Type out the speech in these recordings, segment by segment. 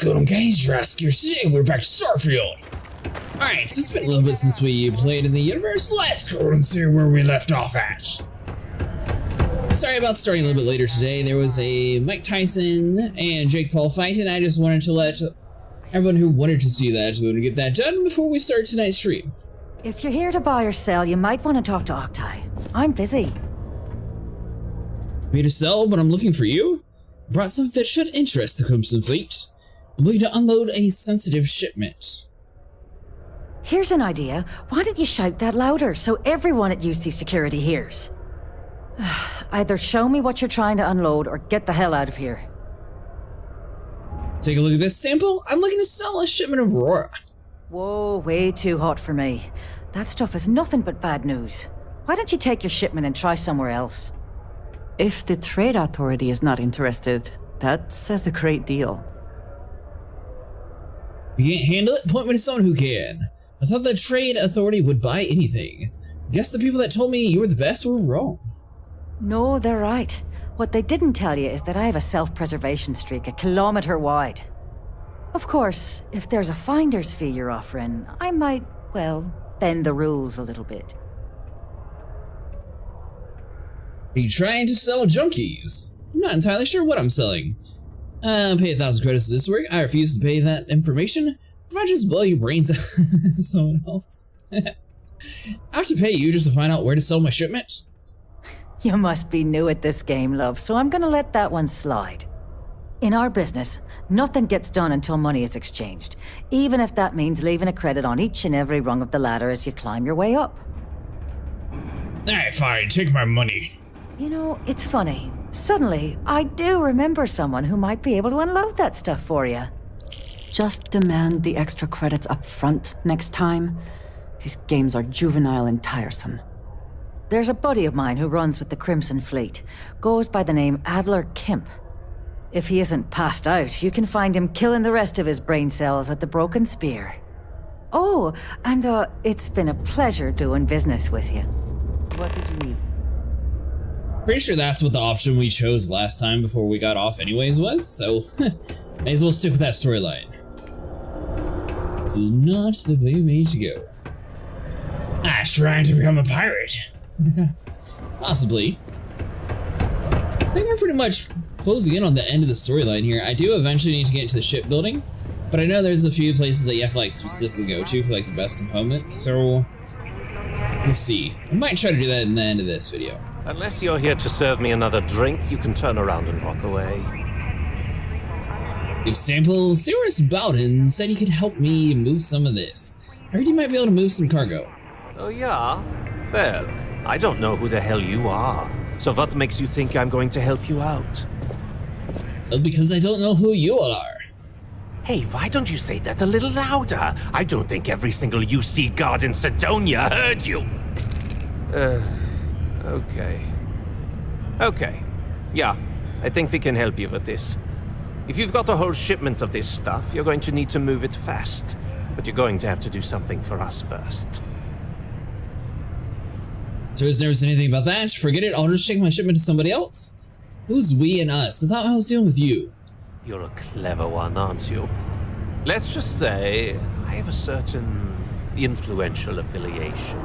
good engaged, Rescue. We're back to Starfield. Alright, so it's been a little bit since we played in the universe. Let's go and see where we left off at. Sorry about starting a little bit later today. There was a Mike Tyson and Jake Paul fight, and I just wanted to let everyone who wanted to see that go to get that done before we start tonight's stream. If you're here to buy or sell, you might want to talk to Octai. I'm busy. Me to sell, but I'm looking for you? I brought something that should interest the Crimson Fleet. I'm looking to unload a sensitive shipment. Here's an idea. Why don't you shout that louder so everyone at UC Security hears? Either show me what you're trying to unload or get the hell out of here. Take a look at this sample. I'm looking to sell a shipment of Aurora. Whoa, way too hot for me. That stuff is nothing but bad news. Why don't you take your shipment and try somewhere else? If the Trade Authority is not interested, that says a great deal. If you can't handle it, point me to someone who can. I thought the Trade Authority would buy anything. Guess the people that told me you were the best were wrong. No, they're right. What they didn't tell you is that I have a self-preservation streak a kilometer wide. Of course, if there's a finder's fee you're offering, I might, well, bend the rules a little bit. Are you trying to sell junkies? I'm not entirely sure what I'm selling. Pay 1,000 credits to this work. I refuse to pay that information. If I just blow your brains out someone else. I have to pay you just to find out where to sell my shipment? You must be new at this game, love, so I'm gonna let that one slide. In our business, nothing gets done until money is exchanged, even if that means leaving a credit on each and every rung of the ladder as you climb your way up. Alright, fine, take my money. You know, it's funny. Suddenly, I do remember someone who might be able to unload that stuff for you. Just demand the extra credits up front next time. These games are juvenile and tiresome. There's a buddy of mine who runs with the Crimson Fleet. Goes by the name Adler Kemp. If he isn't passed out, you can find him killing the rest of his brain cells at the Broken Spear. Oh, and it's been a pleasure doing business with you. What did you need? Pretty sure that's what the option we chose last time before we got off anyways was, so may as well stick with that storyline. This is not the way we need to go. Trying to become a pirate. Possibly. I think we're pretty much closing in on the end of the storyline here. I do eventually need to get into the shipbuilding, but I know there's a few places that you have to like specifically go to for like the best component, so we'll see. I might try to do that in the end of this video. Unless you're here to serve me another drink, you can turn around and walk away. If Sample Cyrus Bowden said he could help me move some of this. I heard he might be able to move some cargo. Oh yeah? Well, I don't know who the hell you are. So what makes you think I'm going to help you out? Well, because I don't know who you all are. Hey, why don't you say that a little louder? I don't think every single UC guard in Sidonia heard you. Okay. Okay. Yeah, I think we can help you with this. If you've got a whole shipment of this stuff, you're going to need to move it fast. But you're going to have to do something for us first. So has never said anything about that. Forget it, I'll just take my shipment to somebody else. Who's we and us? I thought I was dealing with you. You're a clever one, aren't you? Let's just say I have a certain influential affiliation.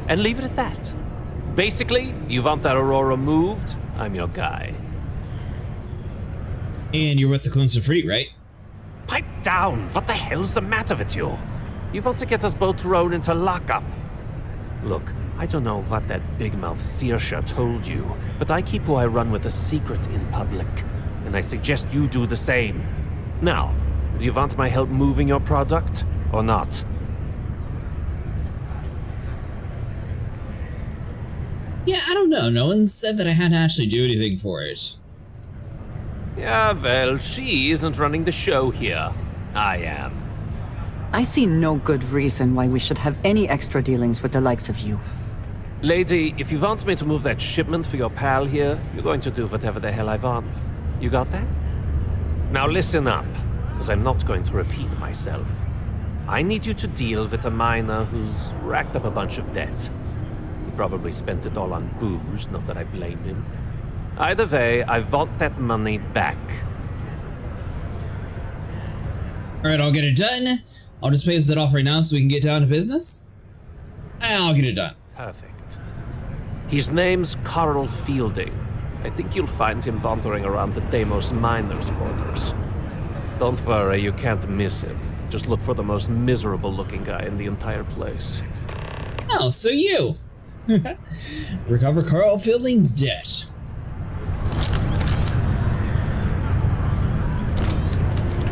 And leave it at that. Basically, you want that Aurora moved, I'm your guy. And you're with the Crimson Fleet, right? Pipe down! What the hell's the matter with you? You want to get us both thrown into lockup? Look, I don't know what that big-mouth Saoirse told you, but I keep who I run with a secret in public, and I suggest you do the same. Now, do you want my help moving your product, or not? Yeah, I don't know. No one said that I had to actually do anything for it. Yeah, well, she isn't running the show here. I am. I see no good reason why we should have any extra dealings with the likes of you. Lady, if you want me to move that shipment for your pal here, you're going to do whatever the hell I want. You got that? Now listen up, because I'm not going to repeat myself. I need you to deal with a miner who's racked up a bunch of debt. He probably spent it all on booze, not that I blame him. Either way, I want that money back. Alright, I'll get it done. I'll just pay that off right now so we can get down to business. I'll get it done. Perfect. His name's Carl Fielding. I think you'll find him wandering around the Deimos miners' quarters. Don't worry, you can't miss him. Just look for the most miserable-looking guy in the entire place. Oh, so you. Recover Carl Fielding's debt.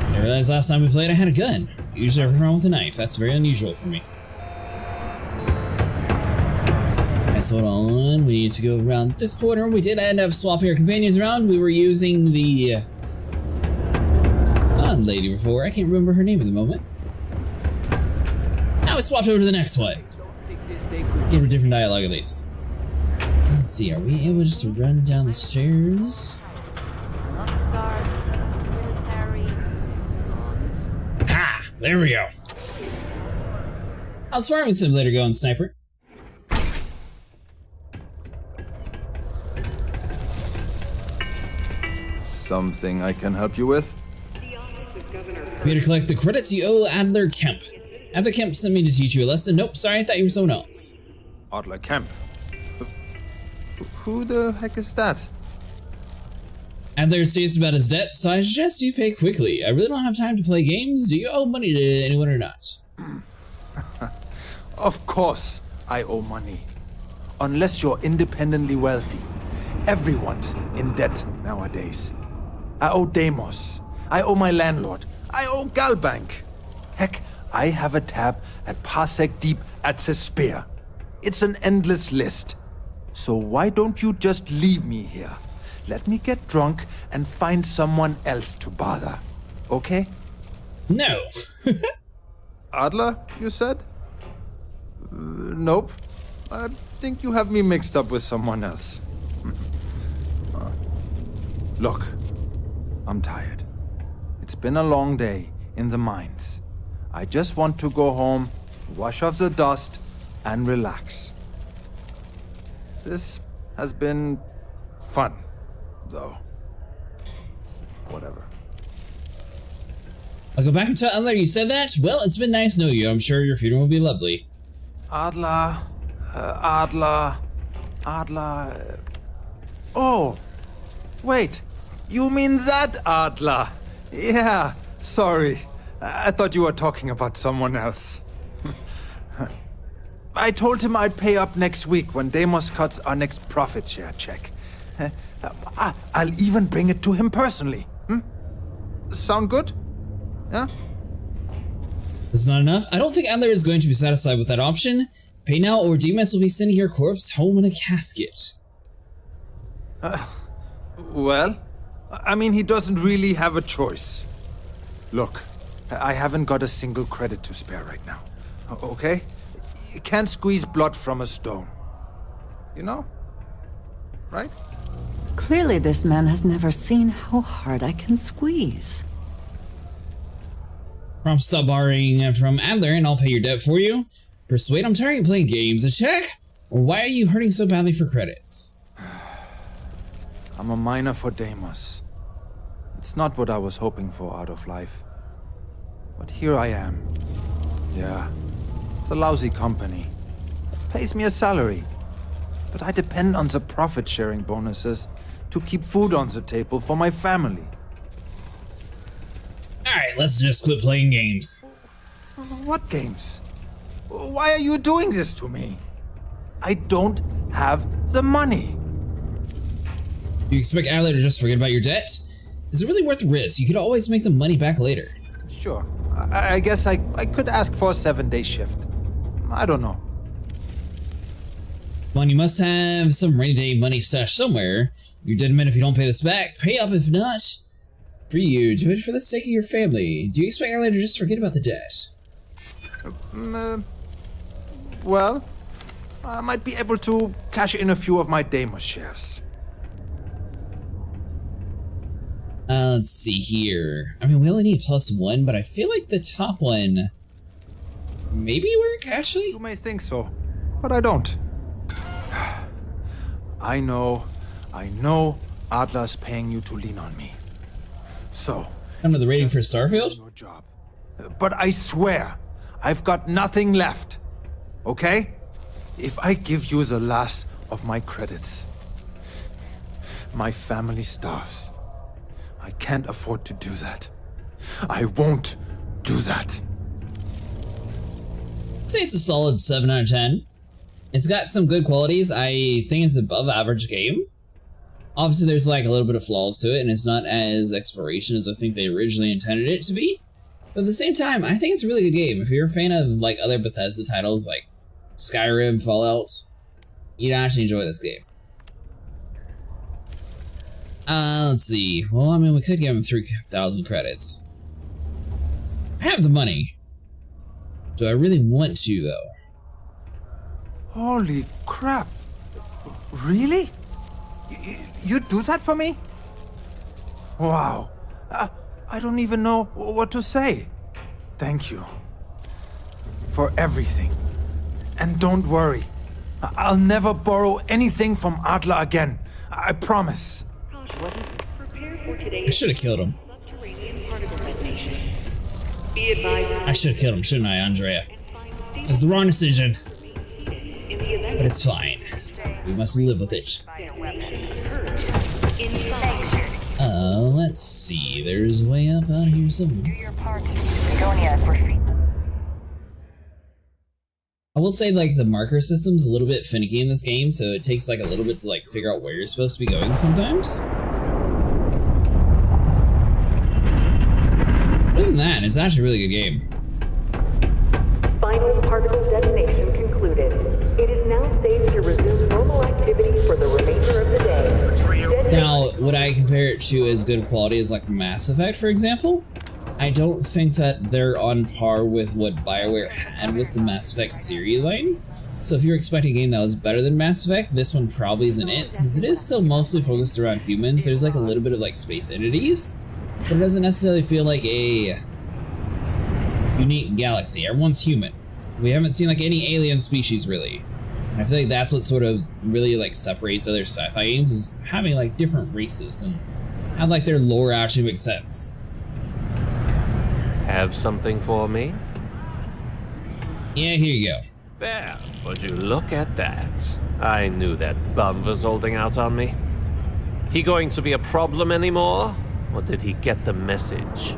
I realized last time we played I had a gun. Usually I run around with a knife. That's very unusual for me. Alright, so hold on. We need to go around this corner. We did end up swapping our companions around. We were using the lady before. I can't remember her name at the moment. Now we swapped over to the next one. Give a different dialogue at least. Let's see, are we able just to run down the stairs? Ha! There we go. How's Farming Simulator going, Sniper? Something I can help you with? We had to collect the credits you owe Adler Kemp. Adler Kemp sent me to teach you a lesson. Nope, sorry, I thought you were someone else. Adler Kemp? Who the heck is that? Adler states about his debt, so I suggest you pay quickly. I really don't have time to play games. Do you owe money to anyone or not? Of course I owe money. Unless you're independently wealthy. Everyone's in debt nowadays. I owe Deimos. I owe my landlord. I owe Galbank. Heck, I have a tab at Parsec Deep at the Spear. It's an endless list. So why don't you just leave me here? Let me get drunk and find someone else to bother. Okay? No. Adler, you said? Nope. I think you have me mixed up with someone else. Look, I'm tired. It's been a long day in the mines. I just want to go home, wash off the dust, and relax. This has been fun, though. Whatever. I'll go back and tell Adler you said that. Well, it's been nice knowing you. I'm sure your funeral will be lovely. Adler. Oh, wait. You mean that Adler? Yeah, sorry. I thought you were talking about someone else. I told him I'd pay up next week when Deimos cuts our next profit share check. I'll even bring it to him personally. Sound good? Yeah? That's not enough. I don't think Adler is going to be satisfied with that option. Pay now or Deimos will be sending your corpse home in a casket. Well, I mean, he doesn't really have a choice. Look, I haven't got a single credit to spare right now. Okay? You can't squeeze blood from a stone. You know? Right? Clearly this man has never seen how hard I can squeeze. Promise stop borrowing from Adler and I'll pay your debt for you. Persuade, I'm tired of playing games. A check? Or why are you hurting so badly for credits? I'm a miner for Deimos. It's not what I was hoping for out of life. But here I am. Yeah, it's a lousy company. Pays me a salary. But I depend on the profit-sharing bonuses to keep food on the table for my family. Alright, let's just quit playing games. What games? Why are you doing this to me? I don't have the money. You expect Adler to just forget about your debt? Is it really worth the risk? You could always make the money back later. Sure. I guess I could ask for a 7-day shift. I don't know. Come on, you must have some rainy day money stashed somewhere. You're dead men if you don't pay this back. Pay up if not. For you, do it for the sake of your family. Do you expect Adler to just forget about the debt? Well, I might be able to cash in a few of my Deimos shares. Let's see here. I mean, we only need +1, but I feel like the top one maybe work, actually? You may think so, but I don't. I know Adler's paying you to lean on me. So, Under the rating for Starfield? your job. But I swear, I've got nothing left. Okay? If I give you the last of my credits, my family starves. I can't afford to do that. I won't do that. I'd say it's a solid 7 out of 10. It's got some good qualities. I think it's above average game. Obviously, there's like a little bit of flaws to it, and it's not as exploration as I think they originally intended it to be. But at the same time, I think it's a really good game. If you're a fan of like other Bethesda titles like Skyrim, Fallout, you'd actually enjoy this game. Let's see. Well, I mean, we could give him 3,000 credits. I have the money. Do I really want to, though? Holy crap. Really? You'd do that for me? Wow. I don't even know what to say. Thank you. For everything. And don't worry. I'll never borrow anything from Adler again. I promise. What is it? I should have killed him. I should have killed him, shouldn't I, Andrea? It's the wrong decision. But it's fine. We must live with it. Let's see. There's a way up out here somewhere. I will say, like, the marker system's a little bit finicky in this game, so it takes, like, a little bit to, like, figure out where you're supposed to be going sometimes. Other than that, it's actually a really good game. Final particle detonation concluded. It is now safe to resume normal activity for the remainder of the day. Now, would I compare it to as good quality as, like, Mass Effect, for example? I don't think that they're on par with what BioWare had with the Mass Effect series line. So if you're expecting a game that was better than Mass Effect, this one probably isn't it, since it is still mostly focused around humans. There's like a little bit of like space entities, but it doesn't necessarily feel like a unique galaxy. Everyone's human. We haven't seen like any alien species really. And I feel like that's what sort of really like separates other sci-fi games, is having like different races and have like their lore actually make sense. Have something for me? Yeah, here you go. There, would you look at that? I knew that bum was holding out on me. He going to be a problem anymore? Or did he get the message?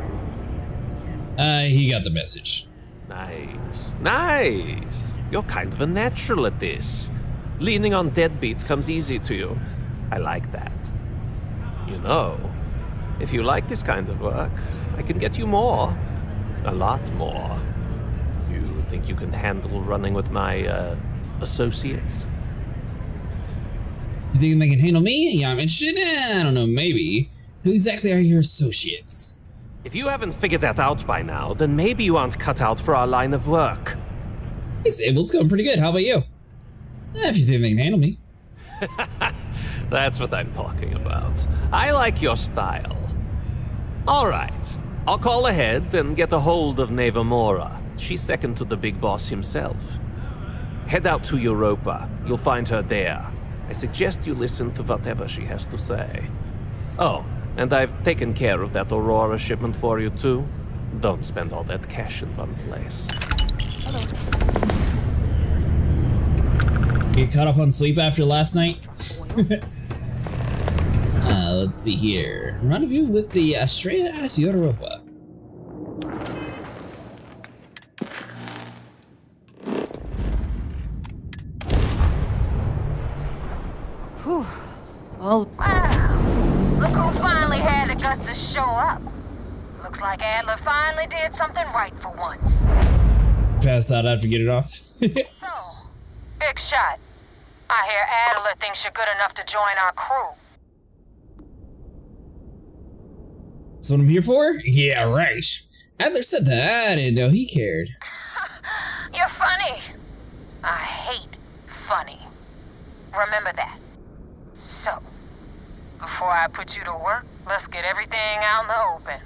He got the message. Nice, nice. You're kind of a natural at this. Leaning on deadbeats comes easy to you. I like that. You know, if you like this kind of work, I can get you more. A lot more. You think you can handle running with my, associates? You think they can handle me? Yeah, I'm interested. I don't know, maybe. Who exactly are your associates? If you haven't figured that out by now, then maybe you aren't cut out for our line of work. Hey, Sable's going pretty good. How about you? If you think they can handle me. That's what I'm talking about. I like your style. All right. I'll call ahead and get a hold of Neva Mora. She's second to the big boss himself. Head out to Europa. You'll find her there. I suggest you listen to whatever she has to say. Oh, and I've taken care of that Aurora shipment for you too. Don't spend all that cash in one place. Get caught up on sleep after last night? Let's see here. Rendezvous with the Estrella at Europa. Whew. All Wow! Look who finally had the guts to show up. Looks like Adler finally did something right for once. Passed out after get it off. So, big shot. I hear Adler thinks you're good enough to join our crew. That's what I'm here for? Yeah, right. Adler said that. I didn't know he cared. You're funny. I hate funny. Remember that. So, before I put you to work, let's get everything out in the open.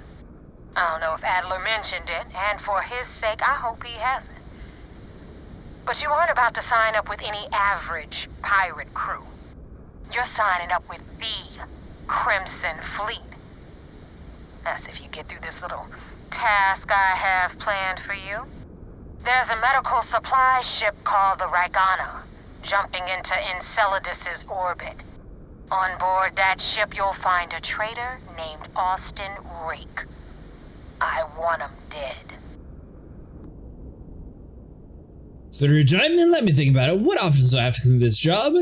I don't know if Adler mentioned it, and for his sake, I hope he hasn't. But you aren't about to sign up with any average pirate crew. You're signing up with the Crimson Fleet. That's if you get through this little task I have planned for you. There's a medical supply ship called the Ragana, jumping into Enceladus's orbit. On board that ship, you'll find a traitor named Austin Rake. I want him dead. So Regina, let me think about it. What options do I have to complete this job?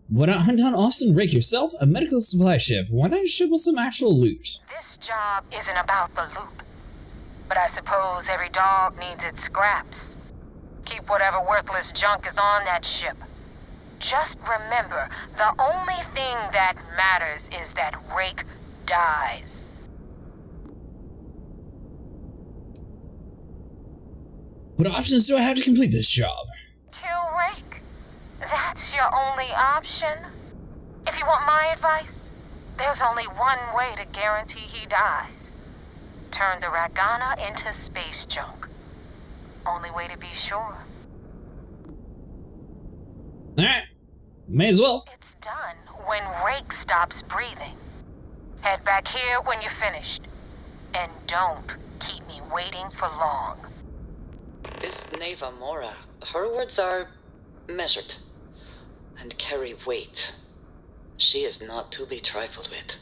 Why not hunt down Austin Rake yourself? A medical supply ship. Why not a ship with some actual loot? This job isn't about the loot. But I suppose every dog needs its scraps. Keep whatever worthless junk is on that ship. Just remember, the only thing that matters is that Rake dies. What options do I have to complete this job? Kill Rake? That's your only option? If you want my advice, there's only one way to guarantee he dies. Turn the Ragana into space junk. Only way to be sure. Alright, may as well. It's done when Rake stops breathing. Head back here when you're finished. And don't keep me waiting for long. This Neva Mora, her words are measured and carry weight. She is not to be trifled with.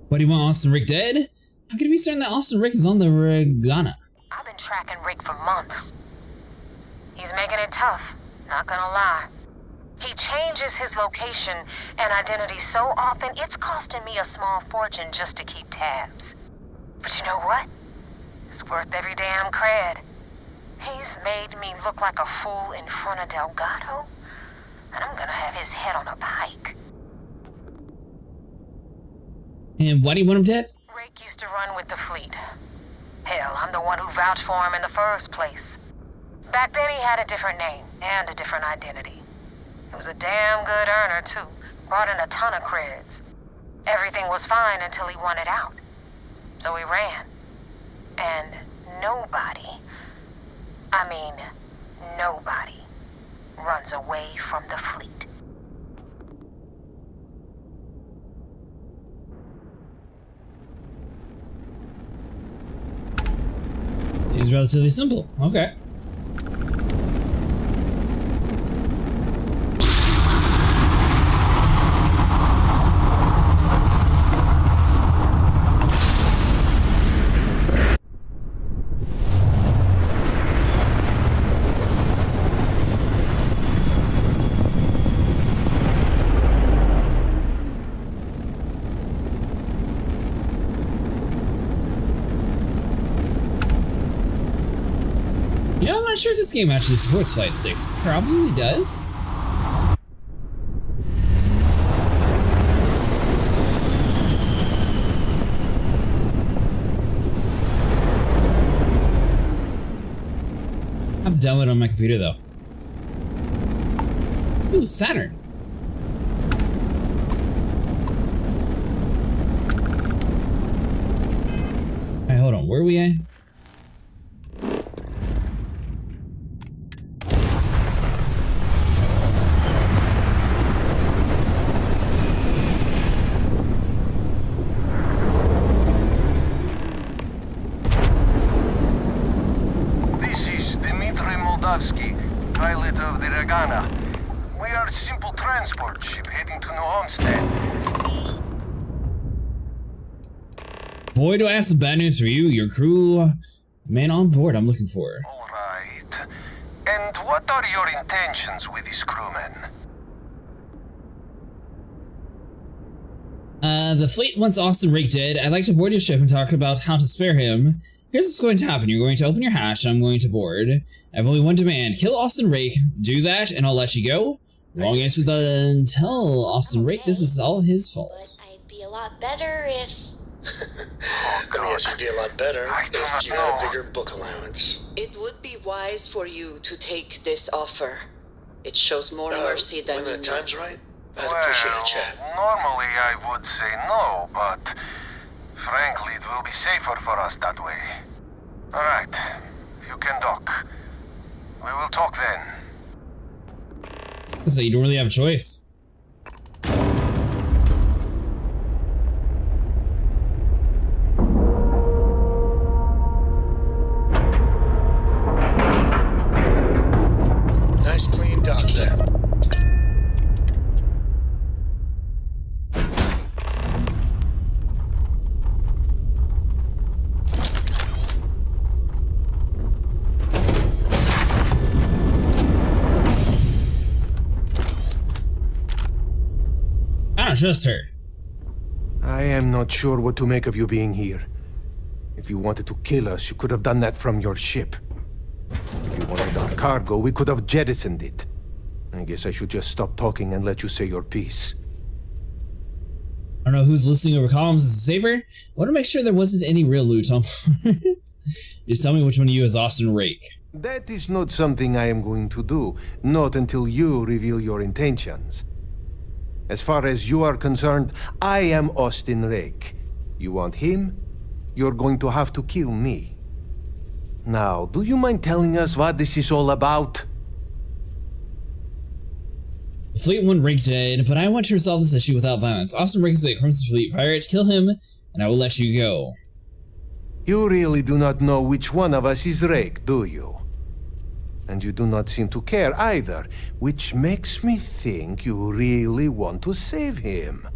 What do you want, Austin Rake dead? How can it be certain that Austin Rake is on the Ragana? I've been tracking Rake for months. He's making it tough, not gonna lie. He changes his location and identity so often, it's costing me a small fortune just to keep tabs. But you know what? It's worth every damn cred. He's made me look like a fool in front of Delgado, and I'm gonna have his head on a pike. And why do you want him dead? Rake used to run with the fleet. Hell, I'm the one who vouched for him in the first place. Back then he had a different name and a different identity. He was a damn good earner, too. Brought in a ton of creds. Everything was fine until he wanted out. So he ran. And nobody, I mean, nobody, runs away from the fleet. Seems relatively simple. Okay. You know, I'm not sure if this game actually supports flight sticks. Probably does. I have to download it on my computer though. Ooh, Saturn. Alright, hold on. Where are we at? Pilot of the Ragana. We are a simple transport ship heading to New Homestead. Boy, do I have some bad news for you. Your crew, man on board I'm looking for. All right. And what are your intentions with these crewmen? The fleet wants Austin Rake dead. I'd like to board your ship and talk about how to spare him. Here's what's going to happen. You're going to open your hatch, and I'm going to board. I have only one demand. Kill Austin Rake. Do that, and I'll let you go. Wrong answer then. Tell Austin Rake this is all his fault. But I'd be a lot better if... Yes, you'd be a lot better if you had a bigger book allowance. It would be wise for you to take this offer. It shows more mercy than when you the know. time's right, I'd appreciate a chat. Normally I would say no, but frankly, it will be safer for us that way. All right, you can dock. We will talk then. So you don't really have a choice. not trust her. I am not sure what to make of you being here. If you wanted to kill us, you could have done that from your ship. If you wanted our cargo, we could have jettisoned it. I guess I should just stop talking and let you say your piece. I don't know who's listening over comms as a saver. I want to make sure there wasn't any real loot on. Just tell me which one of you is Austin Rake. That is not something I am going to do, not until you reveal your intentions. As far as you are concerned, I am Austin Rake. You want him? You're going to have to kill me. Now, do you mind telling us what this is all about? The fleet want Rake dead, but I want to resolve this issue without violence. Austin Rake is a Crimson Fleet pirate. Kill him, and I will let you go. You really do not know which one of us is Rake, do you? And you do not seem to care either, which makes me think you really want to save him.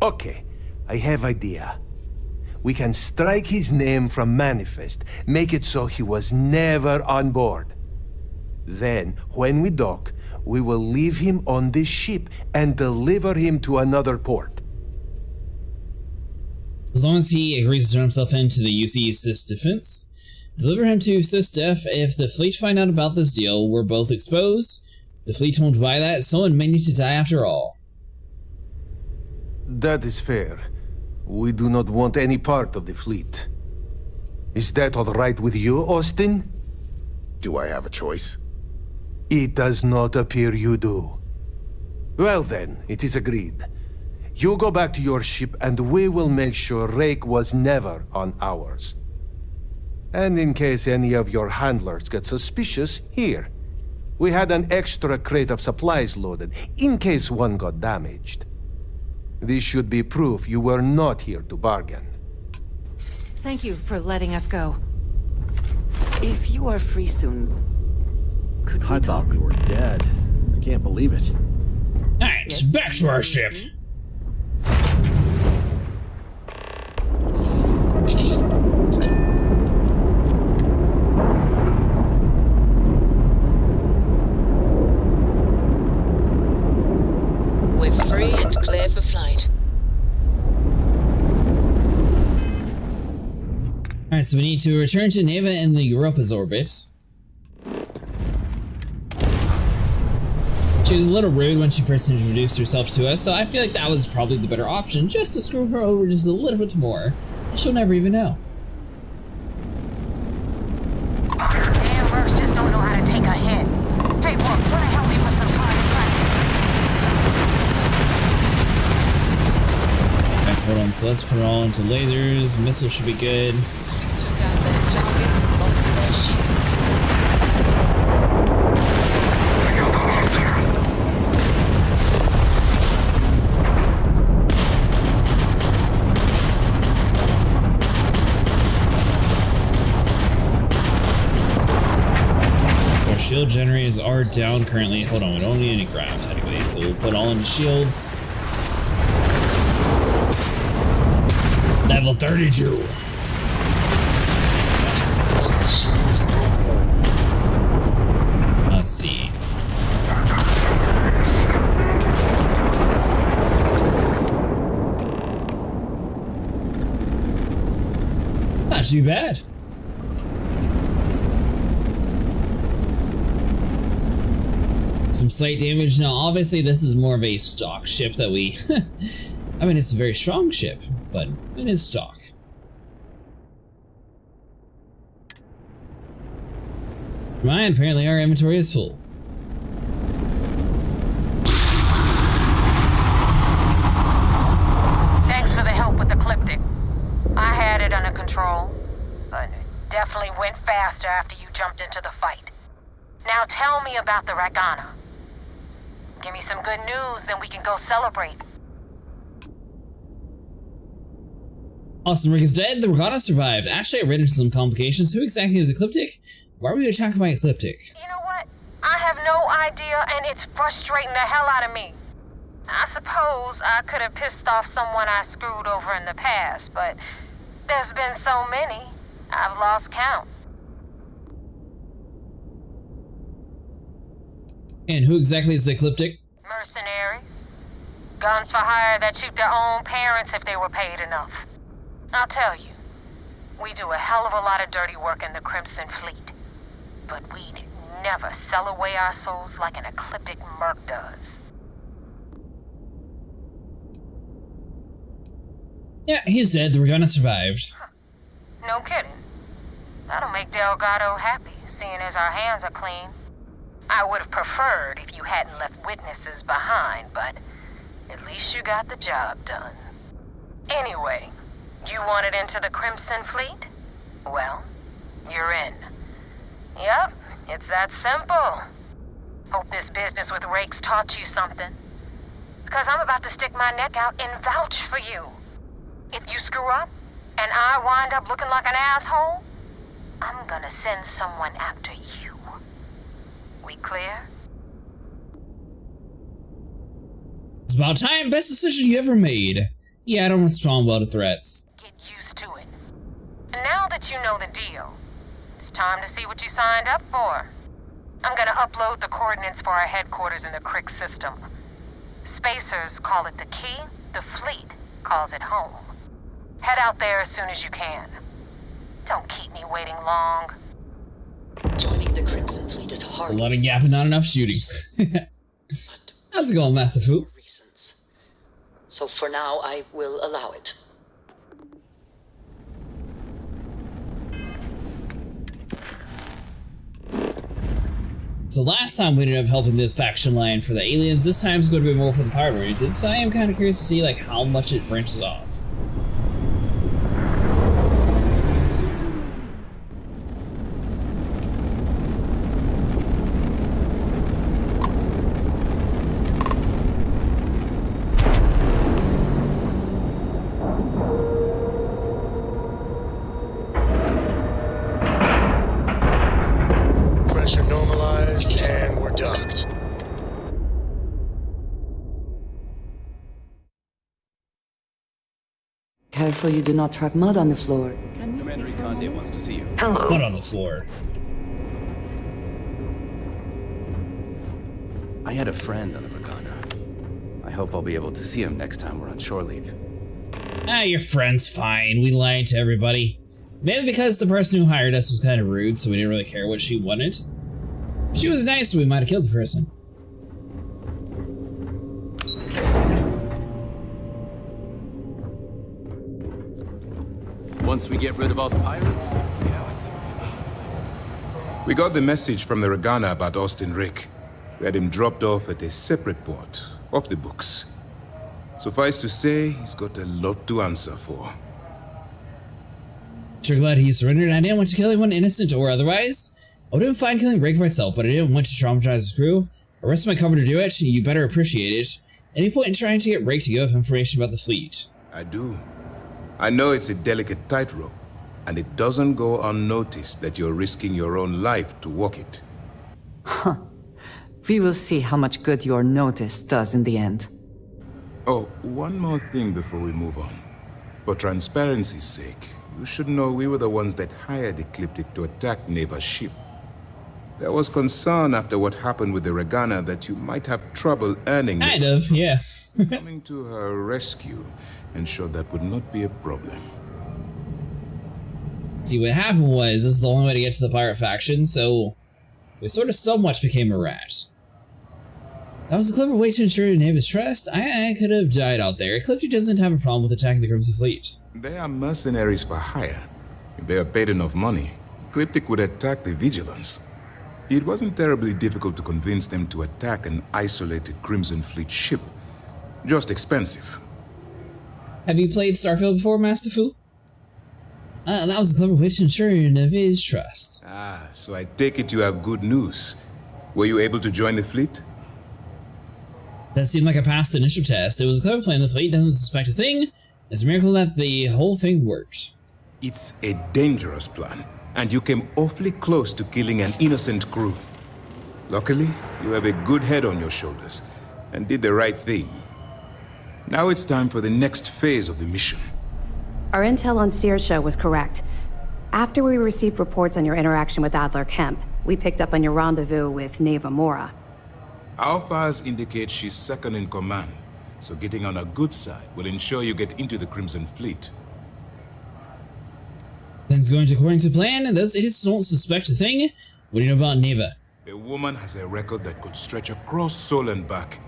Okay, I have idea. We can strike his name from Manifest, make it so he was never on board. Then, when we dock, we will leave him on this ship and deliver him to another port. As long as he agrees to turn himself into the UC Sys defense, deliver him to SysDef. If the fleet find out about this deal, we're both exposed. The fleet won't buy that, someone may need to die after all. That is fair. We do not want any part of the fleet. Is that all right with you, Austin? Do I have a choice? It does not appear you do. Well then, it is agreed. You go back to your ship and we will make sure Rake was never on ours. And in case any of your handlers get suspicious, here. We had an extra crate of supplies loaded, in case one got damaged. This should be proof you were not here to bargain. Thank you for letting us go. If you are free soon, could we I thought we were dead. I can't believe it. Alright, yes. Back to our ship. We're free and clear for flight. Alright, so we need to return to Neva in the Europa's orbit. She was a little rude when she first introduced herself to us, so I feel like that was probably the better option, just to screw her over just a little bit more, and she'll never even know. Damn Mercs just don't know how to take a hit. Hey, Brooke, what the hell we with some time? Alright, so hold on, so let's put it all into lasers, missiles should be good. Took out their targets, lost their shields. Shield generators are down currently. Hold on, we don't need any graft anyway, so we'll put all into shields. Level 32. Let's see. Not too bad. Some slight damage. Now, obviously, this is more of a stock ship that we... I mean, it's a very strong ship, but it is stock. Mine, apparently our inventory is full. Thanks for the help with the Ecliptic. I had it under control, but it definitely went faster after you jumped into the fight. Now tell me about the Ragana. Give me some good news, then we can go celebrate. Austin Rick is dead, the Ragana survived. Actually, I ran into some complications. Who exactly is Ecliptic? Why were we attacked by Ecliptic? You know what? I have no idea, and it's frustrating the hell out of me. I suppose I could have pissed off someone I screwed over in the past, but there's been so many, I've lost count. And who exactly is the Ecliptic? Mercenaries. Guns for hire that shoot their own parents if they were paid enough. I'll tell you, we do a hell of a lot of dirty work in the Crimson Fleet. But we'd never sell away our souls like an ecliptic merc does. Yeah, he's dead. The Regana survived. No kidding. That'll make Delgado happy, seeing as our hands are clean. I would have preferred if you hadn't left witnesses behind, but at least you got the job done. Anyway, you wanted into the Crimson Fleet? Well, you're in. Yep, it's that simple. Hope this business with Rakes taught you something. Because I'm about to stick my neck out and vouch for you. If you screw up, and I wind up looking like an asshole, I'm gonna send someone after you. We clear? It's about time. Best decision you ever made. Yeah, I don't respond well to threats. Get used to it. And now that you know the deal, it's time to see what you signed up for. I'm gonna upload the coordinates for our headquarters in the Crick system. Spacers call it the key, the fleet calls it home. Head out there as soon as you can. Don't keep me waiting long. Joining the Crimson Fleet is hard. A lot of gap and not enough shooting. How's it going, Master Fu? Reasons. So for now, I will allow it. So last time we ended up helping the faction line for the aliens. This time it's going to be more for the pirate oriented. So I am kind of curious to see like how much it branches off. Pressure normalized, and we're docked. Careful you do not track mud on the floor. Commander Ikande wants to see you. Mud on the floor. I had a friend on the Regana. I hope I'll be able to see him next time we're on shore leave. Ah, your friend's fine. We lied to everybody. Maybe because the person who hired us was kind of rude, so we didn't really care what she wanted. If she was nice, we might have killed the person. Once we get rid of all the pirates, We got the message from the Regana about Austin Rick. We had him dropped off at a separate port, off the books. Suffice to say, he's got a lot to answer for. Sure glad he surrendered. I didn't want to kill anyone, innocent or otherwise. I would have been fine killing Rick myself, but I didn't want to traumatize his crew. I risked my cover to do it, you better appreciate it. Any point in trying to get Rick to give up information about the fleet? I do. I know it's a delicate tightrope, and it doesn't go unnoticed that you're risking your own life to walk it. Huh. We will see how much good your notice does in the end. Oh, one more thing before we move on. For transparency's sake, you should know we were the ones that hired Ecliptic to attack Neva's ship. There was concern after what happened with the Regana that you might have trouble earning. Kind of, yeah. Coming to her rescue ensured that would not be a problem. See, what happened was, this is the only way to get to the pirate faction, so we sort of somewhat became a rat. That was a clever way to ensure Neva's trust. I could have died out there. Ecliptic doesn't have a problem with attacking the Crimson Fleet. They are mercenaries for hire. If they are paid enough money, Ecliptic would attack the Vigilance. It wasn't terribly difficult to convince them to attack an isolated Crimson Fleet ship. Just expensive. Have you played Starfield before, Master Fu? That was a clever way to ensure Neva's trust. Ah, so I take it you have good news. Were you able to join the fleet? That seemed like I passed the initial test. It was a clever plan. The fleet doesn't suspect a thing. It's a miracle that the whole thing worked. It's a dangerous plan, and you came awfully close to killing an innocent crew. Luckily, you have a good head on your shoulders, and did the right thing. Now it's time for the next phase of the mission. Our intel on Saoirse was correct. After we received reports on your interaction with Adler Kemp, we picked up on your rendezvous with Neva Mora. Our files indicate she's second in command, so getting on a good side will ensure you get into the Crimson Fleet. Things going according to plan, and those idiots don't suspect a thing. What do you know about Neva? The woman has a record that could stretch across Sol and back.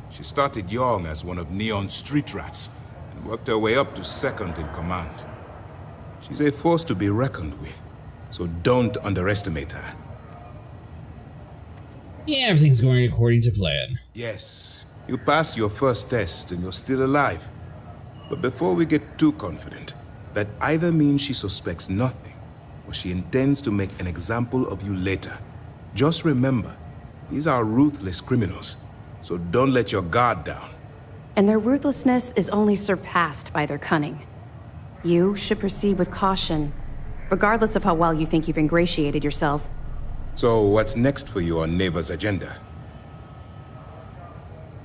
She started young as one of Neon's street rats, and worked her way up to second in command. She's a force to be reckoned with, so don't underestimate her. Yeah, everything's going according to plan. Yes, you passed your first test and you're still alive. But before we get too confident, that either means she suspects nothing, or she intends to make an example of you later. Just remember, these are ruthless criminals, so don't let your guard down. And their ruthlessness is only surpassed by their cunning. You should proceed with caution, regardless of how well you think you've ingratiated yourself. So what's next for you on Neva's agenda?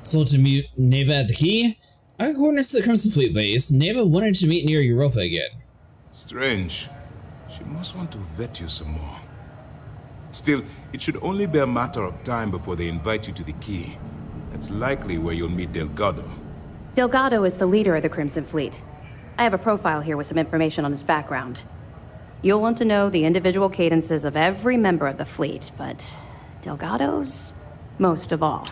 So to meet Neva at the key, I got coordinates to the Crimson Fleet base. Neva wanted to meet near Europa again. Strange. She must want to vet you some more. Still, it should only be a matter of time before they invite you to the key. That's likely where you'll meet Delgado. Delgado is the leader of the Crimson Fleet. I have a profile here with some information on his background. You'll want to know the individual cadences of every member of the fleet, but Delgado's most of all.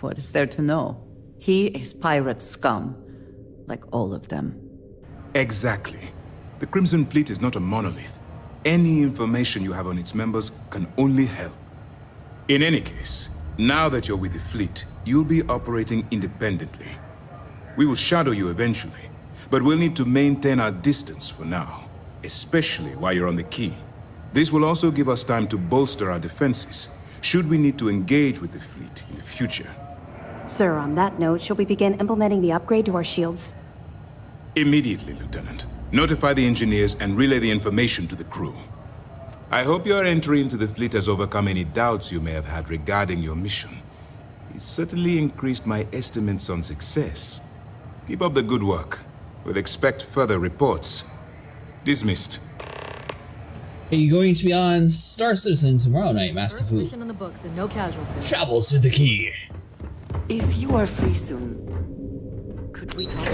What is there to know? He is pirate scum, like all of them. Exactly. The Crimson Fleet is not a monolith. Any information you have on its members can only help. In any case, now that you're with the fleet, you'll be operating independently. We will shadow you eventually, but we'll need to maintain our distance for now, especially while you're on the key. This will also give us time to bolster our defenses, should we need to engage with the fleet in the future. Sir, on that note, shall we begin implementing the upgrade to our shields? Immediately, Lieutenant. Notify the engineers and relay the information to the crew. I hope your entry into the fleet has overcome any doubts you may have had regarding your mission. It certainly increased my estimates on success. Keep up the good work. We'll expect further reports. Dismissed. Are you going to be on Star Citizen tomorrow night, Master Fu? Mission in the books and no casualties. Travel to the key. If you are free soon, could we talk?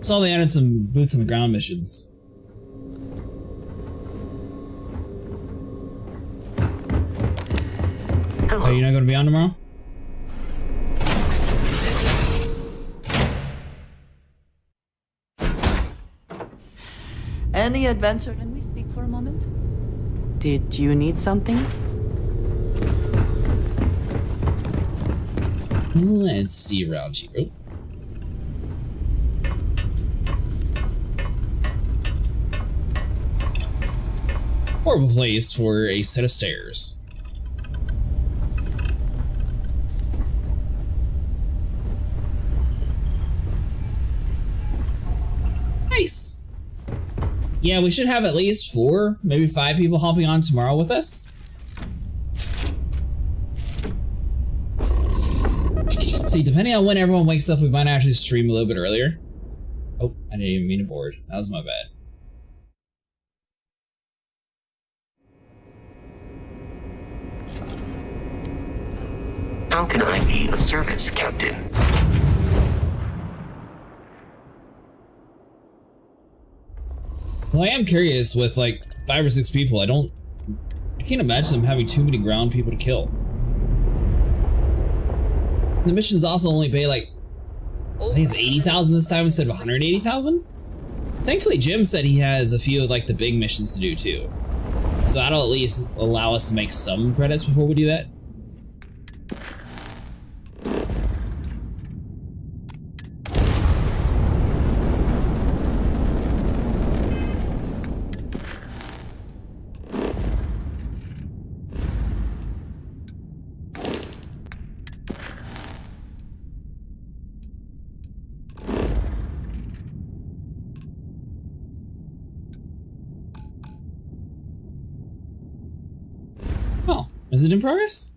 Saw they added some boots on the ground missions. Are you not going to be on tomorrow? Any adventure? Can we speak for a moment? Did you need something? Let's see around here. Horrible place for a set of stairs. Nice. Yeah, we should have at least 4, maybe 5 people hopping on tomorrow with us. See, depending on when everyone wakes up, we might actually stream a little bit earlier. Oh, I didn't even mean to board. That was my bad. How can I be of service, Captain? Well, I am curious with like 5 or 6 people. I can't imagine them having too many ground people to kill. The missions also only pay like, I think it's 80,000 this time instead of 180,000. Thankfully, Jim said he has a few of like the big missions to do too. So that'll at least allow us to make some credits before we do that. Oh, is it in progress?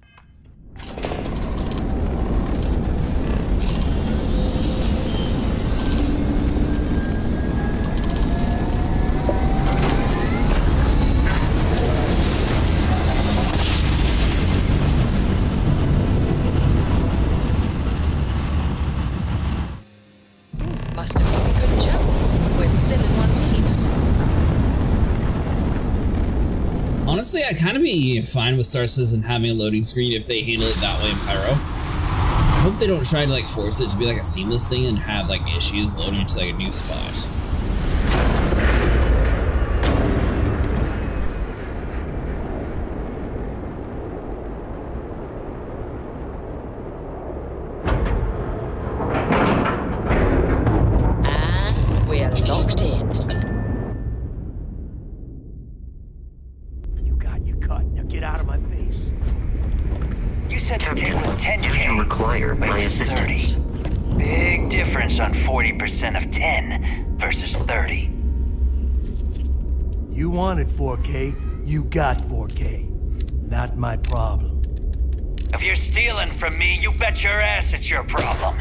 Honestly, I'd kind of be fine with Star Citizen having a loading screen if they handle it that way in Pyro. I hope they don't try to like force it to be like a seamless thing and have like issues loading to like a new spot. And we're locked in. You got your cut. Now get out of my face. You said the tick was 10K. Do you require my assistance? 30. Big difference on 40% of 10 versus 30. You wanted 4K, you got 4K. Not my problem. If you're stealing from me, you bet your ass it's your problem.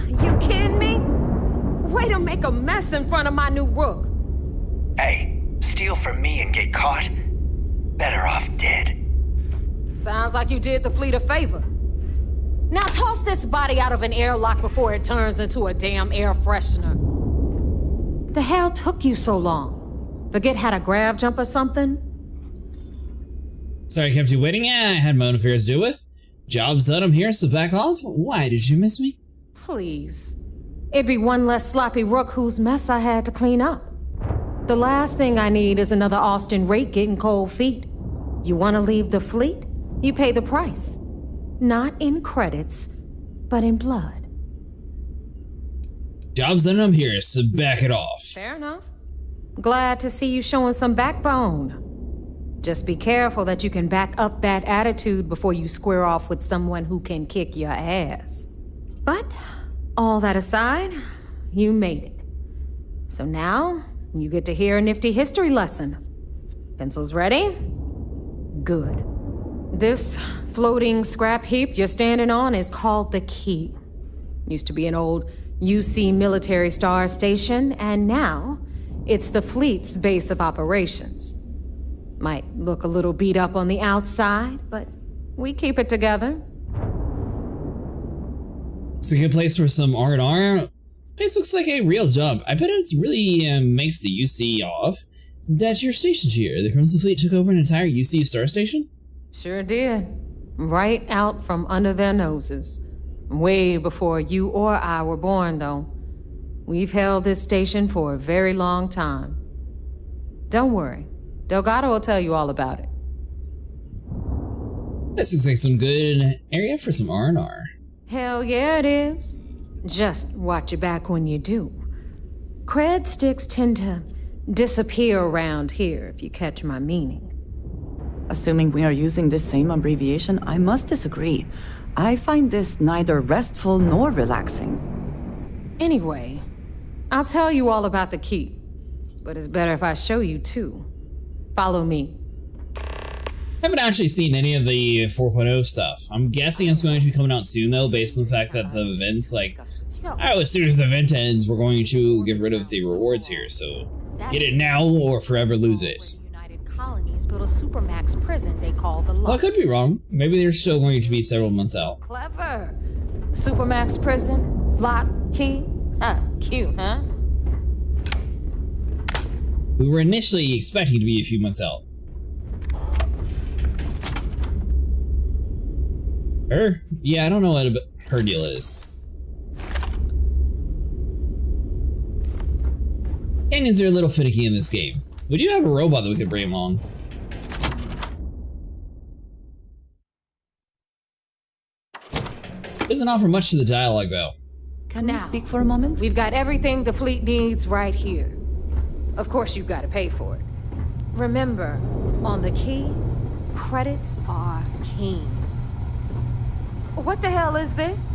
You kidding me? Way to make a mess in front of my new rook. Hey, steal from me and get caught? Better off dead. Sounds like you did the fleet a favor. Now toss this body out of an airlock before it turns into a damn air freshener. The hell took you so long? Forget how to grav jump or something? Sorry I kept you waiting. Yeah, I had my own affairs to deal with. Job's done, I'm here, so back off. Why, did you miss me? Please. It'd be one less sloppy rook whose mess I had to clean up. The last thing I need is another Austin rake getting cold feet. You want to leave the fleet? You pay the price. Not in credits, but in blood. Job's done, I'm here, so back it off. Fair enough. Glad to see you showing some backbone. Just be careful that you can back up that attitude before you square off with someone who can kick your ass. But, all that aside, you made it. So now, you get to hear a nifty history lesson. Pencils ready? Good. This floating scrap heap you're standing on is called the Key. Used to be an old UC military star station, and now it's the fleet's base of operations. Might look a little beat up on the outside, but we keep it together. It's a good place for some R&R. Place looks like a real jump. I bet it's really makes the UC off that you're stationed here. The Crimson Fleet took over an entire UC star station? Sure did. Right out from under their noses. Way before you or I were born, though. We've held this station for a very long time. Don't worry. Delgado will tell you all about it. This looks like some good area for some R&R. Hell yeah, it is. Just watch your back when you do. Cred sticks tend to disappear around here, if you catch my meaning. Assuming we are using this same abbreviation, I must disagree. I find this neither restful nor relaxing. Anyway, I'll tell you all about the Key. But it's better if I show you too. Follow me. I haven't actually seen any of the 4.0 stuff. I'm guessing it's going to be coming out soon though, based on the fact that the event's like, oh, as soon as the event ends, we're going to get rid of the rewards here, so get it now or forever lose it. Colonies built a supermax prison they call the Lock. Well, I could be wrong. Maybe they're still going to be several months out. Clever. Supermax prison, lock, key. Cute, huh? We were initially expecting to be a few months out. Her? Yeah, I don't know what her deal is. Canyons are a little finicky in this game. We do have a robot that we could bring along. Doesn't offer much to the dialogue though. Can we speak for a moment? We've got everything the fleet needs right here. Of course you've got to pay for it. Remember, on the Key, credits are king. What the hell is this?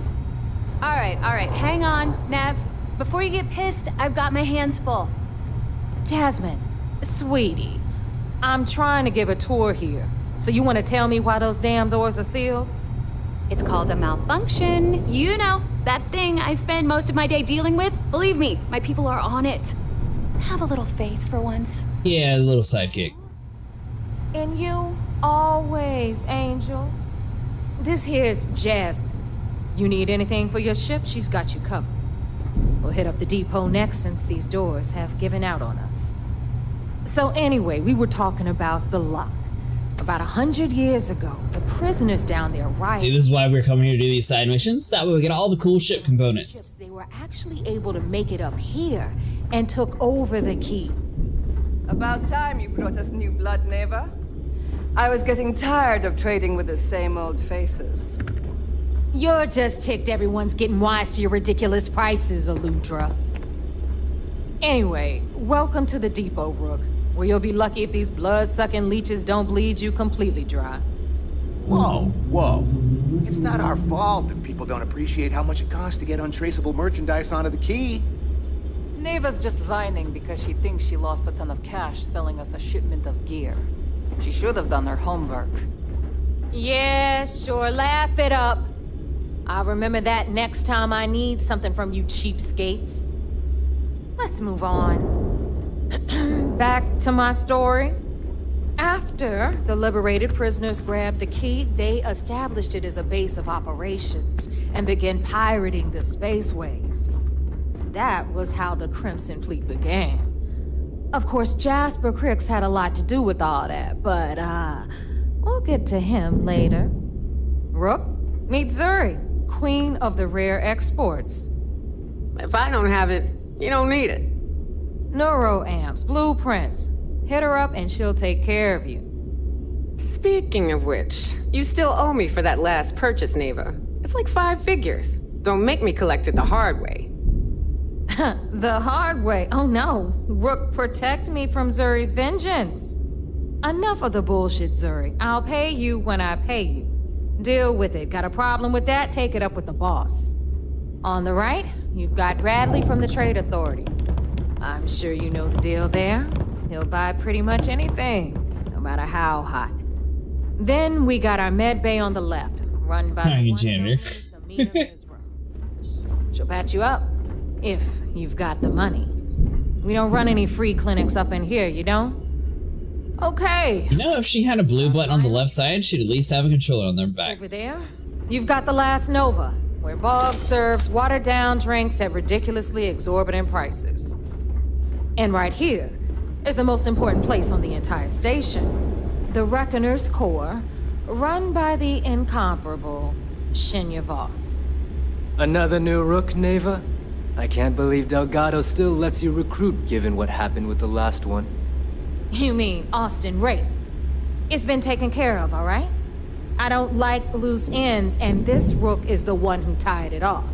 All right, hang on, Nev. Before you get pissed, I've got my hands full. Jasmine, sweetie, I'm trying to give a tour here. So you want to tell me why those damn doors are sealed? It's called a malfunction. You know, that thing I spend most of my day dealing with. Believe me, my people are on it. Have a little faith for once. Yeah, a little sidekick. And you, always, Angel. This here's Jasmine. You need anything for your ship, she's got you covered. We'll hit up the depot next since these doors have given out on us. So anyway, we were talking about the lock. About 100 years ago, the prisoners down there rioted. See, this is why we're coming here to do these side missions. That way we get all the cool ship components. They were actually able to make it up here and took over the key. About time you brought us new blood, Neva. I was getting tired of trading with the same old faces. You're just ticked everyone's getting wise to your ridiculous prices, Aludra. Anyway, welcome to the depot, Rook, where you'll be lucky if these blood-sucking leeches don't bleed you completely dry. Whoa, whoa. It's not our fault that people don't appreciate how much it costs to get untraceable merchandise onto the key. Neva's just whining because she thinks she lost a ton of cash selling us a shipment of gear. She should have done her homework. Yeah, sure, laugh it up. I'll remember that next time I need something from you cheapskates. Let's move on. Back to my story. After the liberated prisoners grabbed the key, they established it as a base of operations and began pirating the spaceways. That was how the Crimson Fleet began. Of course, Jasper Cricks had a lot to do with all that, but we'll get to him later. Rook, meet Zuri, Queen of the Rare Exports. If I don't have it, you don't need it. Neuroamps, blueprints. Hit her up and she'll take care of you. Speaking of which, you still owe me for that last purchase, Neva. It's like 5 figures. Don't make me collect it the hard way. The hard way? Oh no. Rook, protect me from Zuri's vengeance. Enough of the bullshit, Zuri. I'll pay you when I pay you. Deal with it. Got a problem with that? Take it up with the boss. On the right, you've got Bradley from the Trade Authority. I'm sure you know the deal there. He'll buy pretty much anything, no matter how hot. Then we got our med bay on the left, run by janitor. She'll patch you up, if you've got the money. We don't run any free clinics up in here, you don't? Okay. You know, if she had a blue button on the left side, she'd at least have a controller on their back. Over there, you've got the Last Nova, where Bog serves watered-down drinks at ridiculously exorbitant prices. And right here is the most important place on the entire station. The Reckoner's Core, run by the incomparable Shinya Voss. Another new Rook, Neva? I can't believe Delgado still lets you recruit given what happened with the last one. You mean Austin Rape? It's been taken care of, all right? I don't like loose ends, and this Rook is the one who tied it off.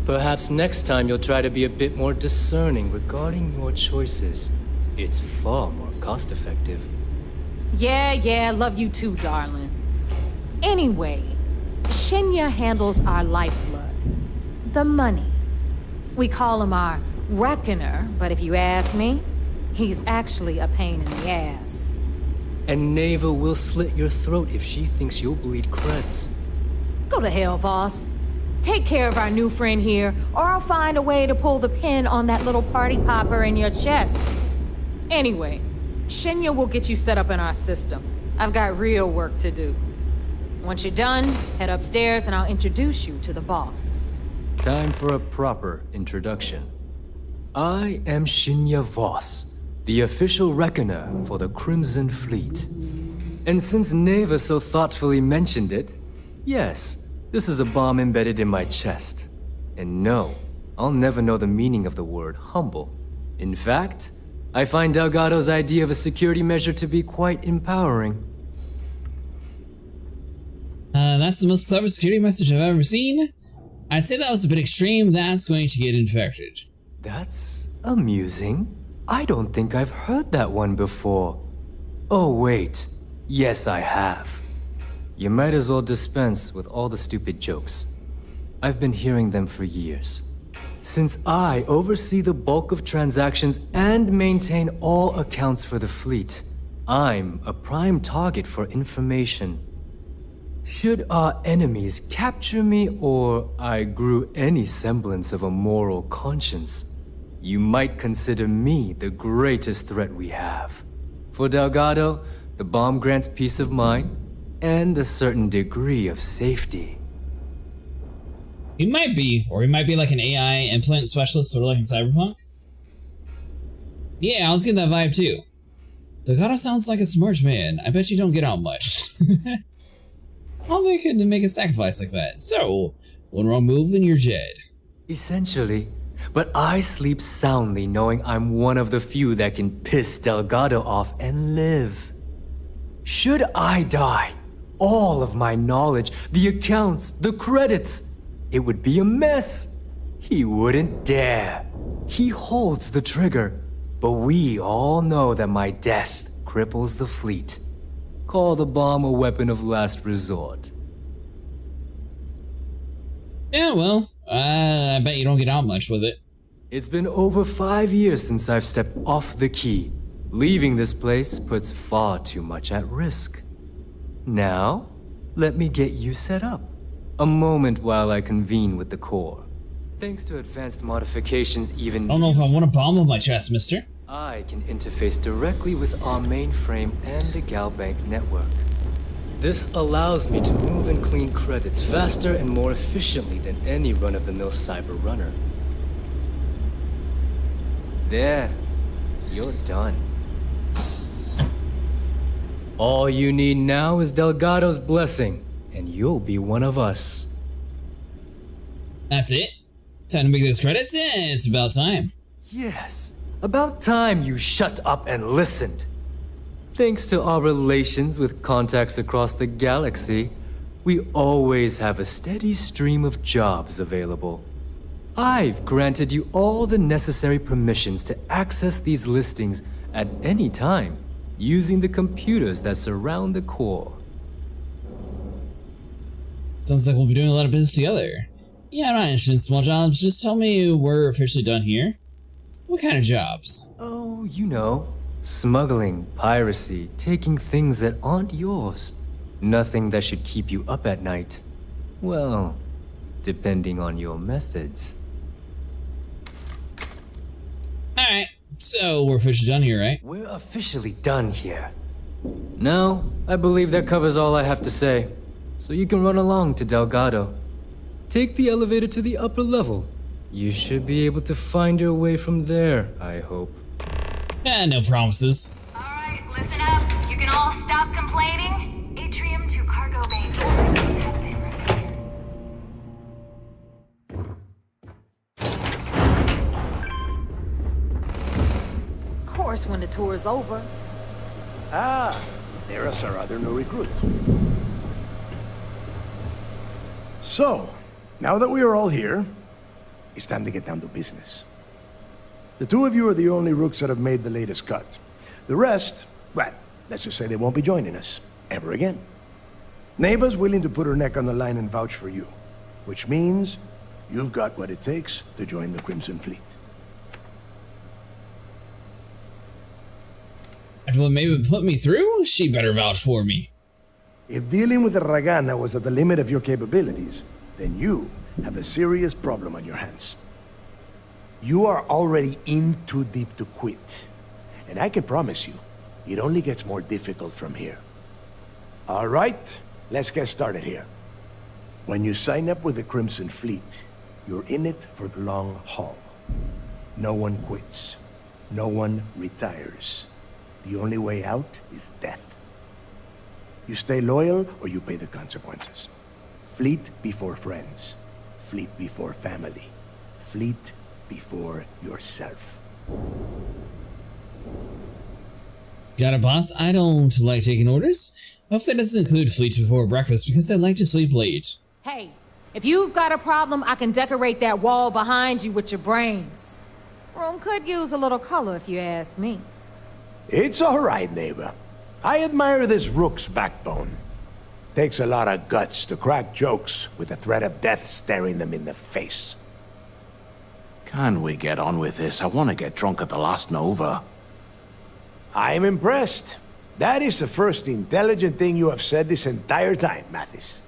Perhaps next time you'll try to be a bit more discerning regarding your choices. It's far more cost-effective. Yeah, love you too, darling. Anyway, Shinya handles our lifeblood. The money. We call him our Reckoner, but if you ask me, he's actually a pain in the ass. And Neva will slit your throat if she thinks you'll bleed creds. Go to hell, boss. Take care of our new friend here, or I'll find a way to pull the pin on that little party popper in your chest. Anyway, Shinya will get you set up in our system. I've got real work to do. Once you're done, head upstairs and I'll introduce you to the boss. Time for a proper introduction. I am Shinya Voss, the official reckoner for the Crimson Fleet. And since Neva so thoughtfully mentioned it, yes, this is a bomb embedded in my chest. And no, I'll never know the meaning of the word humble. In fact, I find Delgado's idea of a security measure to be quite empowering. That's the most clever security message I've ever seen. I'd say that was a bit extreme. That's going to get infected. That's amusing. I don't think I've heard that one before. Oh wait, yes I have. You might as well dispense with all the stupid jokes. I've been hearing them for years. Since I oversee the bulk of transactions and maintain all accounts for the fleet, I'm a prime target for information. Should our enemies capture me or I grew any semblance of a moral conscience, you might consider me the greatest threat we have. For Delgado, the bomb grants peace of mind and a certain degree of safety. He might be, or he might be like an AI implant specialist, sort of like in Cyberpunk. Yeah, I was getting that vibe too. Delgado sounds like a smart man. I bet you don't get out much. All they could make a sacrifice like that. So, one wrong move and you're dead. Essentially. But I sleep soundly knowing I'm one of the few that can piss Delgado off and live. Should I die, all of my knowledge, the accounts, the credits, it would be a mess. He wouldn't dare. He holds the trigger. But we all know that my death cripples the fleet. Call the bomb a weapon of last resort. Yeah, well, I bet you don't get out much with it. It's been over 5 years since I've stepped off the key. Leaving this place puts far too much at risk. Now, let me get you set up. A moment while I convene with the core. Thanks to advanced modifications, even... I don't know if I want a bomb on my chest, mister. I can interface directly with our mainframe and the Galbank network. This allows me to move and clean credits faster and more efficiently than any run-of-the-mill cyber runner. There, you're done. All you need now is Delgado's blessing, and you'll be one of us. That's it? Time to make those credits? Yeah, it's about time. Yes, about time you shut up and listened. Thanks to our relations with contacts across the galaxy, we always have a steady stream of jobs available. I've granted you all the necessary permissions to access these listings at any time, using the computers that surround the core. Sounds like we'll be doing a lot of business together. Yeah, I'm not interested in small jobs, just tell me we're officially done here. What kind of jobs? Oh, you know. Smuggling, piracy, taking things that aren't yours. Nothing that should keep you up at night. Well, depending on your methods. Alright, so we're officially done here, right? We're officially done here. Now, I believe that covers all I have to say. So you can run along to Delgado. Take the elevator to the upper level. You should be able to find your way from there, I hope. Yeah, no promises. Alright, listen up. You can all stop complaining. Atrium to cargo bay doors have been repaired. Of course, when the tour is over. Ah, there's our other new recruit. So, now that we are all here, it's time to get down to business. The two of you are the only rooks that have made the latest cut. The rest, well, let's just say they won't be joining us ever again. Neva's willing to put her neck on the line and vouch for you, which means you've got what it takes to join the Crimson Fleet. And what maybe put me through? She better vouch for me. If dealing with the Ragana was at the limit of your capabilities, then you have a serious problem on your hands. You are already in too deep to quit. And I can promise you, it only gets more difficult from here. All right, let's get started here. When you sign up with the Crimson Fleet, you're in it for the long haul. No one quits. No one retires. The only way out is death. You stay loyal or you pay the consequences. Fleet before friends. Fleet before family. Fleet before yourself. Got it, boss? I don't like taking orders. I hope that doesn't include fleets before breakfast because I like to sleep late. Hey, if you've got a problem, I can decorate that wall behind you with your brains. Room could use a little color if you ask me. It's all right, neighbor. I admire this rook's backbone. Takes a lot of guts to crack jokes with the threat of death staring them in the face. Can we get on with this? I want to get drunk at the last Nova. I'm impressed. That is the first intelligent thing you have said this entire time, Mathis.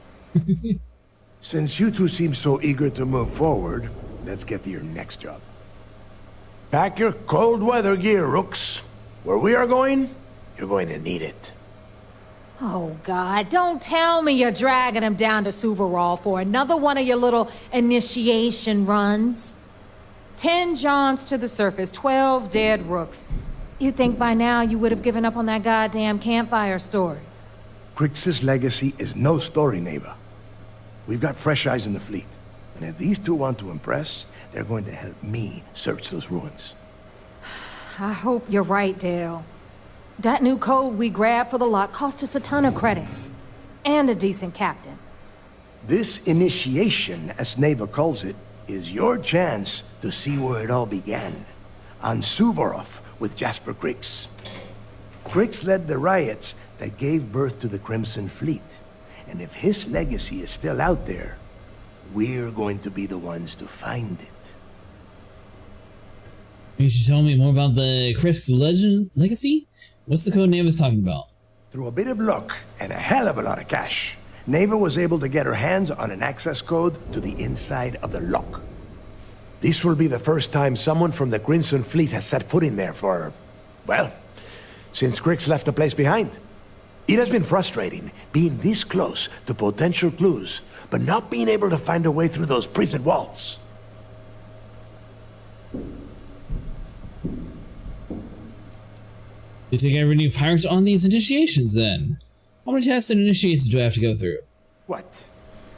Since you two seem so eager to move forward, let's get to your next job. Pack your cold weather gear, rooks. Where we are going, you're going to need it. Oh, God, don't tell me you're dragging him down to Suvarol for another one of your little initiation runs. 10 Johns to the surface, 12 dead rooks. You'd think by now you would have given up on that goddamn campfire story. Crix's legacy is no story, Neva. We've got fresh eyes in the fleet. And if these two want to impress, they're going to help me search those ruins. I hope you're right, Dale. That new code we grabbed for the lot cost us a ton of credits. And a decent captain. This initiation, as Neva calls it, is your chance to see where it all began. On Suvorov with Jasper Crix. Crix led the riots that gave birth to the Crimson Fleet. And if his legacy is still out there, we're going to be the ones to find it. You should tell me more about the Crix legacy? What's the code Neva's talking about? Through a bit of luck and a hell of a lot of cash, Neva was able to get her hands on an access code to the inside of the lock. This will be the first time someone from the Crimson Fleet has set foot in there for, well, since Crix left the place behind. It has been frustrating being this close to potential clues, but not being able to find a way through those prison walls. You take every new pirate on these initiations then? How many tests and initiations do I have to go through? What?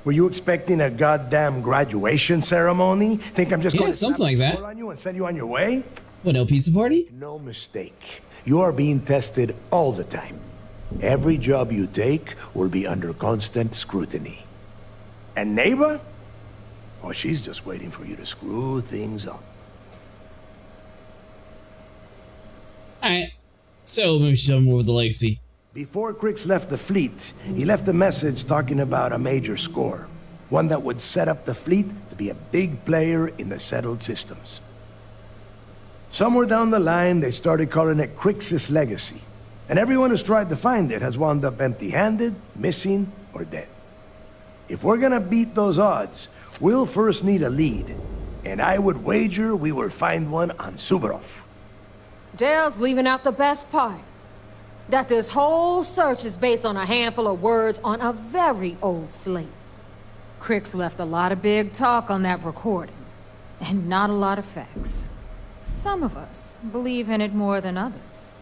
Were you expecting a goddamn graduation ceremony? Think I'm just going to something like that on you and send you on your way? What, no pizza party? No mistake. You are being tested all the time. Every job you take will be under constant scrutiny. And Neva? Oh, she's just waiting for you to screw things up. Alright. So, maybe we should tell more with the legacy. Before Crix left the fleet, he left a message talking about a major score. One that would set up the fleet to be a big player in the settled systems. Somewhere down the line, they started calling it Crix's legacy. And everyone who's tried to find it has wound up empty-handed, missing, or dead. If we're gonna beat those odds, we'll first need a lead. And I would wager we will find one on Suvorov. Dale's leaving out the best part. That this whole search is based on a handful of words on a very old slate. Crix left a lot of big talk on that recording, and not a lot of facts. Some of us believe in it more than others.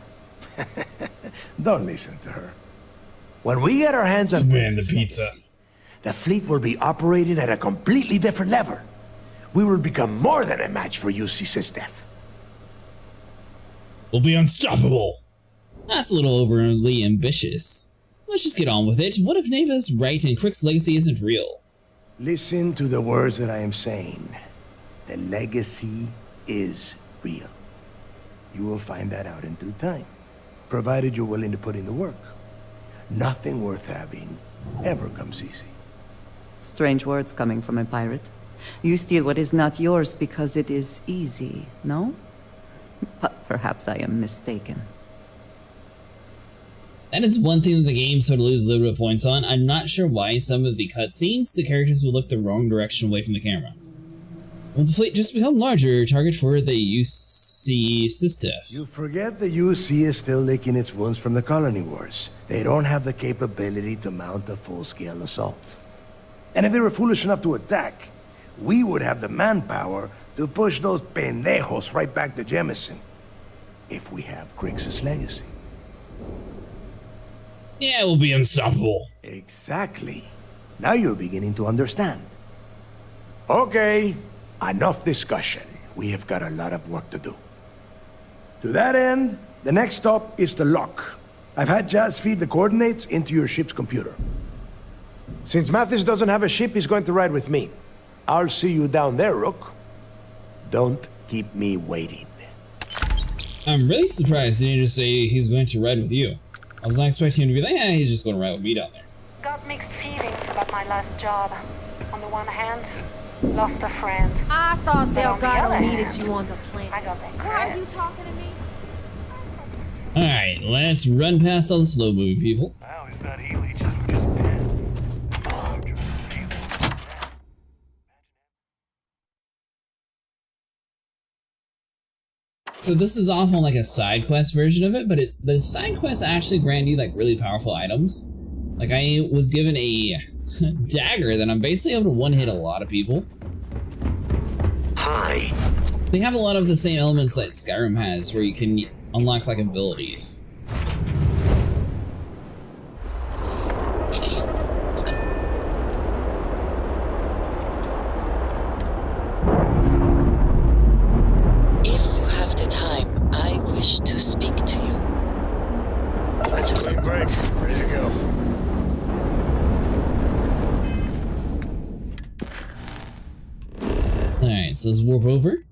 Don't listen to her. When we get our hands on the pizza, the fleet will be operating at a completely different level. We will become more than a match for UC Systef. We'll be unstoppable. That's a little overly ambitious. Let's just get on with it. What if Neva's right and Crix's legacy isn't real? Listen to the words that I am saying. The legacy is real. You will find that out in due time, provided you're willing to put in the work. Nothing worth having ever comes easy. Strange words coming from a pirate. You steal what is not yours because it is easy, no? But perhaps I am mistaken. That is one thing that the game sort of loses a little bit of points on. I'm not sure why some of the cutscenes, the characters will look the wrong direction away from the camera. Will the fleet just become larger, target for the UC Systef? You forget the UC is still licking its wounds from the colony wars. They don't have the capability to mount a full-scale assault. And if they were foolish enough to attack, we would have the manpower to push those pendejos right back to Jemison. If we have Crix's legacy. Yeah, we'll be unstoppable. Exactly. Now you're beginning to understand. Okay, enough discussion. We have got a lot of work to do. To that end, the next stop is the lock. I've had Jazz feed the coordinates into your ship's computer. Since Mathis doesn't have a ship, he's going to ride with me. I'll see you down there, Rook. Don't keep me waiting. I'm really surprised he didn't just say he's going to ride with you. I was not expecting him to be like, he's just going to ride with me down there. Got mixed feelings about my last job. On the one hand, lost a friend. I thought But on the Delgado other needed hand, you on the planet. I got that Why are you credit. talking to me? Alright, let's run past all the slow moving people. I always thought Healy just was just dead. So this is off on like a side quest version of it, but the side quests actually grant you like really powerful items. Like I was given a dagger that I'm basically able to one-hit a lot of people. Hi. They have a lot of the same elements that Skyrim has, where you can unlock like abilities. If you have the time, I wish to speak to you. That's a clean break. Ready to go. Alright, so let's warp over.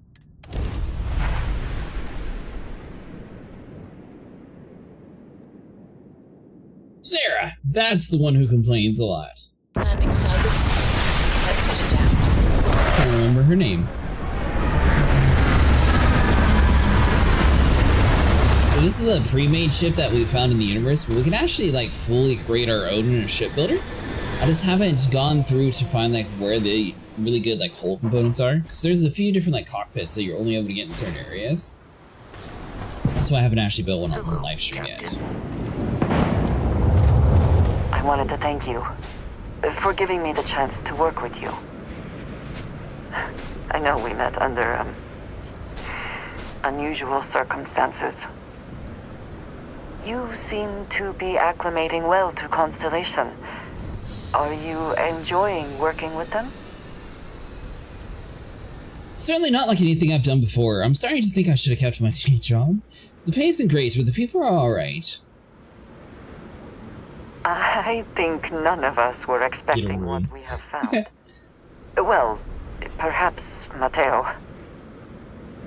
Sarah! That's the one who complains a lot. Landing salvage. Let's sit it down. I can't remember her name. So this is a pre-made ship that we found in the universe, but we can actually like fully create our own in a shipbuilder. I just haven't gone through to find like where the really good like hull components are, because there's a few different like cockpits that you're only able to get in certain areas. That's why I haven't actually built one on the live stream yet. I wanted to thank you for giving me the chance to work with you. I know we met under unusual circumstances. You seem to be acclimating well to Constellation. Are you enjoying working with them? Certainly not like anything I've done before. I'm starting to think I should have kept my day job. The pay isn't great, but the people are alright. I think none of us were expecting what we have found. Well, perhaps Matteo.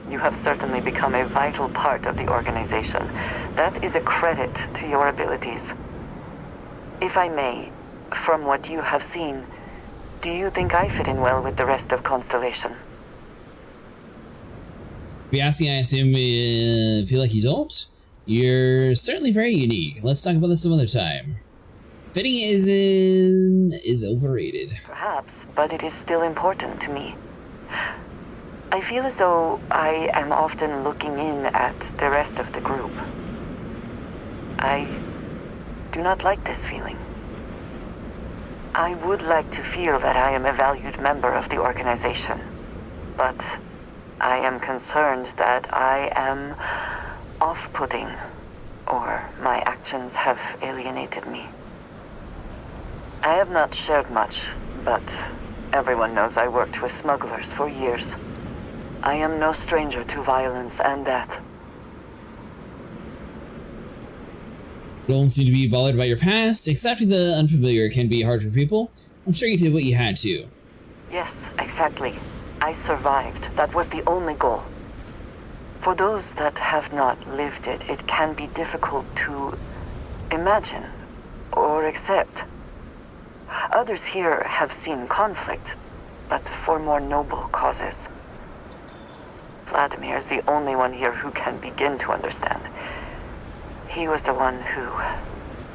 You have certainly become a vital part of the organization. That is a credit to your abilities. If I may, from what you have seen, do you think I fit in well with the rest of Constellation? If you're asking, I assume you feel like you don't? You're certainly very unique. Let's talk about this some other time. Fitting is overrated. Perhaps, but it is still important to me. I feel as though I am often looking in at the rest of the group. I do not like this feeling. I would like to feel that I am a valued member of the organization, but I am concerned that I am off-putting, or my actions have alienated me. I have not shared much, but everyone knows I worked with smugglers for years. I am no stranger to violence and death. You don't seem to be bothered by your past. Accepting the unfamiliar can be hard for people. I'm sure you did what you had to. Yes, exactly. I survived. That was the only goal. For those that have not lived it, it can be difficult to imagine or accept. Others here have seen conflict, but for more noble causes. Vladimir is the only one here who can begin to understand. He was the one who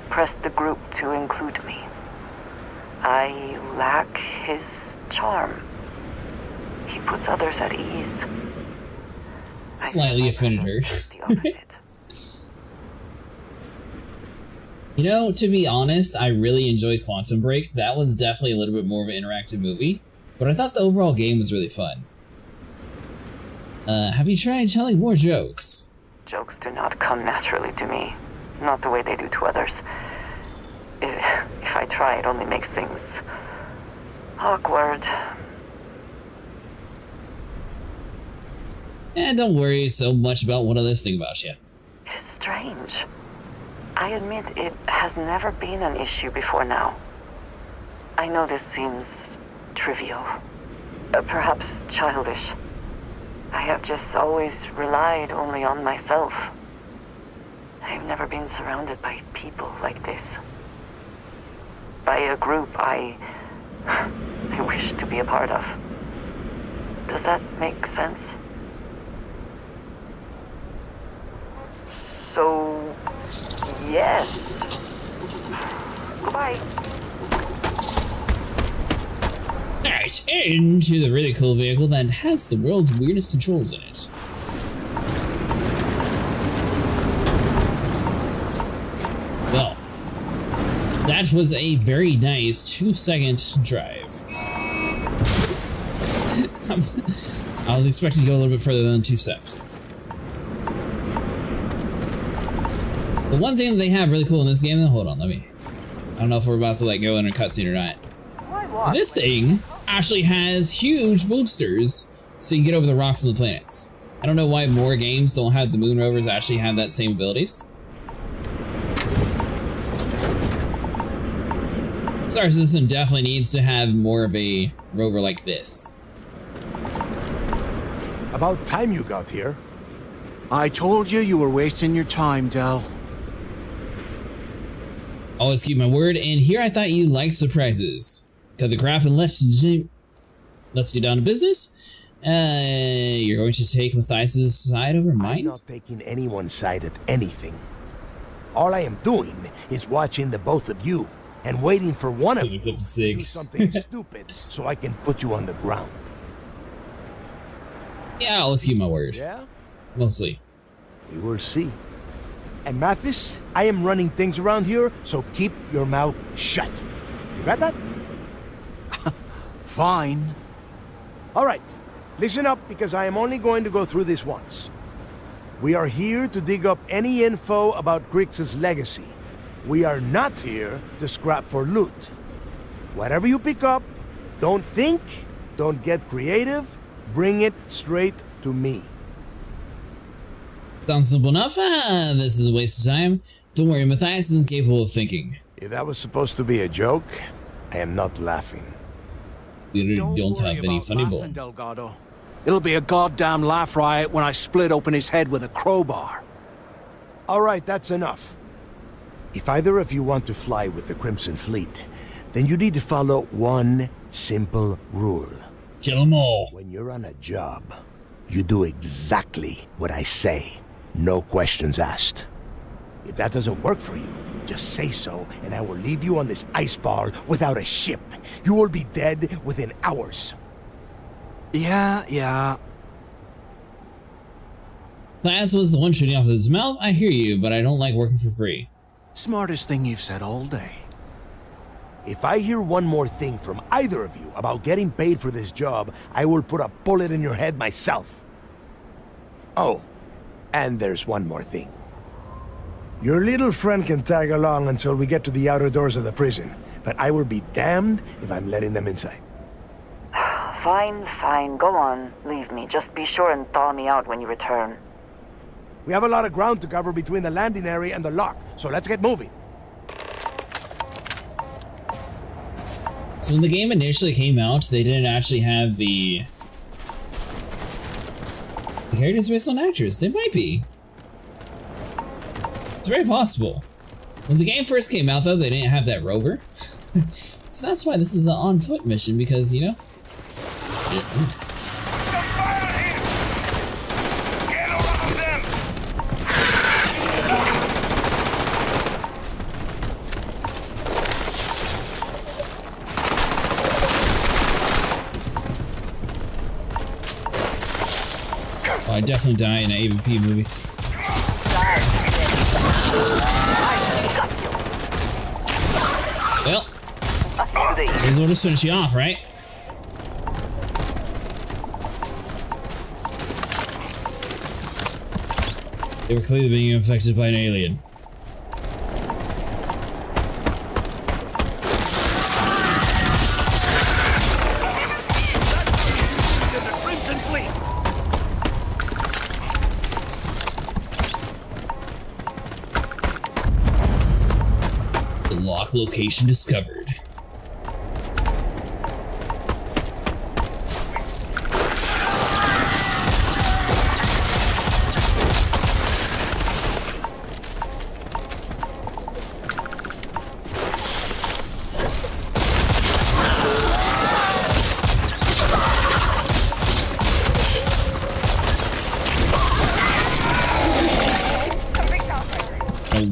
pressed the group to include me. I lack his charm. He puts others at ease. Slightly offended her. You know, to be honest, I really enjoyed Quantum Break. That was definitely a little bit more of an interactive movie, but I thought the overall game was really fun. Have you tried telling more jokes? Jokes do not come naturally to me, not the way they do to others. If I try, it only makes things awkward. Don't worry so much about what others think about you. It is strange. I admit it has never been an issue before now. I know this seems trivial, perhaps childish. I have just always relied only on myself. I've never been surrounded by people like this. By a group I wish to be a part of. Does that make sense? So, yes. Goodbye. Alright, into the really cool vehicle that has the world's weirdest controls in it. That was a very nice 2-second drive. I was expecting to go a little bit further than 2 steps. The one thing that they have really cool in this game, though, hold on, I don't know if we're about to like go in a cutscene or not. This thing actually has huge boosters, so you can get over the rocks and the planets. I don't know why more games don't have the moon rovers actually have that same abilities. Star System definitely needs to have more of a rover like this. About time you got here. I told you you were wasting your time, Del. Always keep my word, and here I thought you liked surprises. Cut the crap and let's get down to business. You're going to take Matthias's side over mine? I'm not taking anyone's side at anything. All I am doing is watching the both of you and waiting for one of you to do something stupid so I can put you on the ground. Yeah, let's keep my word. Yeah? Mostly. We will see. And Mathis, I am running things around here, so keep your mouth shut. You got that? Fine. All right. Listen up, because I am only going to go through this once. We are here to dig up any info about Grix's legacy. We are not here to scrap for loot. Whatever you pick up, don't think, don't get creative, bring it straight to me. Sounds simple enough. This is a waste of time. Don't worry, Matthias isn't capable of thinking. If that was supposed to be a joke, I am not laughing. You don't have any funny bone. Delgado. It'll be a goddamn laugh riot when I split open his head with a crowbar. All right, that's enough. If either of you want to fly with the Crimson Fleet, then you need to follow one simple rule. Kill them all. When you're on a job, you do exactly what I say. No questions asked. If that doesn't work for you, just say so, and I will leave you on this ice bar without a ship. You will be dead within hours. Yeah. Class was the one shooting off of his mouth. I hear you, but I don't like working for free. Smartest thing you've said all day. If I hear one more thing from either of you about getting paid for this job, I will put a bullet in your head myself. Oh, and there's one more thing. Your little friend can tag along until we get to the outer doors of the prison, but I will be damned if I'm letting them inside. Fine, go on. Leave me. Just be sure and thaw me out when you return. We have a lot of ground to cover between the landing area and the lock, so let's get moving. So when the game initially came out, they didn't actually have the characters based on actors. They might be. It's very possible. When the game first came out, though, they didn't have that rover. So that's why this is an on-foot mission, because, you know... Oh, I definitely die in an AVP movie. Well, may as well just finish you off, right? They were clearly being infected by an alien. The lock location discovered.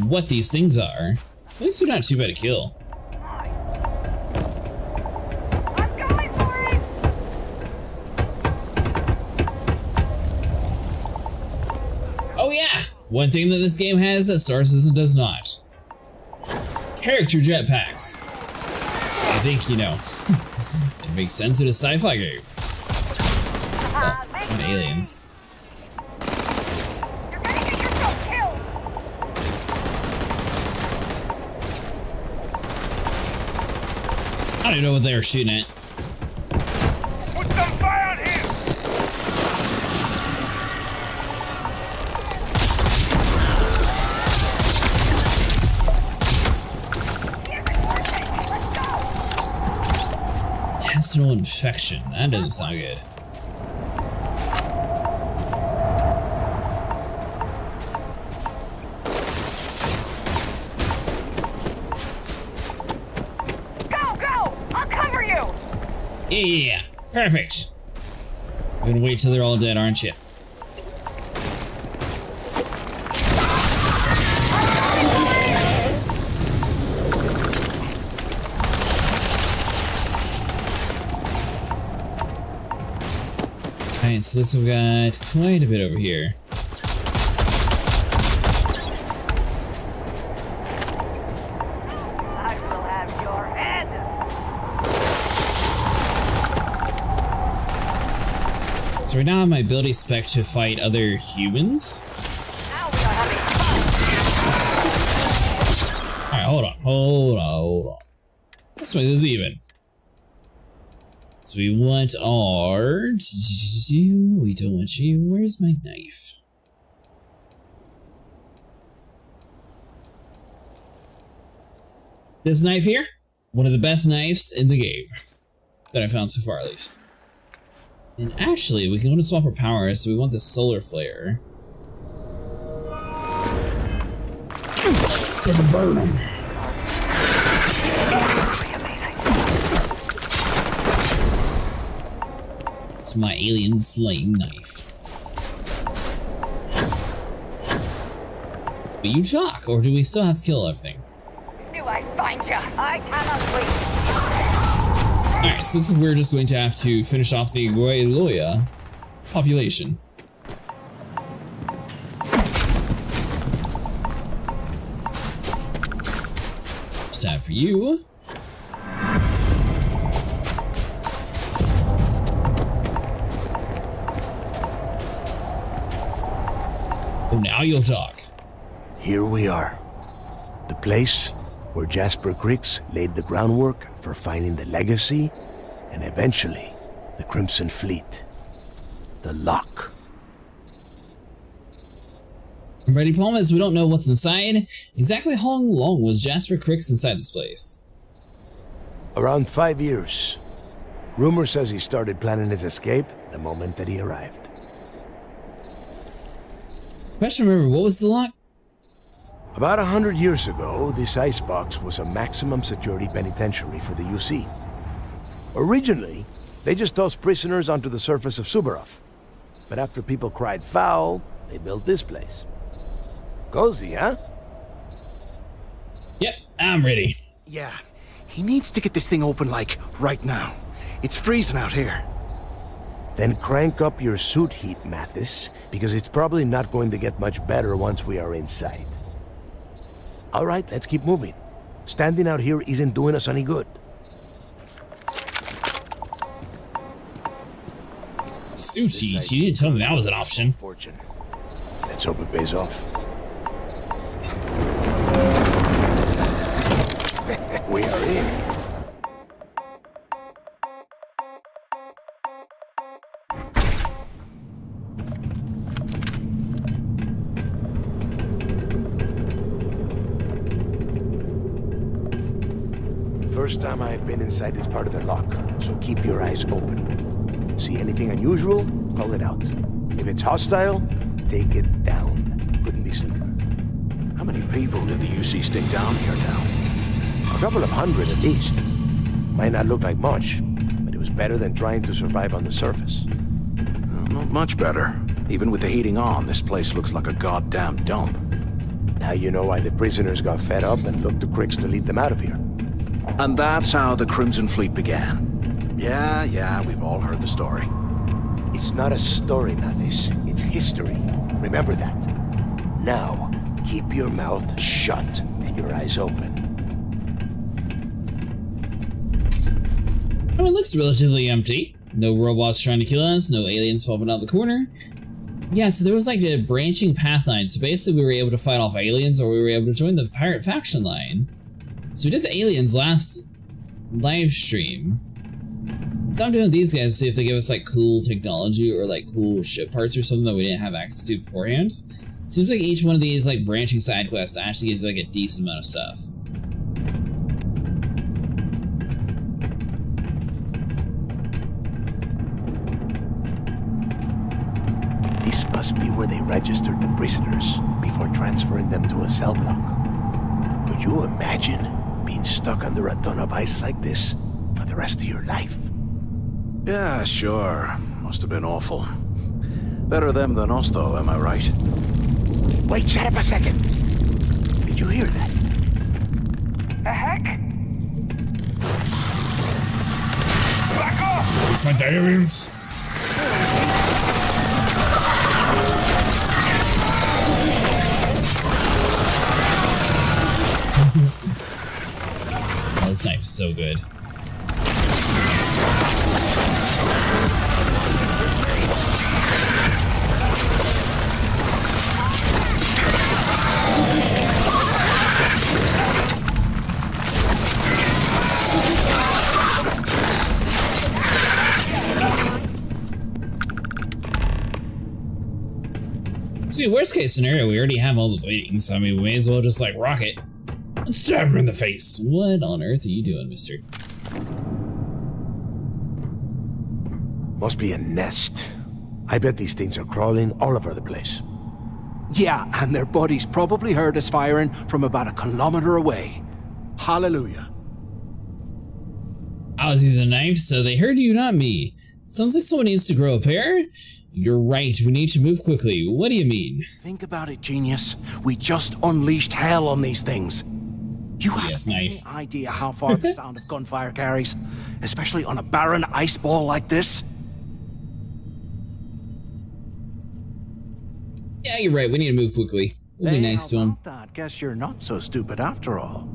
What these things are. At least they're not too bad to kill. Oh yeah! One thing that this game has that Star System does not. character jetpacks. I think, you know, it makes sense in a sci-fi game. Well, and aliens. I don't know what they were shooting at. Put some fire on him! Intestinal infection. That doesn't sound good. Yeah, perfect. You're gonna wait till they're all dead, aren't you? Alright, so looks like we got quite a bit over here. So right now I have my ability spec to fight other humans. Alright, hold on. Let's make this even. So we want our... We don't want you. Where's my knife? This knife here? One of the best knives in the game. That I found so far, at least. And actually, we can go to swap our power, so we want the solar flare. So to burn them. It's my alien slaying knife. But you talk, or do we still have to kill everything? Do I find you? I cannot wait. Alright, so looks like we're just going to have to finish off the Guayloya population. Just time for you. Oh, now you'll talk. Here we are. The place where Jasper Cricks laid the groundwork for finding the legacy and eventually the Crimson Fleet. The lock. Ready, problem is we don't know what's inside. Exactly how long was Jasper Cricks inside this place? Around 5 years. Rumor says he started planning his escape the moment that he arrived. Question, remember, what was the lock? About 100 years ago, this icebox was a maximum security penitentiary for the UC. Originally, they just tossed prisoners onto the surface of Subaroff. But after people cried foul, they built this place. Cozy, huh? Yep, I'm ready. Yeah, he needs to get this thing open, like, right now. It's freezing out here. Then crank up your suit heat, Mathis, because it's probably not going to get much better once we are inside. All right, let's keep moving. Standing out here isn't doing us any good. Suit heat? You didn't tell me that was an option. Fortune. Let's hope it pays off. We are in. First time I've been inside this part of the lock, so keep your eyes open. See anything unusual, call it out. If it's hostile, take it down. Couldn't be simpler. How many people did the UC stick down here now? A couple of hundred at least. Might not look like much, but it was better than trying to survive on the surface. Not much better. Even with the heating on, this place looks like a goddamn dump. Now you know why the prisoners got fed up and looked to Cricks to lead them out of here. And that's how the Crimson Fleet began. Yeah, we've all heard the story. It's not a story, Mathis. It's history. Remember that. Now, keep your mouth shut and your eyes open. Oh, it looks relatively empty. No robots trying to kill us, no aliens popping out the corner. Yeah, so there was like a branching path line. So basically we were able to fight off aliens or we were able to join the pirate faction line. So we did the aliens last live stream. So I'm doing these guys to see if they give us like cool technology or like cool ship parts or something that we didn't have access to beforehand. Seems like each one of these like branching side quests actually gives like a decent amount of stuff. This must be where they registered the prisoners before transferring them to a cell block. Could you imagine being stuck under a ton of ice like this for the rest of your life? Yeah, sure. Must have been awful. Better them than us, though, am I right? Wait, shut up a second. Did you hear that? The heck? Back off! Fight the aliens. Oh, this knife is so good. See, worst case scenario, we already have all the weightings. I mean, we may as well just like rock it and stab her in the face. What on earth are you doing, mister? Must be a nest. I bet these things are crawling all over the place. Yeah, and their buddies probably heard us firing from about 1 kilometer away. Hallelujah. I was using a knife, so they heard you, not me. Sounds like someone needs to grow a pair. You're right, we need to move quickly. What do you mean? Think about it, genius. We just unleashed hell on these things. You have any idea how far the sound of gunfire carries? Especially on a barren ice ball like this? Yeah, you're right, we need to move quickly. We'll be nice to him. Guess you're not so stupid after all.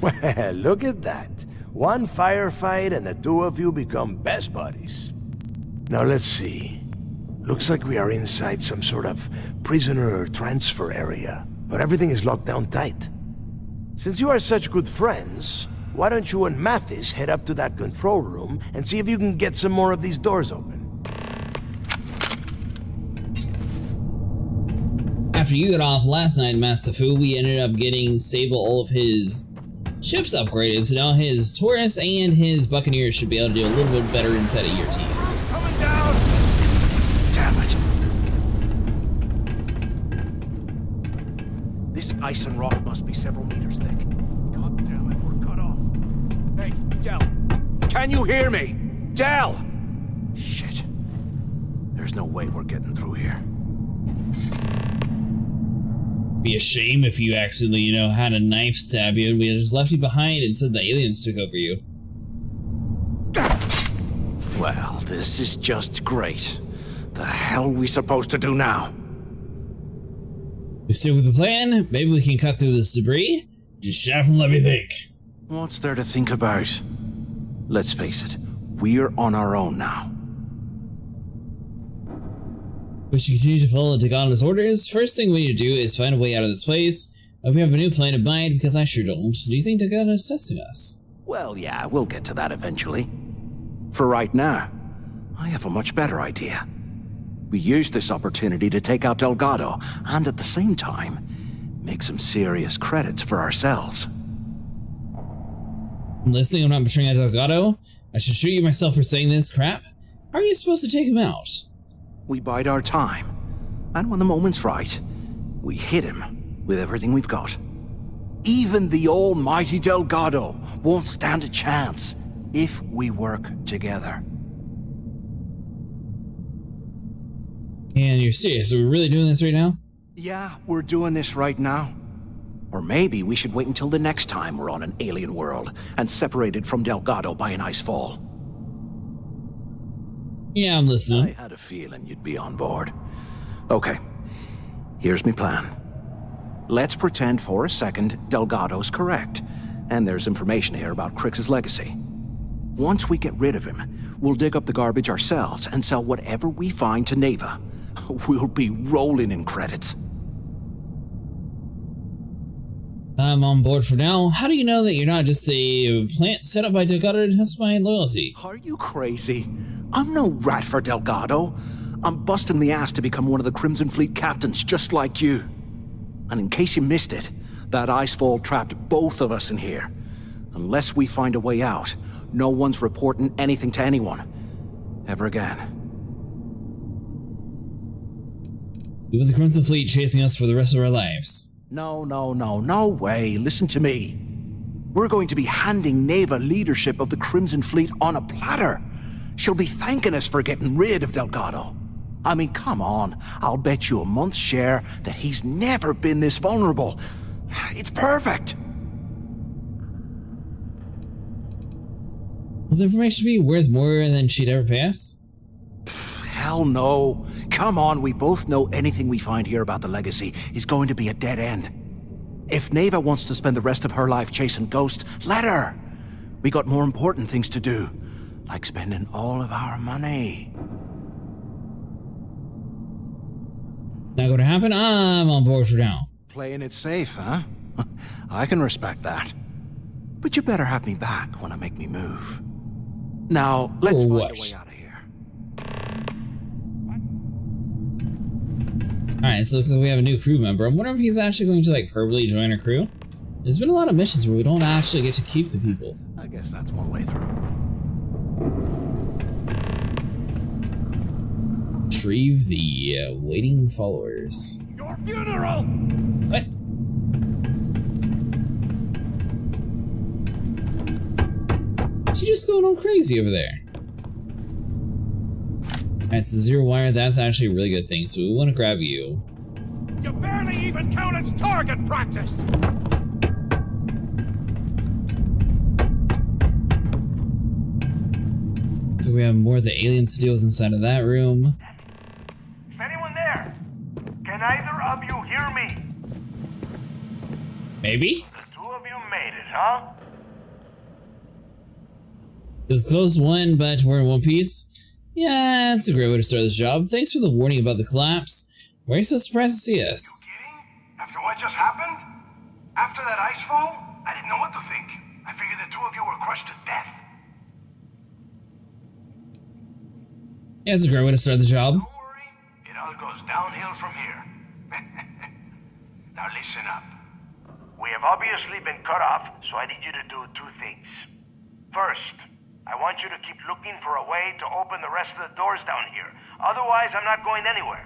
Well, look at that. One firefight and the two of you become best buddies. Now let's see. Looks like we are inside some sort of prisoner transfer area, but everything is locked down tight. Since you are such good friends, why don't you and Mathis head up to that control room and see if you can get some more of these doors open? After you got off last night, Master Fu, we ended up getting Sable all of his ships upgraded, so now his Taurus and his Buccaneer should be able to do a little bit better inside of ERTs. Coming down! Damn it. This ice and rock must be several meters thick. God damn it, we're cut off. Hey, Del, can you hear me? Del! Shit. There's no way we're getting through here. Be a shame if you accidentally, you know, had a knife stab you and we just left you behind and said the aliens took over you. Well, this is just great. The hell are we supposed to do now? We stick with the plan. Maybe we can cut through this debris. Just shut up and let me think. What's there to think about? Let's face it, we're on our own now. We should continue to follow Dagana's orders. First thing we need to do is find a way out of this place. We have a new plan in mind because I sure don't. Do you think Dagana's testing us? Well, yeah, we'll get to that eventually. For right now, I have a much better idea. We use this opportunity to take out Delgado, and at the same time, make some serious credits for ourselves. I'm listening, I'm not betraying Delgado. I should shoot you myself for saying this crap. How are you supposed to take him out? We bide our time, and when the moment's right, we hit him with everything we've got. Even the almighty Delgado won't stand a chance if we work together. And you're serious? Are we really doing this right now? Yeah, we're doing this right now. Or maybe we should wait until the next time we're on an alien world and separated from Delgado by an ice fall. Yeah, I'm listening. I had a feeling you'd be on board. Okay, here's my plan. Let's pretend for a second Delgado's correct. And there's information here about Crix's legacy. Once we get rid of him, we'll dig up the garbage ourselves and sell whatever we find to Neva. We'll be rolling in credits. I'm on board for now. How do you know that you're not just a plant set up by Delgado to test my loyalty? Are you crazy? I'm no rat for Delgado. I'm busting the ass to become one of the Crimson Fleet captains, just like you. And in case you missed it, that icefall trapped both of us in here. Unless we find a way out, no one's reporting anything to anyone. Ever again. With the Crimson Fleet chasing us for the rest of our lives. No way. Listen to me. We're going to be handing Neva leadership of the Crimson Fleet on a platter. She'll be thanking us for getting rid of Delgado. I mean, come on. I'll bet you a month's share that he's never been this vulnerable. It's perfect. Will the information be worth more than she'd ever pay us? Hell no. Come on, we both know anything we find here about the legacy is going to be a dead end. If Neva wants to spend the rest of her life chasing ghosts, let her. We got more important things to do, like spending all of our money. Not gonna happen? I'm on board for now. Playing it safe, huh? I can respect that. But you better have me back when I make me move. Now, let's find a way out of here. Alright, so it looks like we have a new crew member. I'm wondering if he's actually going to, like, permanently join our crew. There's been a lot of missions where we don't actually get to keep the people. I guess that's one way through. Retrieve the waiting followers. Your funeral! What? Is he just going all crazy over there? That's a zero wire. That's actually a really good thing, so we want to grab you. You barely even count as target practice! So we have more of the aliens to deal with inside of that room. Is anyone there? Can either of you hear me? Maybe? The two of you made it, huh? It was close one, but we're in one piece. Yeah, that's a great way to start this job. Thanks for the warning about the collapse. Why are you so surprised to see us? You kidding? After what just happened? After that icefall? I didn't know what to think. I figured the two of you were crushed to death. Yeah, it's a great way to start the job. Don't worry, it all goes downhill from here. Now listen up. We have obviously been cut off, so I need you to do two things. First, I want you to keep looking for a way to open the rest of the doors down here. Otherwise, I'm not going anywhere.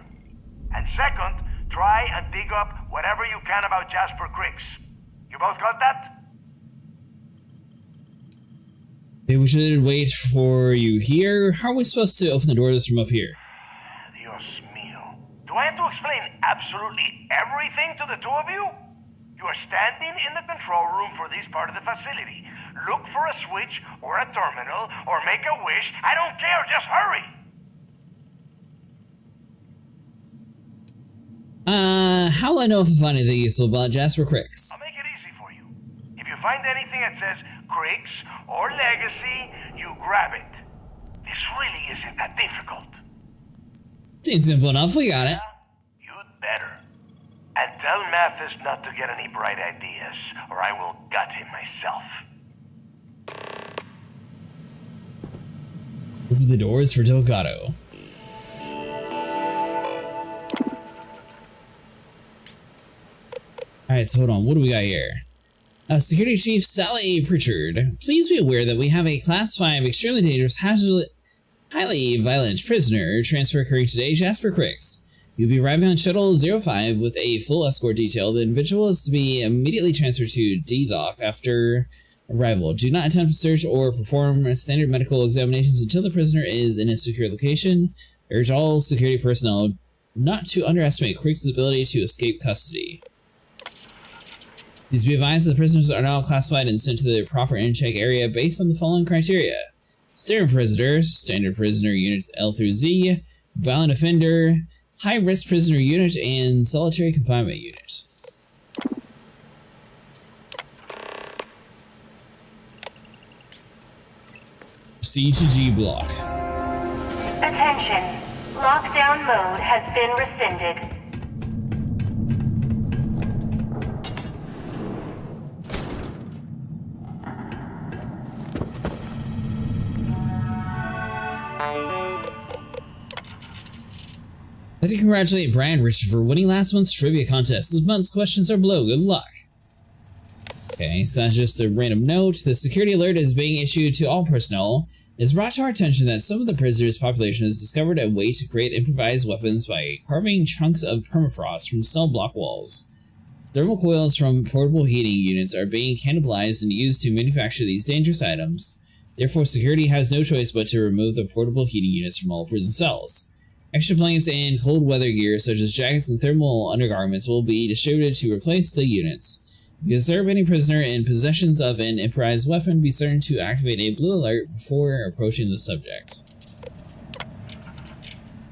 And second, try and dig up whatever you can about Jasper Crix. You both got that? Maybe we should wait for you here. How are we supposed to open the doors from up here? Dios mío. Do I have to explain absolutely everything to the two of you? You are standing in the control room for this part of the facility. Look for a switch or a terminal or make a wish. I don't care, just hurry! How will I know if I find anything useful about Jasper Crix? I'll make it easy for you. If you find anything that says Crix or Legacy, you grab it. This really isn't that difficult. Seems simple enough, we got it. You'd better. And tell Mathis not to get any bright ideas, or I will gut him myself. Open the doors for Delgado. Alright, so hold on, what do we got here? Security Chief Sally Pritchard. Please be aware that we have a Class 5 extremely dangerous, highly violent prisoner transfer occurring today, Jasper Crix. You'll be arriving on Shuttle 05 with a full escort detail. The individual is to be immediately transferred to D-Dock after arrival. Do not attempt to search or perform standard medical examinations until the prisoner is in a secure location. Urge all security personnel not to underestimate Crix's ability to escape custody. Please be advised that the prisoners are now classified and sent to the proper in-check area based on the following criteria. Standard prisoner, standard prisoner unit L through Z, violent offender, high-risk prisoner unit, and solitary confinement unit. C to G block. Attention. Lockdown mode has been rescinded. I'd like to congratulate Brian Richard for winning last month's trivia contest. This month's questions are below. Good luck. Okay, so that's just a random note. The security alert is being issued to all personnel. It is brought to our attention that some of the prisoners' population has discovered a way to create improvised weapons by carving chunks of permafrost from cell block walls. Thermal coils from portable heating units are being cannibalized and used to manufacture these dangerous items. Therefore, security has no choice but to remove the portable heating units from all prison cells. Extra blankets and cold weather gear such as jackets and thermal undergarments will be distributed to replace the units. If you observe any prisoner in possession of an improvised weapon, be certain to activate a blue alert before approaching the subject.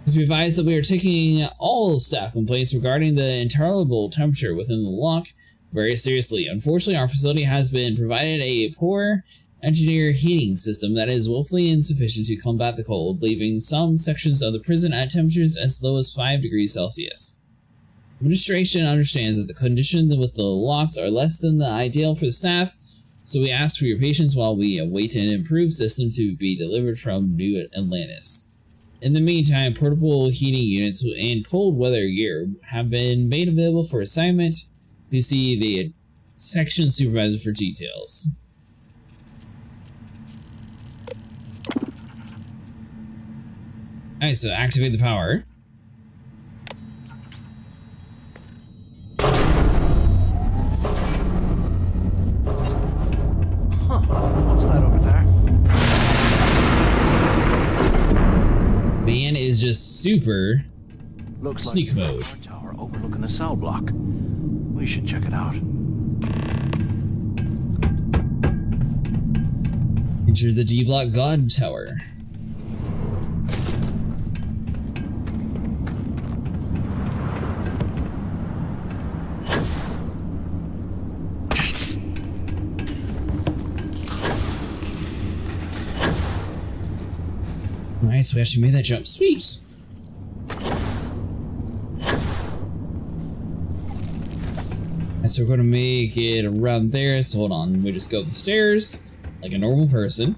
Please be advised that we are taking all staff complaints regarding the intolerable temperature within the lock very seriously. Unfortunately, our facility has been provided a poor engineer heating system that is woefully insufficient to combat the cold, leaving some sections of the prison at temperatures as low as 5 degrees Celsius. Administration understands that the conditions with the locks are less than the ideal for the staff, so we ask for your patience while we await an improved system to be delivered from New Atlantis. In the meantime, portable heating units and cold weather gear have been made available for assignment. Please see the section supervisor for details. Alright, so activate the power. What's that over there? Man is just super Looks sneak like mode. a tower overlooking the cell block. We should check it out. Enter the D block God Tower. Alright, so we actually made that jump. Sweet! Alright, so we're going to make it around there. So hold on, we just go up the stairs like a normal person.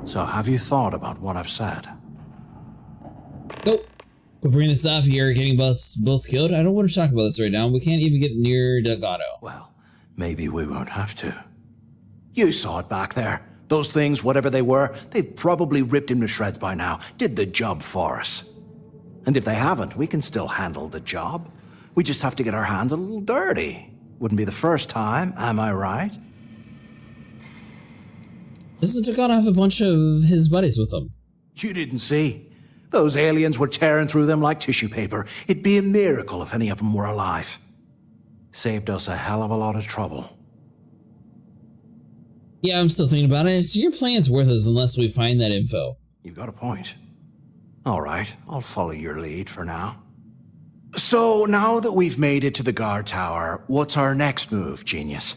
So have you thought about what I've said? Nope. We'll bring this up here, getting us both killed. I don't want to talk about this right now. We can't even get near Delgado. Well, maybe we won't have to. You saw it back there. Those things, whatever they were, they've probably ripped him to shreds by now. Did the job for us. And if they haven't, we can still handle the job. We just have to get our hands a little dirty. Wouldn't be the first time, am I right? Doesn't Delgado have a bunch of his buddies with him? You didn't see. Those aliens were tearing through them like tissue paper. It'd be a miracle if any of them were alive. Saved us a hell of a lot of trouble. Yeah, I'm still thinking about it. Your plan's worthless unless we find that info. You got a point. All right, I'll follow your lead for now. So, now that we've made it to the guard tower, what's our next move, genius?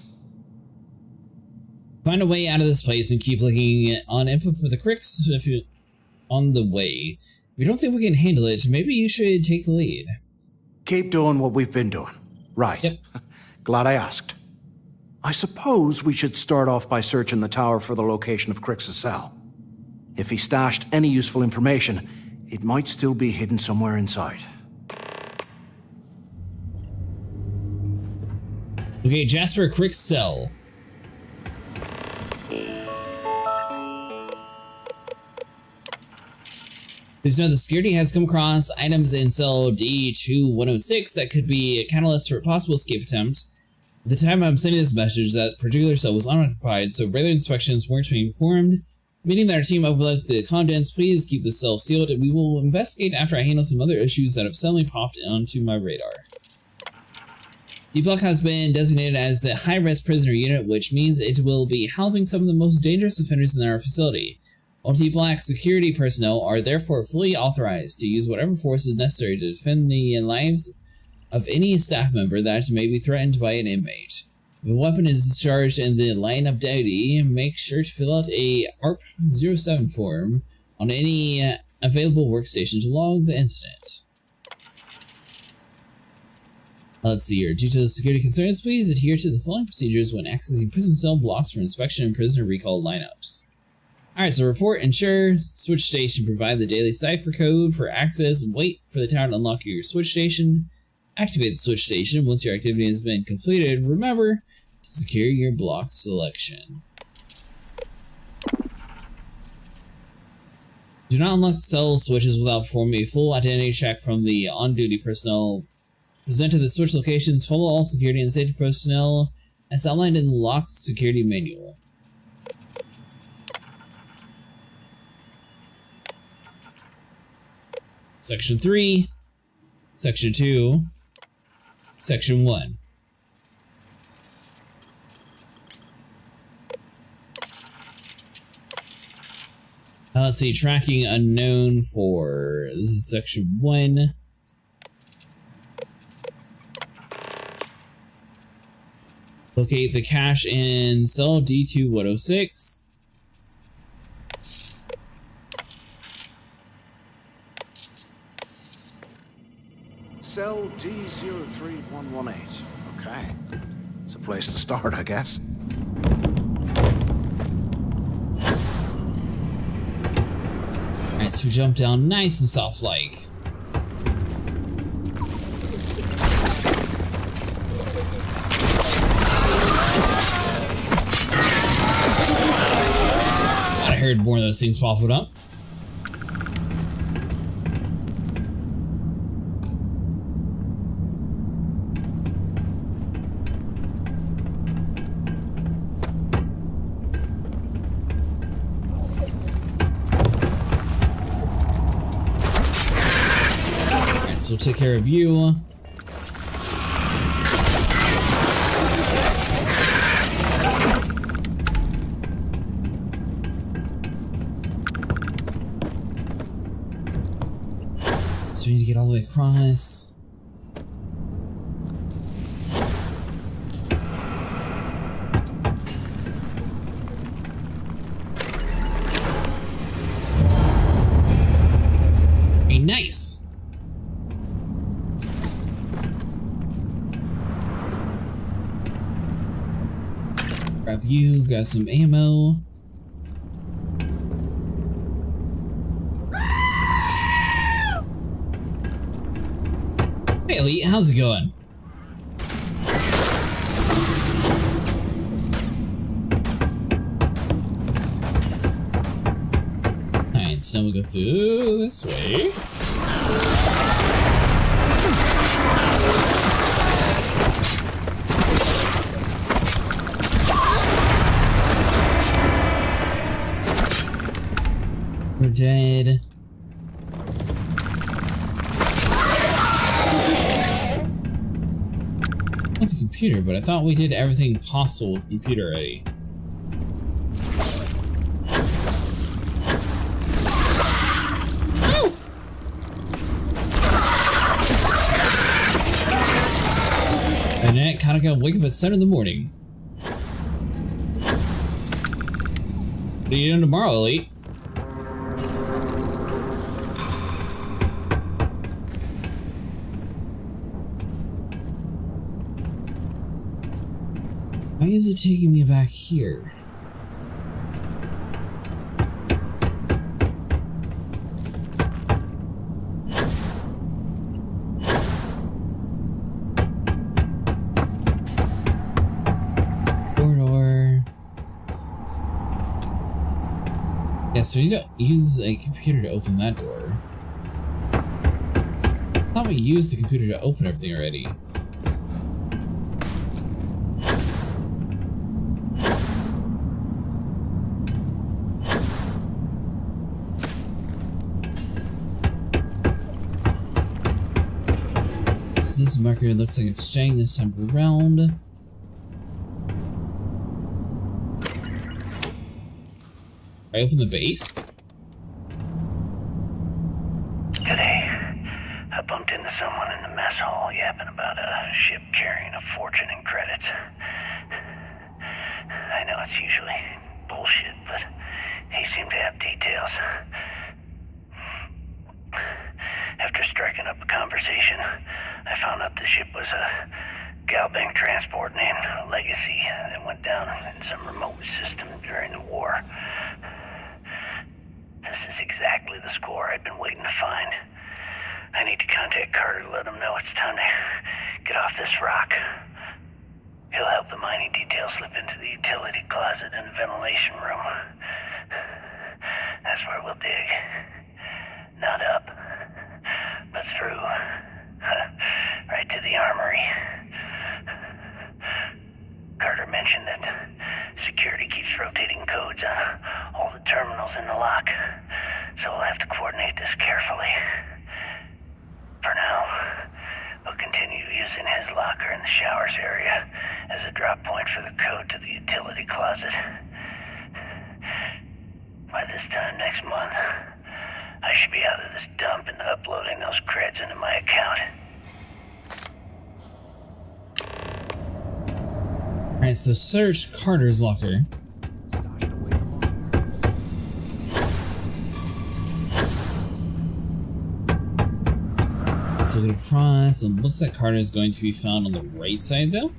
Find a way out of this place and keep looking on input for the cricks if you're on the way. If you don't think we can handle it, maybe you should take the lead. Keep doing what we've been doing. Right. Yep. Glad I asked. I suppose we should start off by searching the tower for the location of Crix's cell. If he stashed any useful information, it might still be hidden somewhere inside. Okay, Jasper Crick's cell. Please note the security has come across items in cell D2106 that could be a catalyst for a possible escape attempt. At the time I'm sending this message, that particular cell was unoccupied, so regular inspections weren't being performed. Meaning that our team overlooked the contents. Please keep the cell sealed, and we will investigate after I handle some other issues that have suddenly popped onto my radar. D-Block has been designated as the high-risk prisoner unit, which means it will be housing some of the most dangerous offenders in our facility. All D-Block security personnel are therefore fully authorized to use whatever force is necessary to defend the lives of any staff member that may be threatened by an inmate. If a weapon is discharged in the line of duty, make sure to fill out a ARP-07 form on any available workstation to log the incident. Let's see here. Due to security concerns, please adhere to the following procedures when accessing prison cell blocks for inspection and prisoner recall lineups. Alright, so report, ensure, switch station, provide the daily cipher code for access, wait for the tower to unlock your switch station, activate the switch station once your activity has been completed. Remember to secure your block selection. Do not unlock the cell switches without performing a full identity check from the on-duty personnel. Present to the switch locations, follow all security and safety personnel as outlined in the locked security manual. Section 3, Section 2, Section 1. Let's see, tracking unknown for, this is Section 1. Locate the cache in cell D2-106. Cell D03118. Okay. It's a place to start, I guess. Alright, so we jump down nice and soft like. I heard more of those things popping up. Alright, so we'll take care of you. So we need to get all the way across. Hey, nice. Grab you, got some ammo. Hey Elite, how's it going? Alright, so we'll go through this way. We're dead. Not the computer, but I thought we did everything possible with the computer already. And then kinda gotta wake up at 7 in the morning. What are you doing tomorrow, Elite? Why is it taking me back here? Corridor. Yeah, so we need to use a computer to open that door. I thought we used the computer to open everything already. This marker looks like it's staying this time around. I open the base. Today, I bumped into someone in the mess hall. all yapping about a ship carrying a fortune in credits. I know it's usually bullshit, but he seemed to have details. After striking up a conversation, I found out the ship was a Galbank transport named Legacy that went down in some remote system during the war. This is exactly the score I've been waiting to find. I need to contact Carter to let him know it's time to get off this rock. He'll help the mining detail slip into the utility closet in the ventilation room. That's where we'll dig. Not up, but through. Right to the armory. Carter mentioned that security keeps rotating codes on all the terminals in the lock, so we'll have to coordinate this carefully. For now, we'll continue using his locker in the showers area as a drop point for the code to the utility closet. By this time next month, I should be out of this dump and uploading those creds into my account. Alright, so search Carter's locker. So look across, it looks like Carter is going to be found on the right side though.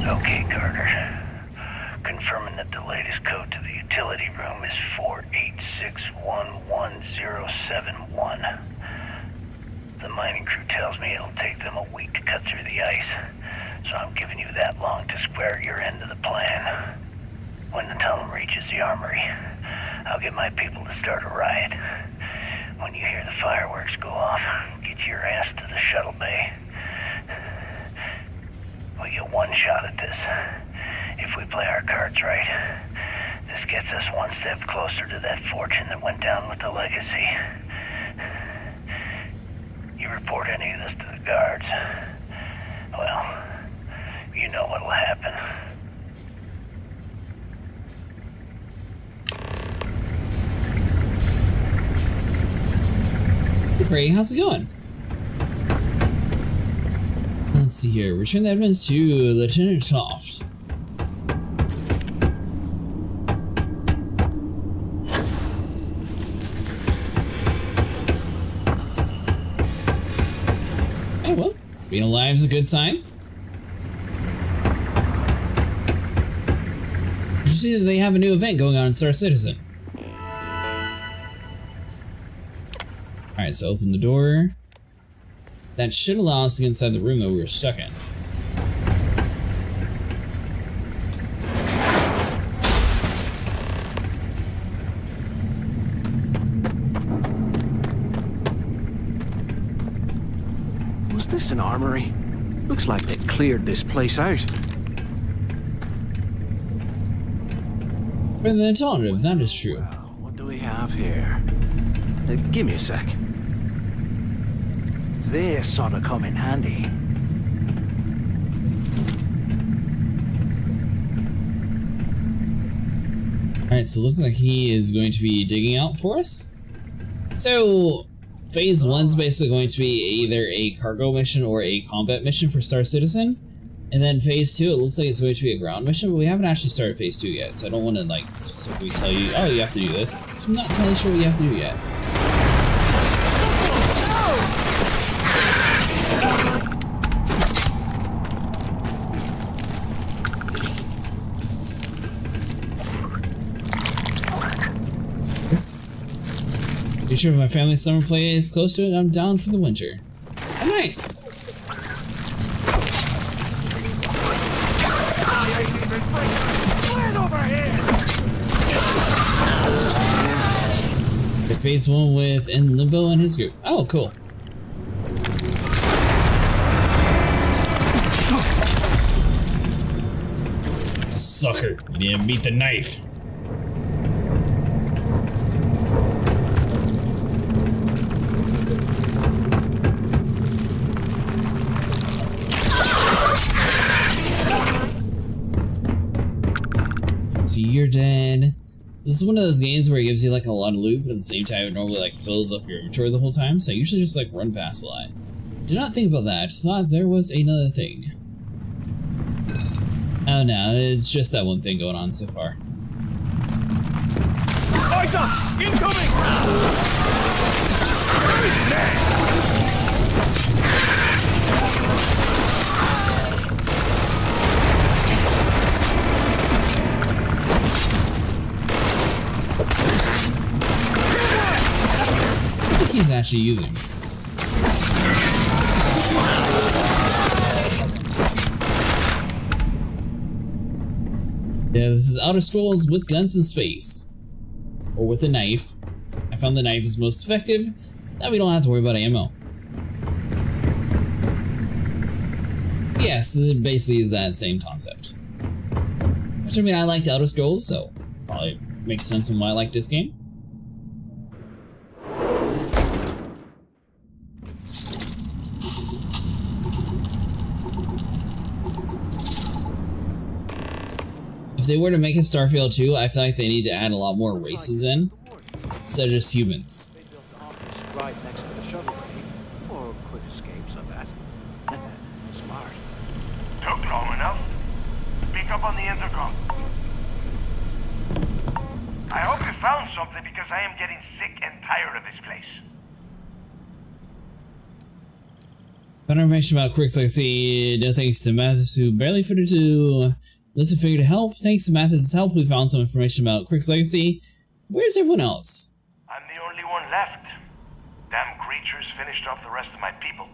Okay, Carter. Confirming that the latest code to the utility room is 486111071. The mining crew tells me it'll take them a week to cut through the ice, so I'm giving you that long to square your end of the plan. When the tunnel reaches the armory, I'll get my people to start a riot. When you hear the fireworks go off, get your ass to the shuttle bay. We get one shot at this. If we play our cards right, this gets us one step closer to that fortune that went down with the Legacy. You report any of this to the guards, well, you know what'll happen. Great, how's it going? Let's see here. Return the evidence to Lieutenant Toft. Oh well, being alive is a good sign. Did you see that they have a new event going on in Star Citizen? Alright, so open the door. That should allow us to get inside the room that we were stuck in. Was this an armory? Looks like they cleared this place out. But the alternative, that is true. What do we have here? Give me a sec. This sort of come in handy. Alright, so it looks like he is going to be digging out for us. So, phase 1's basically going to be either a cargo mission or a combat mission for Star Citizen. And then phase 2, it looks like it's going to be a ground mission, but we haven't actually started phase 2 yet, so I don't want to like specifically tell you, oh, you have to do this, because I'm not entirely sure what you have to do yet. Be sure if my family's summer play is close to it, I'm down for the winter. Oh, nice! The phase 1 with Limbo and his group. Oh, cool. Sucker, you didn't beat the knife. So you're dead. This is one of those games where it gives you like a lot of loot, but at the same time it normally like fills up your inventory the whole time, so I usually just like run past a lot. Did not think about that. Thought there was another thing. Oh no, it's just that one thing going on so far. Tyson! Incoming! I think he's actually using. Yeah, this is Outer Scrolls with guns in space. Or with a knife. I found the knife is most effective. Now we don't have to worry about ammo. Yes, it basically is that same concept. Which, I mean, I liked Outer Scrolls, so probably makes sense on why I like this game. If they were to make a Starfield 2, I feel like they need to add a lot more races in, instead of just humans. They built the office right next to the shuttle bay for quick escapes, I bet. Smart. Took long enough. Pick up on the intercom. I hope you found something because I am getting sick and tired of this place. Found information about Quick's legacy. No thanks to Mathis, who barely fitted to listen figure to help. Thanks to Mathis' help, we found some information about Quick's legacy. Where's everyone else? I'm the only one left. Damn creatures finished off the rest of my people.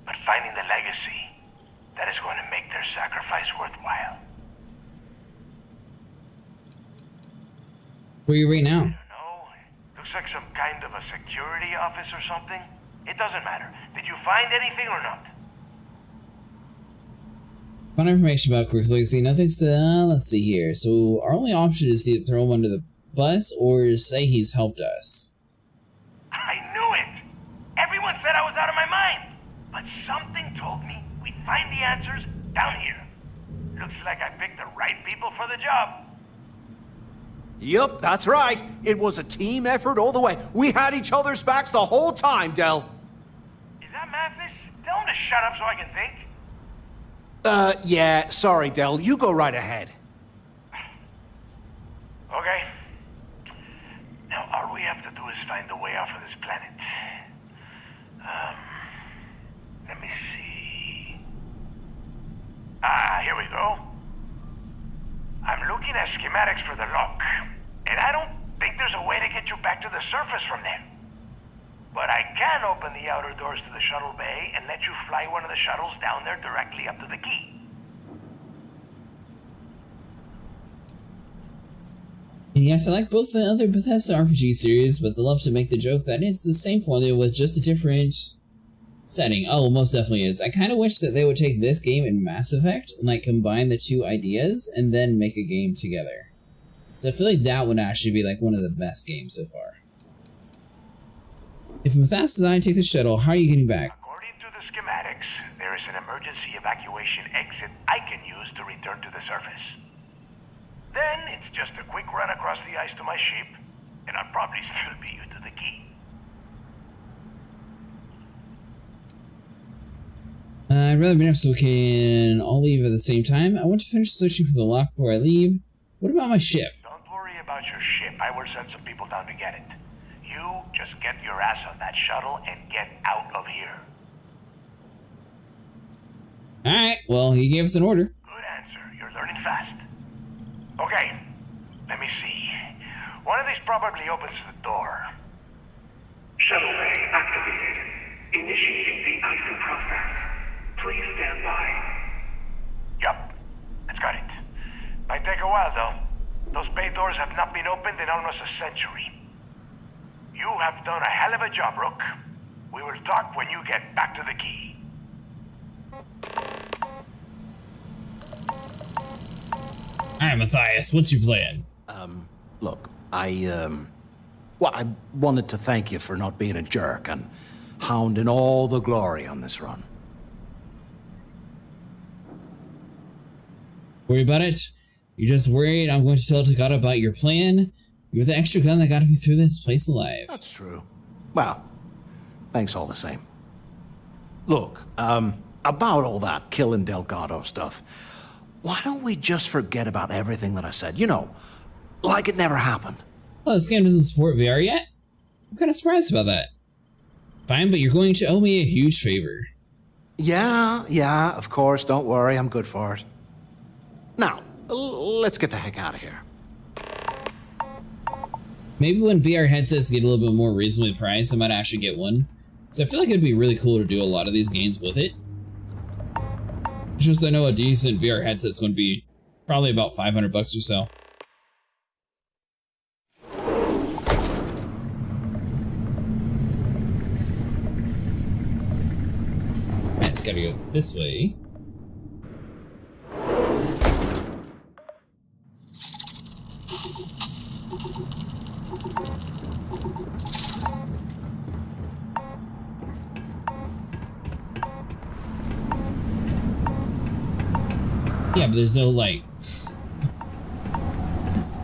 But finding the legacy, that is going to make their sacrifice worthwhile. Where are you right now? Looks like some kind of a security office or something. It doesn't matter. Did you find anything or not? Found information about Quick's legacy. Nothing's to. Let's see here. So our only option is to either throw him under the bus or say he's helped us. I knew it! Everyone said I was out of my mind! But something told me we'd find the answers down here. Looks like I picked the right people for the job. Yup, that's right. It was a team effort all the way. We had each other's backs the whole time, Del. Is that Mathis? Tell him to shut up so I can think. Yeah, sorry, Del. You go right ahead. Okay. Now, all we have to do is find a way off of this planet. Let me see. Here we go. I'm looking at schematics for the lock, and I don't think there's a way to get you back to the surface from there. But I can open the outer doors to the shuttle bay and let you fly one of the shuttles down there directly up to the key. And yes, I like both the other Bethesda RPG series, but they love to make the joke that it's the same formula with just a different setting. Oh, most definitely is. I kind of wish that they would take this game and Mass Effect and like combine the two ideas and then make a game together. So I feel like that would actually be like one of the best games so far. If Mathis and I take the shuttle, how are you getting back? According to the schematics, there is an emergency evacuation exit I can use to return to the surface. Then it's just a quick run across the ice to my ship, and I'll probably still beat you to the key. I'd rather be up so we can all leave at the same time. I want to finish searching for the lock before I leave. What about my ship? Don't worry about your ship. I will send some people down to get it. You just get your ass on that shuttle and get out of here. Alright, well, he gave us an order. Good answer. You're learning fast. Okay, let me see. One of these probably opens the door. Shuttle bay activated. Initiating the icing process. Please stand by. Yup, that's got it. Might take a while, though. Those bay doors have not been opened in almost a century. You have done a hell of a job, Rook. We will talk when you get back to the key. Alright, Matthias, what's your plan? Look, well, I wanted to thank you for not being a jerk and hounding all the glory on this run. Worry about it? You're just worried I'm going to tell Takata about your plan? You're the extra gun that got me through this place alive. That's true. Well, thanks all the same. Look, about all that killing Delgado stuff, why don't we just forget about everything that I said? You know, like it never happened. Oh, this game doesn't support VR yet? I'm kind of surprised about that. Fine, but you're going to owe me a huge favor. Yeah, of course, don't worry, I'm good for it. Now, let's get the heck out of here. Maybe when VR headsets get a little bit more reasonably priced, I might actually get one. So I feel like it'd be really cool to do a lot of these games with it. It's just I know a decent VR headset's going to be probably about 500 bucks or so. I just gotta go this way. Yeah, but there's no like,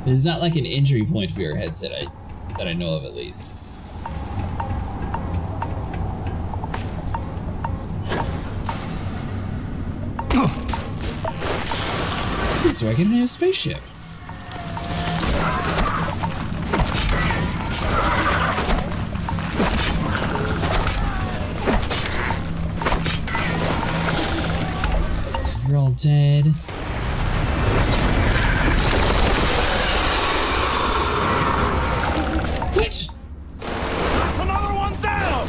there's not like an injury point for your headset that I know of at least. So I get a new spaceship. You're all dead. Which? That's another one down!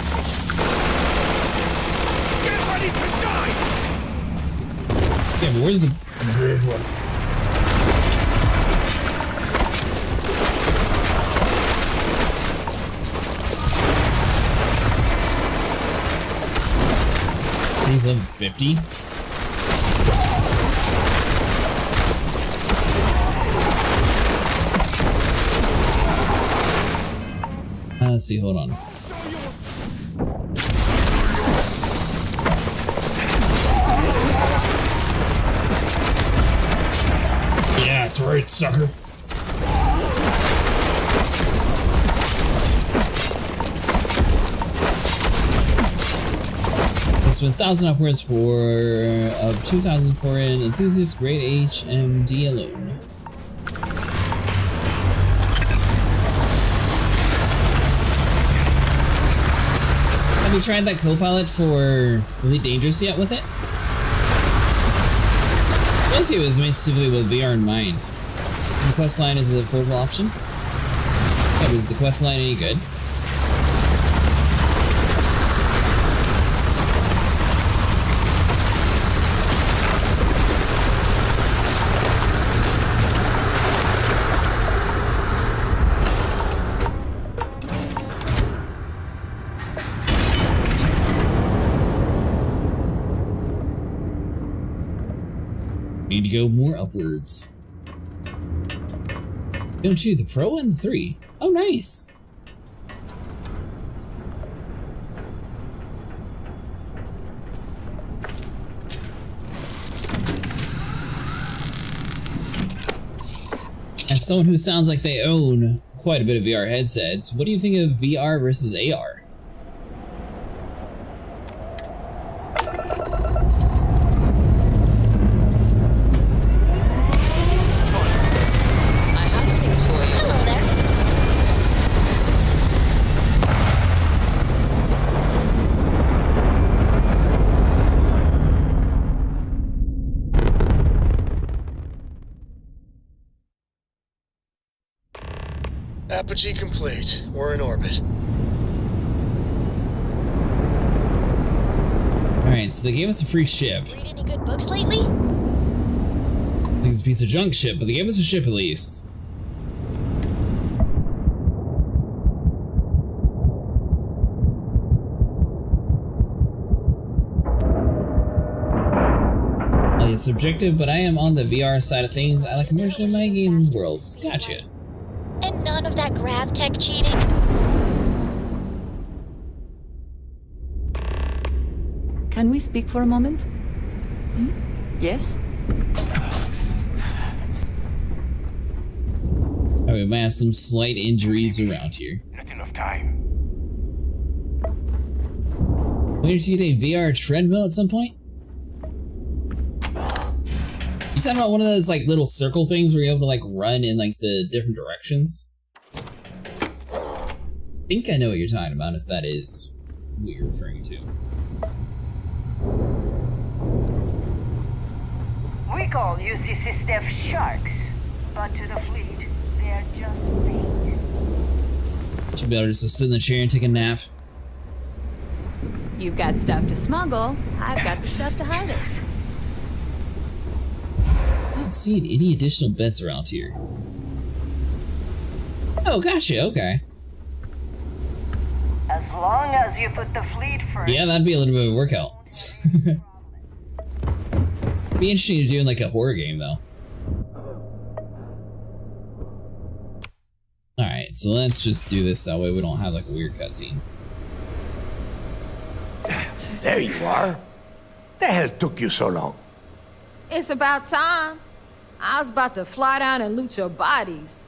Get ready to die! Yeah, but where's the bridge one? He's level 50. Let's see, hold on. Yeah, that's right, sucker. It's 1,000 upwards for 2,000 for an enthusiast grade HMD alone. Have you tried that co-pilot for Elite Dangerous yet with it? Basically, it was made specifically with VR in mind. The quest line is an affordable option. Yeah, was the quest line any good? Need to go more upwards. Don't you? The Pro and the 3. Oh, nice. As someone who sounds like they own quite a bit of VR headsets, what do you think of VR versus AR? Apogee complete. We're in orbit. Alright, so they gave us a free ship. Read any good books lately? I think it's a piece of junk ship, but they gave us a ship at least. Like, it's subjective, but I am on the VR side of things. I like immersion in my game worlds. Gotcha. And none of that grav tech cheating? Can we speak for a moment? Hmm? Yes? we might have some slight injuries around here. Not enough time. Wait to get a VR treadmill at some point? You talking about one of those like little circle things where you're able to like run in like the different directions? I think I know what you're talking about, if that is what you're referring to. We call UCC staff sharks, but to the fleet, they're just bait. Should be able to just sit in the chair and take a nap. You've got stuff to smuggle, I've got the stuff to hide it. I don't see any additional beds around here. Oh, gotcha, okay. As long as you put the fleet first. Yeah, that'd be a little bit of a workout. Be interesting to do in like a horror game though. Alright, so let's just do this that way we don't have like a weird cutscene. There you are. The hell took you so long? It's about time. I was about to fly down and loot your bodies.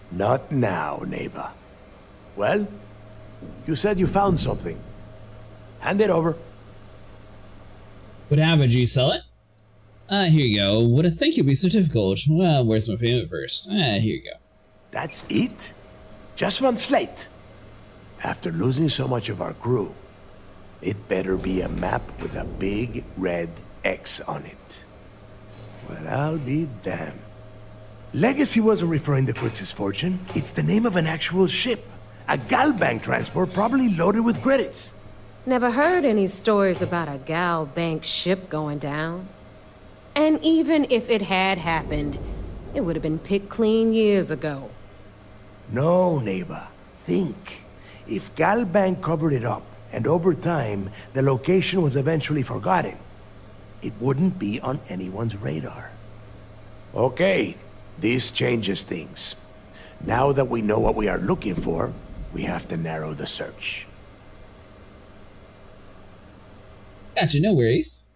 Not now, neighbor. Well, you said you found something. Hand it over. What happened? Did you sell it? Here you go. Would a thank you be so difficult? Well, where's my payment first? Here you go. That's it? Just one slate? After losing so much of our crew, it better be a map with a big red X on it. Well, I'll be damned. Legacy wasn't referring to Quitz's fortune. It's the name of an actual ship. A Galbank transport probably loaded with credits. Never heard any stories about a Gal Bank ship going down. And even if it had happened, it would have been picked clean years ago. No, neighbor. Think. If Galbank covered it up, and over time, the location was eventually forgotten, it wouldn't be on anyone's radar. Okay, this changes things. Now that we know what we are looking for, we have to narrow the search. Gotcha, no worries.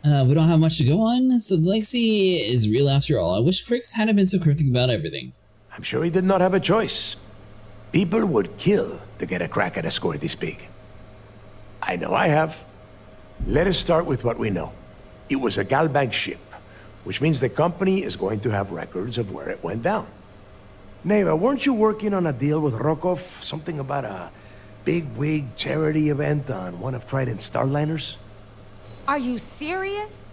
We don't have much to go on, so the legacy is real after all. I wish Crix hadn't been so cryptic about everything. I'm sure he did not have a choice. People would kill to get a crack at a score this big. I know I have. Let us start with what we know. It was a Galbank ship, which means the company is going to have records of where it went down. Neva, weren't you working on a deal with Rokov? Something about a big wig charity event on one of Trident's Starliners? Are you serious?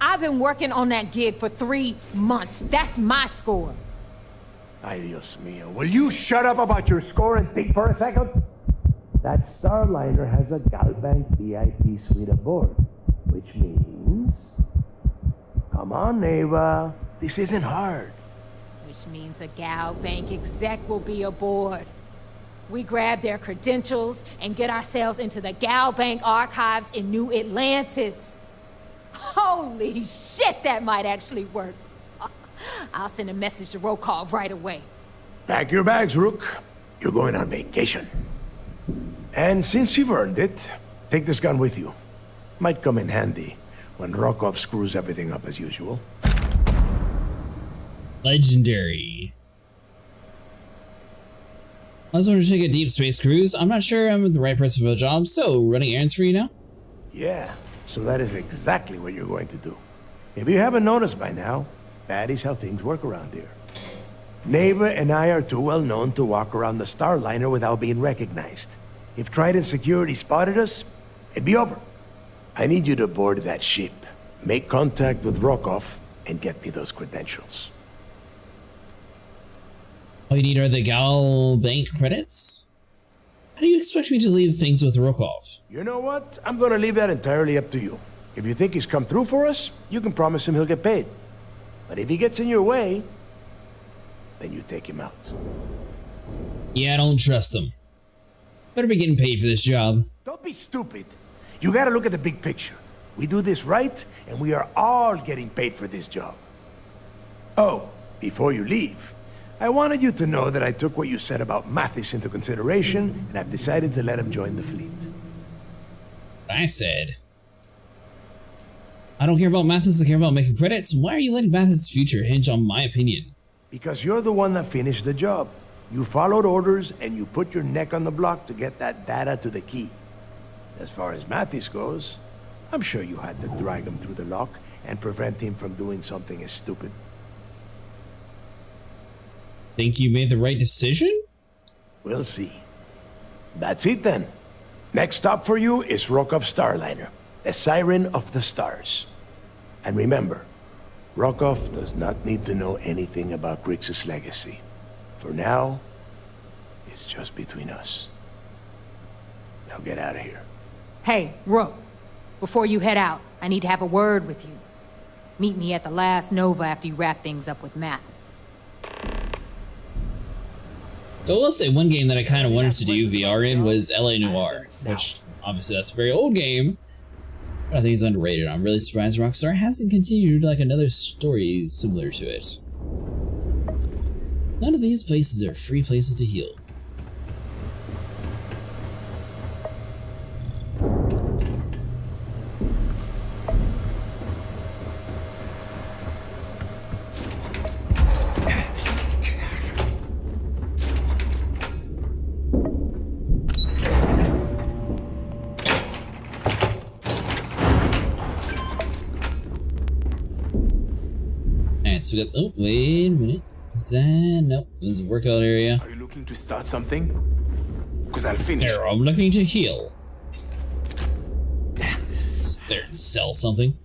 I've been working on that gig for 3 months. That's my score. Ay, Dios mío. Will you shut up about your score and think for a second? That Starliner has a Galbank VIP suite aboard, which means... Come on, Neva. This isn't hard. Which means a Gal Bank exec will be aboard. We grab their credentials and get ourselves into the Gal Bank archives in New Atlantis. Holy shit, that might actually work. I'll send a message to Rokov right away. Pack your bags, Rook. You're going on vacation. And since you've earned it, take this gun with you. Might come in handy when Rokov screws everything up as usual. Legendary. I was wanting to take a deep space cruise. I'm not sure I'm the right person for the job, so running errands for you now? Yeah, so that is exactly what you're going to do. If you haven't noticed by now, that is how things work around here. Neva and I are too well known to walk around the Starliner without being recognized. If Trident Security spotted us, it'd be over. I need you to board that ship, make contact with Rokov, and get me those credentials. All you need are the Gal Bank credits? How do you expect me to leave things with Rokov? You know what? I'm gonna leave that entirely up to you. If you think he's come through for us, you can promise him he'll get paid. But if he gets in your way, then you take him out. Yeah, I don't trust him. Better be getting paid for this job. Don't be stupid. You gotta look at the big picture. We do this right, and we are all getting paid for this job. Oh, before you leave, I wanted you to know that I took what you said about Mathis into consideration, and I've decided to let him join the fleet. I said. I don't care about Mathis, I care about making credits. Why are you letting Mathis' future hinge on my opinion? Because you're the one that finished the job. You followed orders and you put your neck on the block to get that data to the key. As far as Mathis goes, I'm sure you had to drag him through the lock and prevent him from doing something as stupid. Think you made the right decision? We'll see. That's it then. Next stop for you is Rokov Starliner, the Siren of the Stars. And remember, Rokov does not need to know anything about Grixis' legacy. For now, it's just between us. Now get out of here. Hey, Rook. Before you head out, I need to have a word with you. Meet me at the last Nova after you wrap things up with Mathis. So I will say one game that I kind of wanted to do VR in was LA Noire, which obviously that's a very old game, but I think it's underrated. I'm really surprised Rockstar hasn't continued like another story similar to it. None of these places are free places to heal. So we got, oh, wait a minute. Is that, nope, this is a workout area. Are you looking to start something? Because I'll finish. Here, I'm looking to heal. There, sell something.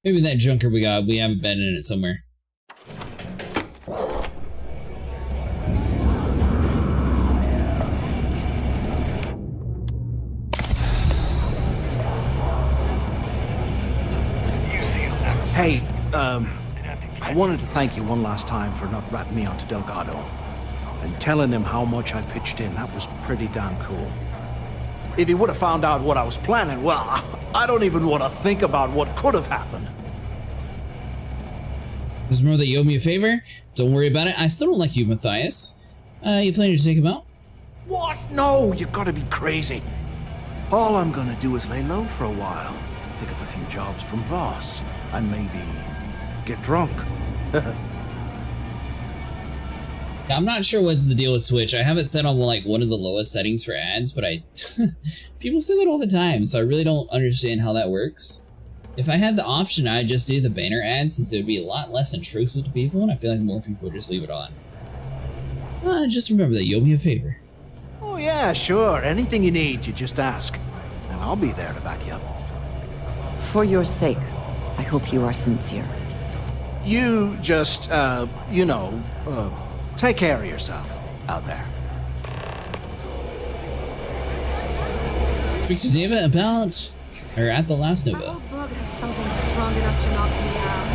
Maybe that junker we got, we have a bed in it somewhere. Hey, I wanted to thank you one last time for not ratting me onto Delgado and telling him how much I pitched in. That was pretty damn cool. If he would have found out what I was planning, well, I don't even want to think about what could have happened. Just remember that you owe me a favor. Don't worry about it. I still don't like you, Matthias. You planning to take him out? What? No, you gotta be crazy. All I'm gonna do is lay low for a while, pick up a few jobs from Voss, and maybe get drunk. I'm not sure what's the deal with Twitch. I have it set on like one of the lowest settings for ads, but people say that all the time, so I really don't understand how that works. If I had the option, I'd just do the banner ad since it would be a lot less intrusive to people, and I feel like more people would just leave it on. Just remember that you owe me a favor. Oh yeah, sure. Anything you need, you just ask. And I'll be there to back you up. For your sake, I hope you are sincere. You just, take care of yourself out there. Speak to Deva about, or at the last Nova. Our old bug has something strong enough to knock me out.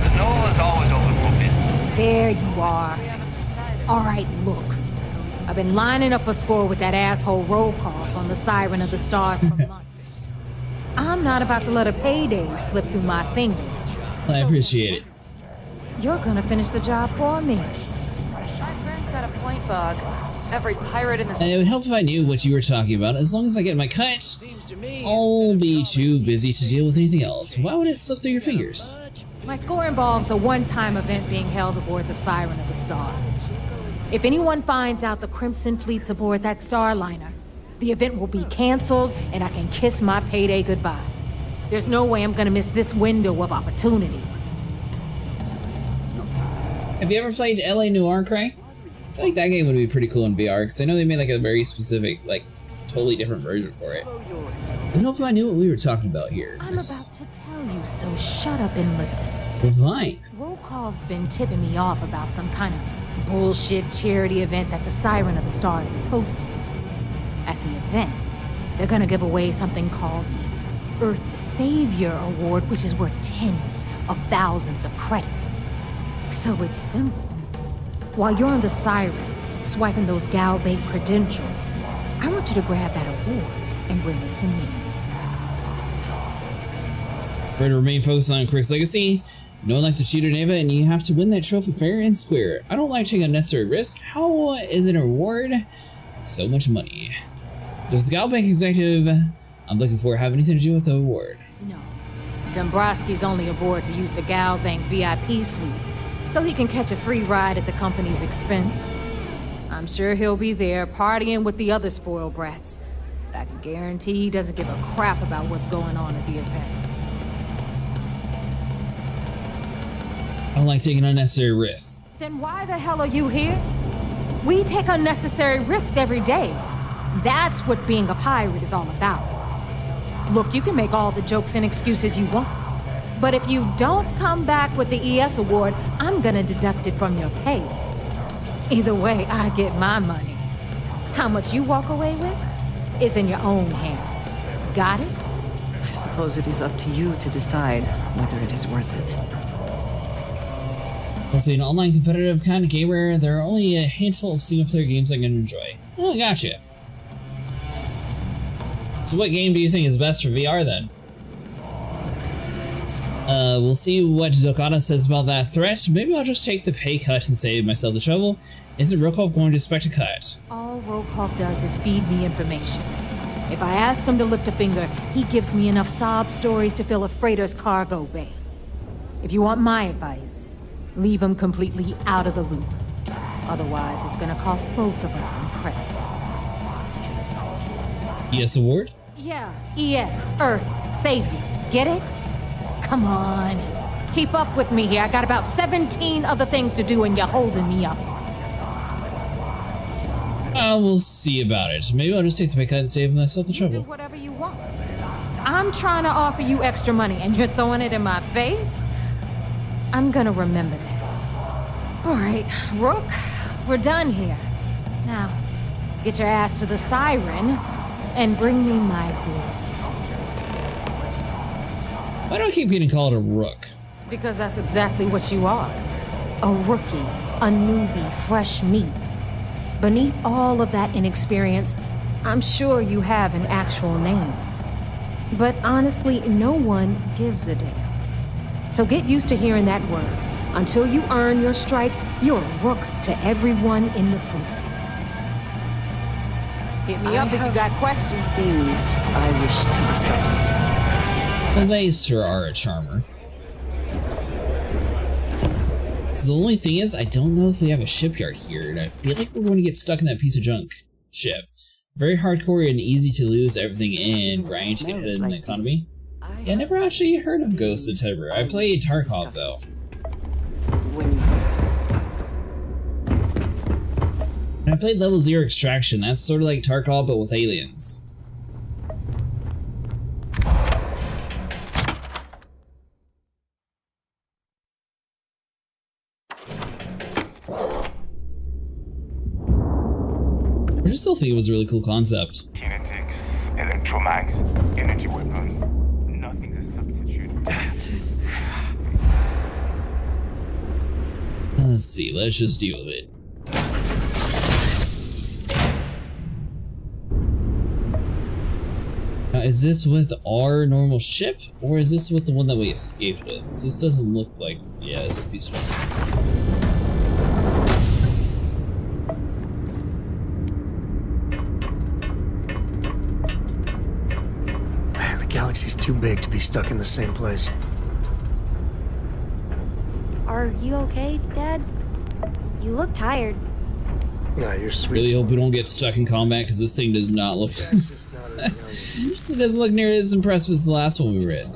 The Nova's always open for business. There you are. All right, look. I've been lining up a score with that asshole Rokov on the Siren of the Stars for months. I'm not about to let a payday slip through my fingers. I appreciate it. You're gonna finish the job for me. My friend's got a point, Bug. Every pirate in the... And it would help if I knew what you were talking about. As long as I get my cut, I'll be too busy to deal with anything else. Why would it slip through your fingers? My score involves a one-time event being held aboard the Siren of the Stars. If anyone finds out the Crimson Fleet's aboard that Starliner, the event will be canceled and I can kiss my payday goodbye. There's no way I'm gonna miss this window of opportunity. Have you ever played LA Noire, Cray? I feel like that game would be pretty cool in VR, because I know they made like a very specific, like, totally different version for it. I don't know if I knew what we were talking about here. I'm about to tell you, so shut up and listen. Fine. Rokov's been tipping me off about some kind of bullshit charity event that the Siren of the Stars is hosting. At the event, they're gonna give away something called the Earth Savior Award, which is worth tens of thousands of credits. So it's simple. While you're on the Siren, swiping those gal-bait credentials, I want you to grab that award and bring it to me. We're to remain focused on Crick's legacy. No one likes to cheat or Neva, and you have to win that trophy fair and square. I don't like taking unnecessary risk. How is it a reward? So much money. Does the Galbank executive I'm looking for have anything to do with the award? No. Dombrowski's only aboard to use the Galbank VIP suite, so he can catch a free ride at the company's expense. I'm sure he'll be there partying with the other spoiled brats, but I can guarantee he doesn't give a crap about what's going on at the event. I don't like taking unnecessary risks. Then why the hell are you here? We take unnecessary risks every day. That's what being a pirate is all about. Look, you can make all the jokes and excuses you want, but if you don't come back with the ES award, I'm gonna deduct it from your pay. Either way, I get my money. How much you walk away with is in your own hands. Got it? I suppose it is up to you to decide whether it is worth it. As an online competitive kind of gamer, there are only a handful of single-player games I can enjoy. Oh, gotcha. So what game do you think is best for VR then? We'll see what Dokata says about that threat. Maybe I'll just take the pay cut and save myself the trouble. Isn't Rokov going to expect a cut? All Rokov does is feed me information. If I ask him to lift a finger, he gives me enough sob stories to fill a freighter's cargo bay. If you want my advice, leave him completely out of the loop. Otherwise, it's gonna cost both of us some credits. ES award? Yeah, ES, Earth, Savior. Get it? Come on. Keep up with me here. I got about 17 other things to do and you're holding me up. We'll see about it. Maybe I'll just take the pay cut and save myself the trouble. Do whatever you want. I'm trying to offer you extra money and you're throwing it in my face? I'm gonna remember that. All right, Rook, we're done here. Now, get your ass to the siren and bring me my goods. Why do I keep getting called a rook? Because that's exactly what you are. A rookie, a newbie, fresh meat. Beneath all of that inexperience, I'm sure you have an actual name. But honestly, no one gives a damn. So get used to hearing that word. Until you earn your stripes, you're a rook to everyone in the fleet. Hit me up if you got questions. Things I wish to discuss with you. Well, they sure are a charmer. So the only thing is, I don't know if we have a shipyard here, and I feel like we're going to get stuck in that piece of junk ship. Very hardcore and easy to lose everything in, grind to get ahead in the economy. Yeah, I never actually heard of Ghost of Tiber. I played Tarkov though. And I played Level 0 Extraction. That's sort of like Tarkov but with aliens. I just still think it was a really cool concept. Kinetics, electromags, energy weapon. Nothing's a substitute. Let's see, let's just deal with it. Now, is this with our normal ship, or is this with the one that we escaped with? Because this doesn't look like, yeah, this piece of shit. The galaxy's too big to be stuck in the same place. Are you okay, Dad? You look tired. Yeah, you're sweet. Really hope we don't get stuck in combat because this thing does not look. It doesn't look nearly as impressive as the last one we read.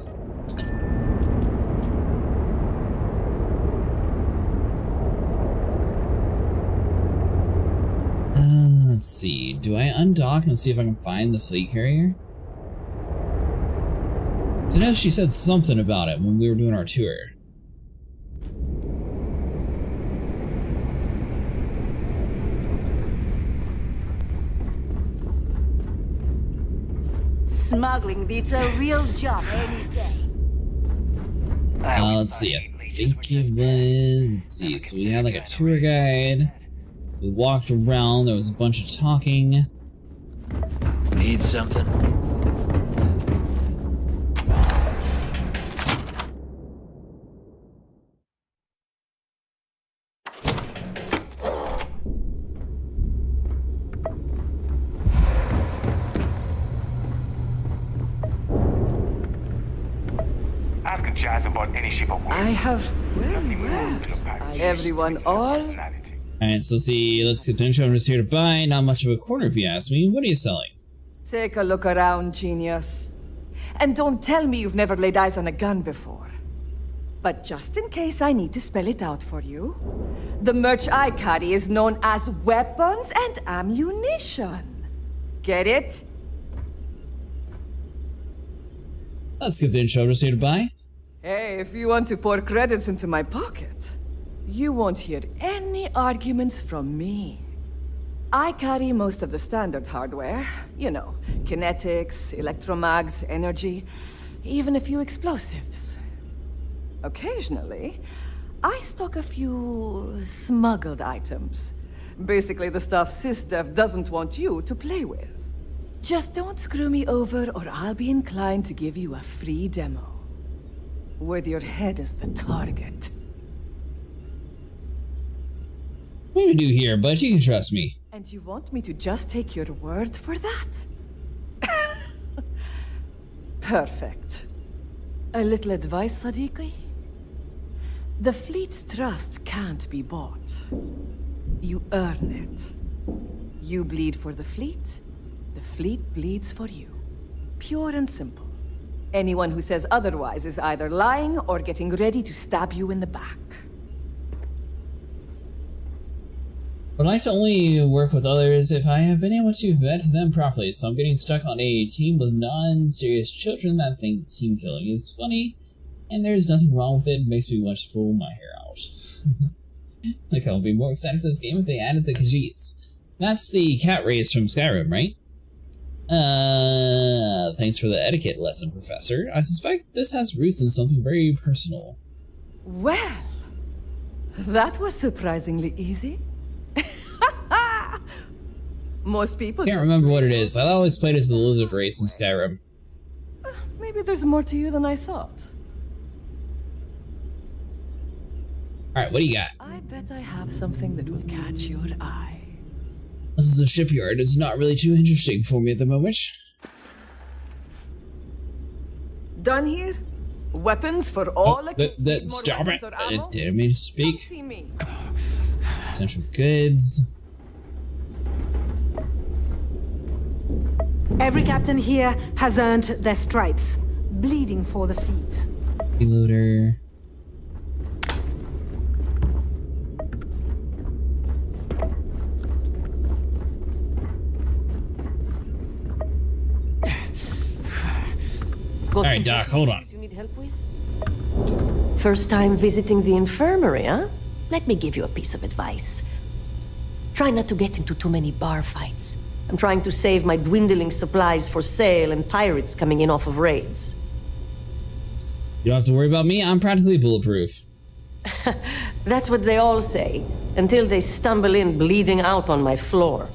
Let's see. Do I undock and see if I can find the fleet carrier? So I know she said something about it when we were doing our tour. Smuggling beats a real job any day. Let's see. I think it was. Let's see. So we had like a tour guide. We walked around. There was a bunch of talking. Need something? jazz about any ship of waves. I have, everyone, all. Alright, so let's see. Let's skip the intro. I'm just here to buy. Not much of a corner if you ask me. What are you selling? Take a look around, genius. And don't tell me you've never laid eyes on a gun before. But just in case I need to spell it out for you, the merch I carry is known as weapons and ammunition. Get it? Let's skip the intro. I'm just here to buy. Hey, if you want to pour credits into my pocket, you won't hear any arguments from me. I carry most of the standard hardware. You know, kinetics, electromags, energy, even a few explosives. Occasionally, I stock a few smuggled items. Basically the stuff SysDev doesn't want you to play with. Just don't screw me over or I'll be inclined to give you a free demo. With your head as the target. What do we do here, but you can trust me. And you want me to just take your word for that? Perfect. A little advice, Sadiqi? The fleet's trust can't be bought. You earn it. You bleed for the fleet bleeds for you. Pure and simple. Anyone who says otherwise is either lying or getting ready to stab you in the back. Would like to only work with others if I have been able to vet them properly, so I'm getting stuck on a team with non-serious children that think team killing is funny, and there's nothing wrong with it. It makes me want to pull my hair out. Like, I'll be more excited for this game if they added the Khajiits. That's the cat race from Skyrim, right? Thanks for the etiquette lesson, Professor. I suspect this has roots in something very personal. Well, that was surprisingly easy. Most people Can't remember what it is. I always played as the lizard race in Skyrim. Maybe there's more to you than I thought. Alright, what do you got? I bet I have something that will catch your eye. This is a shipyard. It's not really too interesting for me at the moment. Done here? Weapons for all stop it. It didn't mean to speak. Essential goods. Every captain here has earned their stripes, bleeding for the fleet. Reloader. Alright, Doc, hold on. You need help with? First time visiting the infirmary, huh? Let me give you a piece of advice. Try not to get into too many bar fights. I'm trying to save my dwindling supplies for sale and pirates coming in off of raids. You don't have to worry about me. I'm practically bulletproof. That's what they all say, until they stumble in bleeding out on my floor.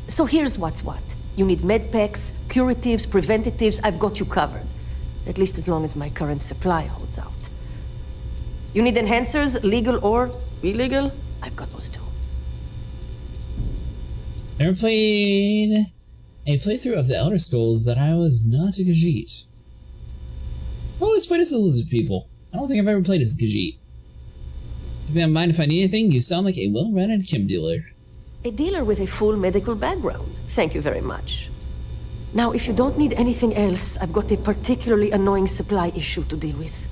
So here's what's what. You need medpacks, curatives, preventatives. I've got you covered. At least as long as my current supply holds out. You need enhancers, legal or illegal? I've got those too. Never played a playthrough of the Elder Scrolls that I was not a Khajiit. I've always played as the lizard people. I don't think I've ever played as the Khajiit. If you don't mind if I need anything, you sound like a well-read chem dealer. A dealer with a full medical background. Thank you very much. Now, if you don't need anything else, I've got a particularly annoying supply issue to deal with.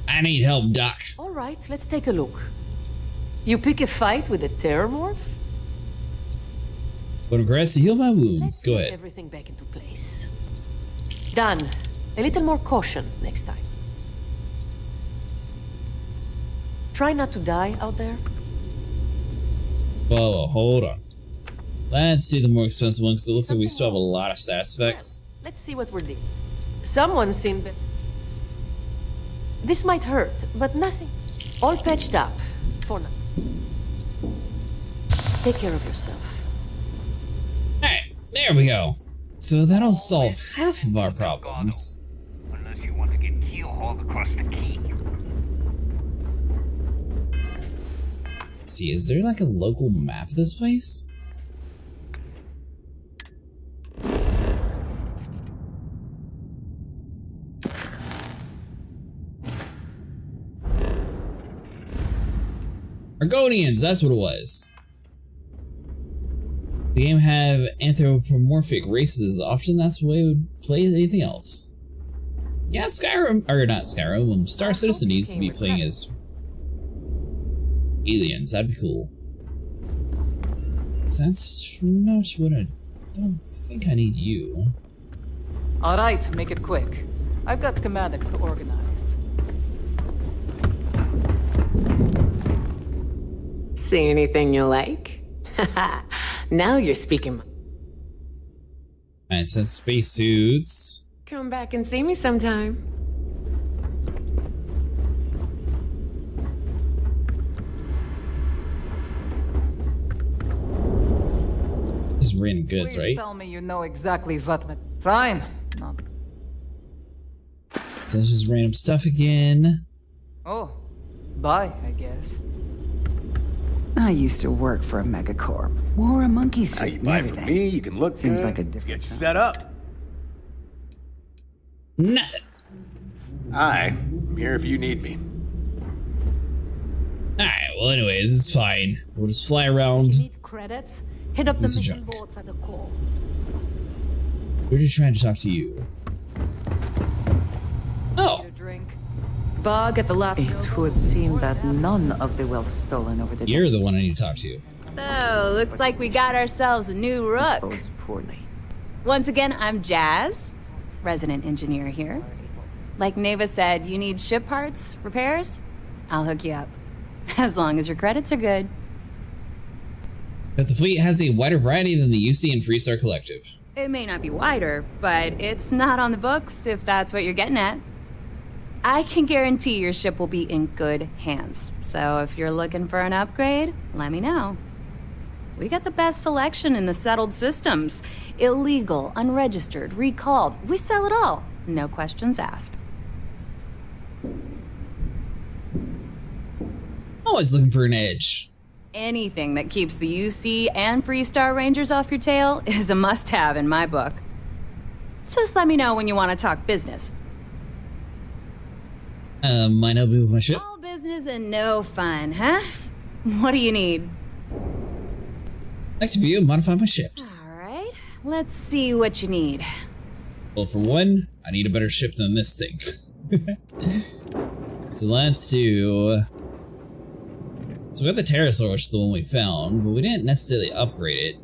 I need help, Doc. All right, let's take a look. You pick a fight with a terrormorph? Progress to heal my wounds. Go ahead. Everything back into place. Done. A little more caution next time. Try not to die out there. Whoa, hold on. Let's do the more expensive one because it looks like we still have a lot of status effects. Let's see what we're doing. Someone's seen this might hurt, but nothing. All patched up. For now. Take care of yourself. Alright, there we go. So that'll solve half of our problems. Unless you want to get keel-hauled across the key. Let's see, is there like a local map of this place? Argonians, that's what it was. The game have anthropomorphic races as option, that's the way it would play anything else. Yeah, Skyrim, or not Skyrim, Star Citizen needs to be playing as aliens, that'd be cool. That's not what I don't think I need you. Alright, make it quick. I've got schematics to organize. See anything you like? Now you're speaking. Alright, so that's spacesuits. Come back and see me sometime. Just random goods, Please right? tell me you know exactly what. Fine. No. So it's just random stuff again. Oh, bye, I guess. I used to work for a megacorp. Wore a monkey suit. Now you and buy everything. from me, you can look Seems good. like a Let's different get you set up. Nothing. Hi, I'm here if you need me. Alright, well anyways, it's fine. We'll just fly around. If you need credits, hit up the Piece of mission junk. boards at the core. We're just trying to talk to you. Oh! Bug at the last. It would seem that none of the wealth stolen over the You're the one I need to talk to. So, looks like we got ourselves a new rook. disposed poorly. Once again, I'm Jazz, resident engineer here. Like Neva said, you need ship parts, repairs? I'll hook you up. As long as your credits are good. But the fleet has a wider variety than the UC and Freestar Collective. It may not be wider, but it's not on the books, if that's what you're getting at. I can guarantee your ship will be in good hands. So if you're looking for an upgrade, let me know. We got the best selection in the settled systems. Illegal, unregistered, recalled. We sell it all. No questions asked. Always looking for an edge. Anything that keeps the UC and Freestar Rangers off your tail is a must-have in my book. Just let me know when you want to talk business. Might help me with my ship? All business and no fun, huh? What do you need? I'd like to view and modify my ships. Alright, let's see what you need. Well, for one, I need a better ship than this thing. So let's do... So we got the Pterosaur, which is the one we found, but we didn't necessarily upgrade it.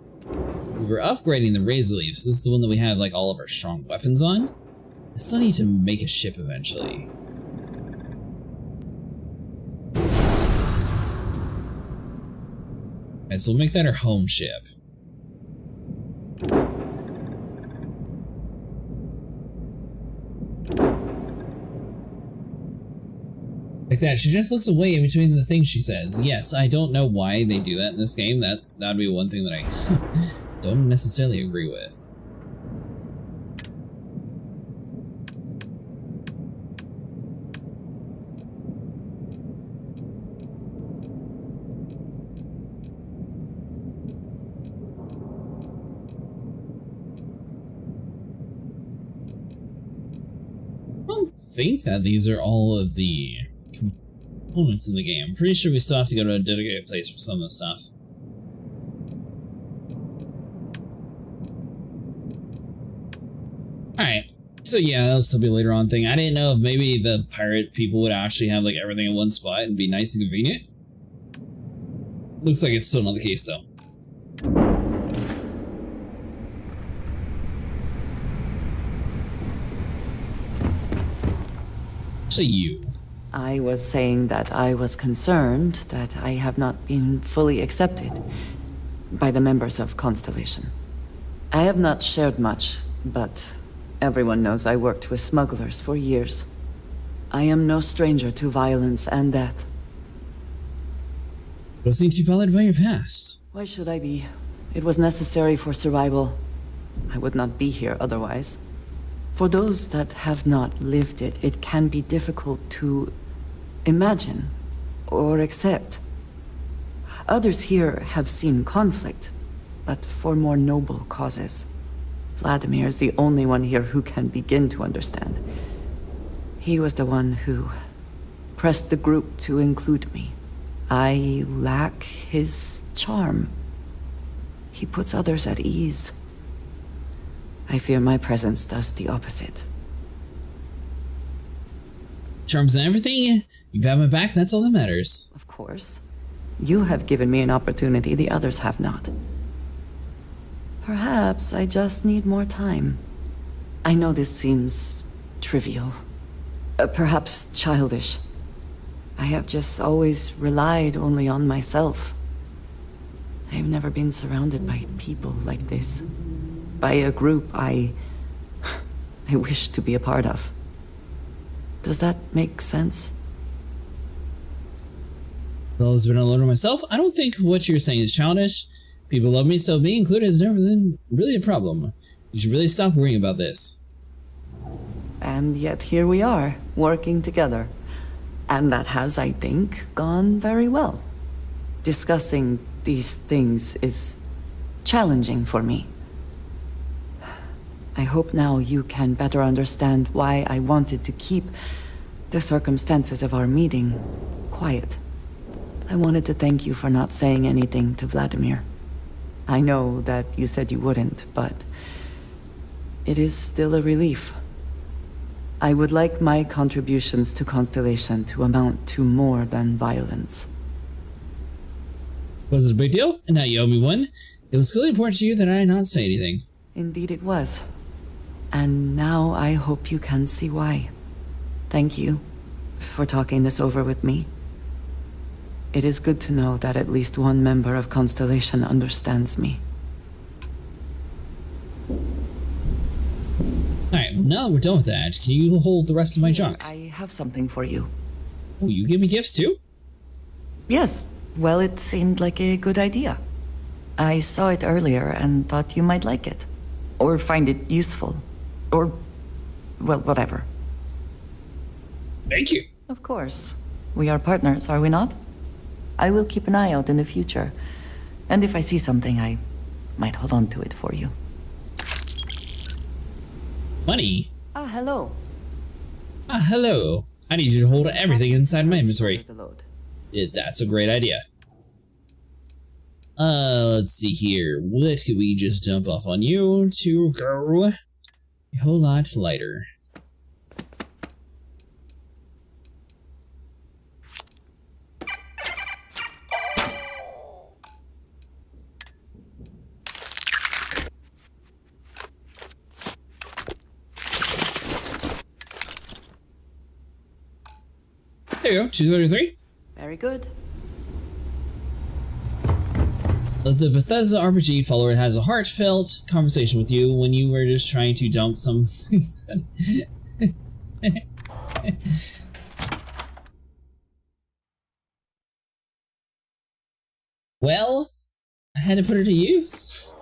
We were upgrading the Razor Leafs. This is the one that we have like all of our strong weapons on. I still need to make a ship eventually. Alright, so we'll make that our home ship. Like that, she just looks away in between the things she says. Yes, I don't know why they do that in this game. That'd be one thing that I don't necessarily agree with. I don't think that these are all of the components in the game. I'm pretty sure we still have to go to a dedicated place for some of the stuff. Alright, so yeah, that'll still be a later on thing. I didn't know if maybe the pirate people would actually have like everything in one spot and be nice and convenient. Looks like it's still not the case though. Actually, you. I was saying that I was concerned that I have not been fully accepted by the members of Constellation. I have not shared much, but everyone knows I worked with smugglers for years. I am no stranger to violence and death. Don't seem too bothered by your past. Why should I be? It was necessary for survival. I would not be here otherwise. For those that have not lived it, it can be difficult to imagine or accept. Others here have seen conflict, but for more noble causes. Vladimir is the only one here who can begin to understand. He was the one who pressed the group to include me. I lack his charm. He puts others at ease. I fear my presence does the opposite. Charms and everything, you've had my back, that's all that matters. Of course. You have given me an opportunity the others have not. Perhaps I just need more time. I know this seems trivial. Perhaps childish. I have just always relied only on myself. I've never been surrounded by people like this. By a group I wish to be a part of. Does that make sense? Well, as been alone myself, I don't think what you're saying is childish. People love me, so being included has never been really a problem. You should really stop worrying about this. And yet here we are, working together. And that has, I think, gone very well. Discussing these things is challenging for me. I hope now you can better understand why I wanted to keep the circumstances of our meeting quiet. I wanted to thank you for not saying anything to Vladimir. I know that you said you wouldn't, but it is still a relief. I would like my contributions to Constellation to amount to more than violence. Was it a big deal? And now you owe me one. It was clearly important to you that I not say anything. Indeed it was. And now I hope you can see why. Thank you for talking this over with me. It is good to know that at least one member of Constellation understands me. Alright, well now that we're done with that, can you hold the rest of my junk? I have something for you. Oh, you give me gifts too? Yes. Well, it seemed like a good idea. I saw it earlier and thought you might like it. Or find it useful. Or, well, whatever. Thank you. Of course. We are partners, are we not? I will keep an eye out in the future. And if I see something, I might hold on to it for you. Money? Ah, hello. Ah, hello. I need you to hold everything inside my inventory. Yeah, that's a great idea. Let's see here. What could we just dump off on you to go a whole lot lighter? There you go, 233. Very good. The Bethesda RPG follower has a heartfelt conversation with you when you were just trying to dump some things. Well, I had to put her to use.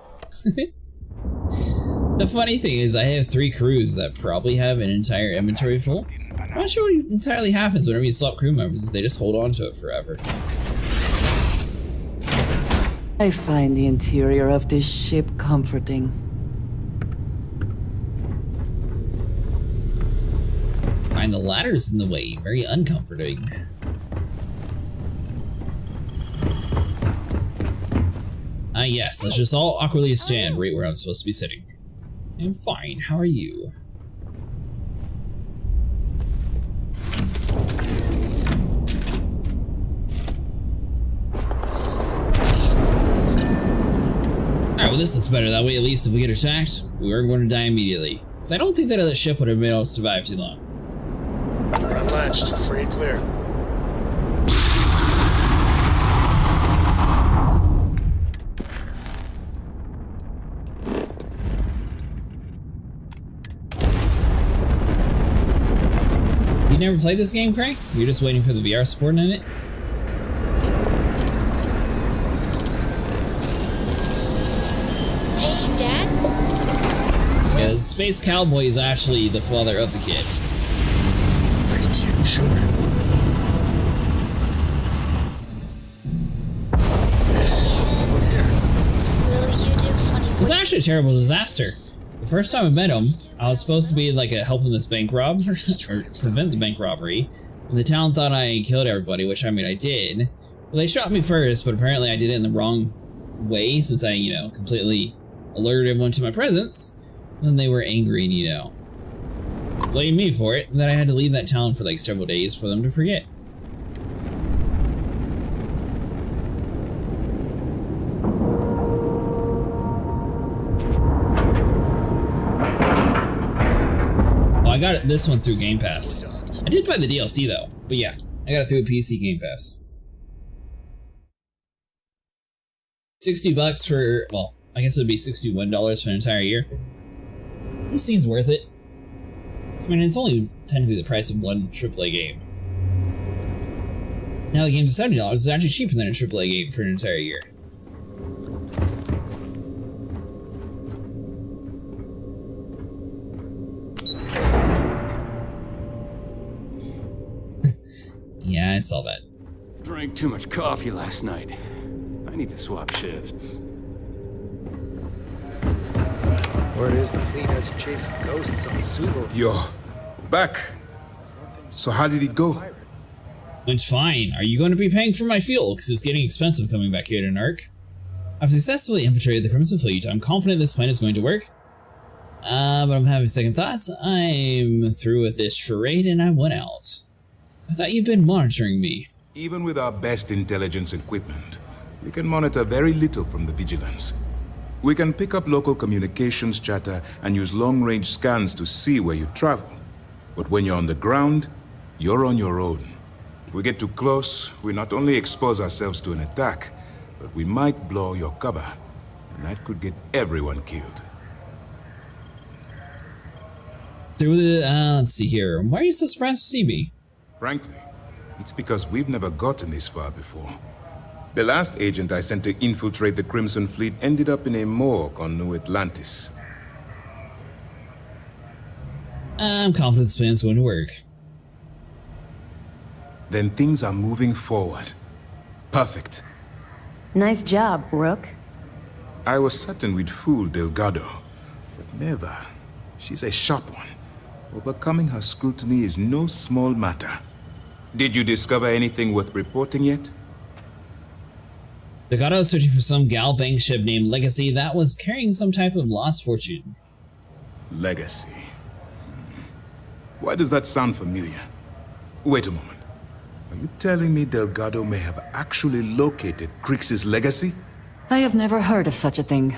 The funny thing is I have 3 crews that probably have an entire inventory full. I'm not sure what entirely happens whenever you swap crew members if they just hold on to it forever. I find the interior of this ship comforting. Find the ladders in the way, very uncomforting. Ah yes, let's just all awkwardly stand right where I'm supposed to be sitting. I'm fine, how are you? Alright, well this looks better. That way at least if we get attacked, we aren't going to die immediately. Because I don't think that other ship would have been able to survive too long. Unlatched, free and clear. You never played this game, Craig? You're just waiting for the VR support in it? Hey, Dad? Yeah, the Space Cowboy is actually the father of the kid. Right, sure. Will you do funny It was actually a terrible disaster. The first time I met him, I was supposed to be like helping this bank rob or prevent the bank robbery. And the town thought I killed everybody, which I mean I did. Well, they shot me first, but apparently I did it in the wrong way since I, completely alerted everyone to my presence. And then they were angry and, blamed me for it, and then I had to leave that town for like several days for them to forget. Oh, I got this one through Game Pass. I did buy the DLC though, but yeah, I got it through a PC Game Pass. $60 for, well, I guess it would be $61 for an entire year. It seems worth it. I mean, it's only technically the price of one AAA game. Now the game's $70, it's actually cheaper than a AAA game for an entire year. Yeah, I saw that. Drank too much coffee last night. I need to swap shifts. Word is the fleet has you chasing ghosts on Suvo. Yo, back. So how did it go? Went fine. Are you going to be paying for my fuel? Because it's getting expensive coming back here to Narc. I've successfully infiltrated the Crimson Fleet. I'm confident this plan is going to work. But I'm having second thoughts. I'm through with this charade and I want out. I thought you'd been monitoring me. Even with our best intelligence equipment, we can monitor very little from the vigilance. We can pick up local communications chatter and use long-range scans to see where you travel. But when you're on the ground, you're on your own. If we get too close, we not only expose ourselves to an attack, but we might blow your cover, and that could get everyone killed. Through the, let's see here. Why are you so surprised to see me? Frankly, it's because we've never gotten this far before. The last agent I sent to infiltrate the Crimson Fleet ended up in a morgue on New Atlantis. I'm confident this plan is going to work. Then things are moving forward. Perfect. Nice job, Rook. I was certain we'd fool Delgado, but never. She's a sharp one. Overcoming her scrutiny is no small matter. Did you discover anything worth reporting yet? Delgado is searching for some gal bank ship named Legacy that was carrying some type of lost fortune. Legacy. Why does that sound familiar? Wait a moment. Are you telling me Delgado may have actually located Crix's legacy? I have never heard of such a thing.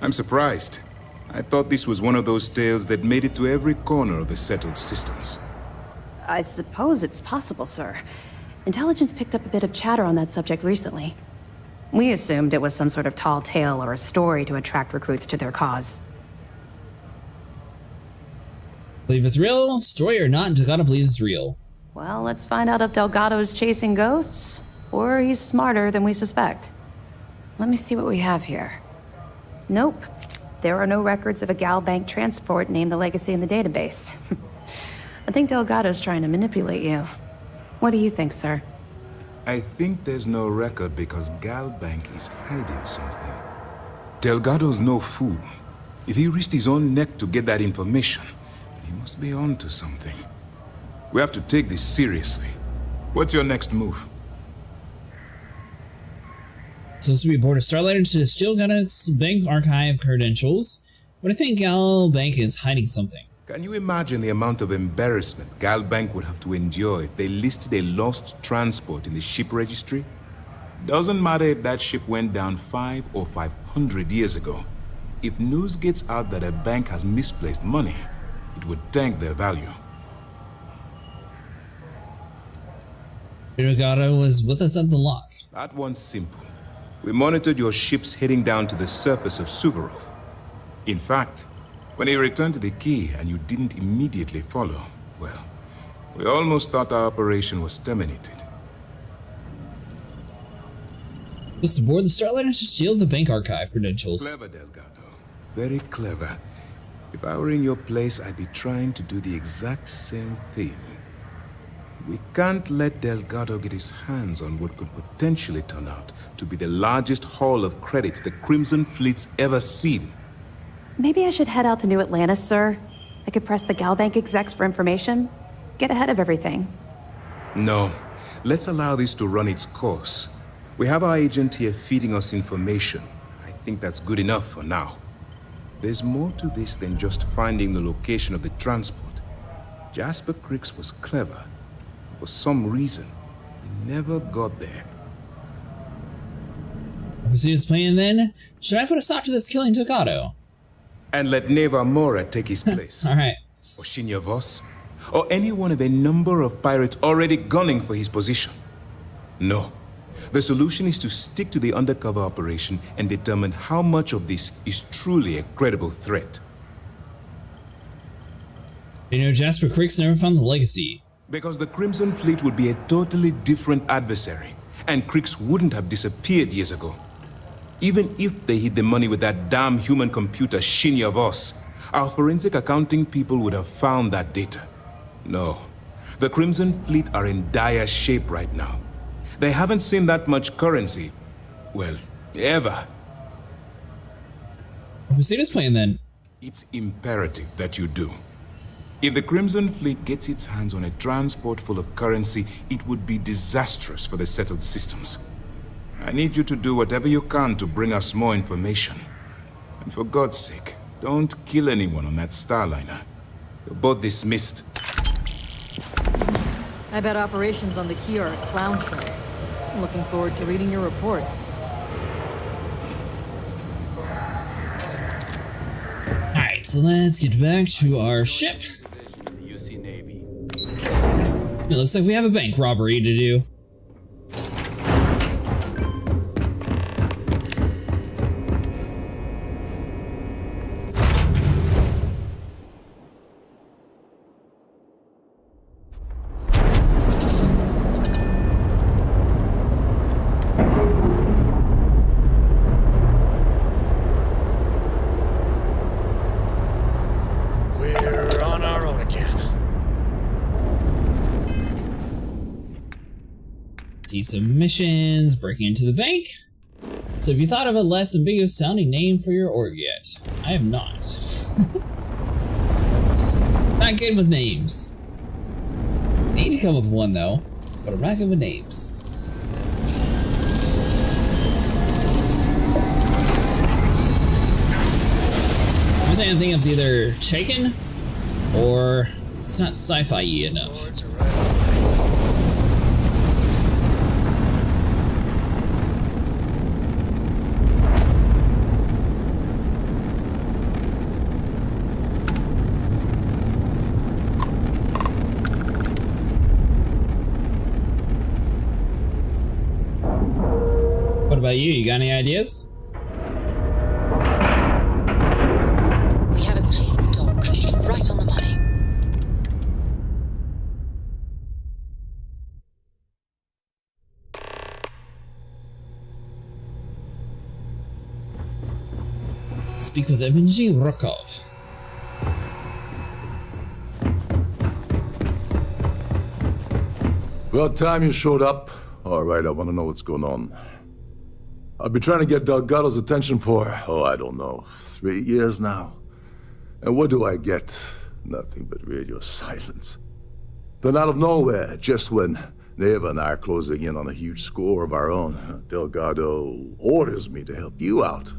I'm surprised. I thought this was one of those tales that made it to every corner of the settled systems. I suppose it's possible, sir. Intelligence picked up a bit of chatter on that subject recently. We assumed it was some sort of tall tale or a story to attract recruits to their cause. Believe it's real, story or not, Delgado believes it's real. Well, let's find out if Delgado's chasing ghosts, or he's smarter than we suspect. Let me see what we have here. Nope. There are no records of a gal bank transport named the Legacy in the database. I think Delgado's trying to manipulate you. What do you think, sir? I think there's no record because Gal Bank is hiding something. Delgado's no fool. If he risked his own neck to get that information, then he must be on to something. We have to take this seriously. What's your next move? Supposed to be aboard a Starliner to steal Delgado's bank's archive credentials, but I think Gal Bank is hiding something. Can you imagine the amount of embarrassment Gal Bank would have to endure if they listed a lost transport in the ship registry? Doesn't matter if that ship went down 5 or 500 years ago. If news gets out that a bank has misplaced money, it would tank their value. Delgado was with us at the lock. That one's simple. We monitored your ships heading down to the surface of Suvorov. In fact, when he returned to the key and you didn't immediately follow, well, we almost thought our operation was terminated. Was aboard the Starliner to steal the bank archive credentials. Clever, Delgado. Very clever. If I were in your place, I'd be trying to do the exact same thing. We can't let Delgado get his hands on what could potentially turn out to be the largest haul of credits the Crimson Fleet's ever seen. Maybe I should head out to New Atlantis, sir. I could press the gal bank execs for information. Get ahead of everything. No, Let's allow this to run its course. We have our agent here feeding us information. I think that's good enough for now. There's more to this than just finding the location of the transport. Jasper Cricks was clever. For some reason, he never got there. Proceed his plan then? Should I put a stop to this killing Delgado? And let Neva Mora take his place. Alright. Or Shinya Voss. Or any one of a number of pirates already gunning for his position. No. The solution is to stick to the undercover operation and determine how much of this is truly a credible threat. You know, Jasper Creek's never found the legacy. Because the Crimson Fleet would be a totally different adversary, and Cricks wouldn't have disappeared years ago. Even if they hid the money with that damn human computer Shinya Voss, our forensic accounting people would have found that data. No, the Crimson Fleet are in dire shape right now. They haven't seen that much currency, well, ever. Proceed his plan then. It's imperative that you do. If the Crimson Fleet gets its hands on a transport full of currency, it would be disastrous for the settled systems. I need you to do whatever you can to bring us more information. And for God's sake, don't kill anyone on that Starliner. You're both dismissed. I bet operations on the key are a clown show. I'm looking forward to reading your report. Alright, so let's get back to our ship. It looks like we have a bank robbery to do. We're on our own again. See some missions, breaking into the bank. So have you thought of a less ambiguous sounding name for your org yet? I have not. Not good with names. I need to come up with one though, but I'm not good with names. Everything I think of is either Shaken or it's not sci-fi-y enough. What about you? You got any ideas? We have a clean dock, right on the money. Speak with Evgeny Rokov. About time you showed up. All right, I want to know what's going on. I've been trying to get Delgado's attention for, I don't know, 3 years now. And what do I get? Nothing but radio silence. Then out of nowhere, just when Neva and I are closing in on a huge score of our own, Delgado orders me to help you out.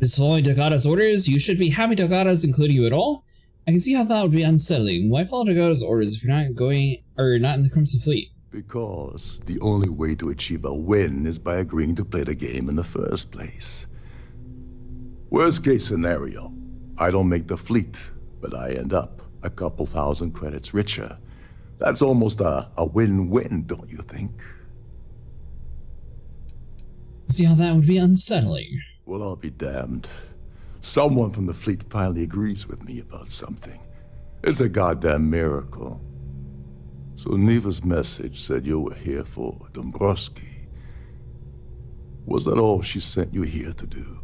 Just following Delgado's orders? You should be happy Delgado's including you at all. I can see how that would be unsettling. Why follow Delgado's orders if you're not going, or not in the Crimson Fleet? Because the only way to achieve a win is by agreeing to play the game in the first place. Worst case scenario, I don't make the fleet, but I end up a couple thousand credits richer. That's almost a win-win, don't you think? See how that would be unsettling. Well, I'll be damned. Someone from the fleet finally agrees with me about something. It's a goddamn miracle. So Neva's message said you were here for Dombrowski. Was that all she sent you here to do?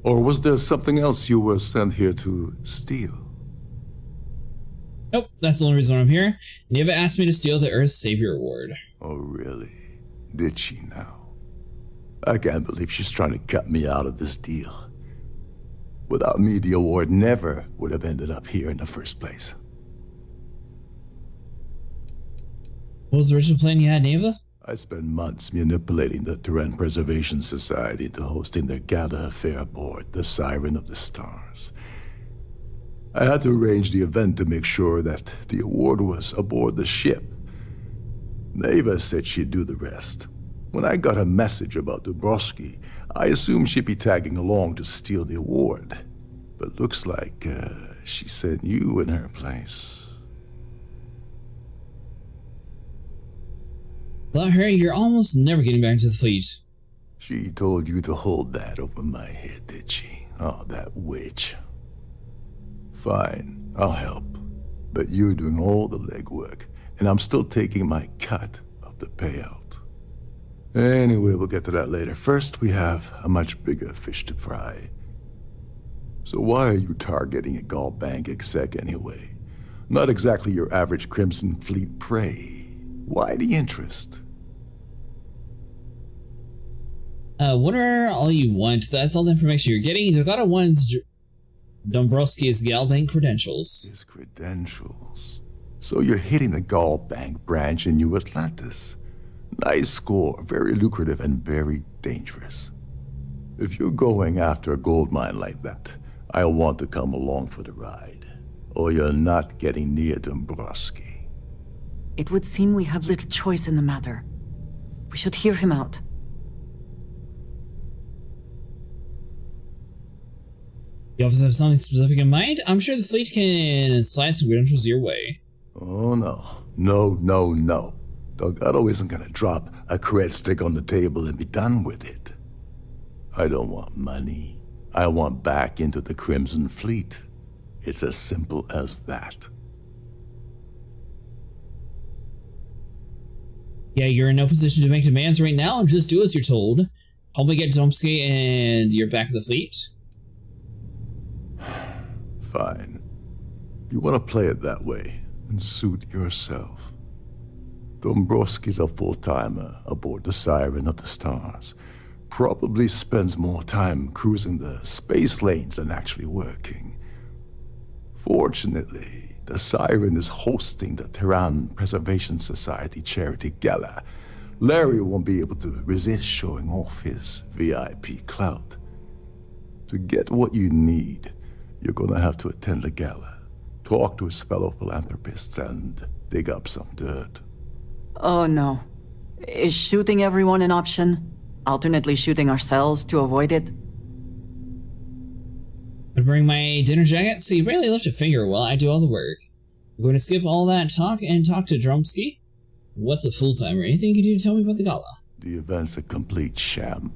Or was there something else you were sent here to steal? Nope, that's the only reason I'm here. Neva asked me to steal the Earth's Savior Award. Oh, really? Did she now? I can't believe she's trying to cut me out of this deal. Without me, the award never would have ended up here in the first place. What was the original plan you had, Neva? I spent months manipulating the Terran Preservation Society into hosting their gala affair aboard the Siren of the Stars. I had to arrange the event to make sure that the award was aboard the ship. Neva said she'd do the rest. When I got a message about Dubrovsky, I assumed she'd be tagging along to steal the award. But looks like she sent you in her place. Without her, you're almost never getting back into the fleet. She told you to hold that over my head, did she? Oh, that witch. Fine, I'll help. But you're doing all the legwork, and I'm still taking my cut of the payout. Anyway, we'll get to that later. First, we have a much bigger fish to fry. So why are you targeting a Gall Bank exec anyway? Not exactly your average Crimson Fleet prey. Why the interest? What are all you want? That's all the information you're getting. Delgado wants Dombrowski's Galbank credentials. His credentials. So you're hitting the Gall Bank branch in New Atlantis. Nice score, very lucrative and very dangerous. If you're going after a gold mine like that, I'll want to come along for the ride. Or you're not getting near Dombrowski. It would seem we have little choice in the matter. We should hear him out. You obviously have something specific in mind? I'm sure the fleet can slide some credentials your way. Oh no. No. Delgado isn't gonna drop a cred stick on the table and be done with it. I don't want money. I want back into the Crimson Fleet. It's as simple as that. Yeah, you're in no position to make demands right now. Just do as you're told. Help me get Domsky and you're back in the fleet. Fine. You want to play it that way, and suit yourself. Dombrowski's a full-timer aboard the Siren of the Stars. Probably spends more time cruising the space lanes than actually working. Fortunately, the Siren is hosting the Terran Preservation Society charity gala. Larry won't be able to resist showing off his VIP clout. To get what you need, you're gonna have to attend the gala, talk to his fellow philanthropists, and dig up some dirt. Oh no. Is shooting everyone an option? Alternately shooting ourselves to avoid it? I bring my dinner jacket, so you barely lift a finger while I do all the work. I'm going to skip all that talk and talk to Drumsky. What's a full-timer? Anything you can do to tell me about the gala? The event's a complete sham.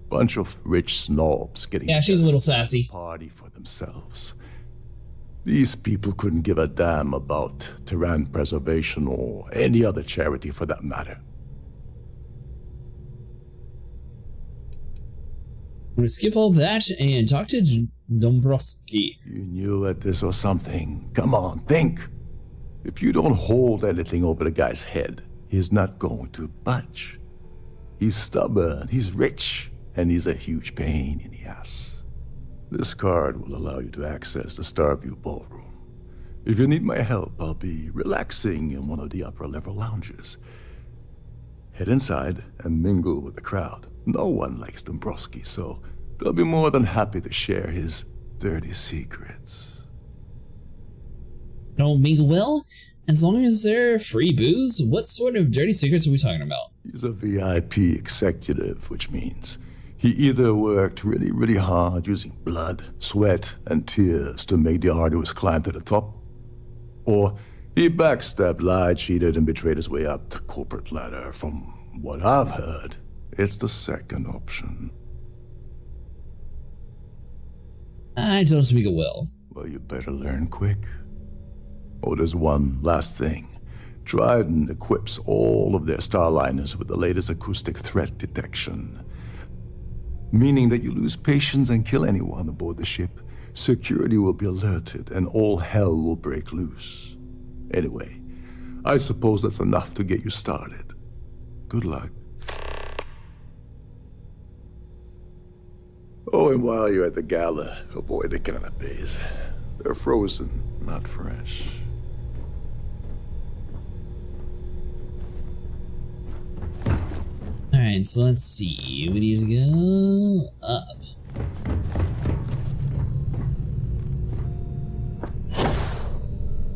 Bunch of rich snobs getting she's a little sassy. Party for themselves. These people couldn't give a damn about Terran preservation or any other charity for that matter. I'm going to skip all that and talk to Dombrowski. You knew that this was something. Come on, think. If you don't hold anything over the guy's head, he's not going to budge. He's stubborn, he's rich, and he's a huge pain in the ass. This card will allow you to access the Starview Ballroom. If you need my help, I'll be relaxing in one of the upper-level lounges. Head inside and mingle with the crowd. No one likes Dombrowski, so they'll be more than happy to share his dirty secrets. Don't mingle well? As long as they're free booze? What sort of dirty secrets are we talking about? He's a VIP executive, which means he either worked really hard using blood, sweat, and tears to make the arduous climb to the top, or he backstabbed, lied, cheated, and betrayed his way up the corporate ladder. From what I've heard, it's the second option. I don't speak it well. Well, you better learn quick. Oh, there's one last thing. Trident equips all of their starliners with the latest acoustic threat detection, meaning that you lose patience and kill anyone aboard the ship, security will be alerted and all hell will break loose. Anyway, I suppose that's enough to get you started. Good luck. Oh, and while you're at the gala, avoid the canapes. They're frozen, not fresh. Alright, so let's see. We need to go up.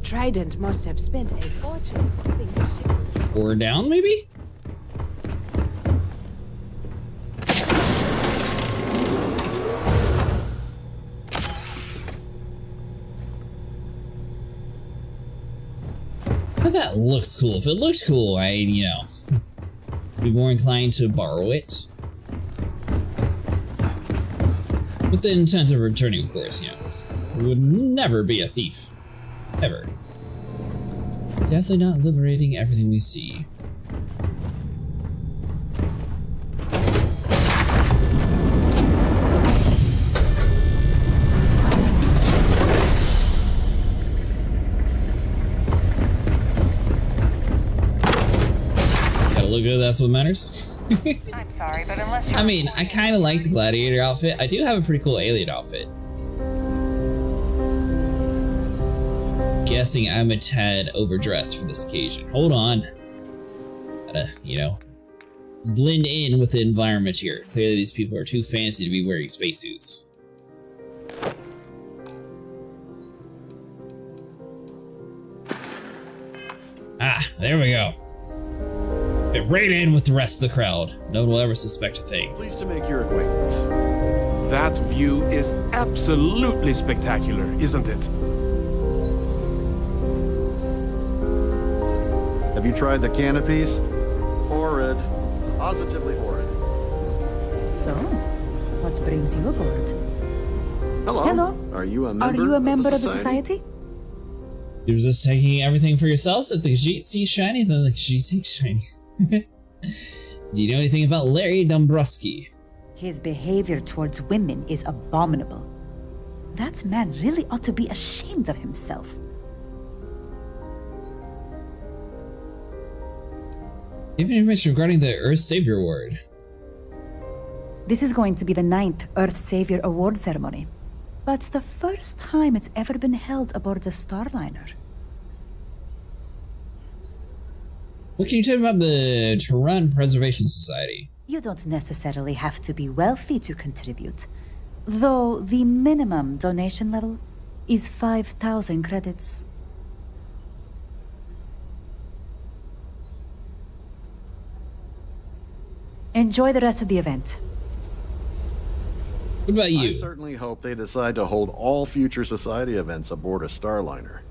Trident must have spent a fortune keeping the ship. Or down, maybe? But that looks cool. If it looks cool, I'd, you know, be more inclined to borrow it. With the intent of returning, of course, you know. We would never be a thief. Ever. Definitely not liberating everything we see. Gotta look good, that's what matters. I'm sorry, but unless you're I mean, I kinda like the gladiator outfit. I do have a pretty cool alien outfit. Guessing I'm a tad overdressed for this occasion. Hold on. Gotta, you know, blend in with the environment here. Clearly these people are too fancy to be wearing spacesuits. Ah, there we go. Fit right in with the rest of the crowd. No one will ever suspect a thing. Pleased to make your acquaintance. That view is absolutely spectacular, isn't it? Have you tried the canopies? Horrid. Positively horrid. So, what brings you aboard? Hello. Hello. Are you a member, of the society? You're just taking everything for yourselves. If the Khajiit see shiny, then the Khajiit see shiny. Do you know anything about Larry Dombrowski? His behavior towards women is abominable. That man really ought to be ashamed of himself. Give information regarding the Earth Savior Award. This is going to be the 9th Earth Savior Award ceremony, but the first time it's ever been held aboard a Starliner. What can you tell me about the Tehran Preservation Society? You don't necessarily have to be wealthy to contribute, though the minimum donation level is 5,000 credits. Enjoy the rest of the event. What about you? I certainly hope they decide to hold all future society events aboard a Starliner.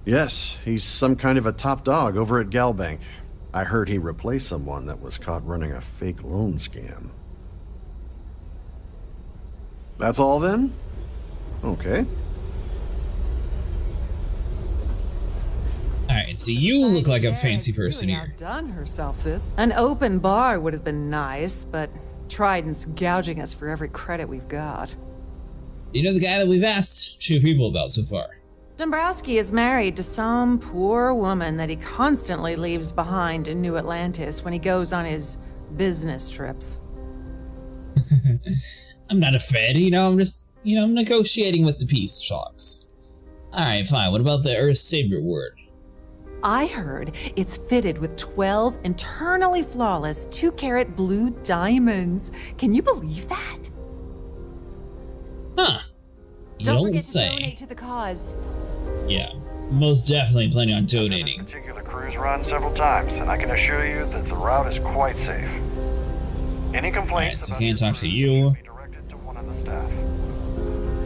Yes, he's some kind of a top dog over at Galbank. I heard he replaced someone that was caught running a fake loan scam. That's all then? Okay. Alright, so you look like a fancy person here. Outdone herself this. An open bar would have been nice, but Trident's gouging us for every credit we've got. You know the guy that we've asked 2 people about so far? Dombrowski is married to some poor woman that he constantly leaves behind in New Atlantis when he goes on his business trips. I'm not a Fed, you know, I'm just, you know, I'm negotiating with the peace talks. Alright, fine, what about the Earth Savior Award? I heard it's fitted with 12 internally flawless 2-carat blue diamonds. Can you believe that? Huh. You Don't don't forget say. to donate to the cause. Yeah, most definitely planning on donating. Particular cruise run several times, and I can assure you that the route is quite safe. Any complaints? Alright, so can't talk to you.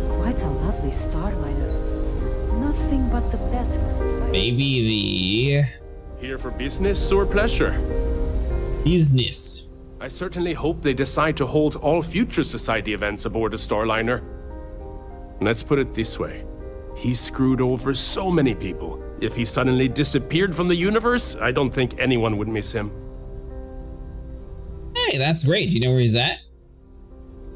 Quite a lovely Starliner. Nothing but the best for the society. Maybe Here for business or pleasure? Business. I certainly hope they decide to hold all future society events aboard a Starliner. Let's put it this way. He screwed over so many people. If he suddenly disappeared from the universe, I don't think anyone would miss him. Hey, that's great. Do you know where he's at?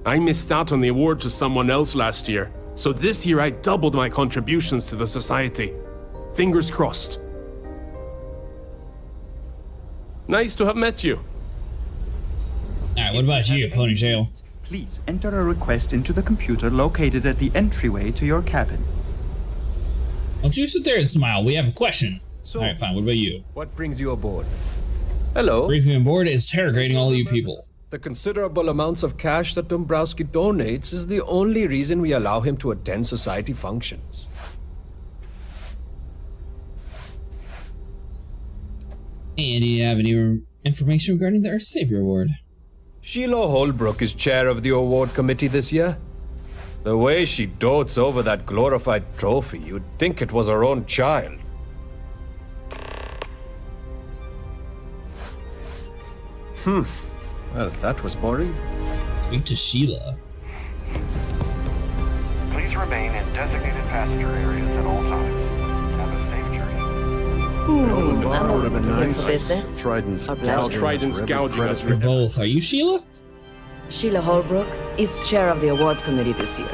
I missed out on the award to someone else last year, so this year I doubled my contributions to the society. Fingers crossed. Nice to have met you. Alright, what about you, Ponytail? Please enter a request into the computer located at the entryway to your cabin. Don't you sit there and smile. We have a question. So, Alright, fine. What about you? what brings you aboard? Hello. Brings me on board is interrogating all you people. The considerable amounts of cash that Dombrowski donates is the only reason we allow him to attend society functions. And do you have any information regarding the Earth Savior Award? Sheila Holbrook is chair of the award committee this year. The way she dotes over that glorified trophy, you'd think it was her own child. Well, that was boring. Speak to Sheila. Please remain in designated passenger areas at all times. Have a safe journey. Open bar would have been Here nice. for business. Trident's Or pleasure. Trident's gouging us For both. Are you Sheila? Sheila Holbrook is chair of the award committee this year.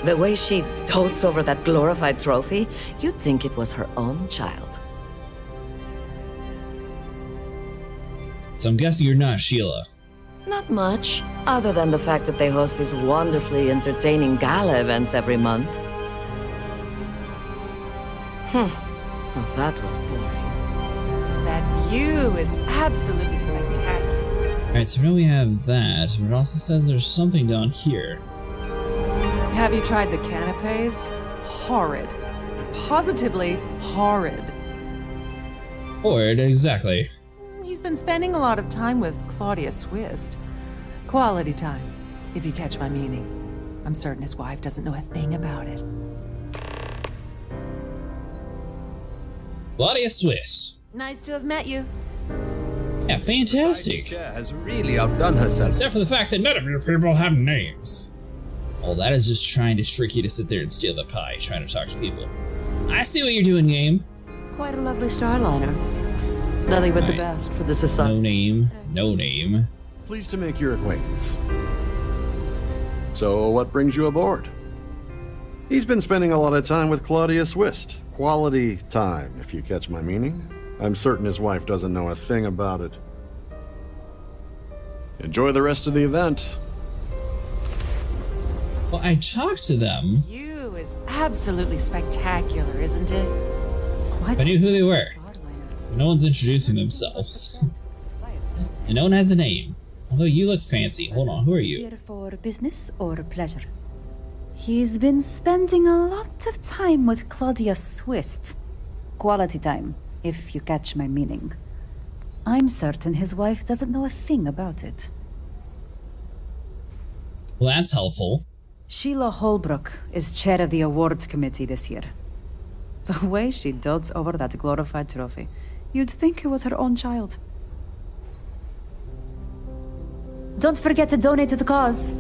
The way she dotes over that glorified trophy, you'd think it was her own child. So I'm guessing you're not Sheila. Not much, other than the fact that they host these wonderfully entertaining gala events every month. Well, that was boring. That view is absolutely spectacular. Alright, so now we have that, but it also says there's something down here. Have you tried the canapes? Horrid. Positively horrid. Horrid, exactly. He's been spending a lot of time with Claudia Swist. Quality time, if you catch my meaning. I'm certain his wife doesn't know a thing about it. Claudia Swist. Nice to have met you. Yeah, fantastic. Chair has really outdone herself. Except for the fact that none of your people have names. Well, that is just trying to trick you to sit there and steal the pie, trying to talk to people. I see what you're doing, game. Quite a lovely starliner. Nothing but the best for the society. No name, no name. Pleased to make your acquaintance. So, what brings you aboard? He's been spending a lot of time with Claudia Swist. Quality time, if you catch my meaning. I'm certain his wife doesn't know a thing about it. Enjoy the rest of the event. Well, I talked to them. View is absolutely spectacular, isn't it? I knew who they were. No one's introducing themselves. And no one has a name. Although you look fancy. Hold on, who are you? Here for business or pleasure? He's been spending a lot of time with Claudia Swist. Quality time, if you catch my meaning. I'm certain his wife doesn't know a thing about it. Well, that's helpful. Sheila Holbrook is chair of the awards committee this year. The way she dotes over that glorified trophy, you'd think it was her own child. Don't forget to donate to the cause.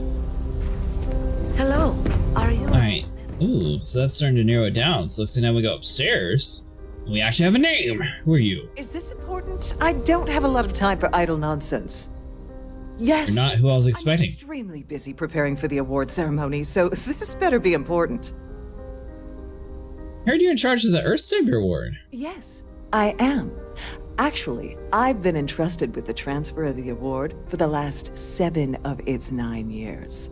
Hello, are you? Alright. Ooh, so that's starting to narrow it down. So looks like now we go upstairs. We actually have a name. Who are you? Is this important? I don't have a lot of time for idle nonsense. Yes. You're not who I was expecting. I'm extremely busy preparing for the award ceremony, so this better be important. I heard you're in charge of the Earth Savior Award. Yes, I am. Actually, I've been entrusted with the transfer of the award for the last 7 of its 9 years.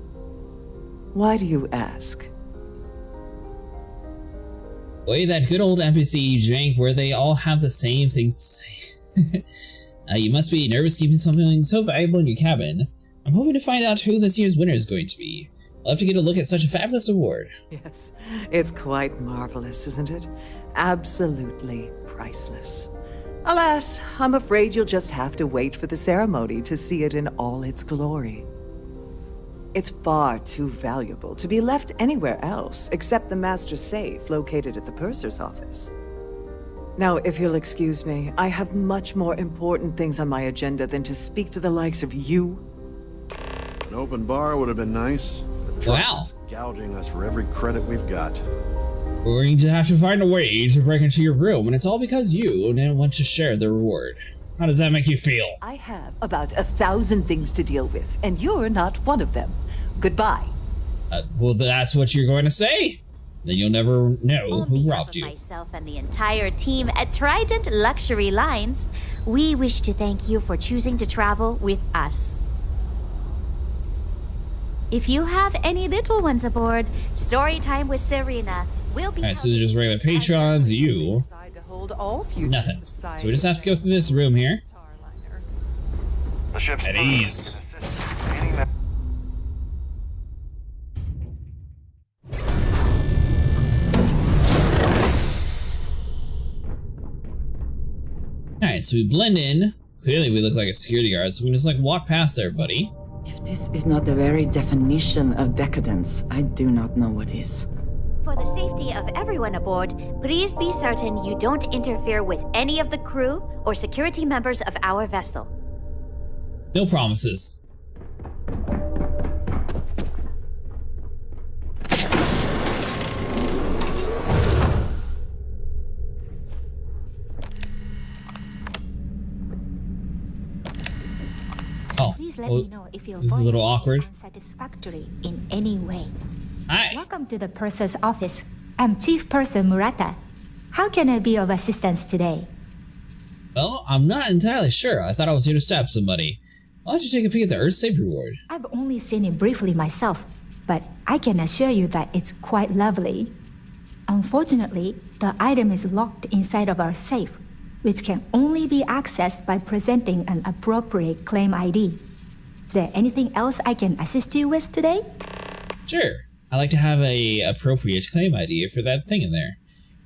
Why do you ask? Boy, that good old NPC jank where they all have the same things to say. You must be nervous keeping something so valuable in your cabin. I'm hoping to find out who this year's winner is going to be. I'll have to get a look at such a fabulous award. Yes, it's quite marvelous, isn't it? Absolutely priceless. Alas, I'm afraid you'll just have to wait for the ceremony to see it in all its glory. It's far too valuable to be left anywhere else except the master safe located at the purser's office. Now, if you'll excuse me, I have much more important things on my agenda than to speak to the likes of you. An open bar would have been nice. Wow. Gouging us for every credit we've got. We're going to have to find a way to break into your room, and it's all because you didn't want to share the reward. How does that make you feel? I have about 1,000 things to deal with, and you're not one of them. Goodbye. Well, that's what you're going to say? Then you'll never know who robbed you. Myself and the entire team at Trident Luxury Lines, we wish to thank you for choosing to travel with us. If you have any little ones aboard, story time with Serena will be. Alright, so this is just regular patrons, you. hold all future Nothing. society. So we just have to go through this room here. The ship's At ease. Alright, so we blend in. Clearly we look like a security guard, so we can just like walk past everybody. If this is not the very definition of decadence, I do not know what is. For the safety of everyone aboard, please be certain you don't interfere with any of the crew or security members of our vessel. No promises. Oh, Please let me know if your this is a little voice awkward. is unsatisfactory in any way. Hi. Welcome to the purser's office. I'm Chief Purser Murata. How can I be of assistance today? Well, I'm not entirely sure. I thought I was here to stab somebody. I'll let you take a peek at the Earth Safe reward. I've only seen it briefly myself, but I can assure you that it's quite lovely. Unfortunately, the item is locked inside of our safe, which can only be accessed by presenting an appropriate claim ID. Is there anything else I can assist you with today? Sure. I like to have a appropriate claim ID for that thing in there.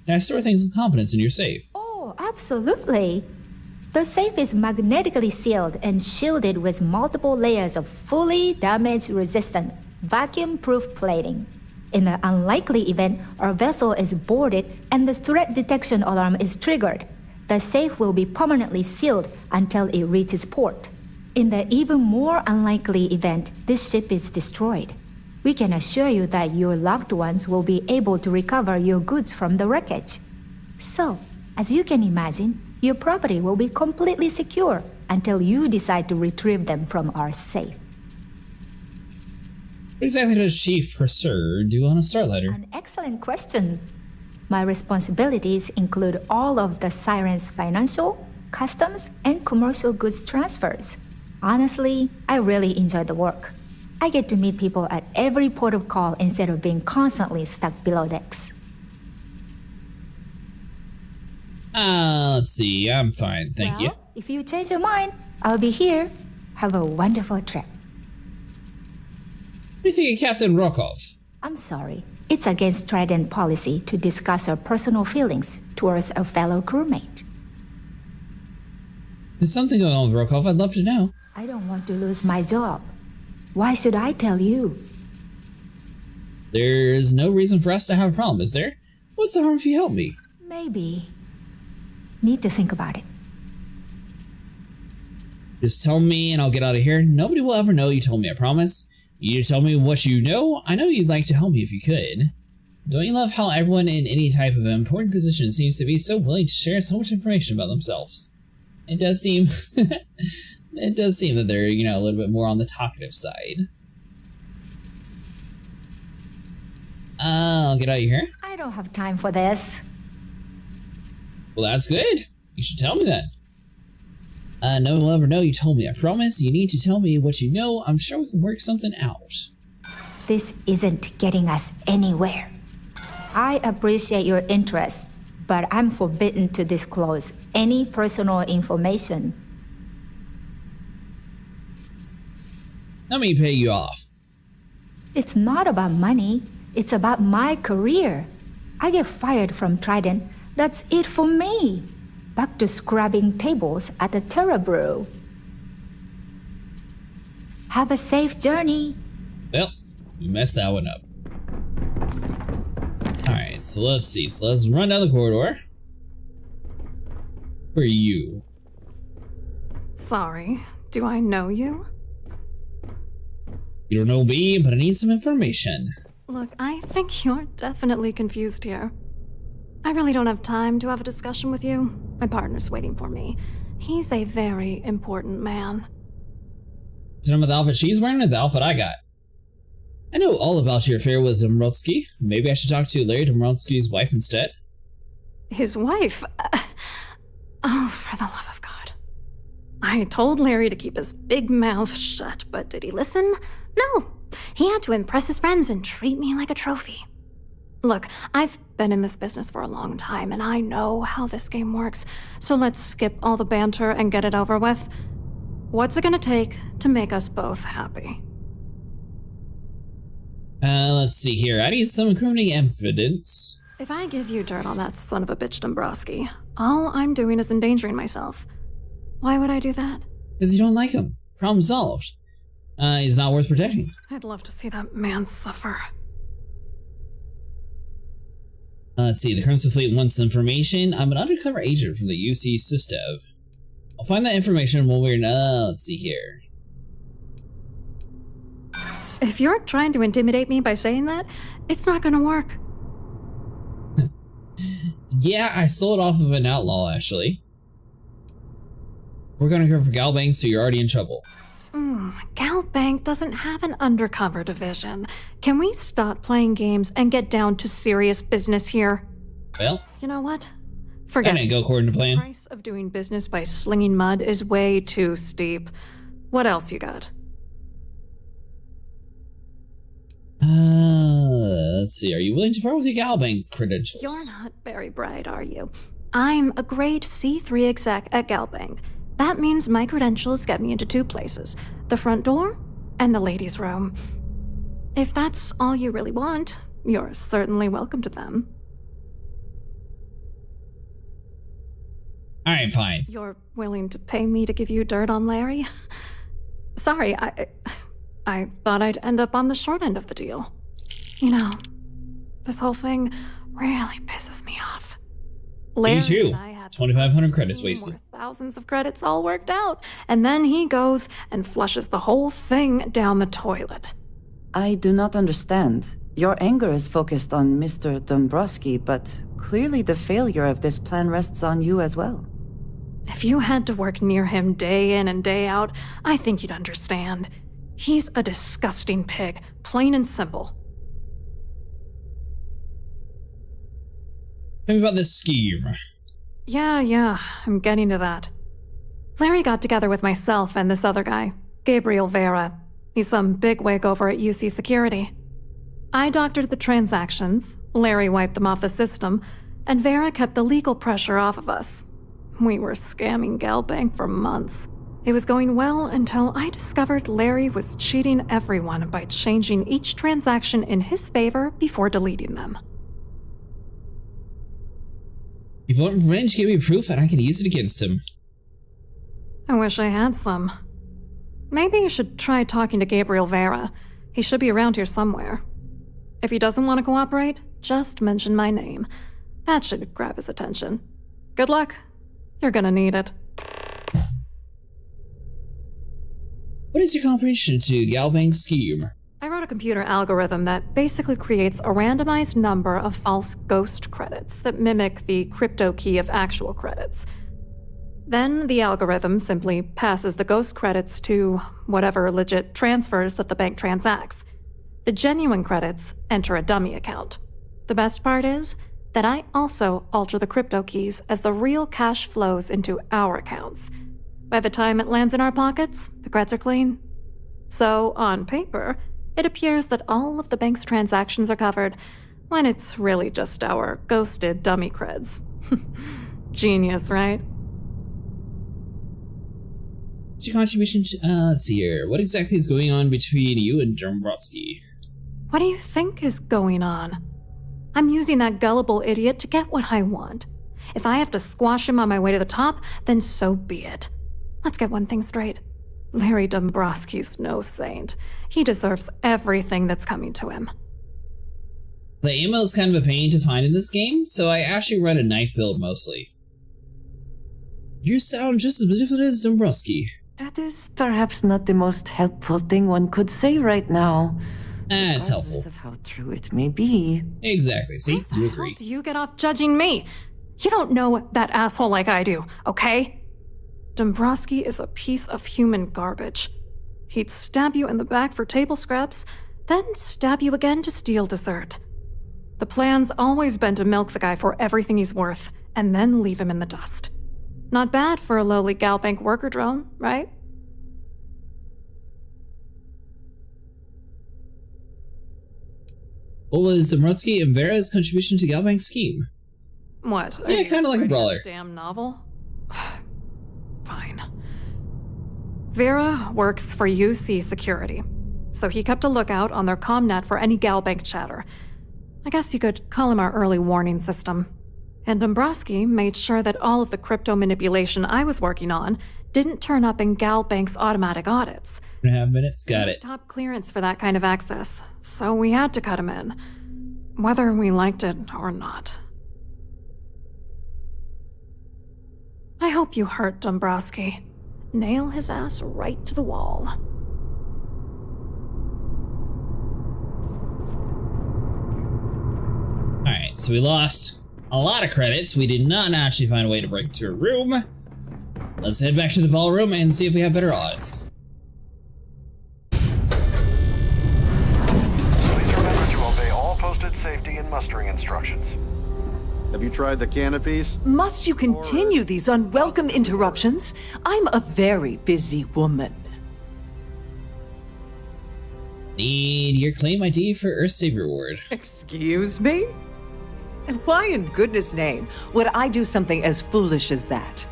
Can I store things with confidence in your safe? Oh, absolutely. The safe is magnetically sealed and shielded with multiple layers of fully damage-resistant, vacuum-proof plating. In the unlikely event our vessel is boarded and the threat detection alarm is triggered, the safe will be permanently sealed until it reaches port. In the even more unlikely event this ship is destroyed, we can assure you that your loved ones will be able to recover your goods from the wreckage. So, as you can imagine, your property will be completely secure until you decide to retrieve them from our safe. What exactly does Chief Purser do on a Starlighter? An excellent question. My responsibilities include all of the Siren's financial, customs, and commercial goods transfers. Honestly, I really enjoy the work. I get to meet people at every port of call instead of being constantly stuck below decks. Let's see. I'm fine, thank you. If you change your mind, I'll be here. Have a wonderful trip. What do you think of Captain Rokov? I'm sorry. It's against Trident policy to discuss our personal feelings towards a fellow crewmate. There's something going on with Rokov. I'd love to know. I don't want to lose my job. Why should I tell you? There's no reason for us to have a problem, is there? What's the harm if you help me? Maybe. Need to think about it. Just tell me and I'll get out of here. Nobody will ever know you told me, I promise. You tell me what you know. I know you'd like to help me if you could. Don't you love how everyone in any type of important position seems to be so willing to share so much information about themselves? It does seem... it does seem that they're, a little bit more on the talkative side. I'll get out of here. I don't have time for this. Well, that's good. You should tell me then. No one will ever know you told me, I promise. You need to tell me what you know. I'm sure we can work something out. This isn't getting us anywhere. I appreciate your interest, but I'm forbidden to disclose any personal information. Let me pay you off. It's not about money. It's about my career. I get fired from Trident. That's it for me. Back to scrubbing tables at the Terra Brew. Have a safe journey. Well, we messed that one up. Alright, so let's see. So let's run down the corridor. Who are you? Sorry, do I know you? You don't know me, but I need some information. Look, I think you're definitely confused here. I really don't have time to have a discussion with you. My partner's waiting for me. He's a very important man. Is it about the outfit she's wearing or the outfit I got? I know all about your affair with Dombrowski. Maybe I should talk to Larry Dombrowski's wife instead. His wife? Oh, for the love of God. I told Larry to keep his big mouth shut, but did he listen? No. He had to impress his friends and treat me like a trophy. Look, I've been in this business for a long time, and I know how this game works, so let's skip all the banter and get it over with. What's it gonna take to make us both happy? Let's see here. I need some incriminating evidence. If I give you dirt on that son of a bitch Dombrowski, all I'm doing is endangering myself. Why would I do that? Because you don't like him. Problem solved. He's not worth protecting. I'd love to see that man suffer. Let's see. The Crimson Fleet wants information. I'm an undercover agent from the UC Systev. I'll find that information when we're... let's see here. If you're trying to intimidate me by saying that, it's not gonna work. Yeah, I stole it off of an outlaw, actually. We're gonna go for Galbang, so you're already in trouble. Galbank doesn't have an undercover division. Can we stop playing games and get down to serious business here? Well, you know what? Forget that didn't go according to plan. The price of doing business by slinging mud is way too steep. What else you got? Let's see. Are you willing to part with your Galbank credentials? You're not very bright, are you? I'm a grade C3 exec at Galbank. That means my credentials get me into two places, the front door and the ladies' room. If that's all you really want, you're certainly welcome to them. Alright, fine. You're willing to pay me to give you dirt on Larry? Sorry, I thought I'd end up on the short end of the deal. You know, this whole thing really pisses me off. Me too. 2,500 credits wasted. Thousands of credits all worked out, and then he goes and flushes the whole thing down the toilet. I do not understand. Your anger is focused on Mr. Dombrowski, but clearly the failure of this plan rests on you as well. If you had to work near him day in and day out, I think you'd understand. He's a disgusting pig, plain and simple. Tell me about this scheme. Yeah, I'm getting to that. Larry got together with myself and this other guy, Gabriel Vera. He's some bigwig over at UC Security. I doctored the transactions, Larry wiped them off the system, and Vera kept the legal pressure off of us. We were scamming Galbank for months. It was going well until I discovered Larry was cheating everyone by changing each transaction in his favor before deleting them. If you want revenge, give me proof and I can use it against him. I wish I had some. Maybe you should try talking to Gabriel Vera. He should be around here somewhere. If he doesn't want to cooperate, just mention my name. That should grab his attention. Good luck. You're gonna need it. What is your comprehension to Galbank's scheme? I wrote a computer algorithm that basically creates a randomized number of false ghost credits that mimic the crypto key of actual credits. Then the algorithm simply passes the ghost credits to whatever legit transfers that the bank transacts. The genuine credits enter a dummy account. The best part is that I also alter the crypto keys as the real cash flows into our accounts. By the time it lands in our pockets, the creds are clean. So, on paper, it appears that all of the bank's transactions are covered, when it's really just our ghosted dummy creds. Genius, right? What's your contribution to, let's see here. What exactly is going on between you and Dombrowski? What do you think is going on? I'm using that gullible idiot to get what I want. If I have to squash him on my way to the top, then so be it. Let's get one thing straight. Larry Dombrowski's no saint. He deserves everything that's coming to him. The ammo is kind of a pain to find in this game, so I actually run a knife build mostly. You sound just as manipulative as Dombrowski. That is perhaps not the most helpful thing one could say right now. It's helpful. Of how true it may be. Exactly, see? You agree. How do you get off judging me? You don't know that asshole like I do, okay? Dombrowski is a piece of human garbage. He'd stab you in the back for table scraps, then stab you again to steal dessert. The plan's always been to milk the guy for everything he's worth, and then leave him in the dust. Not bad for a lowly Galbank worker drone, right? What was Dombrowski and Vera's contribution to Galbank's scheme? What? Yeah, kind of like a brawler. Damn novel? Fine. Vera works for UC Security, so he kept a lookout on their commnet for any Galbank chatter. I guess you could call him our early warning system. And Dombrowski made sure that all of the crypto manipulation I was working on didn't turn up in Galbank's automatic audits. 2.5 minutes, got it. Top clearance for that kind of access, so we had to cut him in, whether we liked it or not. I hope you hurt Dombrowski. Nail his ass right to the wall. Alright, so we lost a lot of credits. We did not actually find a way to break into a room. Let's head back to the ballroom and see if we have better odds. Please remember to obey all posted safety and mustering instructions. Have you tried the canopies? Must you continue these unwelcome interruptions? I'm a very busy woman. Need your claim ID for Earth Savior Award. Excuse me? And why in goodness name would I do something as foolish as that?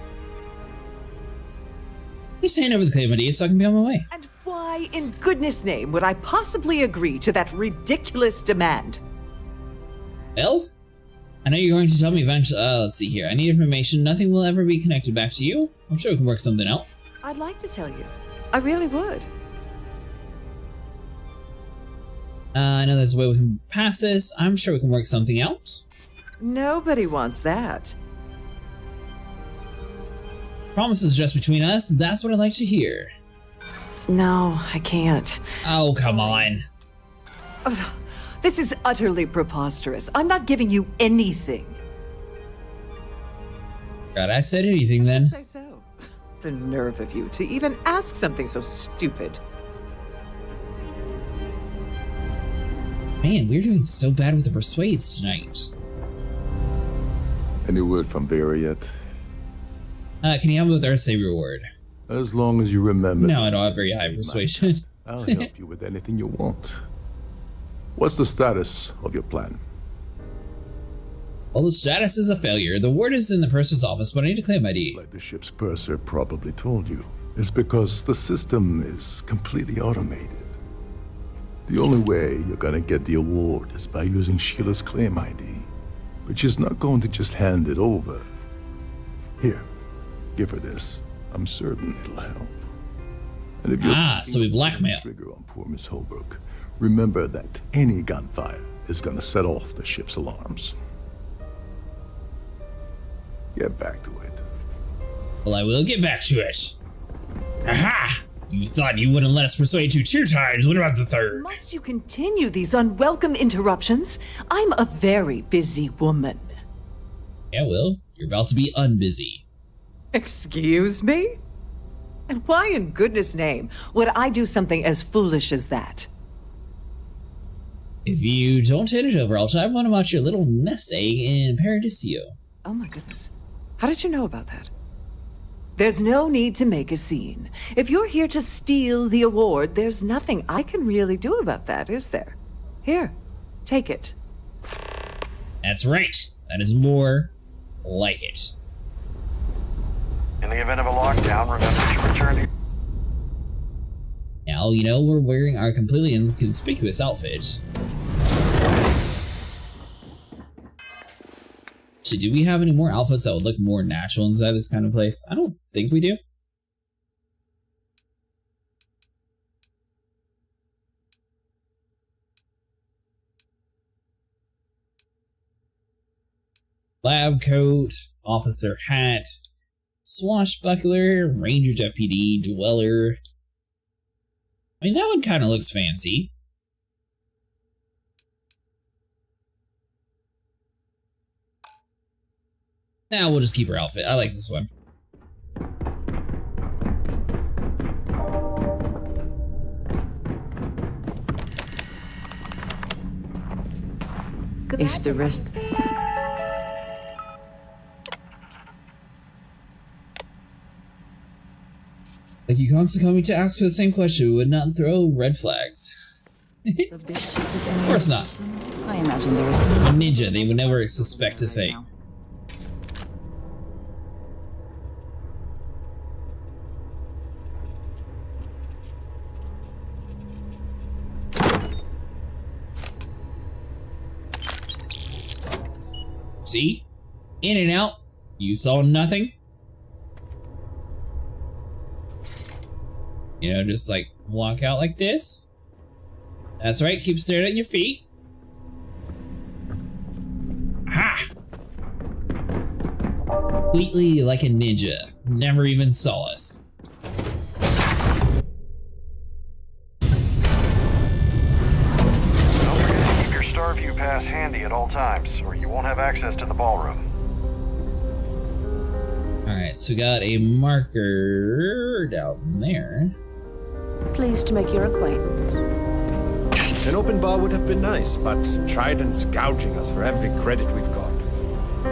Just hand over the claim ID so I can be on my way. And why in goodness name would I possibly agree to that ridiculous demand? Well, I know you're going to tell me eventually. Let's see here. I need information. Nothing will ever be connected back to you. I'm sure we can work something out. I'd like to tell you. I really would. I know there's a way we can pass this. I'm sure we can work something out. Nobody wants that. Promises just between us. That's what I like to hear. No, I can't. Oh, come on. This is utterly preposterous. I'm not giving you anything. God, I said anything then. Say so. The nerve of you to even ask something so stupid. Man, we're doing so bad with the persuades tonight. Any word from Vera yet? Can you help me with Earth Savior Award? As long as you remember. No, I don't have very high persuasion. I'll help you with anything you want. What's the status of your plan? Well, the status is a failure. The word is in the purser's office, but I need a claim ID. Like the ship's purser probably told you. It's because the system is completely automated. The only way you're gonna get the award is by using Sheila's claim ID. But she's not going to just hand it over. Here, give her this. I'm certain it'll help. And if you're so we blackmail. Trigger on poor Miss Holbrook, remember that any gunfire is gonna set off the ship's alarms. Get back to it. Well, I will get back to it. Aha! You thought you wouldn't let us persuade you 2 times. What about the 3rd? Must you continue these unwelcome interruptions? I'm a very busy woman. Yeah, well, you're about to be unbusy. Excuse me? And why in goodness name would I do something as foolish as that? If you don't hand it over, I'll tell everyone about your little nest egg in Paradiso. Oh my goodness. How did you know about that? There's no need to make a scene. If you're here to steal the award, there's nothing I can really do about that, is there? Here, take it. That's right. That is more like it. In the event of a lockdown, remember to return to... Now, you know, we're wearing our completely inconspicuous outfit. Actually, do we have any more outfits that would look more natural inside this kind of place? I don't think we do. Lab coat, officer hat, swashbuckler, ranger deputy, dweller. I mean, that one kind of looks fancy. Now we'll just keep her outfit. I like this one. If the rest... Like you constantly call me to ask for the same question, we would not throw red flags. Of course not. I imagine there is A ninja, they would never suspect a thing. See? In and out. You saw nothing? You know, just like walk out like this. That's right, keep staring at your feet. Ha! Completely like a ninja. Never even saw us. Don't forget to keep your Starview pass handy at all times, or you won't have access to the ballroom. Alright, so we got a marker down there. Pleased to make your acquaintance. An open bar would have been nice, but Trident's gouging us for every credit we've got.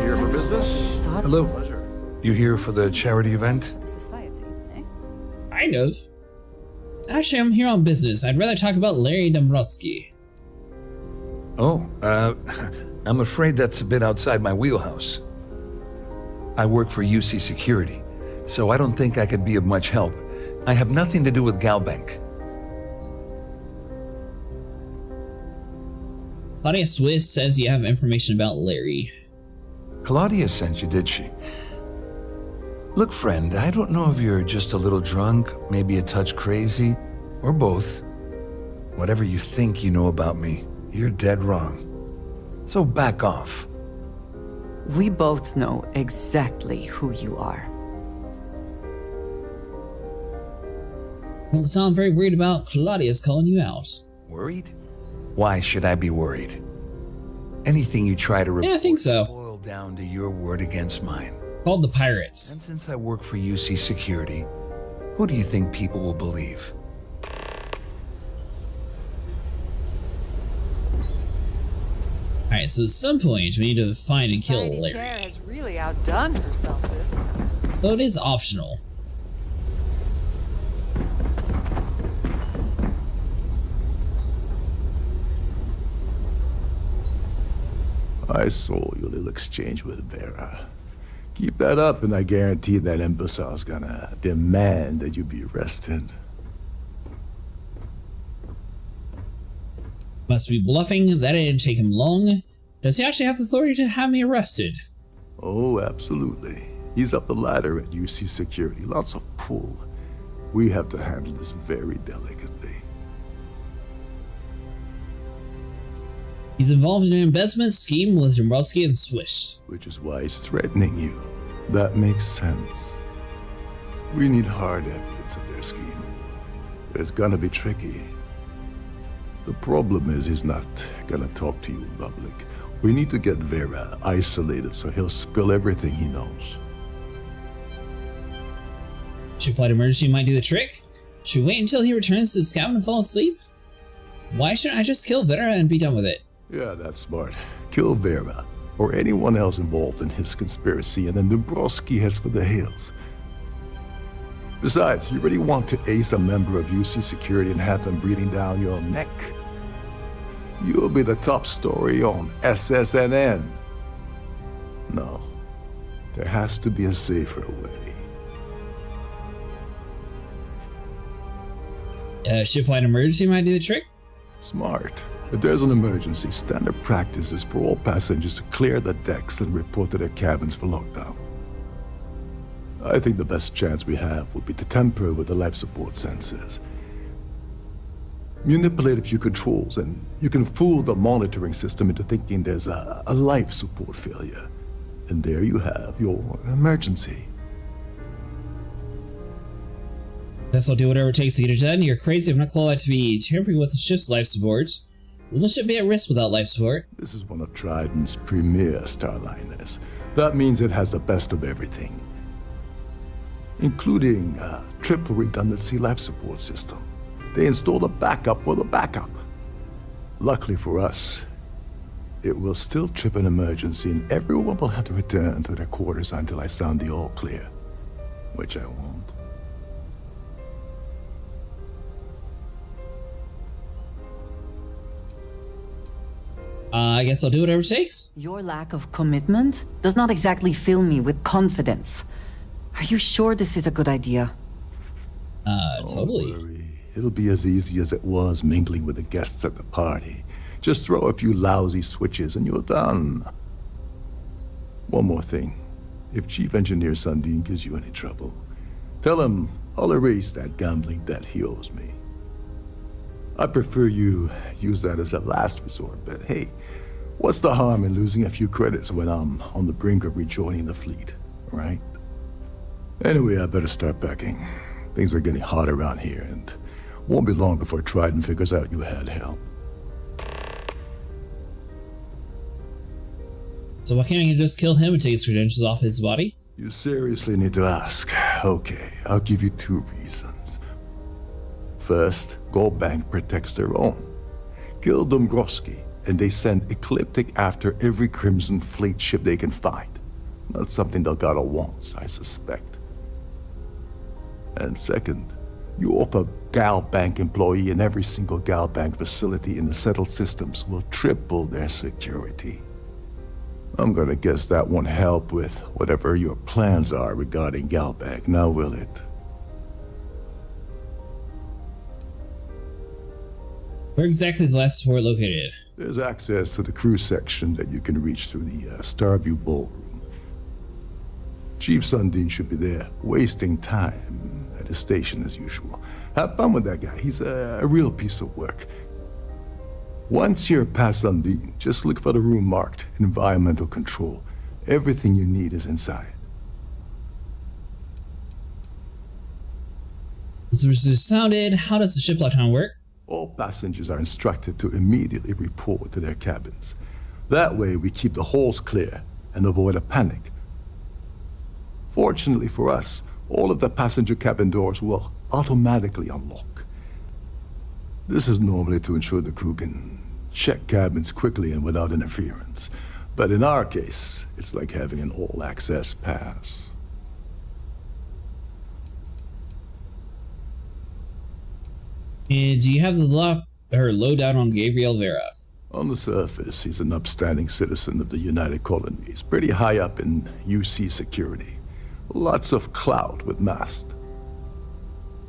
Here for business? Hello. You here for the charity event? Kind of. Actually, I'm here on business. I'd rather talk about Larry Dombrowski. Oh, I'm afraid that's a bit outside my wheelhouse. I work for UC Security, so I don't think I could be of much help. I have nothing to do with Galbank. Claudia Swiss says you have information about Larry. Claudia sent you, did she? Look, friend, I don't know if you're just a little drunk, maybe a touch crazy, or both. Whatever you think you know about me, you're dead wrong. So back off. We both know exactly who you are. Don't sound very worried about Claudia's calling you out. Worried? Why should I be worried? Anything you try to report Yeah, I think so. boil down to your word against mine. Called the Pirates. And since I work for UC Security, who do you think people will believe? Alright, so at some point we need to find and kill Society Larry. Chair has really outdone herself this time. Though it is optional. I saw your little exchange with Vera. Keep that up and I guarantee that imbecile's gonna demand that you be arrested. Must be bluffing. That didn't take him long. Does he actually have the authority to have me arrested? Oh, absolutely. He's up the ladder at UC Security. Lots of pull. We have to handle this very delicately. He's involved in an investment scheme with Dombrowski and Swish. Which is why he's threatening you. That makes sense. We need hard evidence of their scheme. It's gonna be tricky. The problem is he's not gonna talk to you in public. We need to get Vera isolated so he'll spill everything he knows. Shipwide emergency might do the trick. Should we wait until he returns to his cabin and fall asleep? Why shouldn't I just kill Vera and be done with it? Yeah, that's smart. Kill Vera, or anyone else involved in his conspiracy, and then Dombrowski heads for the hills. Besides, you really want to ace a member of UC Security and have them breathing down your neck? You'll be the top story on SSNN. No, there has to be a safer way. Shipwide emergency might do the trick? Smart. If there's an emergency, standard practice is for all passengers to clear the decks and report to their cabins for lockdown. I think the best chance we have would be to tamper with the life support sensors. Manipulate a few controls, and you can fool the monitoring system into thinking there's a life support failure. And there you have your emergency. Guess I'll do whatever it takes to get it done. You're crazy. I'm not qualified to be tampering with the ship's life support. Will the ship be at risk without life support? This is one of Trident's premier starliners. That means it has the best of everything, including a triple redundancy life support system. They installed a backup for the backup. Luckily for us, it will still trip an emergency and everyone will have to return to their quarters until I sound the all clear, which I won't. I guess I'll do whatever it takes. Your lack of commitment does not exactly fill me with confidence. Are you sure this is a good idea? Totally. Don't worry. It'll be as easy as it was mingling with the guests at the party. Just throw a few lousy switches and you're done. One more thing. If Chief Engineer Sundin gives you any trouble, tell him I'll erase that gambling debt he owes me. I prefer you use that as a last resort, but hey, what's the harm in losing a few credits when I'm on the brink of rejoining the fleet, right? Anyway, I better start packing. Things are getting hot around here, and won't be long before Trident figures out you had help. So why can't I just kill him and take his credentials off his body? You seriously need to ask. Okay, I'll give you 2 reasons. First, Gold Bank protects their own. Kill Dombrowski, and they send Ecliptic after every Crimson Fleet ship they can find. Not something Delgado wants, I suspect. And second, you offer Gal Bank employee in every single Gal Bank facility in the settled systems will triple their security. I'm gonna guess that won't help with whatever your plans are regarding Gal Bank, now will it? Where exactly is last support located? There's access to the crew section that you can reach through the Starview Ballroom. Chief Sundin should be there, wasting time at his station as usual. Have fun with that guy. He's a real piece of work. Once you're past Sundin, just look for the room marked Environmental Control. Everything you need is inside. So it's just sounded. How does the ship lockdown work? All passengers are instructed to immediately report to their cabins. That way we keep the halls clear and avoid a panic. Fortunately for us, all of the passenger cabin doors will automatically unlock. This is normally to ensure the crew can check cabins quickly and without interference. But in our case, it's like having an all-access pass. And do you have the lowdown on Gabriel Vera? On the surface, he's an upstanding citizen of the United Colonies, pretty high up in UC security. Lots of clout with mast.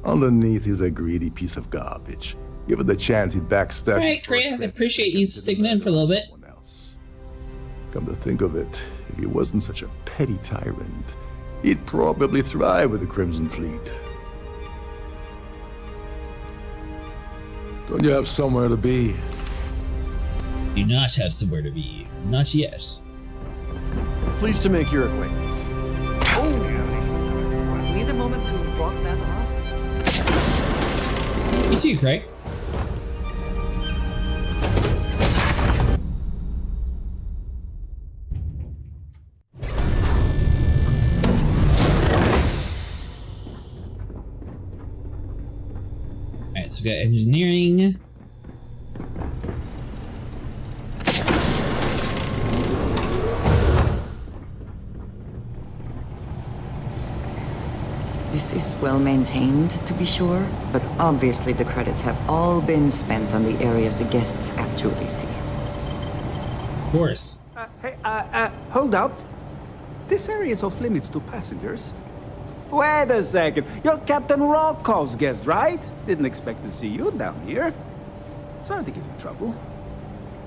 Underneath, he's a greedy piece of garbage. Given the chance, he'd backstab. Alright, great. I appreciate you sticking in for a little bit. Come to think of it, if he wasn't such a petty tyrant, he'd probably thrive with the Crimson Fleet. Don't you have somewhere to be? Do not have somewhere to be. Not yet. Pleased to make your acquaintance. Oh! Need a moment to walk that off? You too, Craig. Alright, so we got engineering. This is well maintained, to be sure, but obviously the credits have all been spent on the areas the guests actually see. Of course. Hey, hold up. This area is off limits to passengers. Wait a second. You're Captain Rocco's guest, right? Didn't expect to see you down here. Sorry to give you trouble.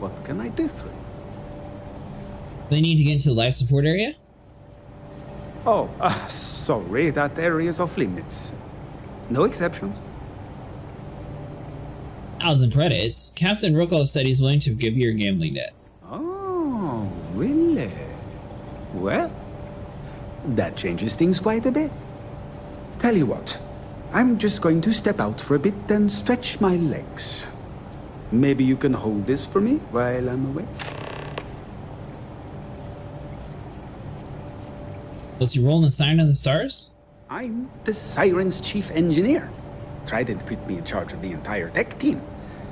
What can I do for you? They need to get into the life support area? Oh, sorry, that area is off limits. No exceptions. 1,000 credits. Captain Rokov said he's willing to give your gambling debts. Oh, really? Well, that changes things quite a bit. Tell you what, I'm just going to step out for a bit and stretch my legs. Maybe you can hold this for me while I'm away? Was he rolling the sign on the stars? I'm the Siren's chief engineer. Trident put me in charge of the entire tech team.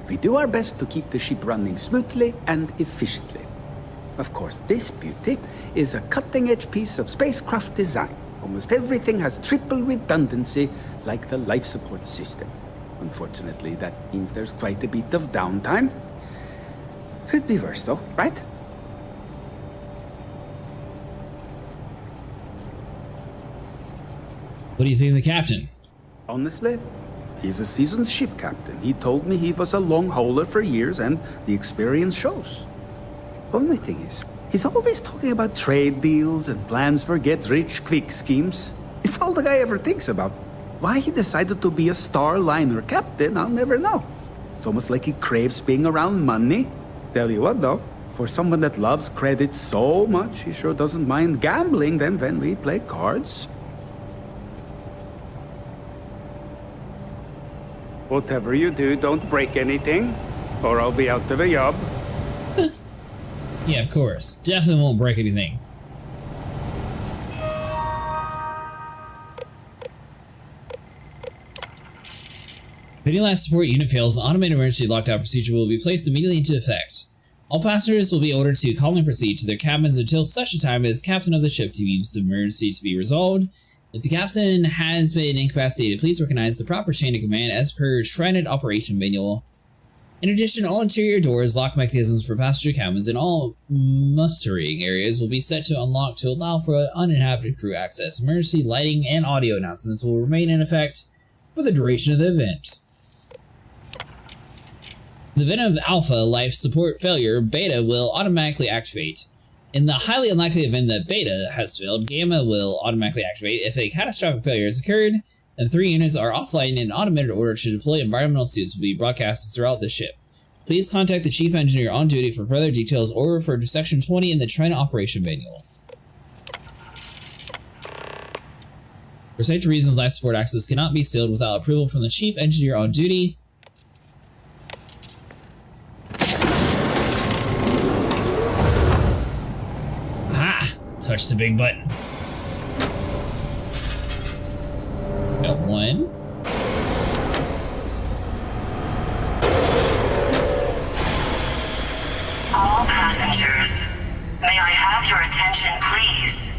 We do our best to keep the ship running smoothly and efficiently. Of course, this beauty is a cutting-edge piece of spacecraft design. Almost everything has triple redundancy, like the life support system. Unfortunately, that means there's quite a bit of downtime. Could be worse, though, right? What do you think of the captain? Honestly, he's a seasoned ship captain. He told me he was a long hauler for years, and the experience shows. Only thing is, he's always talking about trade deals and plans for get-rich-quick schemes. It's all the guy ever thinks about. Why he decided to be a Starliner captain, I'll never know. It's almost like he craves being around money. Tell you what, though, for someone that loves credit so much, he sure doesn't mind gambling then when we play cards. Whatever you do, don't break anything, or I'll be out of a job. Yeah, of course. Definitely won't break anything. If any last support unit fails, an automated emergency lockdown procedure will be placed immediately into effect. All passengers will be ordered to calmly proceed to their cabins until such a time as captain of the ship deems the emergency to be resolved. If the captain has been incapacitated, please recognize the proper chain of command as per Trident Operation Manual. In addition, all interior doors, lock mechanisms for passenger cabins, and all mustering areas will be set to unlock to allow for uninhabited crew access. Emergency lighting and audio announcements will remain in effect for the duration of the event. In the event of Alpha life support failure, Beta will automatically activate. In the highly unlikely event that Beta has failed, Gamma will automatically activate. If a catastrophic failure has occurred, and 3 units are offline, an automated order to deploy environmental suits will be broadcasted throughout the ship. Please contact the chief engineer on duty for further details or refer to Section 20 in the Trident Operation Manual. For safety reasons, life support access cannot be sealed without approval from the chief engineer on duty. Touch the big button. Got one. All passengers, may I have your attention, please?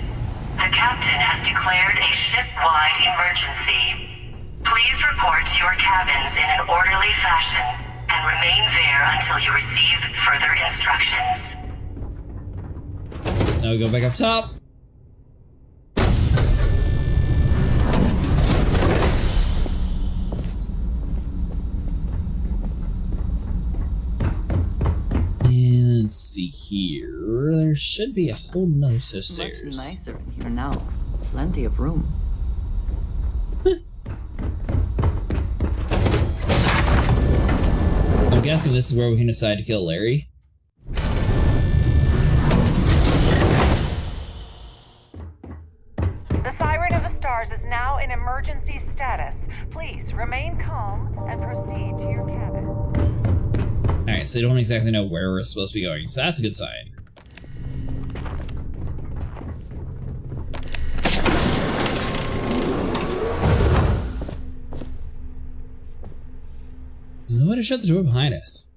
The captain has declared a ship-wide emergency. Please report to your cabins in an orderly fashion and remain there until you receive further instructions. Now we go back up top. And let's see here. There should be a whole nother set of stairs. Much nicer in here now. Plenty of room. I'm guessing this is where we can decide to kill Larry. The Siren of the Stars is now in emergency status. Please remain calm and proceed to your cabin. Alright, so they don't exactly know where we're supposed to be going, so that's a good sign. There's no way to shut the door behind us.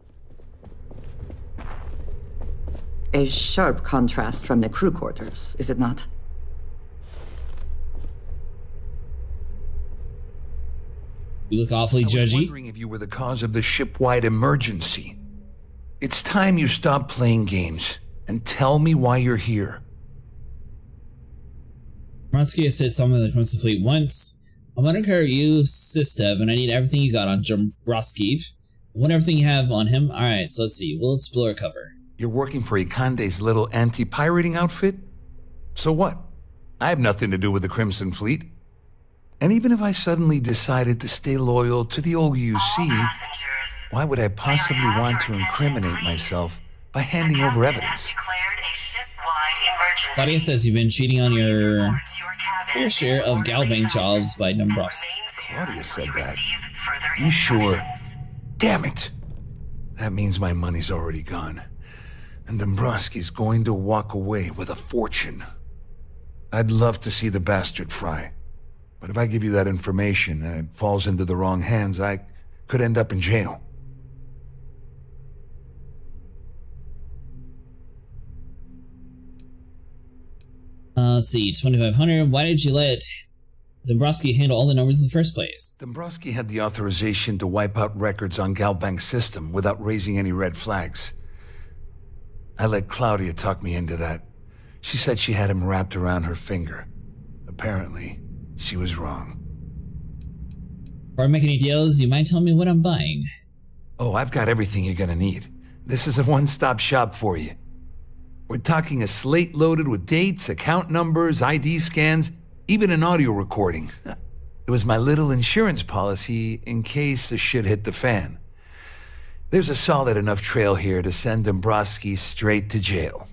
A sharp contrast from the crew quarters, is it not? You look awfully judgy. I was wondering if you were the cause of the ship-wide emergency. It's time you stop playing games and tell me why you're here. Bronsky has said something that comes to fleet once. I'm under you, Sistev, and I need everything you got on Jombrowskiv. I want everything you have on him. Alright, so let's see. We'll explore cover. You're working for Ikande's little anti-pirating outfit? So what? I have nothing to do with the Crimson Fleet. And even if I suddenly decided to stay loyal to the old UC, why would I possibly want to incriminate myself by handing over evidence? Claudia says you've been cheating on your fair share of galbank jobs by Dombrowski. Claudia said that. You sure? Damn it! That means my money's already gone. And Dombrowski's going to walk away with a fortune. I'd love to see the bastard fry. But if I give you that information and it falls into the wrong hands, I could end up in jail. Let's see, 2500. Why did you let Dombrowski handle all the numbers in the first place? Dombrowski had the authorization to wipe out records on Galbank's system without raising any red flags. I let Claudia talk me into that. She said she had him wrapped around her finger. Apparently, she was wrong. Before I make any deals, you might tell me what I'm buying. Oh, I've got everything you're gonna need. This is a one-stop shop for you. We're talking a slate loaded with dates, account numbers, ID scans, even an audio recording. It was my little insurance policy in case the shit hit the fan. There's a solid enough trail here to send Dombrowski straight to jail.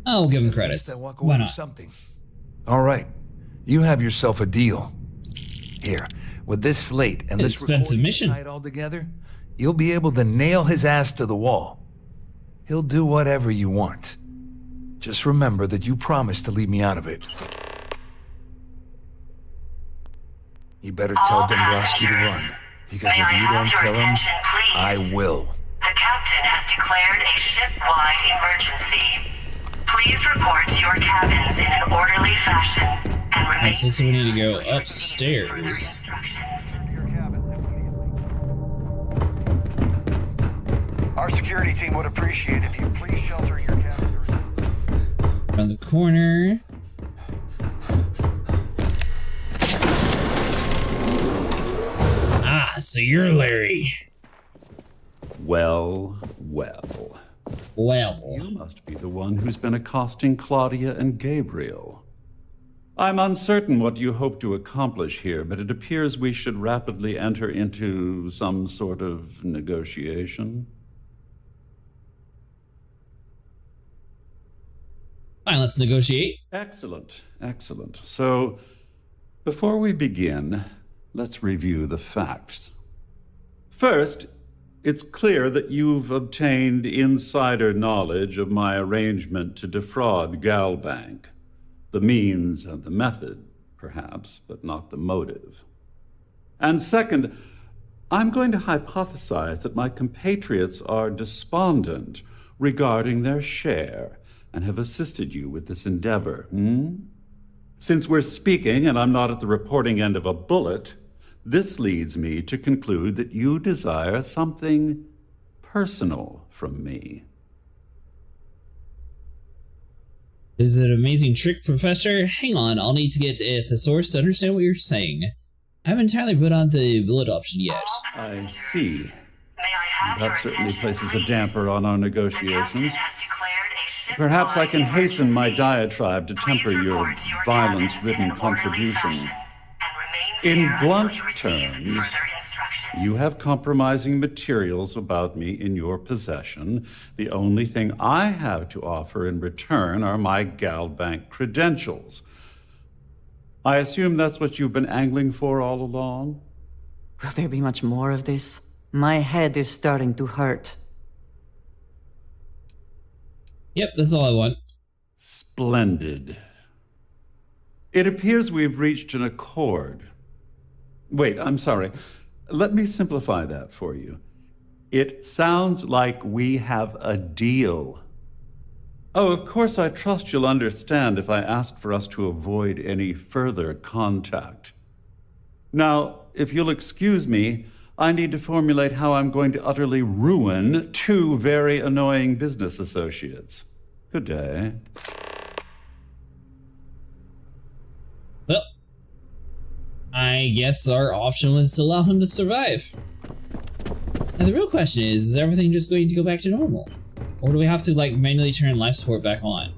I'll give him credits. Why not? Something. All right, you have yourself a deal. Here, with this slate and this expensive mission tied all together, you'll be able to nail his ass to the wall. He'll do whatever you want. Just remember that you promised to leave me out of it. You better tell Dombrowski to run, because if you don't kill him, I will. The captain has declared a ship-wide emergency. Please report to your cabins in an orderly fashion and remain. So we need to go upstairs. Our security team would appreciate if you please shelter your cabin. Around the corner. Ah, so you're Larry. Well. Well. You must be the one who's been accosting Claudia and Gabriel. I'm uncertain what you hope to accomplish here, but it appears we should rapidly enter into some sort of negotiation. Fine, let's negotiate. Excellent. So, before we begin, let's review the facts. First, it's clear that you've obtained insider knowledge of my arrangement to defraud Galbank. The means and the method, perhaps, but not the motive. And second, I'm going to hypothesize that my compatriots are despondent regarding their share and have assisted you with this endeavor. Since we're speaking and I'm not at the reporting end of a bullet, this leads me to conclude that you desire something personal from me. Is it an amazing trick, Professor? Hang on, I'll need to get a thesaurus to understand what you're saying. I haven't entirely put on the bullet option yet. I see. That certainly places a damper on our negotiations. Perhaps I can hasten my diatribe to temper your violence-ridden contribution. In blunt terms, you have compromising materials about me in your possession. The only thing I have to offer in return are my Galbank credentials. I assume that's what you've been angling for all along? Will there be much more of this? My head is starting to hurt. Yep, that's all I want. Splendid. It appears we've reached an accord. Wait, I'm sorry. Let me simplify that for you. It sounds like we have a deal. Oh, of course, I trust you'll understand if I ask for us to avoid any further contact. Now, if you'll excuse me, I need to formulate how I'm going to utterly ruin two very annoying business associates. Good day. Well, I guess our option was to allow him to survive. Now the real question is everything just going to go back to normal? Or do we have to like manually turn life support back on?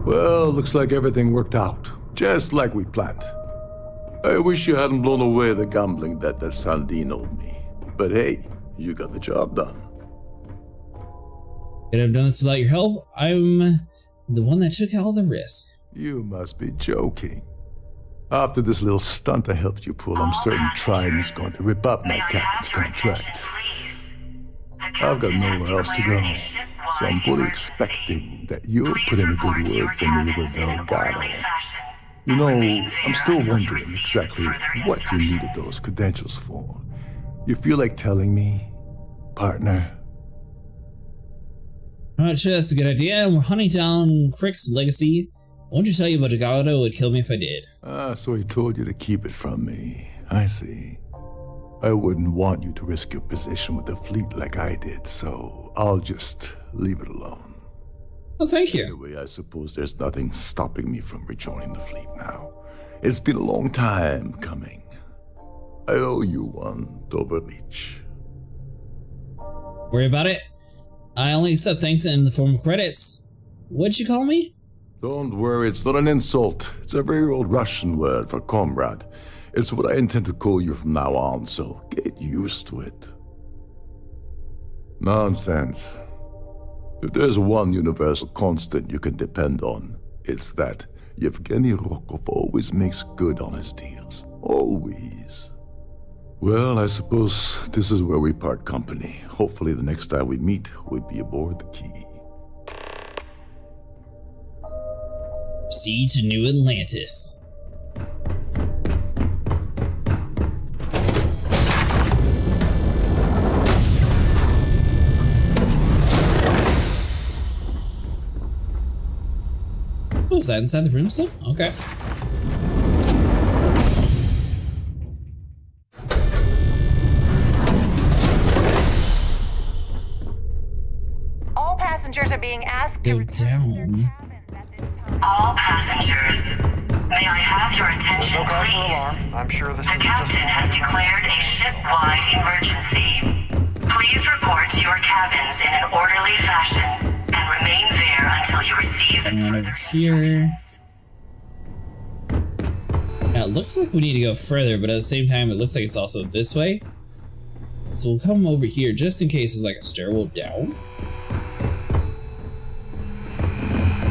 Well, looks like everything worked out, just like we planned. I wish you hadn't blown away the gambling debt that Sandine owed me. But hey, you got the job done. Could have done this without your help? I'm the one that took all the risk. You must be joking. After this little stunt I helped you pull, I'm certain Trident's going to rip up my captain's contract. I've got nowhere else to go, so I'm fully expecting that you'll put in a good word for me with Delgado. You know, I'm still wondering exactly what you needed those credentials for. You feel like telling me, partner? I'm not sure that's a good idea. We're hunting down Crick's legacy. I wanted to tell you about Delgado would kill me if I did. So he told you to keep it from me. I see. I wouldn't want you to risk your position with the fleet like I did, so I'll just leave it alone. Oh, thank you. Anyway, I suppose there's nothing stopping me from rejoining the fleet now. It's been a long time coming. I owe you one, Overreach. Worry about it. I only accept thanks in the form of credits. What'd you call me? Don't worry, it's not an insult. It's a very old Russian word for comrade. It's what I intend to call you from now on, so get used to it. Nonsense. If there's one universal constant you can depend on, it's that Yevgeny Rokov always makes good on his deals. Always. Well, I suppose this is where we part company. Hopefully the next time we meet, we'll be aboard the Key. See to New Atlantis. Oh, is that inside the room still? Okay. All passengers are being asked to down. All passengers, may I have your attention, please? I'm sure this the captain has declared a ship-wide emergency. Please report to your cabins in an orderly fashion and remain there until you receive further here. Now it looks like we need to go further, but at the same time, it looks like it's also this way. So we'll come over here just in case there's like a stairwell down.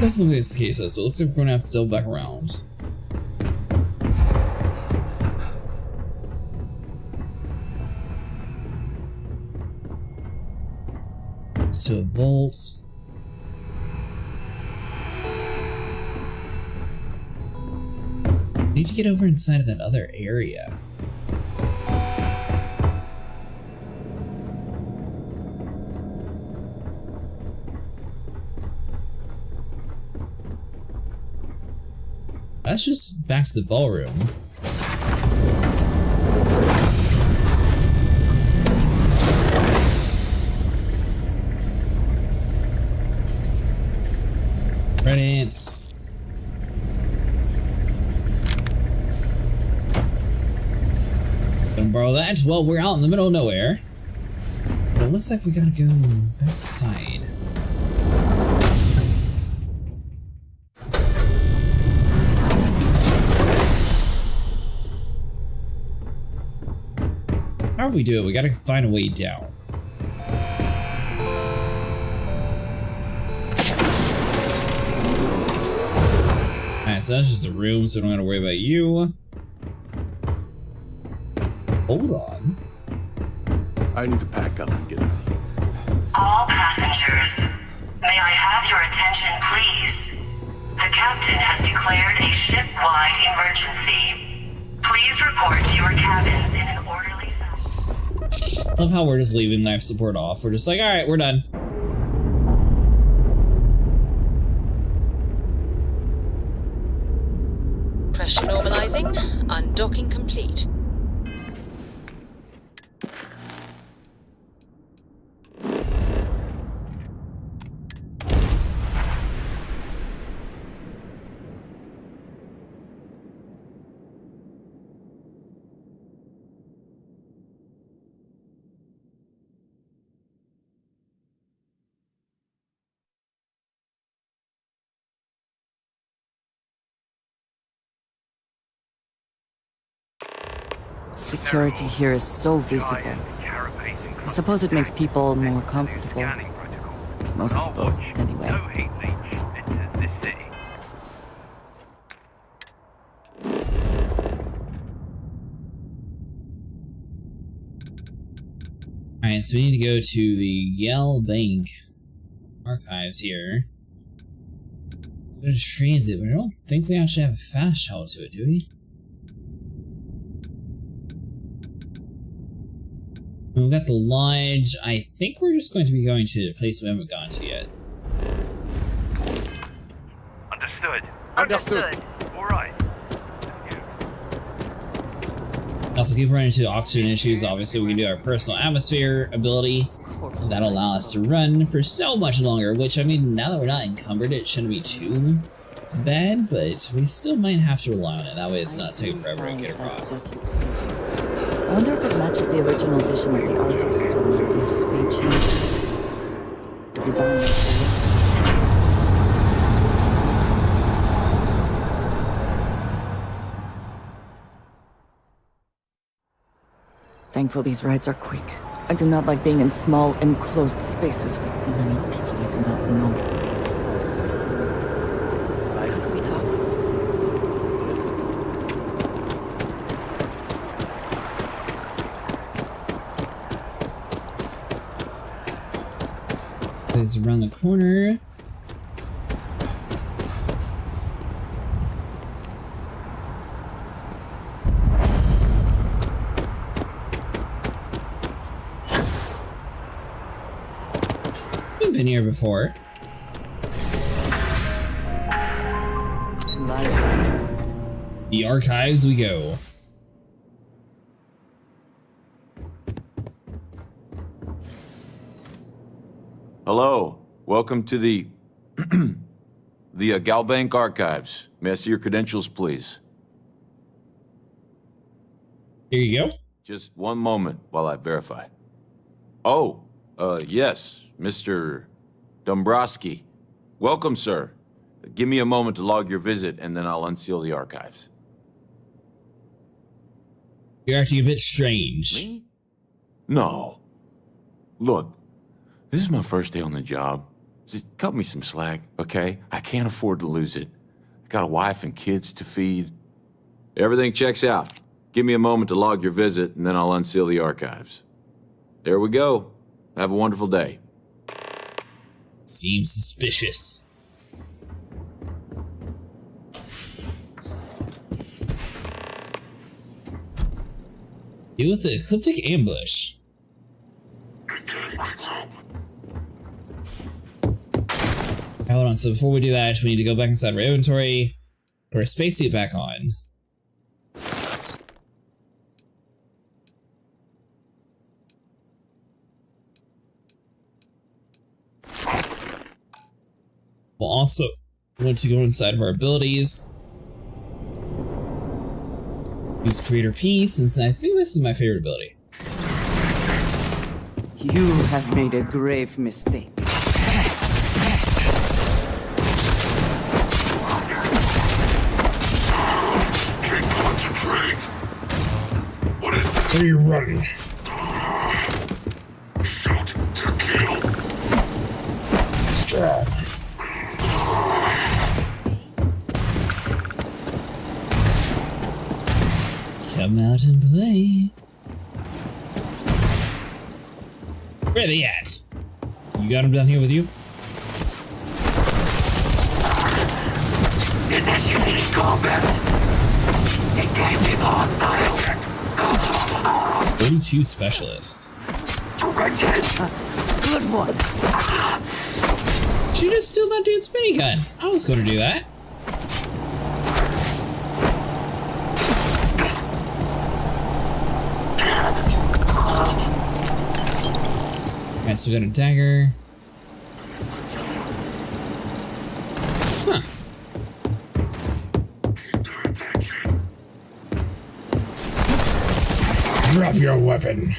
Doesn't look like it's the case though, so it looks like we're gonna have to double back around. It's to a vault. Need to get over inside of that other area. That's just back to the ballroom. Credits. Gonna borrow that. Well, we're out in the middle of nowhere. But it looks like we gotta go back inside. However we do it, we gotta find a way down. Alright, so that's just a room, so I don't gotta worry about you. Hold on. I need to pack up and get out. All passengers, may I have your attention, please? The captain has declared a ship-wide emergency. Please report to your cabins in an orderly fashion. Love how we're just leaving life support off. We're just like, alright, we're done. Pressure normalizing. Undocking complete. Security here is so visible. I suppose it makes people more comfortable. Most people, anyway. Alright, so we need to go to the Yale Bank archives here. Let's go to transit, but I don't think we actually have a fast shuttle to it, do we? We've got the lodge. I think we're just going to be going to a place we haven't gone to yet. Understood. Understood. All right. If we keep running into oxygen issues, obviously we can do our personal atmosphere ability. And that'll allow us to run for so much longer, which, I mean, now that we're not encumbered, it shouldn't be too bad, but we still might have to rely on it. That way it's not taking forever to get across. I wonder if it matches the original vision of the artist, or if they changed the design of the Thankful these rides are quick. I do not like being in small, enclosed spaces with many people I do not know. Could we talk? Yes. It's around the corner. Been here before. The archives we go. Hello, welcome to the Galbank Archives. May I see your credentials, please? Here you go. Just one moment while I verify. Oh, yes, Mr. Dombrowski. Welcome, sir. Give me a moment to log your visit, and then I'll unseal the archives. You're acting a bit strange. Me? No. Look, this is my first day on the job. Just cut me some slack, okay? I can't afford to lose it. I got a wife and kids to feed. Everything checks out. Give me a moment to log your visit, and then I'll unseal the archives. There we go. Have a wonderful day. Seems suspicious. Deal with the ecliptic ambush. Hold on, so before we do that, we need to go back inside our inventory, put our spacesuit back on. We'll also want to go inside of our abilities. Use Creator P, since I think this is my favorite ability. You have made a grave mistake. Can't concentrate. What is this? Where are you running? Shoot to kill. Strong. Come out and play. Where are they at? You got them down here with you? Initiating combat. Engaging hostile. 42 specialist. Good one. She just steal that dude's minigun. I was going to do that. Alright, so we got a dagger. Huh. Drop your weapon.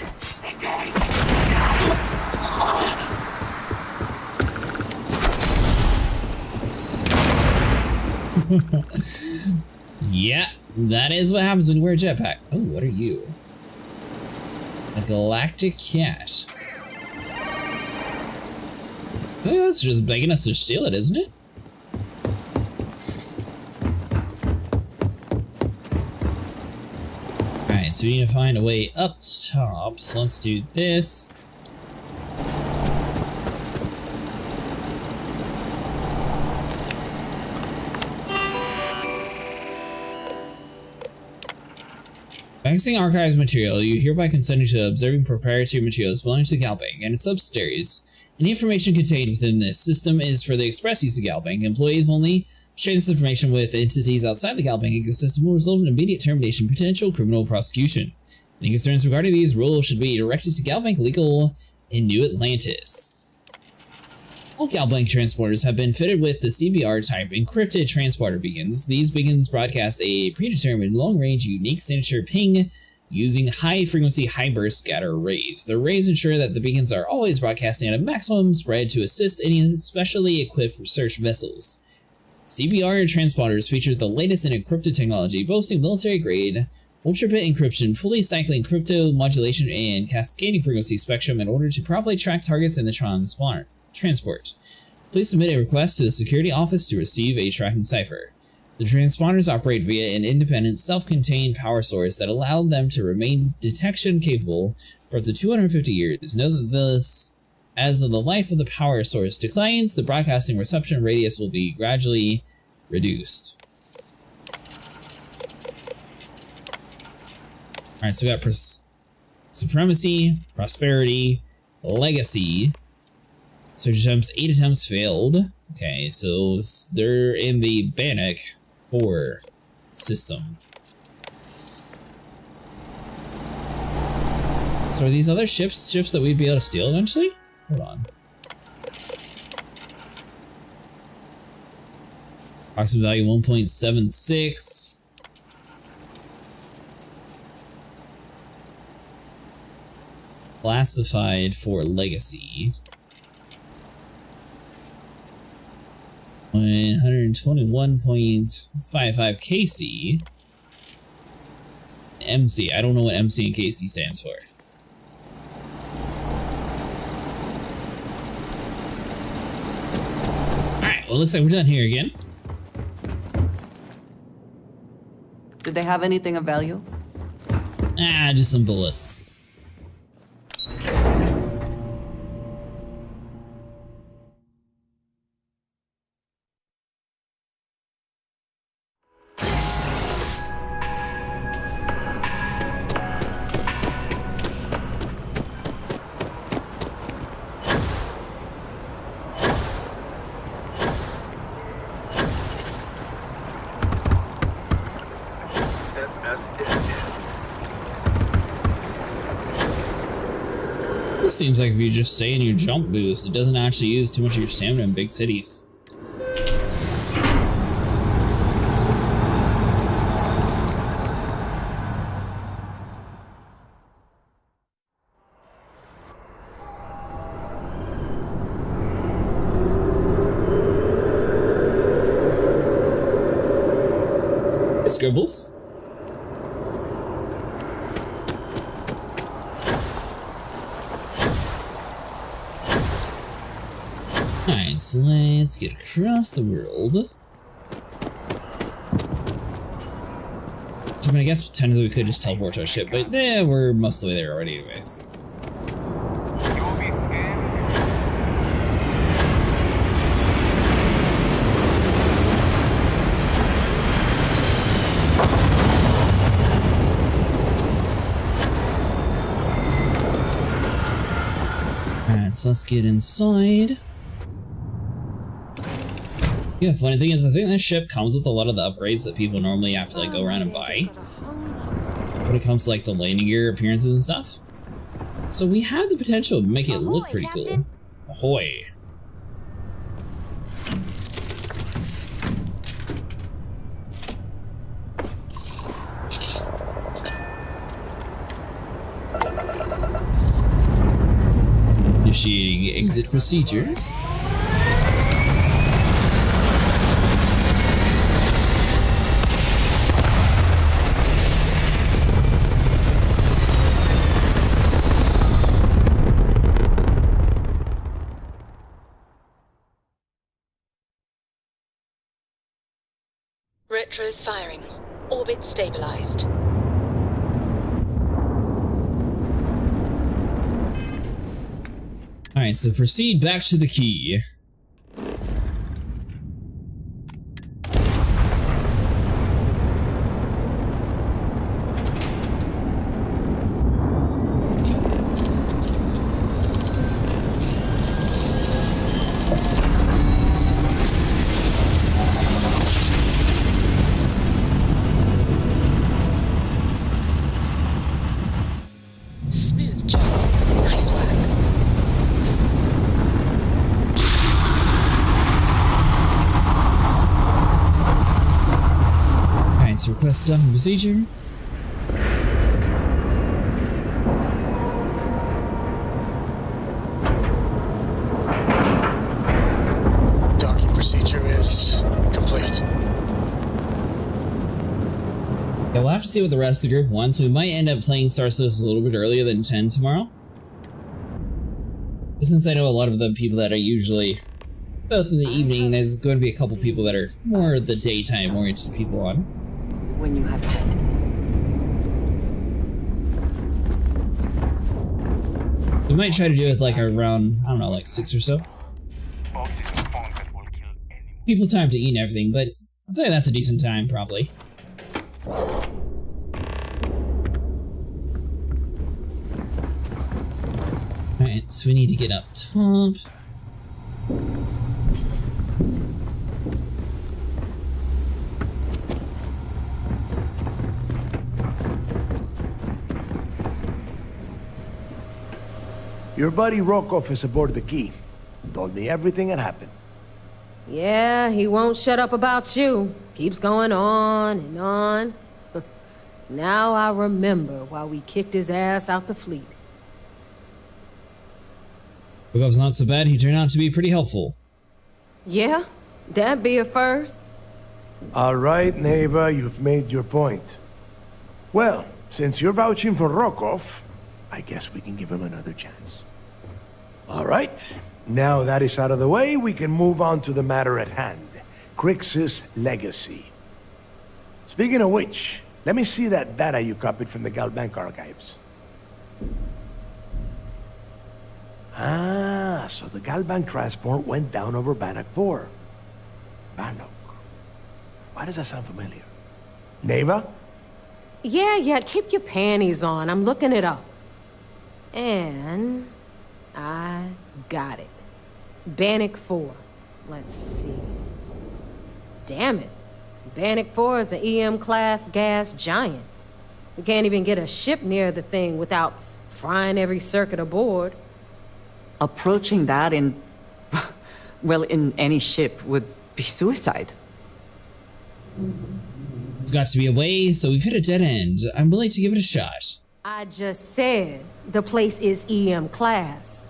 Yeah, that is what happens when you wear a jetpack. Oh, what are you? A galactic cat. Well, that's just begging us to steal it, isn't it? Alright, so we need to find a way up top, so let's do this. Accessing archives material, you hereby consent to observing proprietary materials belonging to Galbank and its subsidiaries Any information contained within this system is for the express use of GalBank. Employees only. Sharing this information with entities outside the GalBank ecosystem will result in immediate termination and potential criminal prosecution. Any concerns regarding these rules should be directed to GalBank Legal in New Atlantis. All GalBank transporters have been fitted with the CBR-type encrypted transporter beacons. These beacons broadcast a predetermined long-range unique signature ping using high-frequency, high-burst scatter arrays. The arrays ensure that the beacons are always broadcasting at a maximum spread to assist any specially equipped research vessels. CBR transponders feature the latest in encrypted technology, boasting military-grade, ultra-bit encryption, fully cycling crypto modulation, and cascading frequency spectrum in order to properly track targets in the transport. Please submit a request to the security office to receive a tracking cipher. The transponders operate via an independent, self-contained power source that allowed them to remain detection capable for up to 250 years. Know that this, as the life of the power source declines, the broadcasting reception radius will be gradually reduced. Alright, so we got supremacy, prosperity, legacy. Search attempts, 8 attempts failed. Okay, so they're in the Bannock 4 system. So are these other ships that we'd be able to steal eventually? Hold on. Approximate value 1.76. Classified for legacy. 121.55 KC. MC. I don't know what MC and KC stands for. Alright, well, it looks like we're done here again. Did they have anything of value? Ah, just some bullets. Seems like if you just stay in your jump boost, it doesn't actually use too much of your stamina in big cities. Scribbles. Alright, so let's get across the world. So I mean, I guess technically we could just teleport to our ship, but we're most of the way there already anyways. Alright, so let's get inside. Yeah, funny thing is, I think this ship comes with a lot of the upgrades that people normally have to like go around and buy when it comes to like the landing gear appearances and stuff. So we have the potential to make it look pretty cool. Ahoy! Initiating exit procedure. Retros firing. Orbit stabilized. Alright, so proceed back to the key. Smooth job. Nice work. Alright, so request docking procedure. Docking procedure is complete. Yeah, we'll have to see what the rest of the group wants. We might end up playing Star Citizen a little bit earlier than 10 tomorrow. Since I know a lot of the people that are usually both in the evening, there's going to be a couple people that are more the daytime oriented people on. When you have time. We might try to do it like around, I don't know, like 6 or so. People time to eat and everything, but I feel like that's a decent time, probably. Alright, so we need to get up top. Your buddy Rokov is aboard the Key. Told me everything that happened. Yeah, he won't shut up about you. Keeps going on and on. Now I remember why we kicked his ass out the fleet. Rokov's not so bad, he turned out to be pretty helpful. Yeah? That'd be a first. All right, Neva, you've made your point. Well, since you're vouching for Rokov, I guess we can give him another chance. All right, now that is out of the way, we can move on to the matter at hand. Crix's legacy. Speaking of which, let me see that data you copied from the Galbank archives. Ah, so the Galbank transport went down over Bannock 4. Bannock. Why does that sound familiar? Neva? Yeah, keep your panties on. I'm looking it up. And I got it. Bannock 4. Let's see. Damn it. Bannock 4 is an EM-class gas giant. We can't even get a ship near the thing without frying every circuit aboard. Approaching that in... well, in any ship would be suicide. It's got to be a way, so we've hit a dead end. I'm willing to give it a shot. I just said the place is EM-class.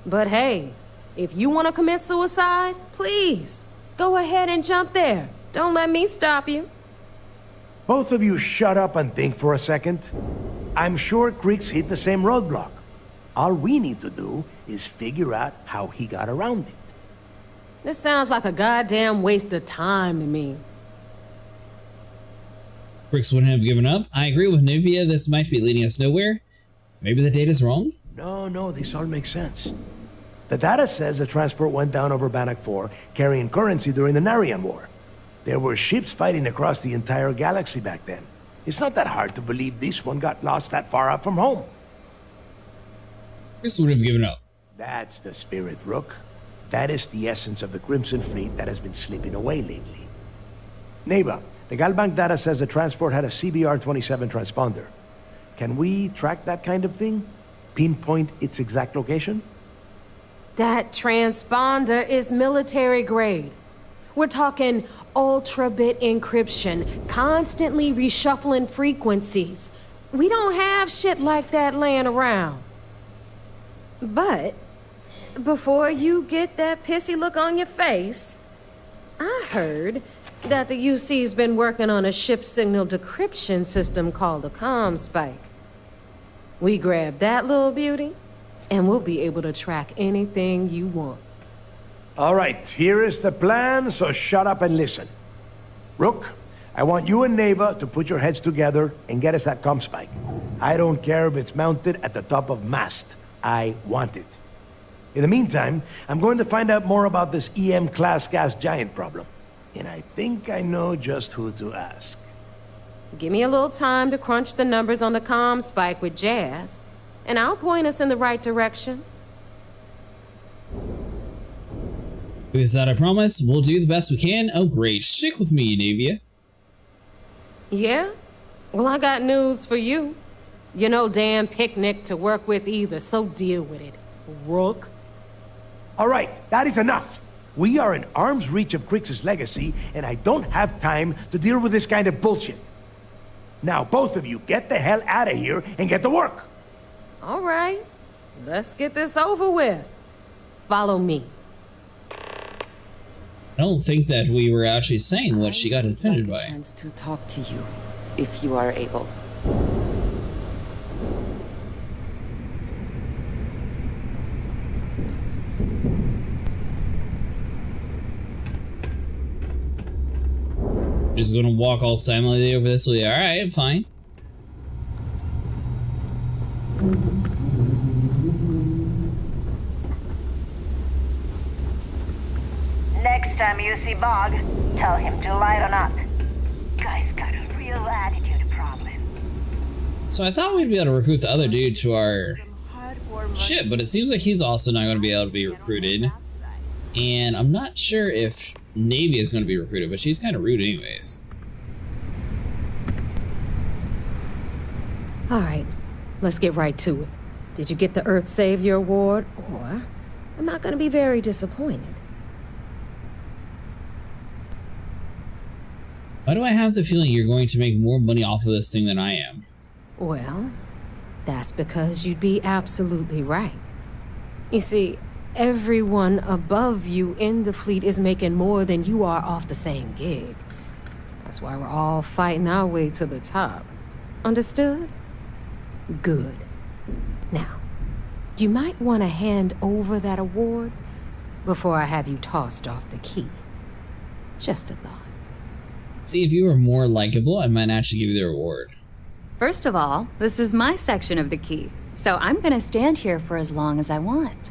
But hey, if you want to commit suicide, please, go ahead and jump there. Don't let me stop you. Both of you shut up and think for a second. I'm sure Creeks hit the same roadblock. All we need to do is figure out how he got around it. This sounds like a goddamn waste of time to me. Bricks wouldn't have given up. I agree with Nuvia, this might be leading us nowhere. Maybe the data's wrong? No, this all makes sense. The data says the transport went down over Bannock 4, carrying currency during the Narian War. There were ships fighting across the entire galaxy back then. It's not that hard to believe this one got lost that far out from home. Chris would have given up. That's the spirit, Rook. That is the essence of the Crimson Fleet that has been slipping away lately. Neva, the Galbank data says the transport had a CBR-27 transponder. Can we track that kind of thing? Pinpoint its exact location? That transponder is military grade. We're talking ultra-bit encryption, constantly reshuffling frequencies. We don't have shit like that laying around. But before you get that pissy look on your face, I heard that the UC's been working on a ship signal decryption system called the ComSpike. We grab that little beauty, and we'll be able to track anything you want. All right, here is the plan, so shut up and listen. Rook, I want you and Neva to put your heads together and get us that ComSpike. I don't care if it's mounted at the top of mast. I want it. In the meantime, I'm going to find out more about this EM-class gas giant problem. And I think I know just who to ask. Give me a little time to crunch the numbers on the ComSpike with Jazz, and I'll point us in the right direction. Is that I promise? We'll do the best we can. Oh great, stick with me, Navia. Yeah? Well, I got news for you. You know damn picnic to work with either, so deal with it, Rook. All right, that is enough. We are in arm's reach of Crix's legacy, and I don't have time to deal with this kind of bullshit. Now, both of you, get the hell out of here and get to work. All right, let's get this over with. Follow me. I don't think that we were actually saying what she got offended by. Chance to talk to you, if you are able. Just gonna walk all silently over this way. Alright, fine. Next time you see Bog, tell him to lighten up. Guy's got a real attitude problem. So I thought we'd be able to recruit the other dude to our ship, but it seems like he's also not going to be able to be recruited. And I'm not sure if Navy is going to be recruited, but she's kind of rude anyways. All right, let's get right to it. Did you get the Earth Savior Award? Or I'm not going to be very disappointed. Why do I have the feeling you're going to make more money off of this thing than I am? Well, that's because you'd be absolutely right. You see, everyone above you in the fleet is making more than you are off the same gig. That's why we're all fighting our way to the top. Understood? Good. Now, you might want to hand over that award before I have you tossed off the key. Just a thought. See, if you were more likable, I might actually give you the reward. First of all, this is my section of the key, so I'm gonna stand here for as long as I want.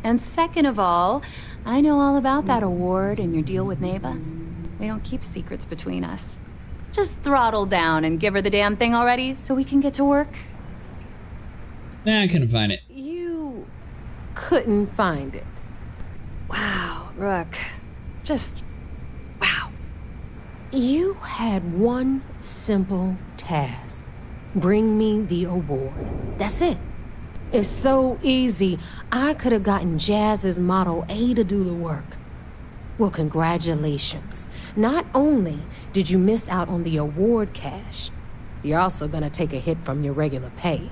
And second of all, I know all about that award and your deal with Neva. We don't keep secrets between us. Just throttle down and give her the damn thing already so we can get to work. Nah, I couldn't find it. You couldn't find it. Wow, Rook. Just wow. You had one simple task. Bring me the award. That's it. It's so easy. I could have gotten Jazz's Model A to do the work. Well, congratulations. Not only did you miss out on the award cash, you're also gonna take a hit from your regular pay.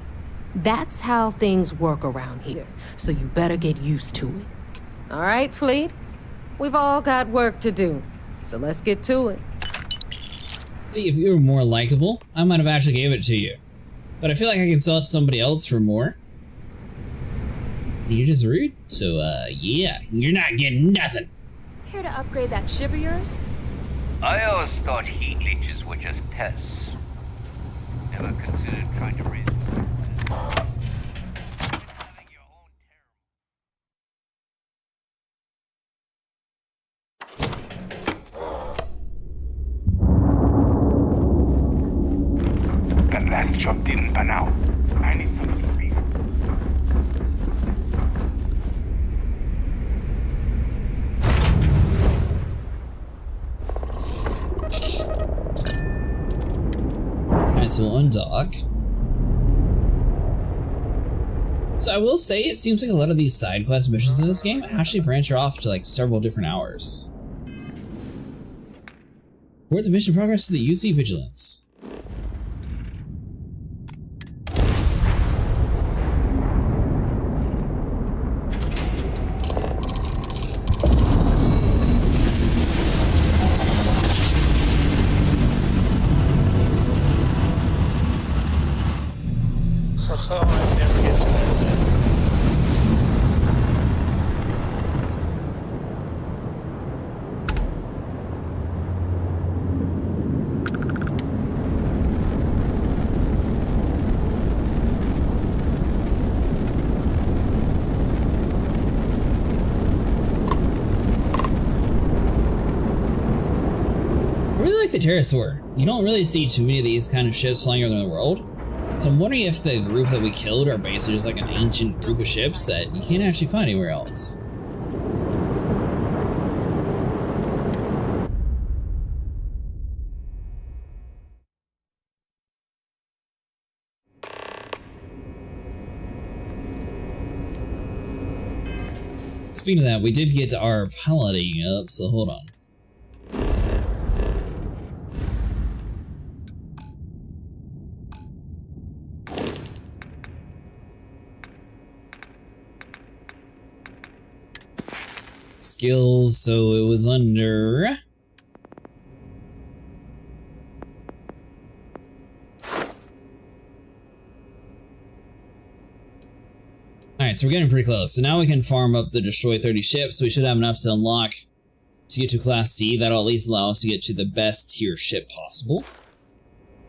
That's how things work around here, so you better get used to it. All right, Fleet? We've all got work to do, so let's get to it. See, if you were more likable, I might have actually gave it to you. But I feel like I can sell it to somebody else for more. You're just rude, so yeah, you're not getting nothing. Here to upgrade that ship of yours? I always thought heat leeches were just pests. Never considered trying to raise them. That last job didn't pan out. I need something to read. Alright, so we'll undock. So I will say, it seems like a lot of these side quest missions in this game actually branch off to like several different hours. Report the mission progress to the UC Vigilance. Oh, I never get tired of that. I really like the pterosaur. You don't really see too many of these kind of ships flying around the world. So I'm wondering if the group that we killed are basically just like an ancient group of ships that you can't actually find anywhere else. Speaking of that, we did get our piloting up, so hold on. Skills, so it was under... Alright, so we're getting pretty close. So now we can farm up the destroy 30 ships. We should have enough to unlock to get to Class C. That'll at least allow us to get to the best tier ship possible.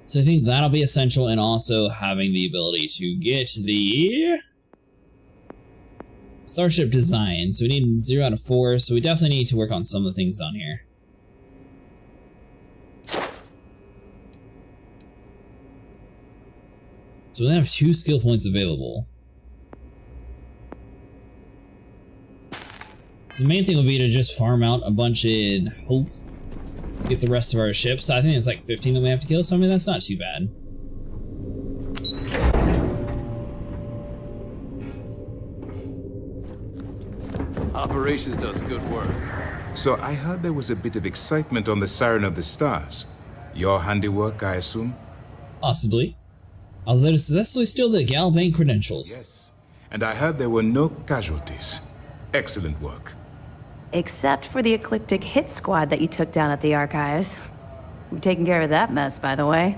So I think that'll be essential, and also having the ability to get the Starship design. So we need 0 out of 4, so we definitely need to work on some of the things down here. So we have 2 skill points available. So the main thing would be to just farm out a bunch in hope to get the rest of our ships. I think it's like 15 that we have to kill, so I mean that's not too bad. Operations does good work. So I heard there was a bit of excitement on the Siren of the Stars. Your handiwork, I assume? Possibly. I was able to successfully steal the Galbank credentials. Yes. And I heard there were no casualties. Excellent work. Except for the eclectic hit squad that you took down at the archives. We've taken care of that mess, by the way.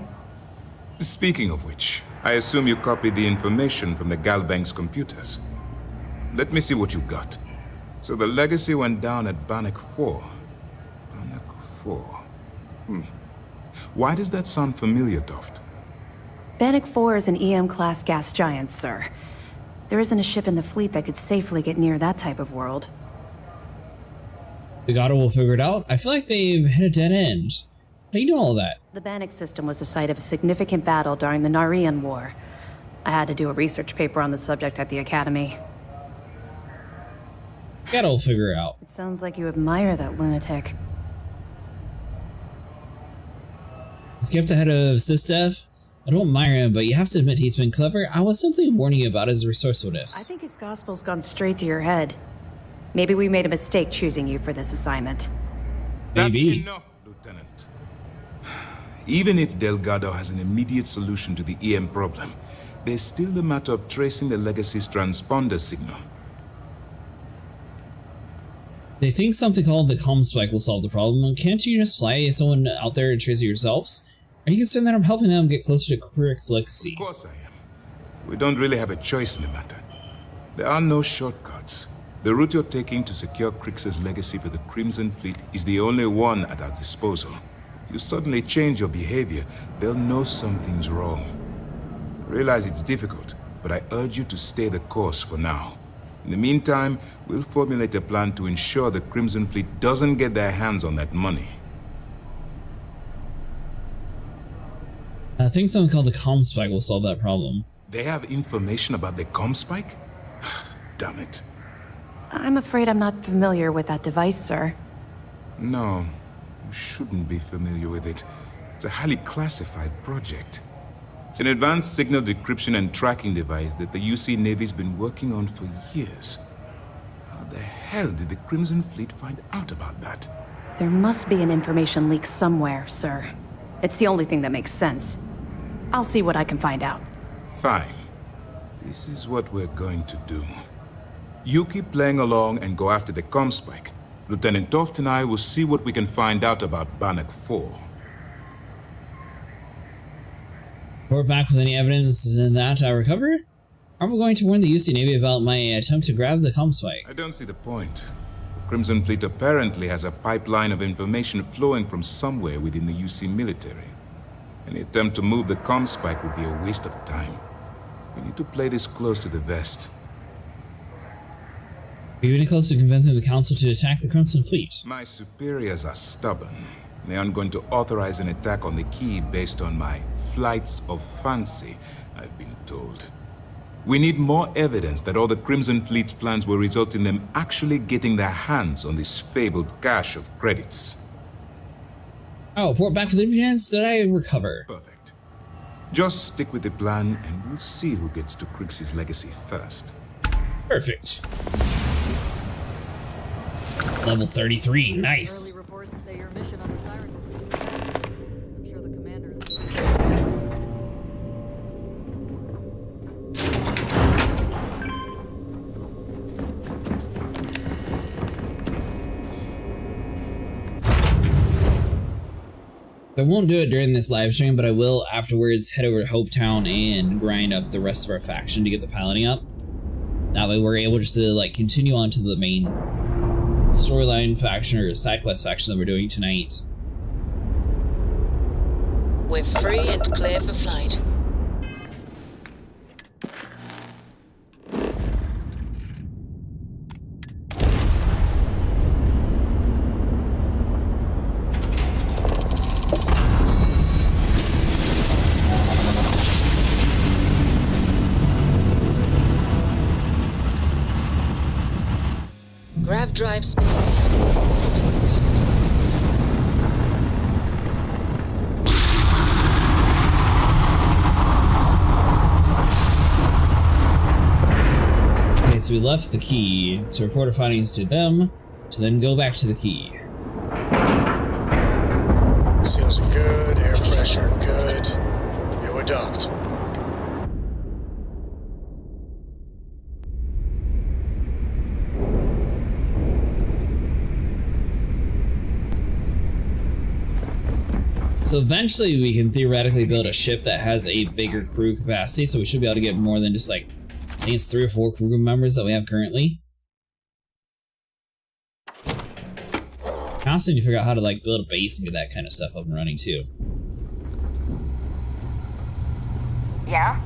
Speaking of which, I assume you copied the information from the Galbank's computers. Let me see what you got. So the legacy went down at Bannock 4. Bannock 4. Why does that sound familiar, Toft? Bannock 4 is an EM-class gas giant, sir. There isn't a ship in the fleet that could safely get near that type of world. The Gato will figure it out. I feel like they've hit a dead end. How do you know all that? The Bannock system was the site of a significant battle during the Narian War. I had to do a research paper on the subject at the Academy. Gato will figure it out. It sounds like you admire that lunatic. Skipped ahead of Sistef. I don't admire him, but you have to admit he's been clever. I was simply warning you about his resourcefulness. I think his gospel's gone straight to your head. Maybe we made a mistake choosing you for this assignment. Maybe. That's enough, Lieutenant. Even if Delgado has an immediate solution to the EM problem, there's still the matter of tracing the Legacy's transponder signal. They think something called the comm spike will solve the problem. Can't you just fly someone out there and trace it yourselves? Are you concerned that I'm helping them get closer to Crick's legacy? Of course I am. We don't really have a choice in the matter. There are no shortcuts. The route you're taking to secure Crix's legacy for the Crimson Fleet is the only one at our disposal. If you suddenly change your behavior, they'll know something's wrong. I realize it's difficult, but I urge you to stay the course for now. In the meantime, we'll formulate a plan to ensure the Crimson Fleet doesn't get their hands on that money. I think something called the comm spike will solve that problem. They have information about the comm spike? Damn it. I'm afraid I'm not familiar with that device, sir. No, you shouldn't be familiar with it. It's a highly classified project. It's an advanced signal decryption and tracking device that the UC Navy's been working on for years. How the hell did the Crimson Fleet find out about that? There must be an information leak somewhere, sir. It's the only thing that makes sense. I'll see what I can find out. Fine. This is what we're going to do. You keep playing along and go after the comm spike. Lieutenant Toft and I will see what we can find out about Bannock 4. Report back with any evidence in that I recover? Are we going to warn the UC Navy about my attempt to grab the comm spike? I don't see the point. The Crimson Fleet apparently has a pipeline of information flowing from somewhere within the UC military. Any attempt to move the comm spike would be a waste of time. We need to play this close to the vest. Are you any close to convincing the Council to attack the Crimson Fleet? My superiors are stubborn. They aren't going to authorize an attack on the key based on my flights of fancy, I've been told. We need more evidence that all the Crimson Fleet's plans will result in them actually getting their hands on this fabled cache of credits. I'll report back with evidence that I recover. Perfect. Just stick with the plan and we'll see who gets to Crix's legacy first. Perfect. Level 33, nice. I won't do it during this live stream, but I will afterwards head over to Hopetown and grind up the rest of our faction to get the piloting up. That way we're able just to like continue on to the main storyline faction or side quest faction that we're doing tonight. We're free and clear for flight. Grav drive spinning down. Systems green. Okay, so we left the key to report our findings to them, to then go back to the key. Seals are good, air pressure good. Yeah, we're docked. So eventually we can theoretically build a ship that has a bigger crew capacity, so we should be able to get more than just like, I think it's 3 or 4 crew members that we have currently. I also need to figure out how to like build a base and get that kind of stuff up and running too. Yeah?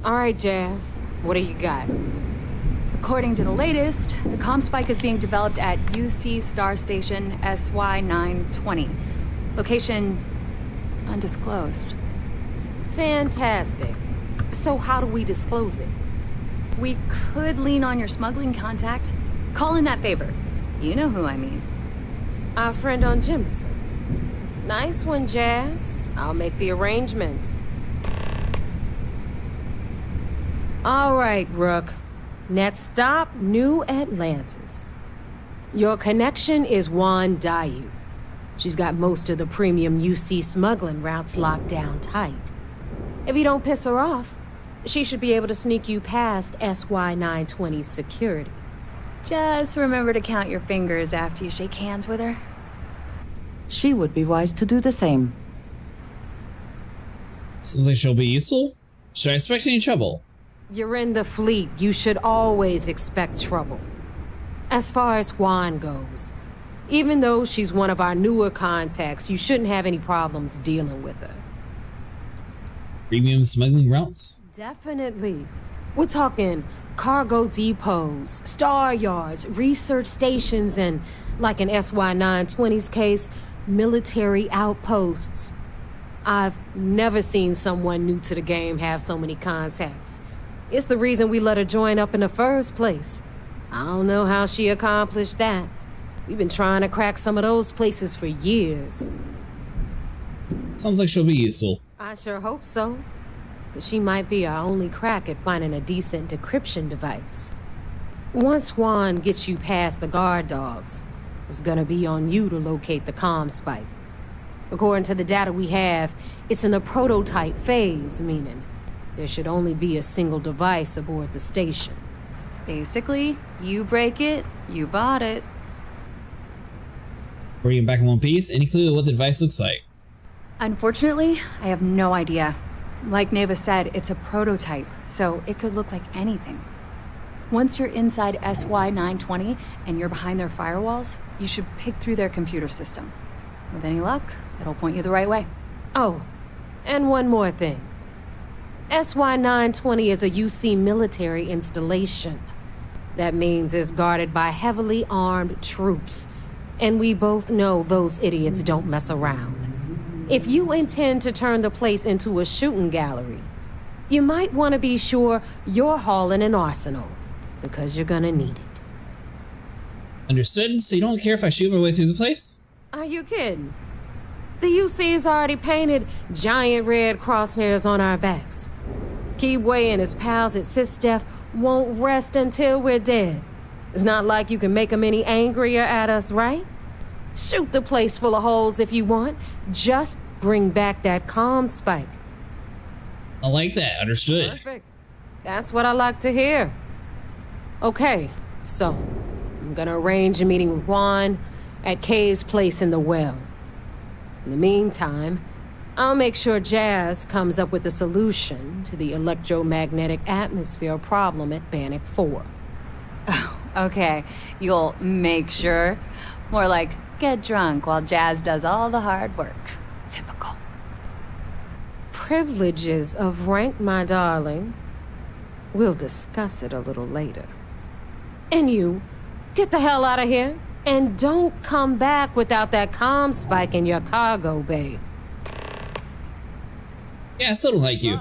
All right, Jazz. What do you got? According to the latest, the comm spike is being developed at UC Star Station SY920. Location undisclosed. Fantastic. So how do we disclose it? We could lean on your smuggling contact. Call in that favor. You know who I mean. Our friend on Jimson. Nice one, Jazz. I'll make the arrangements. All right, Rook. Next stop, New Atlantis. Your connection is Juan Dayu. She's got most of the premium UC smuggling routes locked down tight. If you don't piss her off, she should be able to sneak you past SY920's security. Just remember to count your fingers after you shake hands with her. She would be wise to do the same. Sounds like she'll be useful. Should I expect any trouble? You're in the fleet. You should always expect trouble. As far as Juan goes, even though she's one of our newer contacts, you shouldn't have any problems dealing with her. Premium smuggling routes? Definitely. We're talking cargo depots, star yards, research stations, and, like in SY920's case, military outposts. I've never seen someone new to the game have so many contacts. It's the reason we let her join up in the first place. I don't know how she accomplished that. We've been trying to crack some of those places for years. Sounds like she'll be useful. I sure hope so. Because she might be our only crack at finding a decent decryption device. Once Juan gets you past the guard dogs, it's gonna be on you to locate the comm spike. According to the data we have, it's in the prototype phase, meaning there should only be a single device aboard the station. Basically, you break it, you bought it. Bring it back in one piece. Any clue what the device looks like? Unfortunately, I have no idea. Like Neva said, it's a prototype, so it could look like anything. Once you're inside SY920 and you're behind their firewalls, you should pick through their computer system. With any luck, it'll point you the right way. Oh, and one more thing. SY920 is a UC military installation. That means it's guarded by heavily armed troops. And we both know those idiots don't mess around. If you intend to turn the place into a shooting gallery, you might want to be sure you're hauling an arsenal, because you're gonna need it. Understood? So you don't care if I shoot my way through the place? Are you kidding? The UC's already painted giant red crosshairs on our backs. Keyway and his pals at SysDef won't rest until we're dead. It's not like you can make them any angrier at us, right? Shoot the place full of holes if you want. Just bring back that comm spike. I like that. Understood. Perfect. That's what I like to hear. Okay, so I'm gonna arrange a meeting with Juan at Kay's place in the well. In the meantime, I'll make sure Jazz comes up with a solution to the electromagnetic atmosphere problem at Bannock 4. Oh, okay. You'll make sure? More like get drunk while Jazz does all the hard work. Typical. Privileges of rank, my darling. We'll discuss it a little later. And you, get the hell out of here. And don't come back without that comm spike in your cargo bay. Yeah, I still don't like you.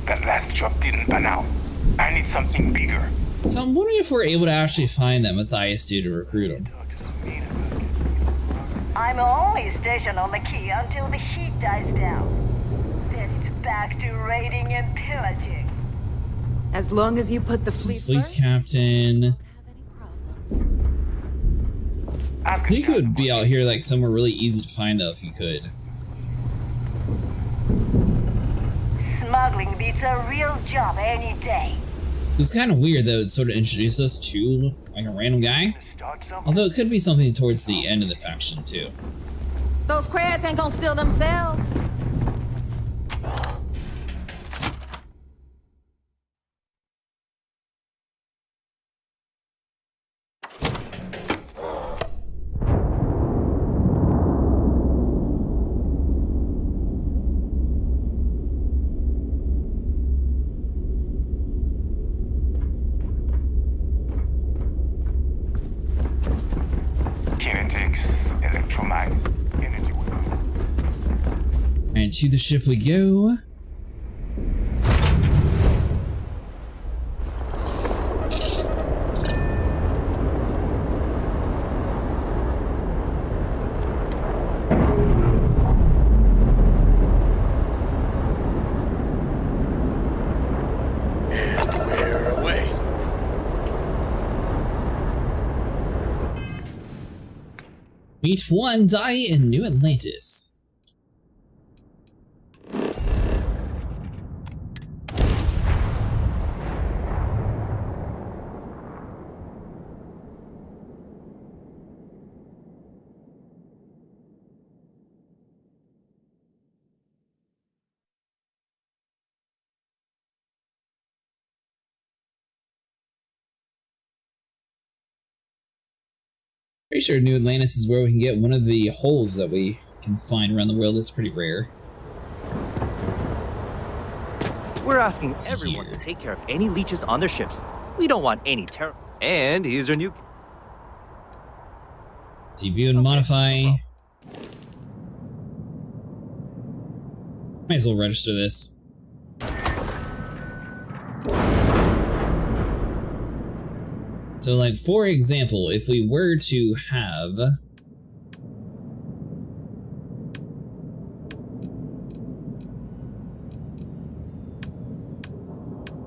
That last job didn't pan out. I need something bigger. So I'm wondering if we're able to actually find that Matthias dude to recruit him. I'm only stationed on the key until the heat dies down. Then it's back to raiding and pillaging. As long as you put the fleet captain. I think it would be out here like somewhere really easy to find though if you could. Smuggling beats a real job any day. It's kind of weird though, it sort of introduced us to like a random guy. Although it could be something towards the end of the faction too. Those crabs ain't gonna steal themselves. And to the ship we go. Meet Juan die in New Atlantis. Pretty sure New Atlantis is where we can get one of the holes that we can find around the world that's pretty rare. We're asking everyone to take care of any leeches on their ships. We don't want any terror. And here's our new... See, view and modify. Might as well register this. So, like, for example, if we were to have...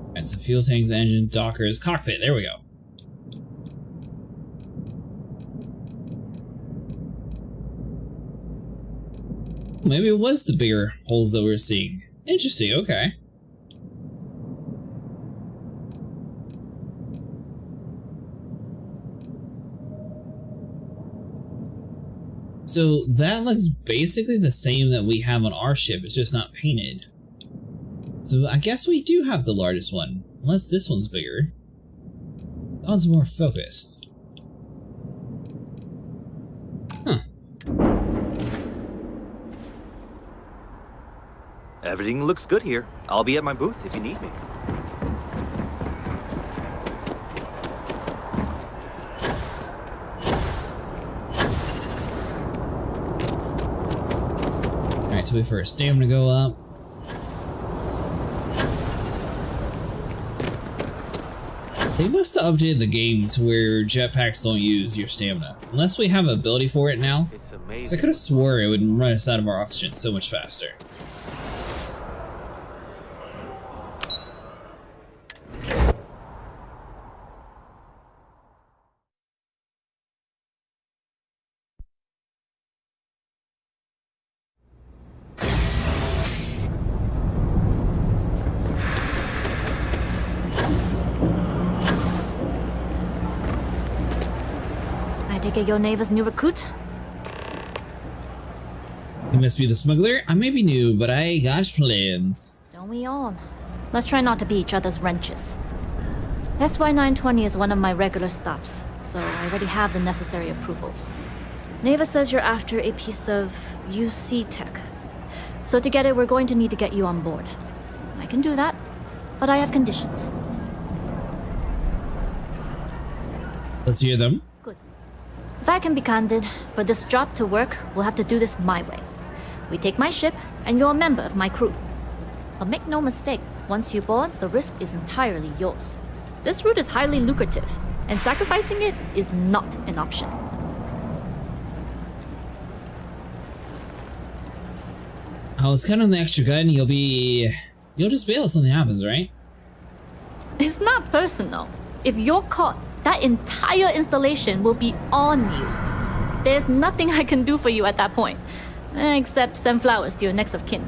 Alright, so fuel tanks, engine, dockers, cockpit, there we go. Maybe it was the bigger holes that we were seeing. Interesting, okay. So that looks basically the same that we have on our ship, it's just not painted. So I guess we do have the largest one, unless this one's bigger. That one's more focused. Huh. Everything looks good here. I'll be at my booth if you need me. Alright, so wait for our stamina to go up. They must have updated the game to where jetpacks don't use your stamina. Unless we have an ability for it now. So I could have swore it would run us out of our oxygen so much faster. take it you're Neva's new recruit? You must be the smuggler? I may be new, but I got plans. Don't we all? Let's try not to be each other's wrenches. SY-920 is one of my regular stops, so I already have the necessary approvals. Neva says you're after a piece of UC tech. So to get it, we're going to need to get you on board. I can do that, but I have conditions. Let's hear them. Good. If I can be candid, for this job to work, we'll have to do this my way. We take my ship, and you're a member of my crew. But make no mistake, once you board, the risk is entirely yours. This route is highly lucrative, and sacrificing it is not an option. I was kind of on the extra gun. You'll just bail if something happens, right? It's not personal. If you're caught, that entire installation will be on you. There's nothing I can do for you at that point, except send flowers to your next of kin.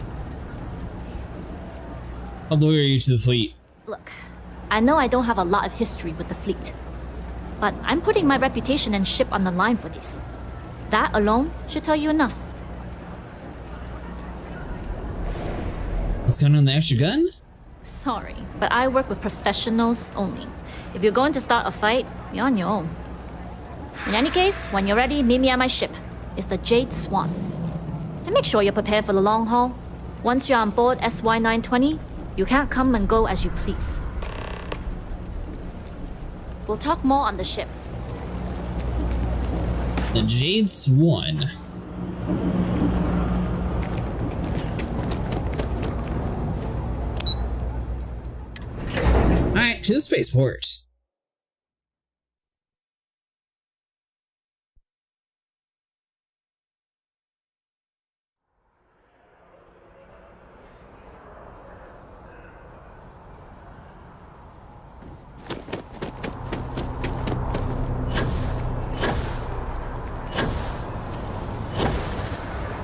I'll lure you to the fleet. Look, I know I don't have a lot of history with the fleet, but I'm putting my reputation and ship on the line for this. That alone should tell you enough. What's going on the extra gun? Sorry, but I work with professionals only. If you're going to start a fight, you're on your own. In any case, when you're ready, meet me at my ship. It's the Jade Swan. And make sure you're prepared for the long haul. Once you're on board SY-920, you can't come and go as you please. We'll talk more on the ship. The Jade Swan. Alright, to the spaceport.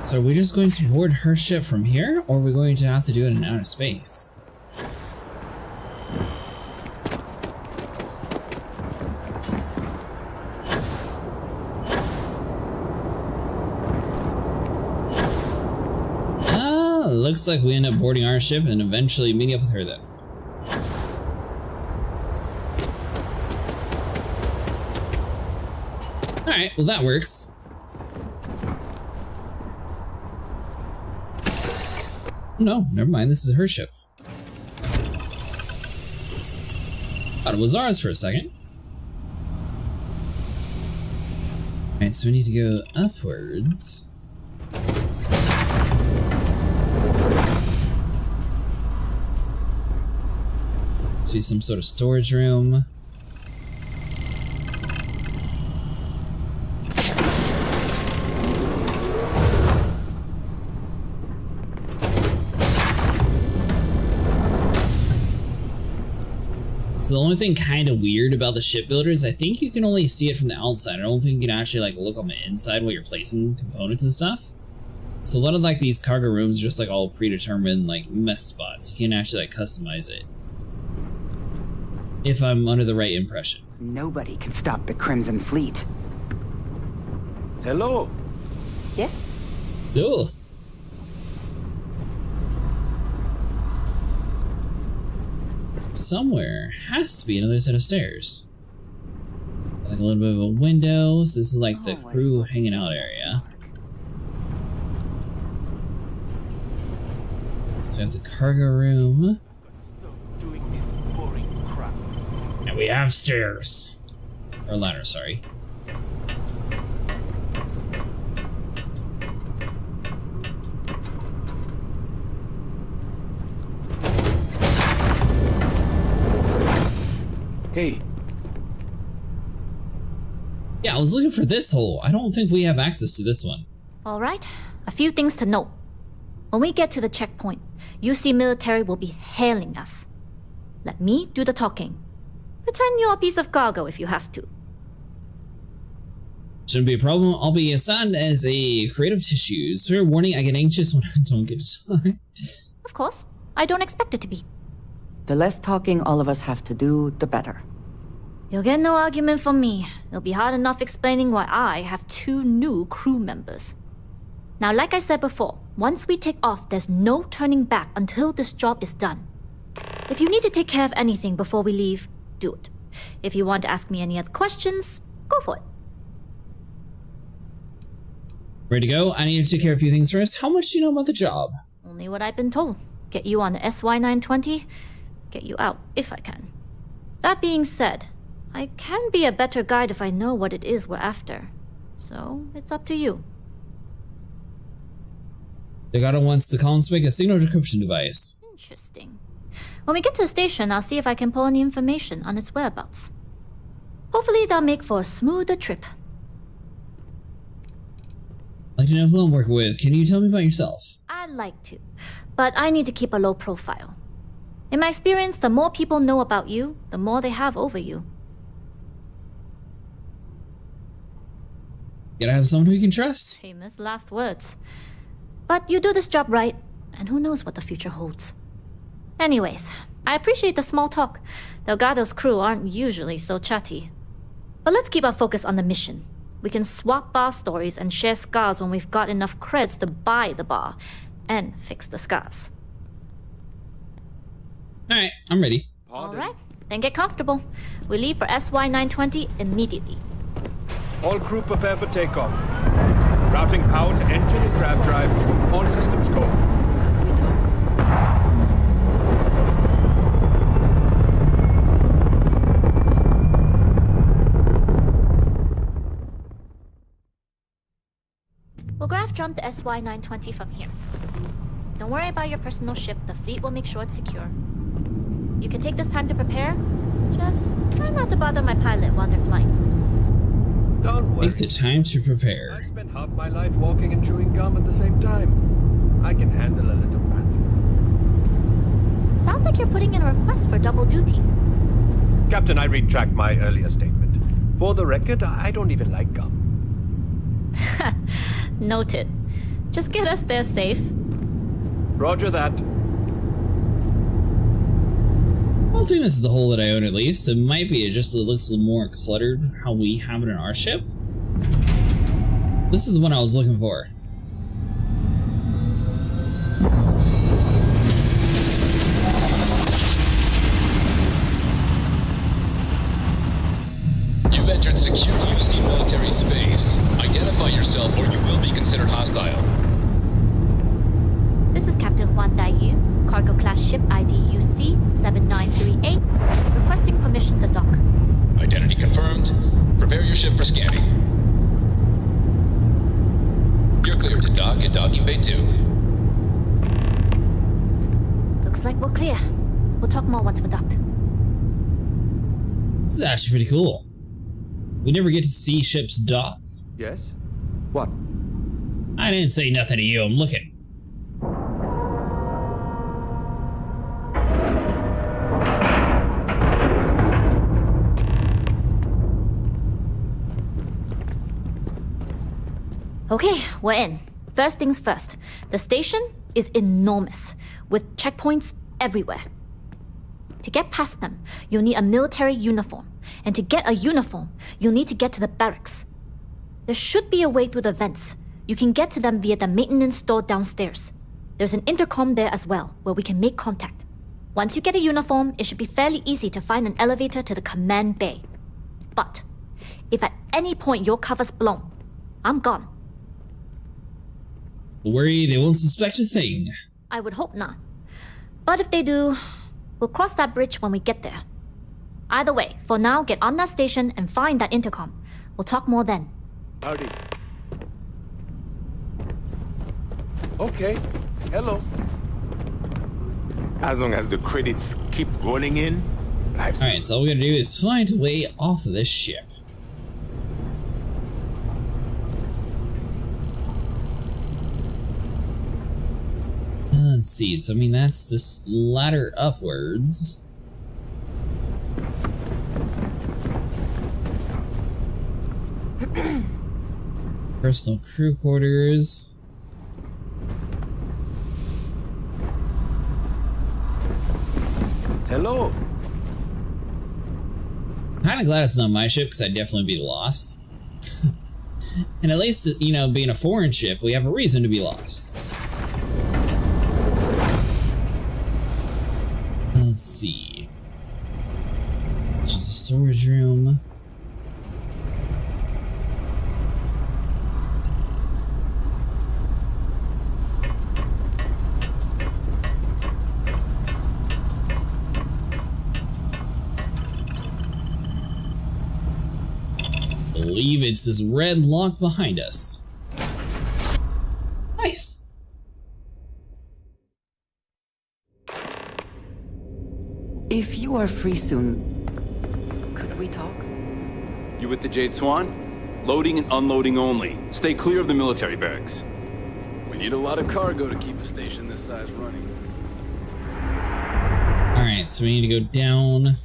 So are we just going to board her ship from here, or are we going to have to do it in outer space? Looks like we end up boarding our ship and eventually meeting up with her then. Alright, well that works. No, never mind, this is her ship. Thought it was ours for a second. Alright, so we need to go upwards. See some sort of storage room. So the only thing kind of weird about the shipbuilders, I think you can only see it from the outside. I don't think you can actually like look on the inside while you're placing components and stuff. So a lot of like these cargo rooms are just like all predetermined like mess spots. You can't actually like customize it. If I'm under the right impression. Nobody can stop the Crimson Fleet. Hello? Yes? Oh. Somewhere has to be another set of stairs. Like a little bit of a window. So this is like the crew hanging out area. So we have the cargo room. And we have stairs. Or ladder, sorry. Hey. Yeah, I was looking for this hole. I don't think we have access to this one. All right, a few things to note. When we get to the checkpoint, UC military will be hailing us. Let me do the talking. Pretend you're a piece of cargo if you have to. Shouldn't be a problem. I'll be assigned as a creative tissues. Fair warning, I get anxious when I don't get to talk. Of course, I don't expect it to be. The less talking all of us have to do, the better. You'll get no argument from me. It'll be hard enough explaining why I have 2 new crew members. Now, like I said before, once we take off, there's no turning back until this job is done. If you need to take care of anything before we leave, do it. If you want to ask me any other questions, go for it. Ready to go? I need to take care of a few things first. How much do you know about the job? Only what I've been told. Get you on the SY-920, get you out if I can. That being said, I can be a better guide if I know what it is we're after. So, it's up to you. Delgado wants the columns to make a signal decryption device. Interesting. When we get to the station, I'll see if I can pull any information on its whereabouts. Hopefully that'll make for a smoother trip. I'd like to know who I'm working with. Can you tell me about yourself? I'd like to, but I need to keep a low profile. In my experience, the more people know about you, the more they have over you. Gotta have someone who you can trust. Famous last words. But you do this job right, and who knows what the future holds. Anyways, I appreciate the small talk. Delgado's crew aren't usually so chatty. But let's keep our focus on the mission. We can swap bar stories and share scars when we've got enough creds to buy the bar and fix the scars. Alright, I'm ready. Alright, then get comfortable. We leave for SY-920 immediately. All crew prepare for takeoff. Routing power to engine and crab drive. All systems go. We'll graph jump the SY-920 from here. Don't worry about your personal ship. The fleet will make sure it's secure. You can take this time to prepare. Just try not to bother my pilot while they're flying. Don't worry. Take the time to prepare. I spent half my life walking and chewing gum at the same time. I can handle a little banter. Sounds like you're putting in a request for double duty. Captain, I retract my earlier statement. For the record, I don't even like gum. Noted. Just get us there safe. Roger that. I don't think this is the hull that I own, at least. It might be. It just looks a little more cluttered how we have it in our ship. This is the one I was looking for. You've entered secure UC military space. Identify yourself or you will be considered hostile. This is Captain Juan Daiyu, cargo class ship ID UC-7938, requesting permission to dock. Identity confirmed. Prepare your ship for scanning. You're cleared to dock at docking bay 2. Looks like we're clear. We'll talk more once we're docked. This is actually pretty cool. We never get to see ships dock. Yes? What? I didn't say nothing to you. I'm looking. Okay, we're in. First things first. The station is enormous, with checkpoints everywhere. To get past them, you'll need a military uniform. And to get a uniform, you'll need to get to the barracks. There should be a way through the vents. You can get to them via the maintenance store downstairs. There's an intercom there as well, where we can make contact. Once you get a uniform, it should be fairly easy to find an elevator to the command bay. But if at any point your cover's blown, I'm gone. Don't worry, they won't suspect a thing. I would hope not. But if they do, we'll cross that bridge when we get there. Either way, for now, get on that station and find that intercom. We'll talk more then. Howdy. Okay. Hello. As long as the credits keep rolling in, Alright, so all we gotta do is find a way off of this ship. Let's see, so I mean that's this ladder upwards. Personal crew quarters. Hello. kind of glad it's not my ship because I'd definitely be lost. And at least, you know, being a foreign ship, we have a reason to be lost. Let's see. It's just a storage room. I believe it's this red lock behind us. Nice. If you are free soon, could we talk? You with the Jade Swan? Loading and unloading only. Stay clear of the military barracks. We need a lot of cargo to keep a station this size running. Alright, so we need to go down.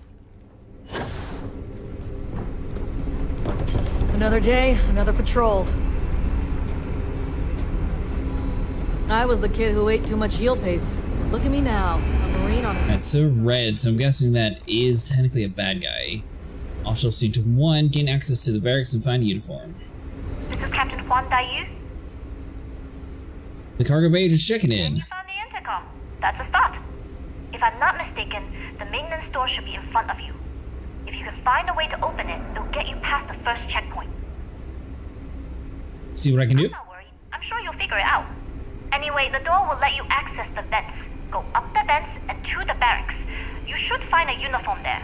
Another day, another patrol. I was the kid who ate too much heel paste. Look at me now, a Marine on a... Alright, so red, so I'm guessing that is technically a bad guy. Optional Sector 1, gain access to the barracks and find a uniform. This is Captain Juan Dayu. The cargo bay is checking in. You found the intercom. That's a start. If I'm not mistaken, the maintenance door should be in front of you. If you can find a way to open it, it'll get you past the first checkpoint. See what I can do? I'm not worried. I'm sure you'll figure it out. Anyway, the door will let you access the vents. Go up the vents and to the barracks. You should find a uniform there.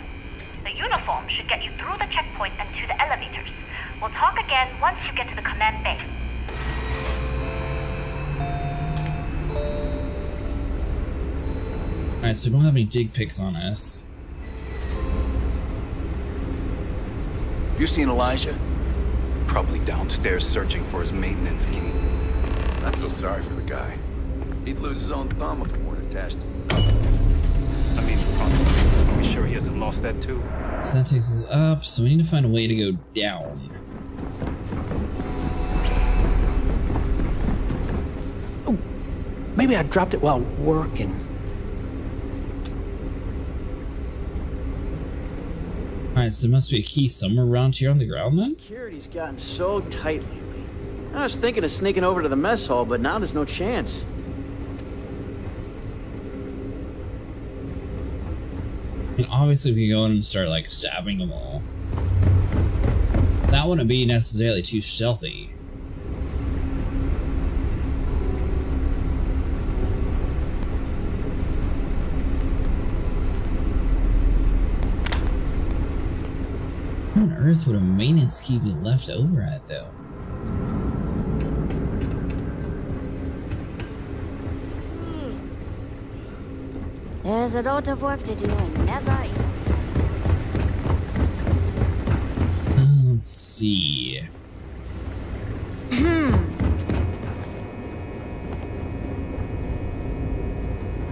The uniform should get you through the checkpoint and to the elevators. We'll talk again once you get to the command bay. Alright, so we don't have any dig picks on us. You seen Elijah? Probably downstairs searching for his maintenance key. I feel sorry for the guy. He'd lose his own thumb if it weren't attached. I mean, honestly, are we sure he hasn't lost that too? So that takes us up, so we need to find a way to go down. Oh, maybe I dropped it while working. Alright, so there must be a key somewhere around here on the ground then? Security's gotten so tight lately. I was thinking of sneaking over to the mess hall, but now there's no chance. I mean, obviously we can go in and start like stabbing them all. That wouldn't be necessarily too stealthy. Where on earth would a maintenance key be left over at though? There's a lot of work to do and never... Let's see.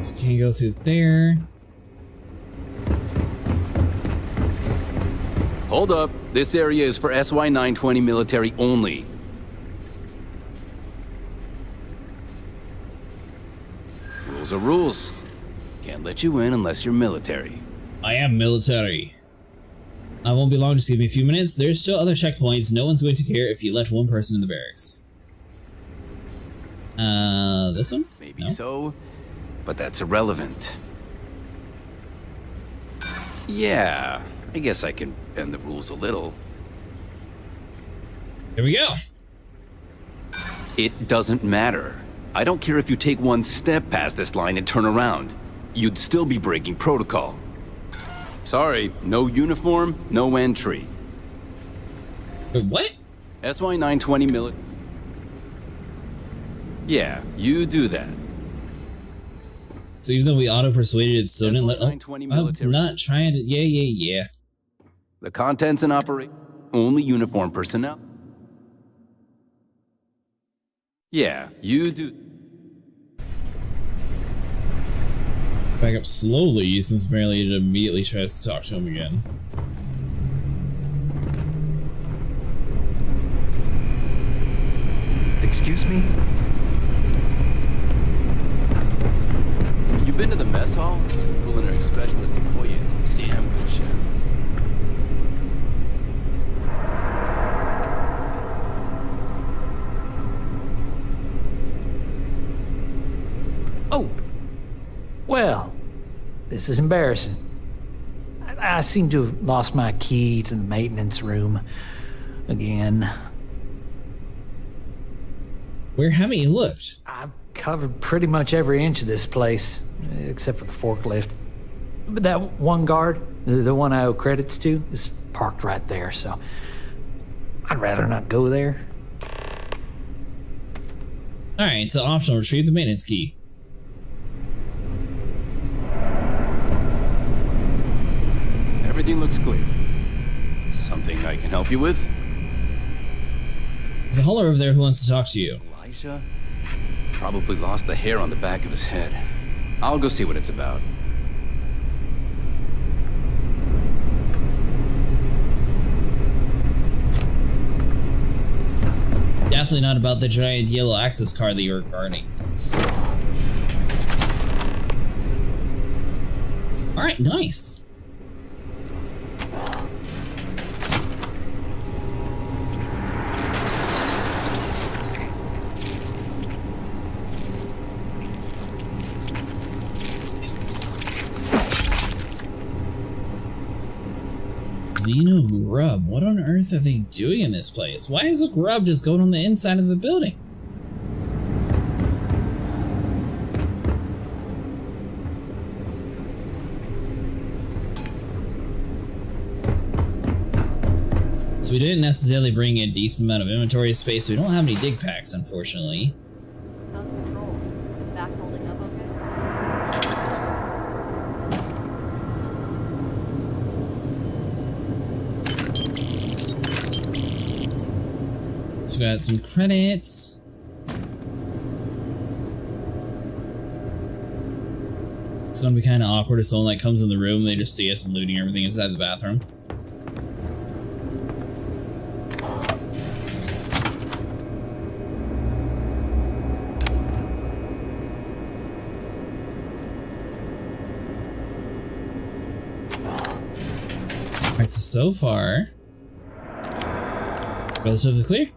So we can go through there. Hold up. This area is for SY-920 military only. Rules are rules. Can't let you in unless you're military. I am military. I won't be long, just give me a few minutes. There's still other checkpoints. No one's going to care if you let one person in the barracks. This one? Maybe so, but that's irrelevant. Yeah, I guess I can bend the rules a little. Here we go. It doesn't matter. I don't care if you take one step past this line and turn around. You'd still be breaking protocol. Sorry, no uniform, no entry. Wait, what? SY-920 military. Yeah, you do that. So even though we auto-persuaded it, still didn't let... Oh, I'm not trying to... Yeah. The contents and operate... Only uniformed personnel. Yeah, you do... Back up slowly, since apparently it immediately tries to talk to him again. Excuse me? You been to the mess hall? Culinary specialist Okoye is a damn good chef. Well, this is embarrassing. I seem to have lost my key to the maintenance room again. Where haven't you looked? I've covered pretty much every inch of this place, except for the forklift. But that one guard, the one I owe credits to, is parked right there, so I'd rather not go there. Alright, so optional, retrieve the maintenance key. Everything looks clear. Something I can help you with? There's a hauler over there who wants to talk to you. Elijah? Probably lost the hair on the back of his head. I'll go see what it's about. Definitely not about the giant yellow access card that you're guarding. Alright, nice. Xeno grub. What on earth are they doing in this place? Why is a grub just going on the inside of the building? So we didn't necessarily bring a decent amount of inventory space. So we don't have any dig packs, unfortunately. How's the patrol? Back holding up okay? So we got some credits. It's gonna be kind of awkward if someone like comes in the room and they just see us and looting everything inside the bathroom. Alright, so far, relatively clear.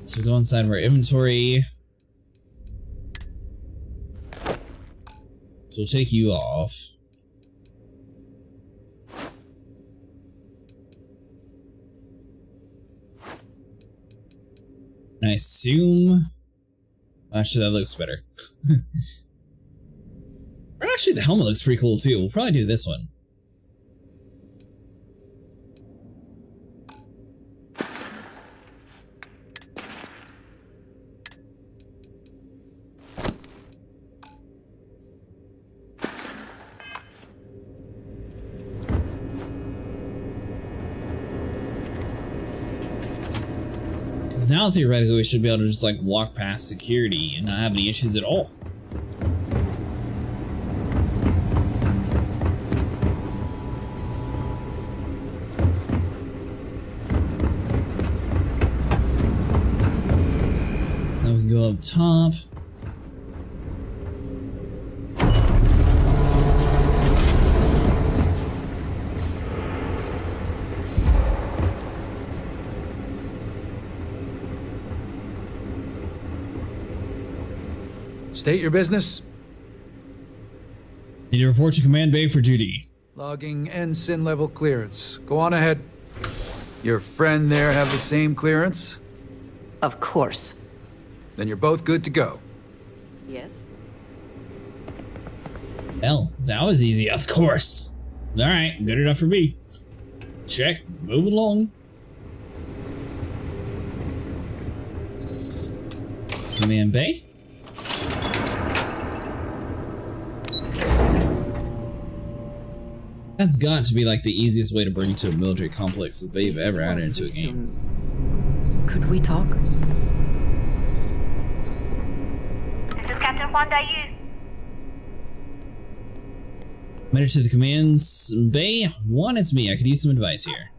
So we go inside of our inventory. So we'll take you off. And I assume... Actually, that looks better. Or actually, the helmet looks pretty cool too. We'll probably do this one. Because now, theoretically, we should be able to just, like, walk past security and not have any issues at all. So we can go up top. State your business. Need to report to Command Bay for duty. Logging ensign level clearance. Go on ahead. Your friend there have the same clearance? Of course. Then you're both good to go. Yes. Hell, that was easy, of course. Alright, good enough for me. Check, move along. It's Command Bay. That's got to be like the easiest way to bring to a military complex that they've ever added into a game. Could we talk? This is Captain Huan Daiyu. Made it to the Command's Bay. One, it's me. I could use some advice here.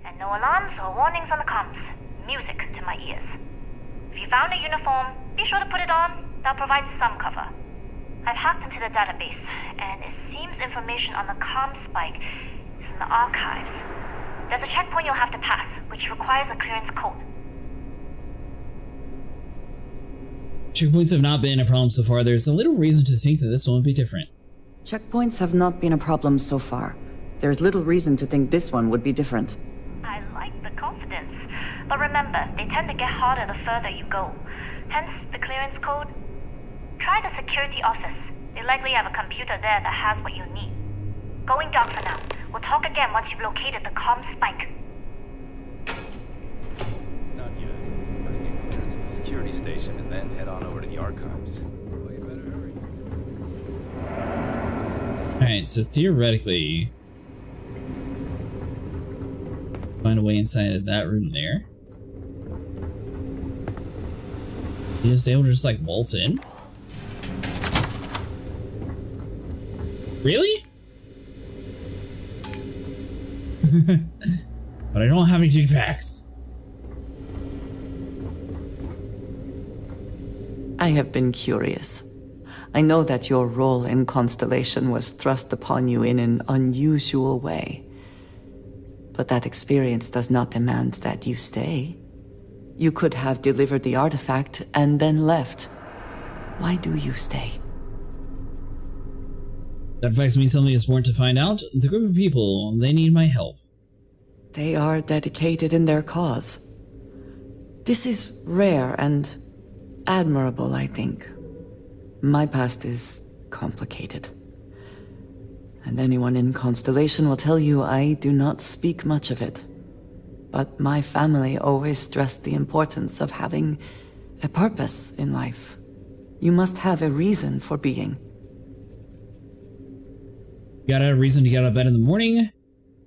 And no alarms or warnings on the comms. Music to my ears. If you found a uniform, be sure to put it on. That'll provide some cover. I've hacked into the database, and it seems information on the comm spike is in the archives. There's a checkpoint you'll have to pass, which requires a clearance code. Checkpoints have not been a problem so far. There's a little reason to think that this one would be different. Checkpoints have not been a problem so far. There's little reason to think this one would be different. I like the confidence. But remember, they tend to get harder the further you go. Hence, the clearance code. Try the security office. They likely have a computer there that has what you need. Going dark for now. We'll talk again once you've located the comm spike. Not yet. Gotta get clearance at the security station and then head on over to the archives. Well, you better hurry. Alright, so theoretically, find a way inside of that room there. You just able to just like bolt in? Really? But I don't have any jetpacks. I have been curious. I know that your role in Constellation was thrust upon you in an unusual way. But that experience does not demand that you stay. You could have delivered the artifact and then left. Why do you stay? That affects me something important to find out. The group of people, they need my help. They are dedicated in their cause. This is rare and admirable, I think. My past is complicated. And anyone in Constellation will tell you I do not speak much of it. But my family always stressed the importance of having a purpose in life. You must have a reason for being. You got a reason to get out of bed in the morning.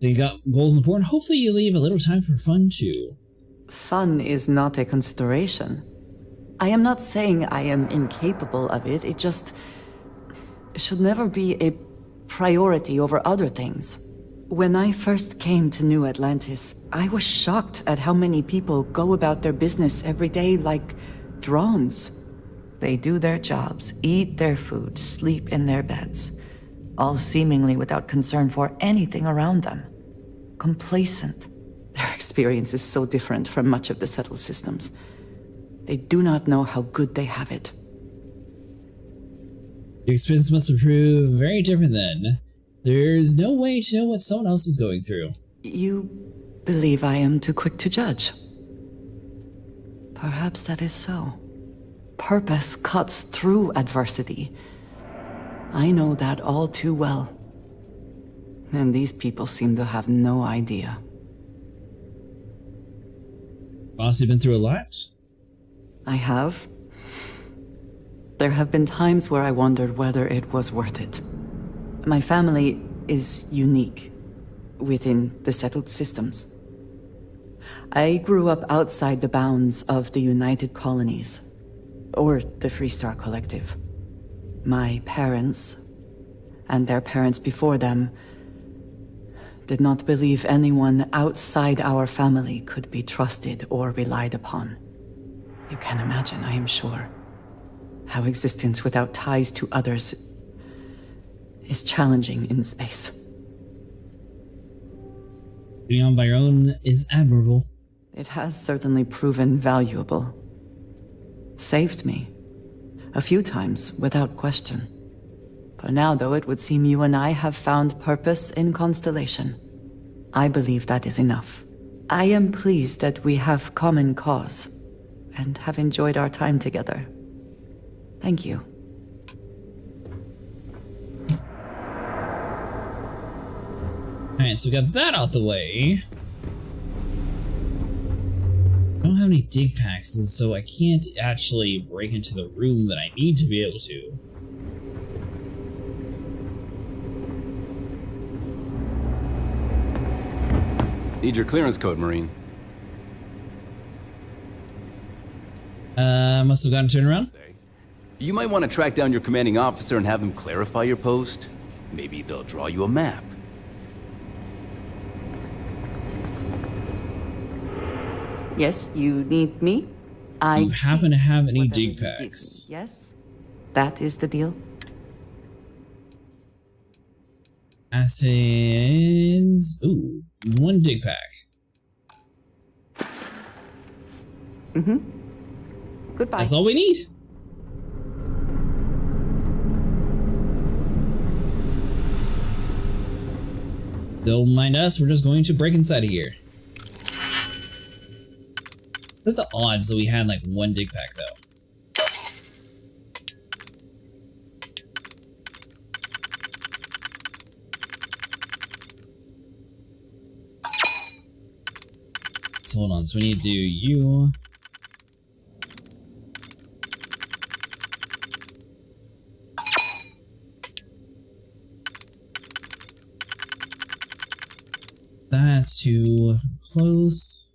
Then you got goals important. Hopefully you leave a little time for fun too. Fun is not a consideration. I am not saying I am incapable of it. It just should never be a priority over other things. When I first came to New Atlantis, I was shocked at how many people go about their business every day like drones. They do their jobs, eat their food, sleep in their beds, all seemingly without concern for anything around them. Complacent. Their experience is so different from much of the settled systems. They do not know how good they have it. Your experience must have proved very different then. There's no way to know what someone else is going through. You believe I am too quick to judge? Perhaps that is so. Purpose cuts through adversity. I know that all too well. And these people seem to have no idea. Boss, you've been through a lot? I have. There have been times where I wondered whether it was worth it. My family is unique within the settled systems. I grew up outside the bounds of the United Colonies, or the Freestar Collective. My parents, and their parents before them, did not believe anyone outside our family could be trusted or relied upon. You can imagine, I am sure, how existence without ties to others is challenging in space. Being on by your own is admirable. It has certainly proven valuable. Saved me. A few times, without question. For now, though, it would seem you and I have found purpose in Constellation. I believe that is enough. I am pleased that we have common cause, and have enjoyed our time together. Thank you. Alright, so we got that out the way. I don't have any dig packs, so I can't actually break into the room that I need to be able to. Need your clearance code, Marine. Must have gotten turned around. You might want to track down your commanding officer and have him clarify your post. Maybe they'll draw you a map. Yes, you need me? Do you happen to have any dig packs? Yes? That is the deal? Acids. Ooh, 1 dig pack. Goodbye. That's all we need. Don't mind us, we're just going to break inside of here. What are the odds that we had like 1 dig pack though? So hold on, so we need to do you. That's too close.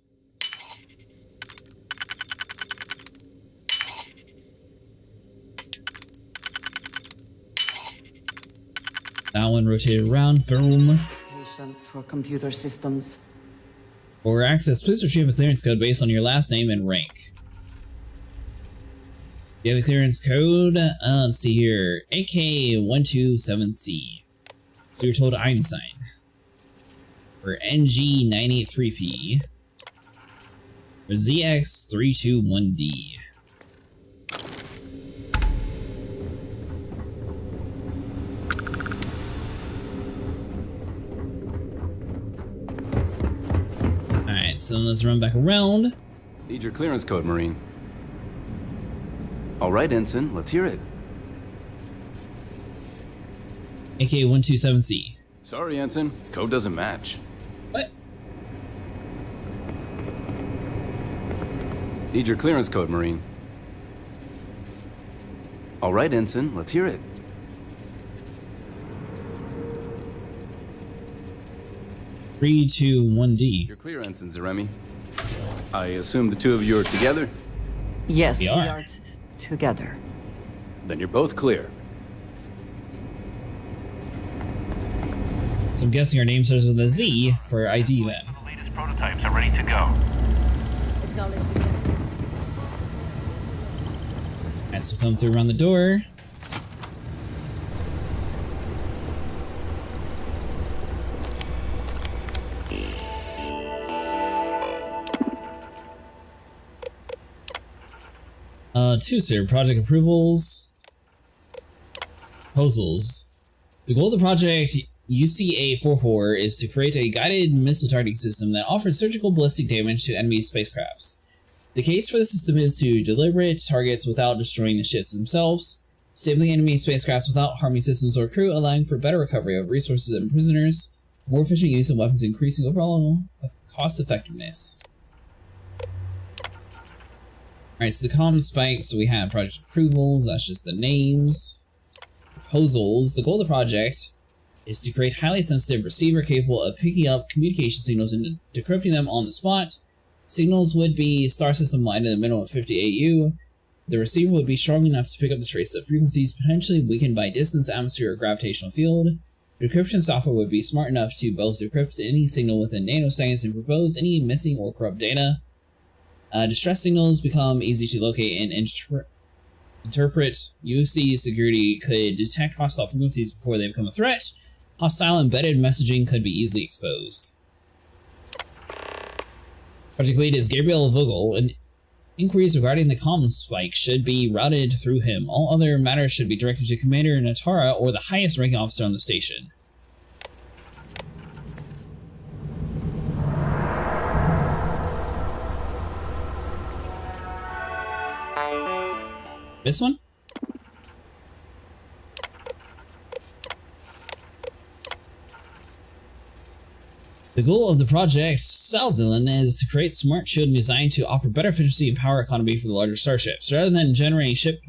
That one rotated around, boom. Patience for computer systems. For access, please retrieve a clearance code based on your last name and rank. You have a clearance code? Let's see here. AK127C. So you're told Einstein. For NG983P. For ZX321D. Alright, so let's run back around. Need your clearance code, Marine. All right, Ensign, let's hear it. AK127C. Sorry, Ensign. Code doesn't match. What? Need your clearance code, Marine. All right, Ensign, let's hear it. Three, 2, 1D. You're clear, Ensign Zaremi. I assume the two of you are together? Yes, we are together. Then you're both clear. So I'm guessing our name starts with a Z for ID then. The latest prototypes are ready to go. Alright, so come through around the door. Two, sir. Project approvals. Proposals. The goal of the project UCA-44 is to create a guided missile targeting system that offers surgical ballistic damage to enemy spacecrafts. The case for the system is to deliberate targets without destroying the ships themselves, disabling enemy spacecrafts without harming systems or crew, allowing for better recovery of resources and prisoners, more efficient use of weapons, increasing overall cost effectiveness. Alright, so the common spikes, so we have project approvals, that's just the names. Proposals. The goal of the project is to create highly sensitive receiver capable of picking up communication signals and decrypting them on the spot. Signals would be star system line at a minimum of 50 AU. The receiver would be strong enough to pick up the traces of frequencies potentially weakened by distance, atmosphere, or gravitational field. Decryption software would be smart enough to both decrypt any signal within nanoseconds and propose any missing or corrupt data. Distress signals become easy to locate and interpret. UC security could detect hostile frequencies before they become a threat. Hostile embedded messaging could be easily exposed. Project lead is Gabriel Vogel, and inquiries regarding the comm spike should be routed through him. All other matters should be directed to Commander Natara or the highest ranking officer on the station. This one? The goal of the project, Salvillain, is to create smart shielding designed to offer better efficiency and power economy for the larger starships. Rather than generating ship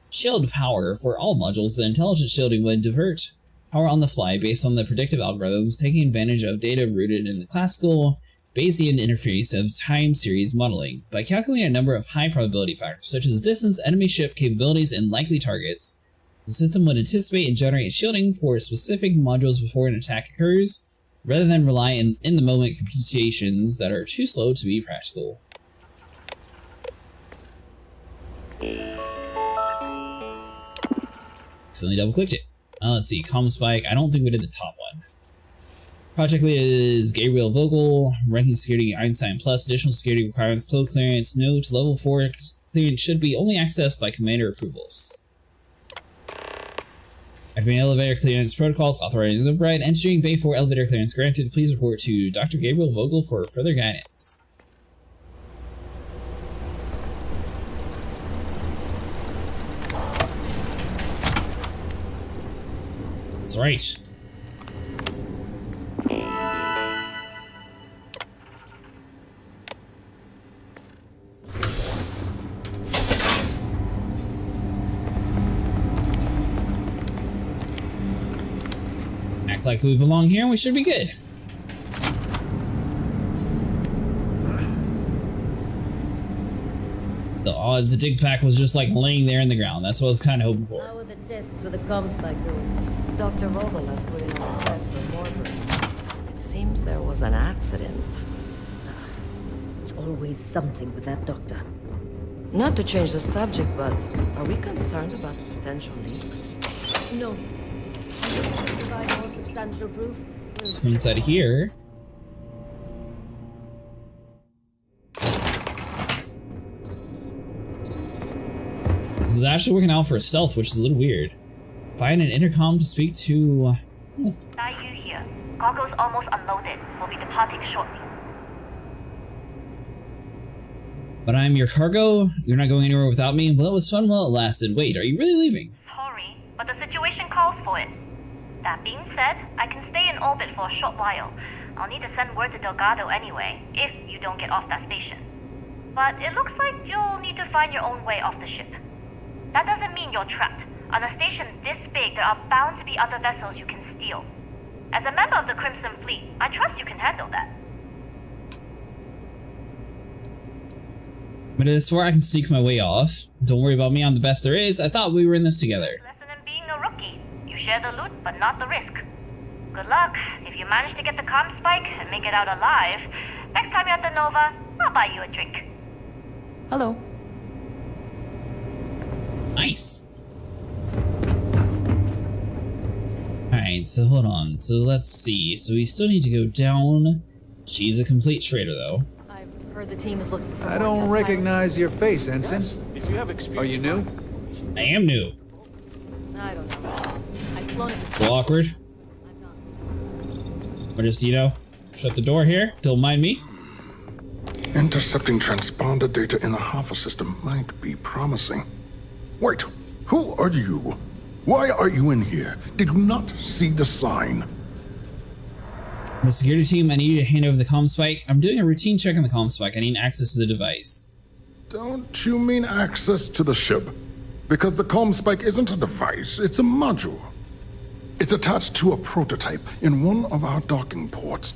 shield power for all modules, the intelligent shielding would divert power on the fly based on the predictive algorithms, taking advantage of data rooted in the classical Bayesian interface of time series modeling. By calculating a number of high probability factors, such as distance, enemy ship capabilities, and likely targets, the system would anticipate and generate shielding for specific modules before an attack occurs, rather than rely on in-the-moment computations that are too slow to be practical. Accidentally double-clicked it. Let's see, comm spike. I don't think we did the top one. Project lead is Gabriel Vogel. Ranking security Einstein Plus. Additional security requirements. Code clearance. Note level 4 clearance should be only accessed by commander approvals. Activating elevator clearance protocols. Authorizing override. Entering Bay 4 elevator clearance granted. Please report to Dr. Gabriel Vogel for further guidance. That's right. Act like we belong here and we should be good. The odds the dig pack was just like laying there in the ground. That's what I was kind of hoping for. How are the tests for the comms spike doing? Dr. Vogel has put in a request for more personnel. It seems there was an accident. It's always something with that doctor. Not to change the subject, but are we concerned about potential leaks? No. Provide more substantial proof. Let's go inside of here. This is actually working out for stealth, which is a little weird. Find an intercom to speak to. Are you here? Cargo's almost unloaded. We'll be departing shortly. But I'm your cargo? You're not going anywhere without me? Well, that was fun while it lasted. Wait, are you really leaving? Sorry, but the situation calls for it. That being said, I can stay in orbit for a short while. I'll need to send word to Delgado anyway, if you don't get off that station. But it looks like you'll need to find your own way off the ship. That doesn't mean you're trapped. On a station this big, there are bound to be other vessels you can steal. As a member of the Crimson Fleet, I trust you can handle that. But this far I can sneak my way off. Don't worry about me, I'm the best there is. I thought we were in this together. Lesson in being a rookie. You share the loot, but not the risk. Good luck. If you manage to get the comm spike and make it out alive, next time you're at the Nova, I'll buy you a drink. Hello. Nice. Alright, so hold on. So let's see. So we still need to go down. She's a complete traitor, though. I've heard the team is looking for I don't recognize your face, Ensign. If you have experience, are you new? I am new. I don't know. I've flown it A before. little awkward. Or just, you know, shut the door here. Don't mind me. Intercepting transponder data in the Alpha system might be promising. Wait, who are you? Why are you in here? Did you not see the sign? The security team, I need you to hand over the comm spike. I'm doing a routine check on the comm spike. I need access to the device. Don't you mean access to the ship? Because the comm spike isn't a device, it's a module. It's attached to a prototype in one of our docking ports.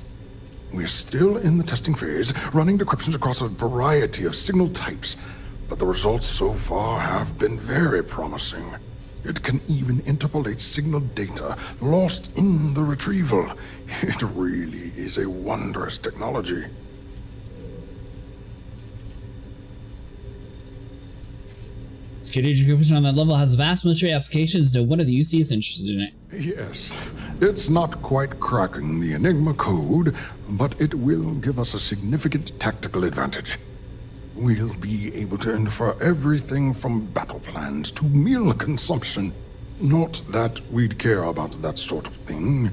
We're still in the testing phase, running decryptions across a variety of signal types, but the results so far have been very promising. It can even interpolate signal data lost in the retrieval. It really is a wondrous technology. Security decryption on that level has vast military applications. No wonder the UC is interested in it. Yes, it's not quite cracking the Enigma code, but it will give us a significant tactical advantage. We'll be able to infer everything from battle plans to meal consumption. Not that we'd care about that sort of thing,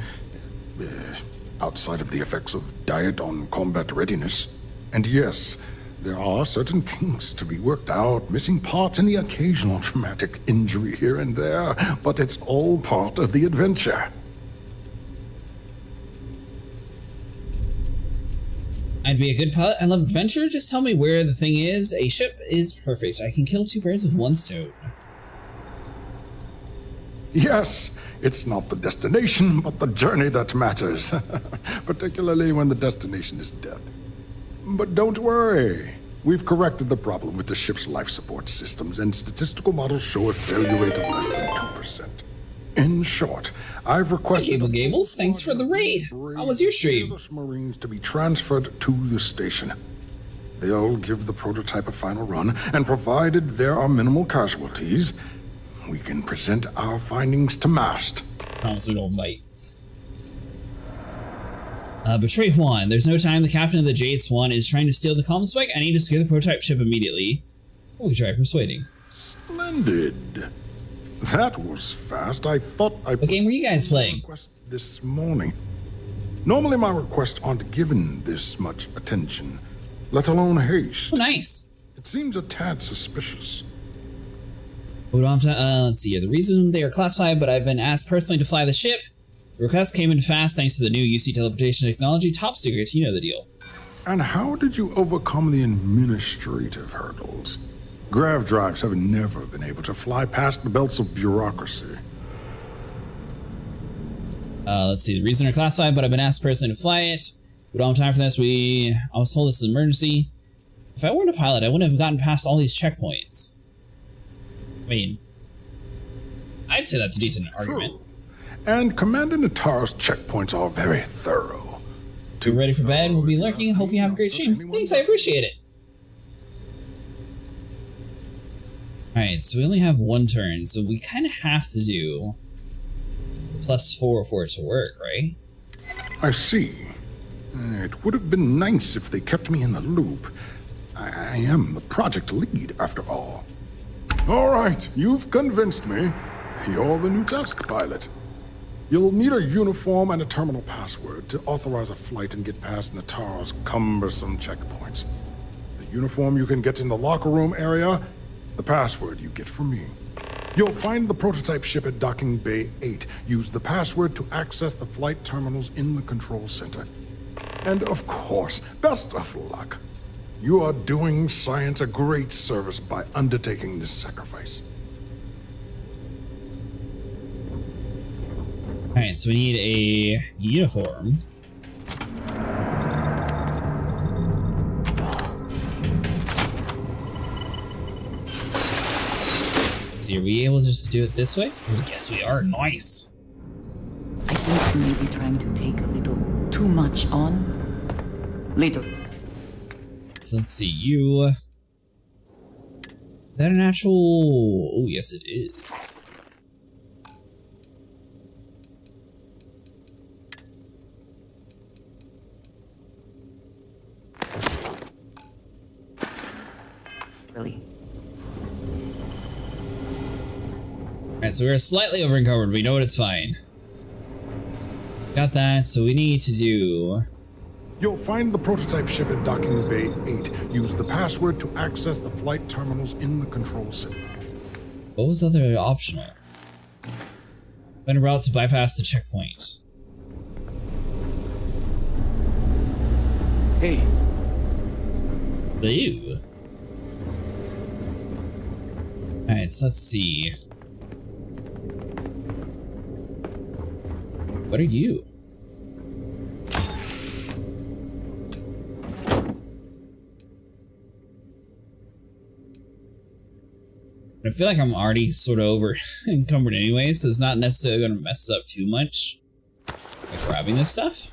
outside of the effects of diet on combat readiness. And yes, there are certain kinks to be worked out, missing parts and the occasional traumatic injury here and there, but it's all part of the adventure. I'd be a good pilot. I love adventure. Just tell me where the thing is. A ship is perfect. I can kill two birds with one stone. Yes, it's not the destination, but the journey that matters. Particularly when the destination is death. But don't worry. We've corrected the problem with the ship's life support systems, and statistical models show a failure rate of less than 2%. In short, I've requested... Hey, Gable Gables, thanks for the raid. How was your stream? Marines to be transferred to the station. They'll give the prototype a final run, and provided there are minimal casualties, we can present our findings to Mast. Promise we don't bite. Betray Juan. There's no time. The captain of the Jades Juan is trying to steal the comm spike. I need to secure the prototype ship immediately. We can try persuading. Splendid. That was fast. I thought I... What game were you guys playing? This morning. Normally my requests aren't given this much attention, let alone haste. Oh, nice. It seems a tad suspicious. Let's see here. The reason they are classified, but I've been asked personally to fly the ship. The request came in fast thanks to the new UC teleportation technology. Top secret, you know the deal. And how did you overcome the administrative hurdles? Grav drives have never been able to fly past the belts of bureaucracy. Let's see. The reason they're classified, but I've been asked personally to fly it. We don't have time for this. I was told this is an emergency. If I weren't a pilot, I wouldn't have gotten past all these checkpoints. I mean, I'd say that's a decent argument. True. And Commander Nataro's checkpoints are very thorough. You're ready for bed? We'll be lurking. Hope you have a great stream. Thanks, I appreciate it. Alright, so we only have one turn, so we kind of have to do +4 for it to work, right? I see. It would have been nice if they kept me in the loop. I am the project lead, after all. All right, you've convinced me. You're the new test pilot. You'll need a uniform and a terminal password to authorize a flight and get past Nataro's cumbersome checkpoints. The uniform you can get in the locker room area, the password you get from me. You'll find the prototype ship at Docking Bay 8. Use the password to access the flight terminals in the control center. And of course, best of luck. You are doing science a great service by undertaking this sacrifice. Alright, so we need a uniform. So are we able just to do it this way? Oh, yes, we are. Nice. I think you may be trying to take a little too much on. Later. So let's see, you... Is that an actual... Oh, yes, it is. Really? Alright, so we're slightly over encumbered. We know it's fine. So we got that, so we need to do... You'll find the prototype ship at Docking Bay 8. Use the password to access the flight terminals in the control center. What was the other optional? Find a route to bypass the checkpoint. Hey. Ew. Alright, so let's see. What are you? I feel like I'm already sort of over encumbered anyway, so it's not necessarily going to mess us up too much by grabbing this stuff.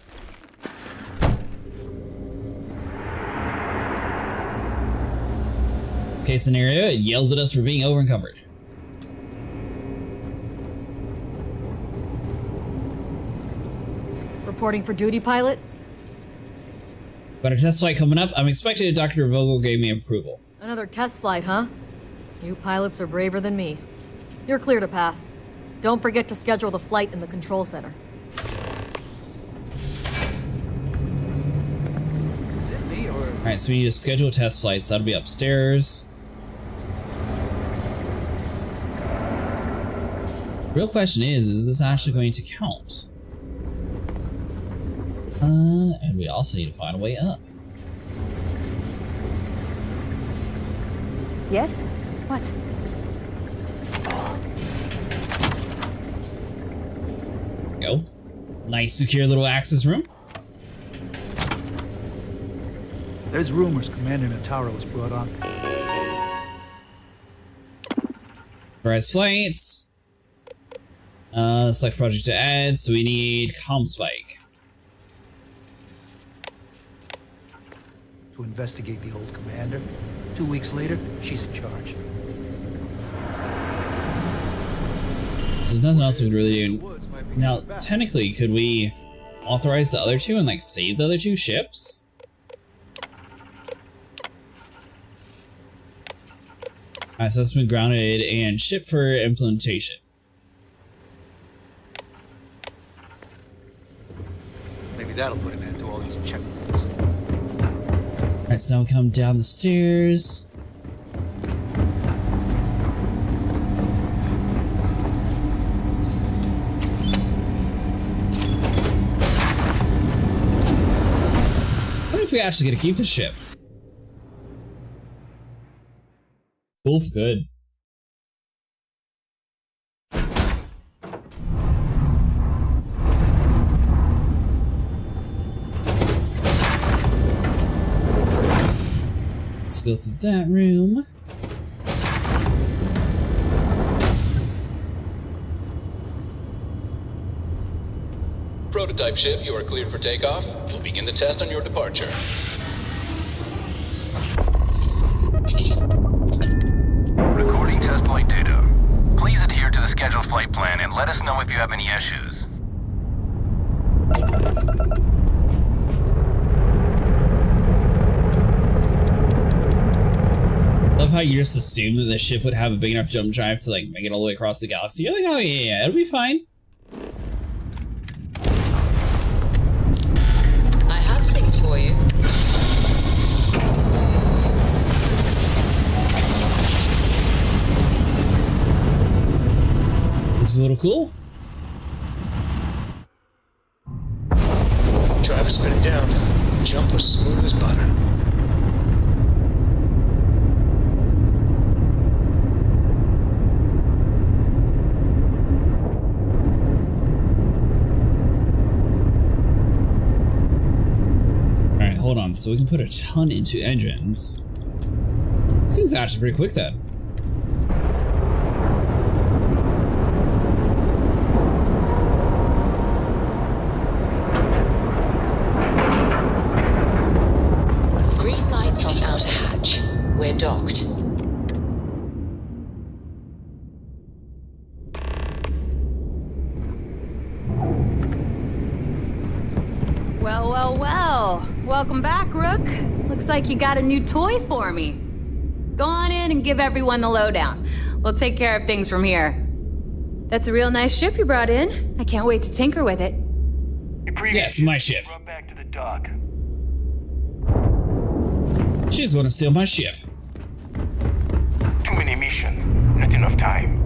This case scenario, it yells at us for being over encumbered. Reporting for duty, pilot? Got a test flight coming up. I'm expecting Dr. Vogel gave me approval. Another test flight, huh? You pilots are braver than me. You're clear to pass. Don't forget to schedule the flight in the control center. Is it me or... Alright, so we need to schedule test flights. That'll be upstairs. Real question is this actually going to count? And we also need to find a way up. Yes? What? Go. Nice, secure little access room. There's rumors Commander Nataro was brought on. Rise flights. Select project to add, so we need comm spike. To investigate the old commander. 2 weeks later, she's in charge. So there's nothing else we could really do. Now, technically, could we authorize the other two and like save the other two ships? Alright, so that's been grounded and shipped for implementation. Maybe that'll put an end to all these checkpoints. Alright, so now we come down the stairs. What if we actually get to keep the ship? Both good. Let's go through that room. Prototype ship, you are cleared for takeoff. We'll begin the test on your departure. Recording test flight data. Please adhere to the scheduled flight plan and let us know if you have any issues. Love how you just assumed that the ship would have a big enough jump drive to like make it all the way across the galaxy. You're like, oh yeah, it'll be fine. I have things for you. Looks a little cool. Drive is spinning down. Jump was smooth as butter. Alright, hold on. So we can put a ton into engines. This thing's actually pretty quick then. Green lights on outer hatch. We're docked. Well, well, well. Welcome back, Rook. Looks like you got a new toy for me. Go on in and give everyone the lowdown. We'll take care of things from here. That's a real nice ship you brought in. I can't wait to tinker with it. Yeah, it's my ship. Run back to the dock. She just want to steal my ship. Too many missions. Not enough time.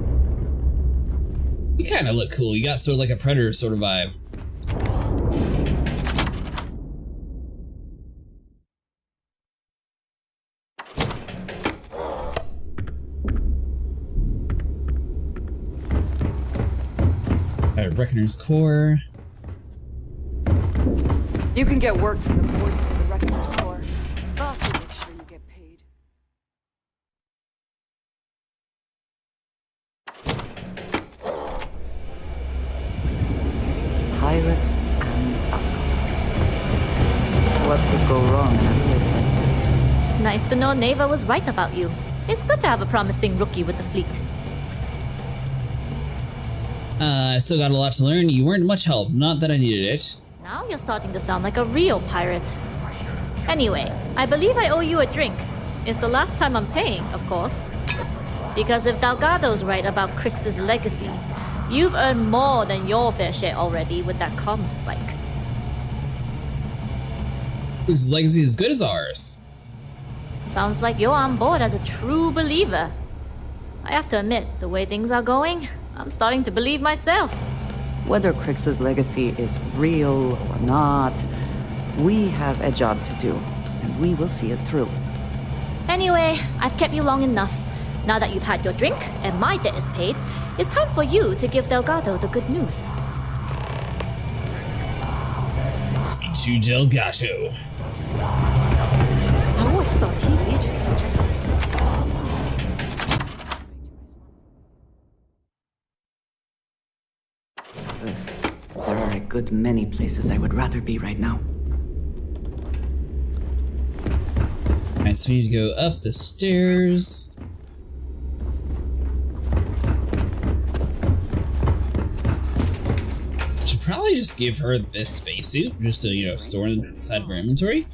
You kind of look cool. You got sort of like a Predator sort of vibe. Alright, Reckoner's Core. You can get work from the ports near the Reckoner's Core. Boss will make sure you get paid. Pirates and alcohol. What could go wrong in a place like this? Nice to know Neva was right about you. It's good to have a promising rookie with the fleet. I still got a lot to learn. You weren't much help. Not that I needed it. Now you're starting to sound like a real pirate. Anyway, I believe I owe you a drink. It's the last time I'm paying, of course. Because if Delgado's right about Crix's legacy, you've earned more than your fair share already with that comm spike. Crix's legacy is as good as ours. Sounds like you're on board as a true believer. I have to admit, the way things are going, I'm starting to believe myself. Whether Crix's legacy is real or not, we have a job to do, and we will see it through. Anyway, I've kept you long enough. Now that you've had your drink and my debt is paid, it's time for you to give Delgado the good news. Speak to Delgado. I always thought he'd lead his witches. There are a good many places I would rather be right now. Alright, so we need to go up the stairs. Should probably just give her this spacesuit just to, you know, store inside of her inventory?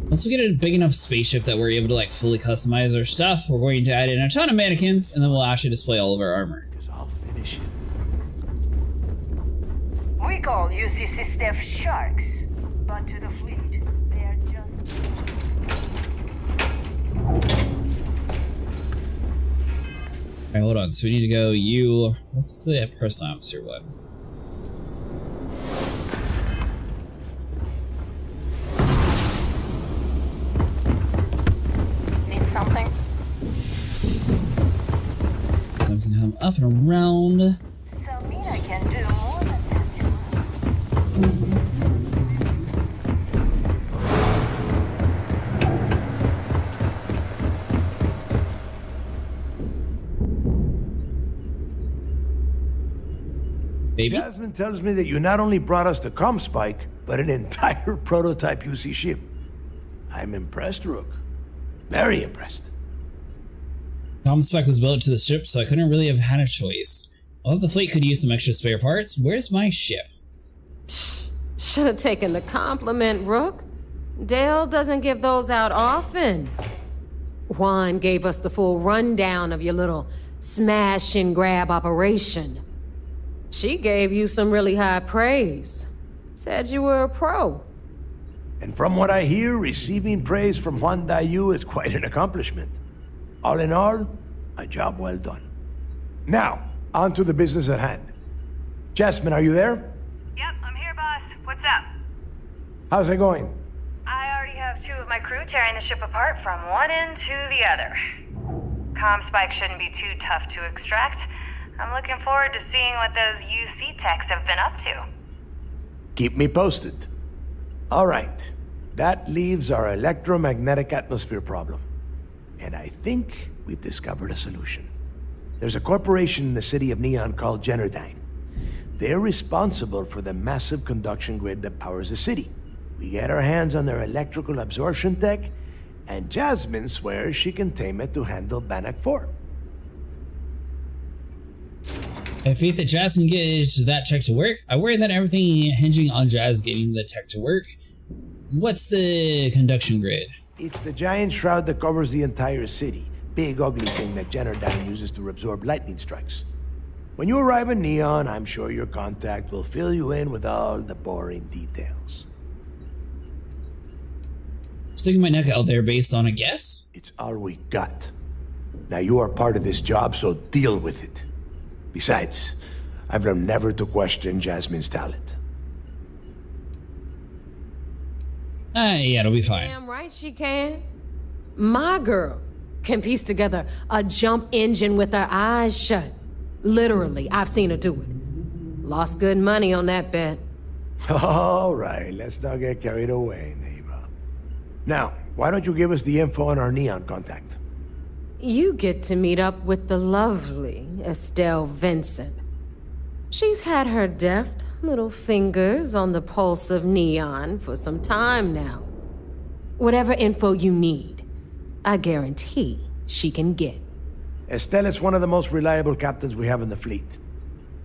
Once we get a big enough spaceship that we're able to like fully customize our stuff, we're going to add in a ton of mannequins, and then we'll actually display all of our armor. I'll finish it. We call UCC staff sharks, but to the fleet, they're just... Alright, hold on. So we need to go what's the personal officer one? Need something? So we can come up and around. Selmina can do more than Baby? Jasmine tells me that you not only brought us the Comspike, but an entire prototype UC ship. I'm impressed, Rook. Very impressed. Comspec was built to the ship, so I couldn't really have had a choice. Although the fleet could use some extra spare parts, where's my ship? Should have taken the compliment, Rook. Dale doesn't give those out often. Juan gave us the full rundown of your little smash and grab operation. She gave you some really high praise. Said you were a pro. And from what I hear, receiving praise from Juan Dayu is quite an accomplishment. All in all, a job well done. Now, on to the business at hand. Jasmine, are you there? Yep, I'm here, boss. What's up? How's it going? I already have 2 of my crew tearing the ship apart from one end to the other. Comspike shouldn't be too tough to extract. I'm looking forward to seeing what those UC techs have been up to. Keep me posted. All right. That leaves our electromagnetic atmosphere problem. And I think we've discovered a solution. There's a corporation in the city of Neon called Generdyne. They're responsible for the massive conduction grid that powers the city. We get our hands on their electrical absorption tech, and Jasmine swears she can tame it to handle Bannock 4. I have faith that Jazz can get that tech to work. I worry that everything hinging on Jazz getting the tech to work. What's the conduction grid? It's the giant shroud that covers the entire city. Big ugly thing that Generdyne uses to absorb lightning strikes. When you arrive in Neon, I'm sure your contact will fill you in with all the boring details. Sticking my neck out there based on a guess? It's all we got. Now you are part of this job, so deal with it. Besides, I've learned never to question Jasmine's talent. Yeah, it'll be fine. Damn right she can. My girl can piece together a jump engine with her eyes shut. Literally, I've seen her do it. Lost good money on that bet. All right, let's not get carried away, neighbor. Now, why don't you give us the info on our Neon contact? You get to meet up with the lovely Estelle Vincent. She's had her deft little fingers on the pulse of Neon for some time now. Whatever info you need, I guarantee she can get. Estelle is one of the most reliable captains we have in the fleet.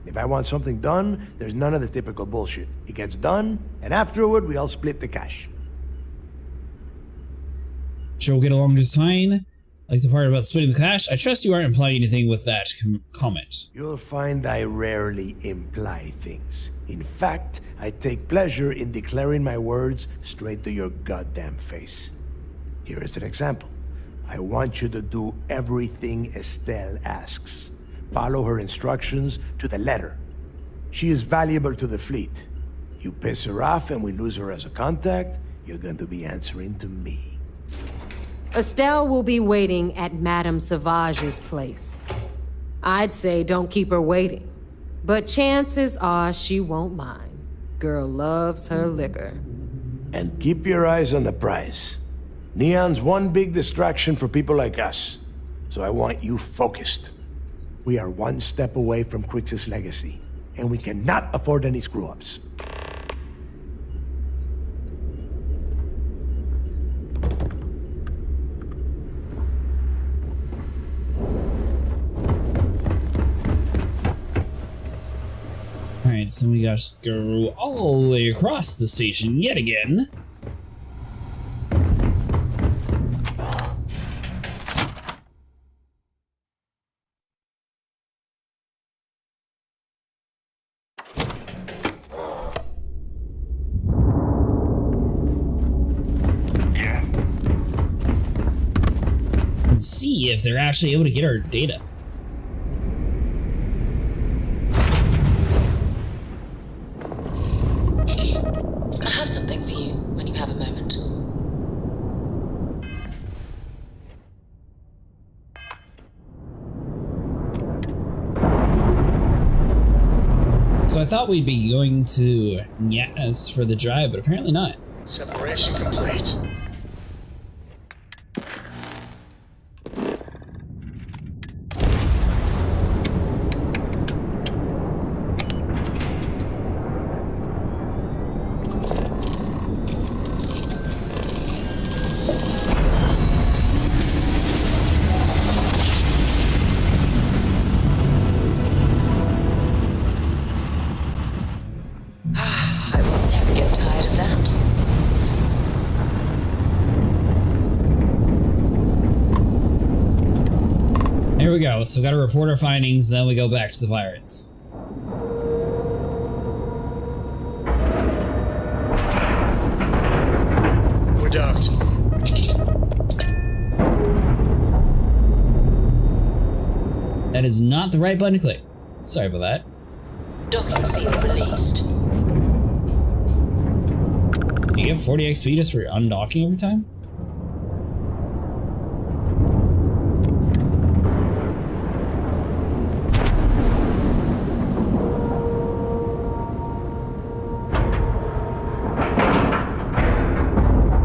If I want something done, there's none of the typical bullshit. It gets done, and afterward, we all split the cash. Sure, we'll get along just fine. Like the part about splitting the cash, I trust you aren't implying anything with that comment. You'll find I rarely imply things. In fact, I take pleasure in declaring my words straight to your goddamn face. Here is an example. I want you to do everything Estelle asks. Follow her instructions to the letter. She is valuable to the fleet. You piss her off and we lose her as a contact, you're going to be answering to me. Estelle will be waiting at Madame Sauvage's place. I'd say don't keep her waiting, but chances are she won't mind. Girl loves her liquor. And keep your eyes on the prize. Neon's one big distraction for people like us, so I want you focused. We are one step away from Crix's legacy, and we cannot afford any screw-ups. Alright, so we gotta go all the way across the station yet again. And see if they're actually able to get our data. I have something for you when you have a moment. So I thought we'd be going to Nyas for the drive, but apparently not. Separation complete. I will never get tired of that. Here we go. So we gotta report our findings, then we go back to the pirates. We're docked. That is not the right button to click. Sorry about that. Docking seal released. Do you get 40 XP just for undocking every time?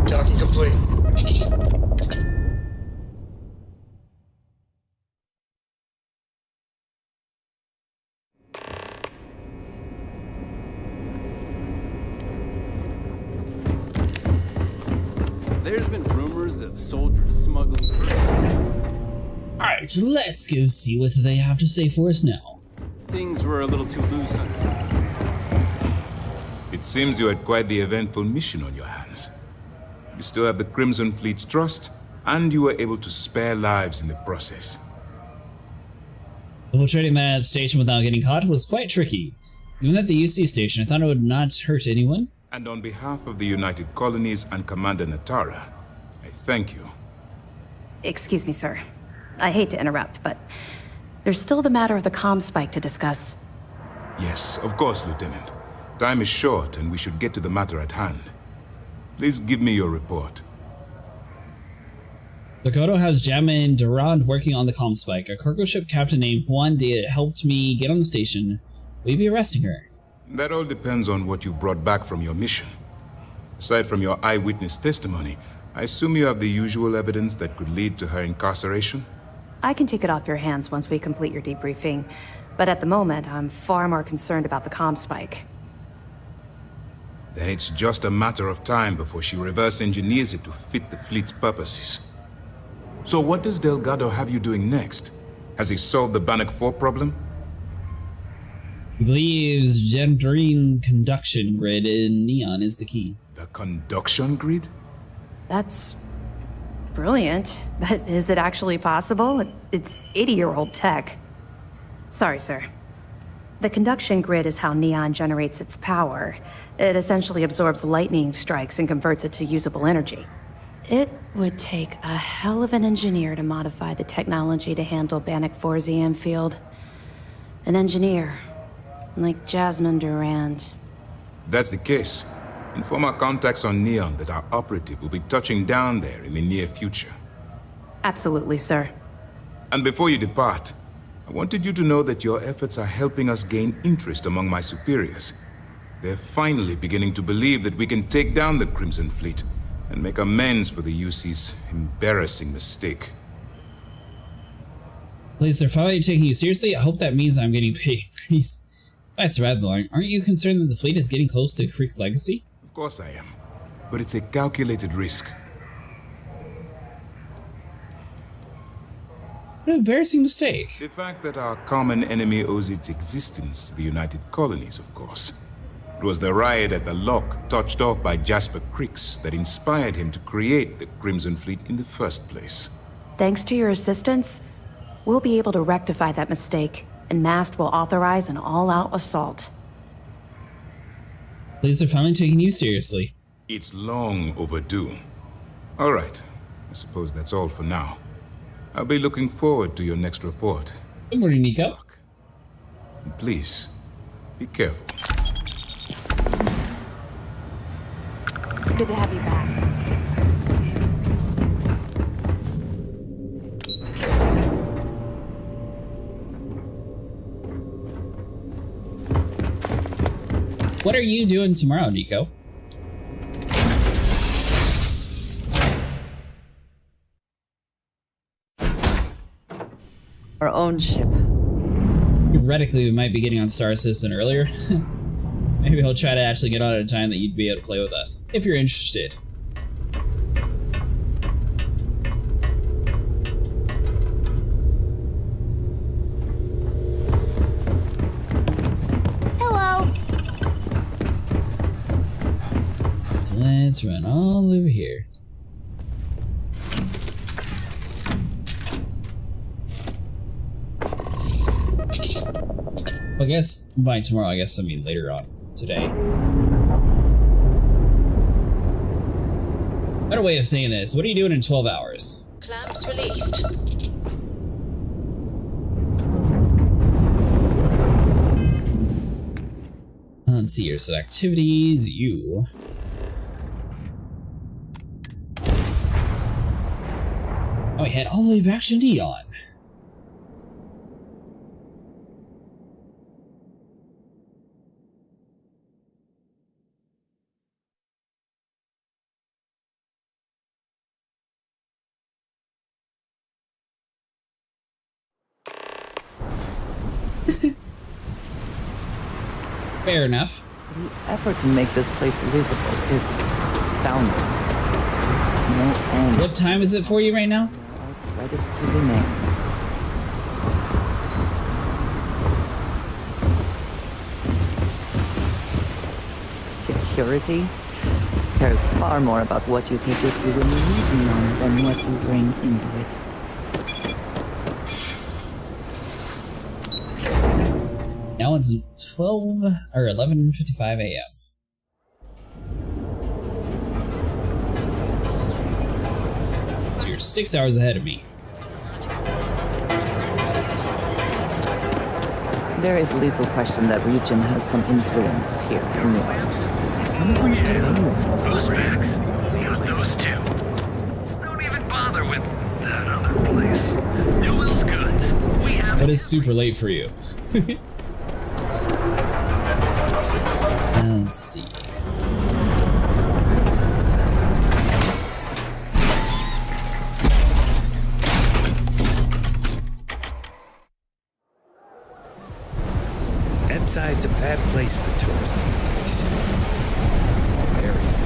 Docking complete. There's been rumors of soldiers smuggling. Alright, let's go see what they have to say for us now. Things were a little too loose on. It seems you had quite the eventful mission on your hands. You still have the Crimson Fleet's trust, and you were able to spare lives in the process. Infiltrating that station without getting caught was quite tricky. Even at the UC station, I thought it would not hurt anyone. And on behalf of the United Colonies and Commander Natara, I thank you. Excuse me, sir. I hate to interrupt, but there's still the matter of the comm spike to discuss. Yes, of course, Lieutenant. Time is short, and we should get to the matter at hand. Please give me your report. Lakota has Jam and Durand working on the comm spike. A cargo ship captain named Juan De helped me get on the station. Will you be arresting her? That all depends on what you brought back from your mission. Aside from your eyewitness testimony, I assume you have the usual evidence that could lead to her incarceration? I can take it off your hands once we complete your debriefing, but at the moment, I'm far more concerned about the comm spike. Then it's just a matter of time before she reverse engineers it to fit the fleet's purposes. So what does Delgado have you doing next? Has he solved the Bannock 4 problem? He believes Gendrine conduction grid in neon is the key. The conduction grid? That's brilliant, but is it actually possible? It's 80-year-old tech. Sorry, sir. The conduction grid is how neon generates its power. It essentially absorbs lightning strikes and converts it to usable energy. It would take a hell of an engineer to modify the technology to handle Bannock 4's EM field. An engineer, like Jasmine Durand. That's the case. Inform our contacts on Neon that our operative will be touching down there in the near future. Absolutely, sir. And before you depart, I wanted you to know that your efforts are helping us gain interest among my superiors. They're finally beginning to believe that we can take down the Crimson Fleet and make amends for the UC's embarrassing mistake. Please, they're finally taking you seriously? I hope that means I'm getting paid. Please. If I survive the line, aren't you concerned that the fleet is getting close to Creek's legacy? Of course I am, but it's a calculated risk. What an embarrassing mistake. The fact that our common enemy owes its existence to the United Colonies, of course. It was the riot at the Lock, touched off by Jasper Creeks, that inspired him to create the Crimson Fleet in the first place. Thanks to your assistance, we'll be able to rectify that mistake, and Mast will authorize an all-out assault. Police are finally taking you seriously. It's long overdue. All right, I suppose that's all for now. I'll be looking forward to your next report. Good morning, Nico. And please, be careful. It's good to have you back. What are you doing tomorrow, Nico? Our own ship. Theoretically, we might be getting on Star Citizen earlier. Maybe I'll try to actually get on at a time that you'd be able to play with us, if you're interested. Hello. So let's run all over here. I guess by tomorrow, I mean later on today. Better way of saying this, what are you doing in 12 hours? Clamps released. Let's see here, so activities, you. Oh, we head all the way back to Neon. Fair enough. The effort to make this place livable is astounding. No end. What time is it for you right now? Credits to the name. Security cares far more about what you take with you when you leave Neon than what you bring into it. Now it's 12 or 11:55 a.m. So you're 6 hours ahead of me. There is little question that region has some influence here in Neon. When it comes to benefits, Those two. Don't even bother with that other place. Newell's goods. We have. What is super late for you? Let's see. Inside's a bad place for tourists these days.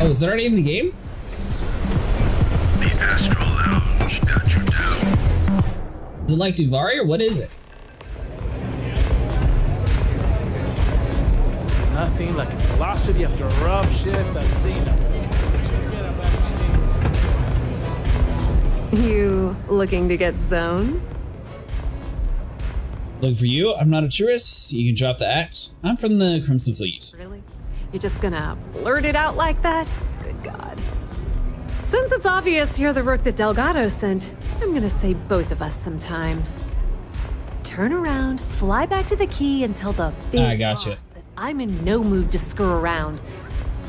Oh, is it already in the game? The Astral Lounge got you down. Is it like Duvari or what is it? Nothing like a velocity after a rough shift at Xena. You looking to get zoned? Look for you. I'm not a tourist. You can drop the act. I'm from the Crimson Fleet. Really? You're just gonna blurt it out like that? Good God. Since it's obvious you're the rook that Delgado sent, I'm gonna save both of us some time. Turn around, fly back to the key, and tell the big gotcha. boss that I'm in no mood to screw around.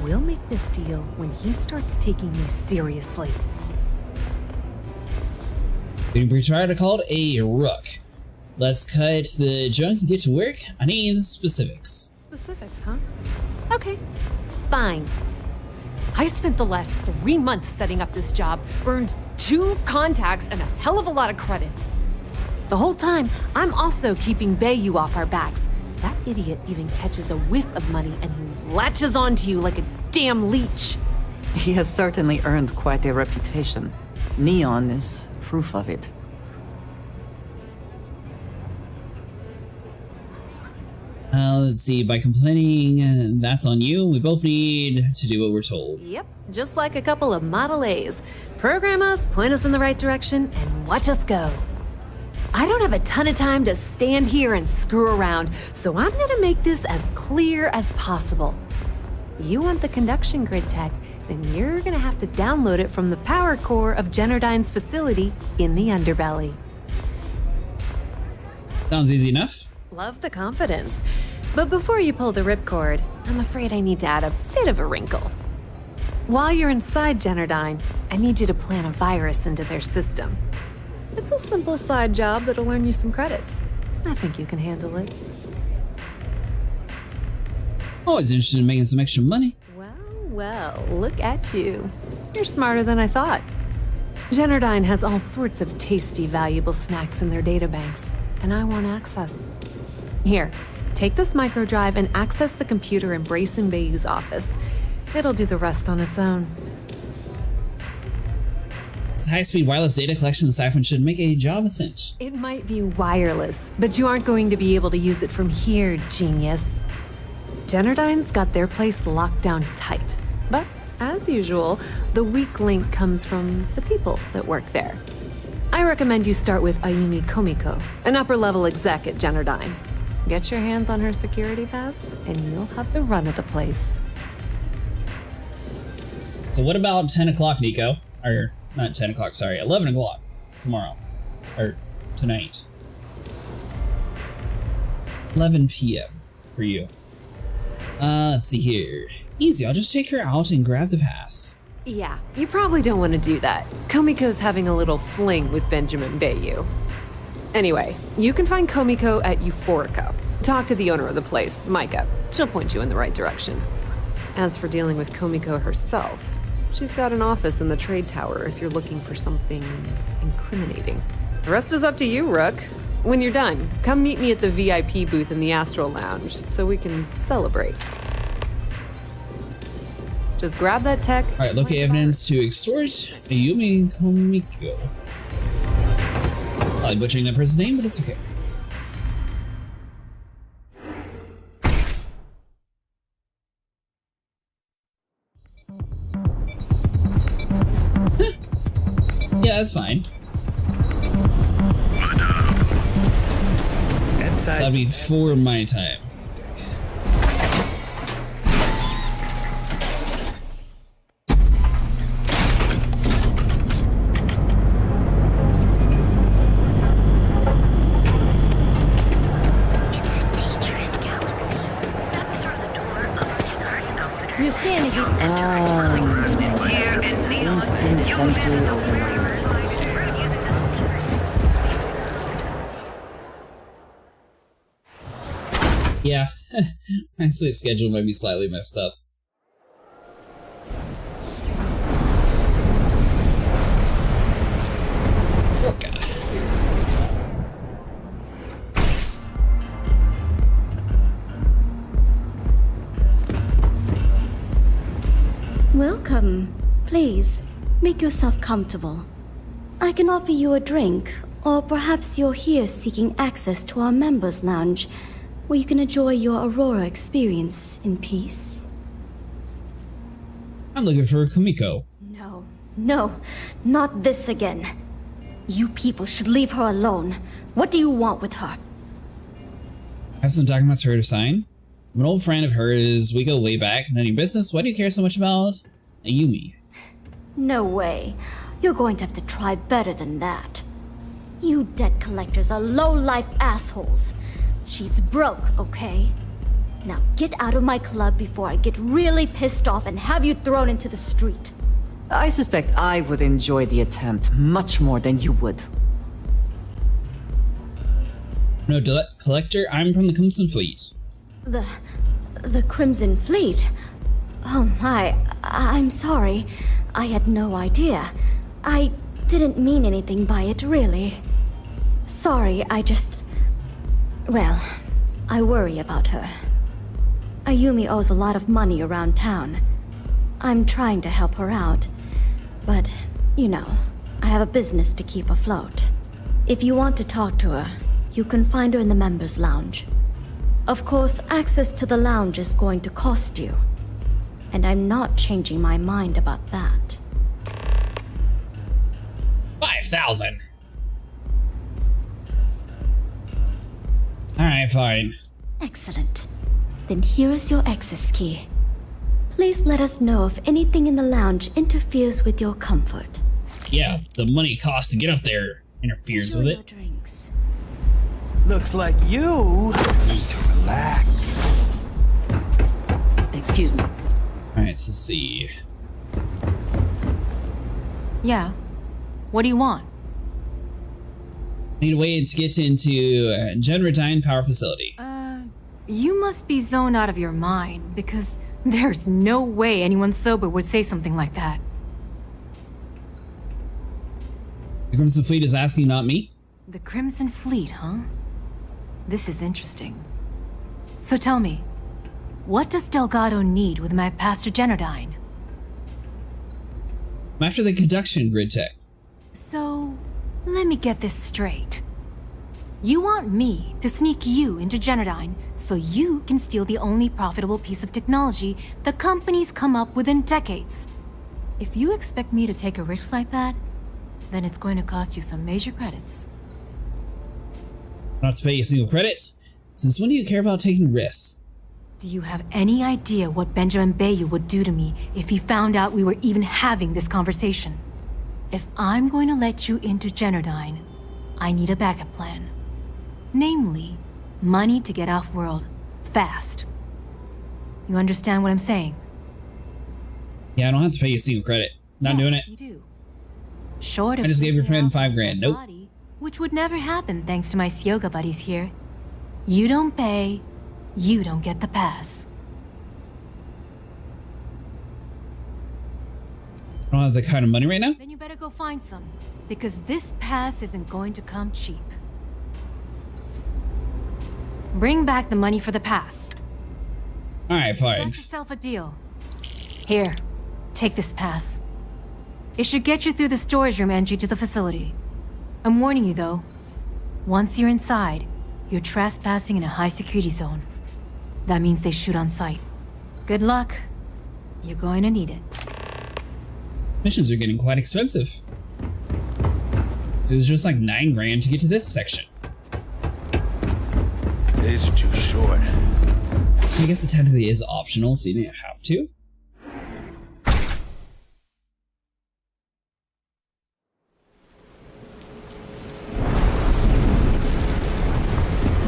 We'll make this deal when he starts taking me seriously. We can try to call it a rook. Let's cut the junk and get to work. I need specifics. Specifics, huh? Okay, fine. I spent the last 3 months setting up this job, burned 2 contacts and a hell of a lot of credits. The whole time, I'm also keeping Bayou off our backs. That idiot even catches a whiff of money and he latches onto you like a damn leech. He has certainly earned quite a reputation. Neon is proof of it. Let's see, by complaining, that's on you. We both need to do what we're told. Yep, just like a couple of Model A's. Program us, point us in the right direction, and watch us go. I don't have a ton of time to stand here and screw around, so I'm gonna make this as clear as possible. You want the conduction grid tech, then you're gonna have to download it from the power core of Generdyne's facility in the underbelly. Sounds easy enough. Love the confidence. But before you pull the ripcord, I'm afraid I need to add a bit of a wrinkle. While you're inside Generdyne, I need you to plant a virus into their system. It's a simple side job that'll earn you some credits. I think you can handle it. Always interested in making some extra money. Well, look at you. You're smarter than I thought. Generdyne has all sorts of tasty, valuable snacks in their databanks, and I want access. Here, take this microdrive and access the computer in Brayson Bayou's office. It'll do the rest on its own. This high-speed wireless data collection in Siphon should make a job a cinch. It might be wireless, but you aren't going to be able to use it from here, genius. Generdyne's got their place locked down tight. But, as usual, the weak link comes from the people that work there. I recommend you start with Ayumi Komiko, an upper-level exec at Generdyne. Get your hands on her security pass, and you'll have the run of the place. So what about 10 o'clock, Nico? Or, not 10 o'clock, sorry, 11 o'clock tomorrow. Or, tonight. 11 p.m. for you. Let's see here. Easy, I'll just take her out and grab the pass. Yeah, you probably don't want to do that. Komiko's having a little fling with Benjamin Bayou. Anyway, you can find Komiko at Euphorica. Talk to the owner of the place, Micah. She'll point you in the right direction. As for dealing with Komiko herself, she's got an office in the trade tower if you're looking for something incriminating. The rest is up to you, Rook. When you're done, come meet me at the VIP booth in the Astral Lounge so we can celebrate. Just grab that tech. Alright, locate evidence to extort Ayumi Komiko. Probably butchering that person's name, but it's okay. Yeah, that's fine. So that'll be for my time. You see anything? Instant sensory overload. Yeah, my sleep schedule might be slightly messed up. Welcome. Please, make yourself comfortable. I can offer you a drink, or perhaps you're here seeking access to our members' lounge, where you can enjoy your Aurora experience in peace. I'm looking for Komiko. No, not this again. You people should leave her alone. What do you want with her? I have some documents for her to sign. I'm an old friend of hers. We go way back. None of your business. Why do you care so much about Ayumi? No way. You're going to have to try better than that. You debt collectors are low-life assholes. She's broke, okay? Now get out of my club before I get really pissed off and have you thrown into the street. I suspect I would enjoy the attempt much more than you would. No, collector. I'm from the Crimson Fleet. The Crimson Fleet? Oh my, I'm sorry. I had no idea. I didn't mean anything by it, really. Sorry, well, I worry about her. Ayumi owes a lot of money around town. I'm trying to help her out. But, you know, I have a business to keep afloat. If you want to talk to her, you can find her in the members' lounge. Of course, access to the lounge is going to cost you. And I'm not changing my mind about that. 5,000. Alright, fine. Excellent. Then here is your access key. Please let us know if anything in the lounge interferes with your comfort. Yeah, the money cost to get up there interferes with it. Drinks. Looks like you need to relax. Excuse me. Alright, so let's see. Yeah. What do you want? Need a way to get into Genradine Power Facility. You must be zoned out of your mind, because there's no way anyone sober would say something like that. The Crimson Fleet is asking, not me. The Crimson Fleet, huh? This is interesting. So tell me, what does Delgado need with my Pastor Genradine? I'm after the conduction grid tech. So, let me get this straight. You want me to sneak you into Genradine so you can steal the only profitable piece of technology the company's come up with in decades. If you expect me to take a risk like that, then it's going to cost you some major credits. I don't have to pay you a single credit? Since when do you care about taking risks? Do you have any idea what Benjamin Bayou would do to me if he found out we were even having this conversation? If I'm going to let you into Genradine, I need a backup plan. Namely, money to get off-world, fast. You understand what I'm saying? Yeah, I don't have to pay you a single credit. Not doing it. You do. Short of I just gave your friend flipping off $5 grand. your Nope. body, which would never happen thanks to my Syoga buddies here. You don't pay, you don't get the pass. I don't have the kind of money right now. Then you better go find some, because this pass isn't going to come cheap. Bring back the money for the pass. Alright, fine. Got yourself a deal. Here, take this pass. It should get you through the storage room entry to the facility. I'm warning you though, once you're inside, you're trespassing in a high security zone. That means they shoot on sight. Good luck. You're going to need it. Missions are getting quite expensive. So it was just like $9 grand to get to this section. Days are too short. I guess it technically is optional, so you didn't have to.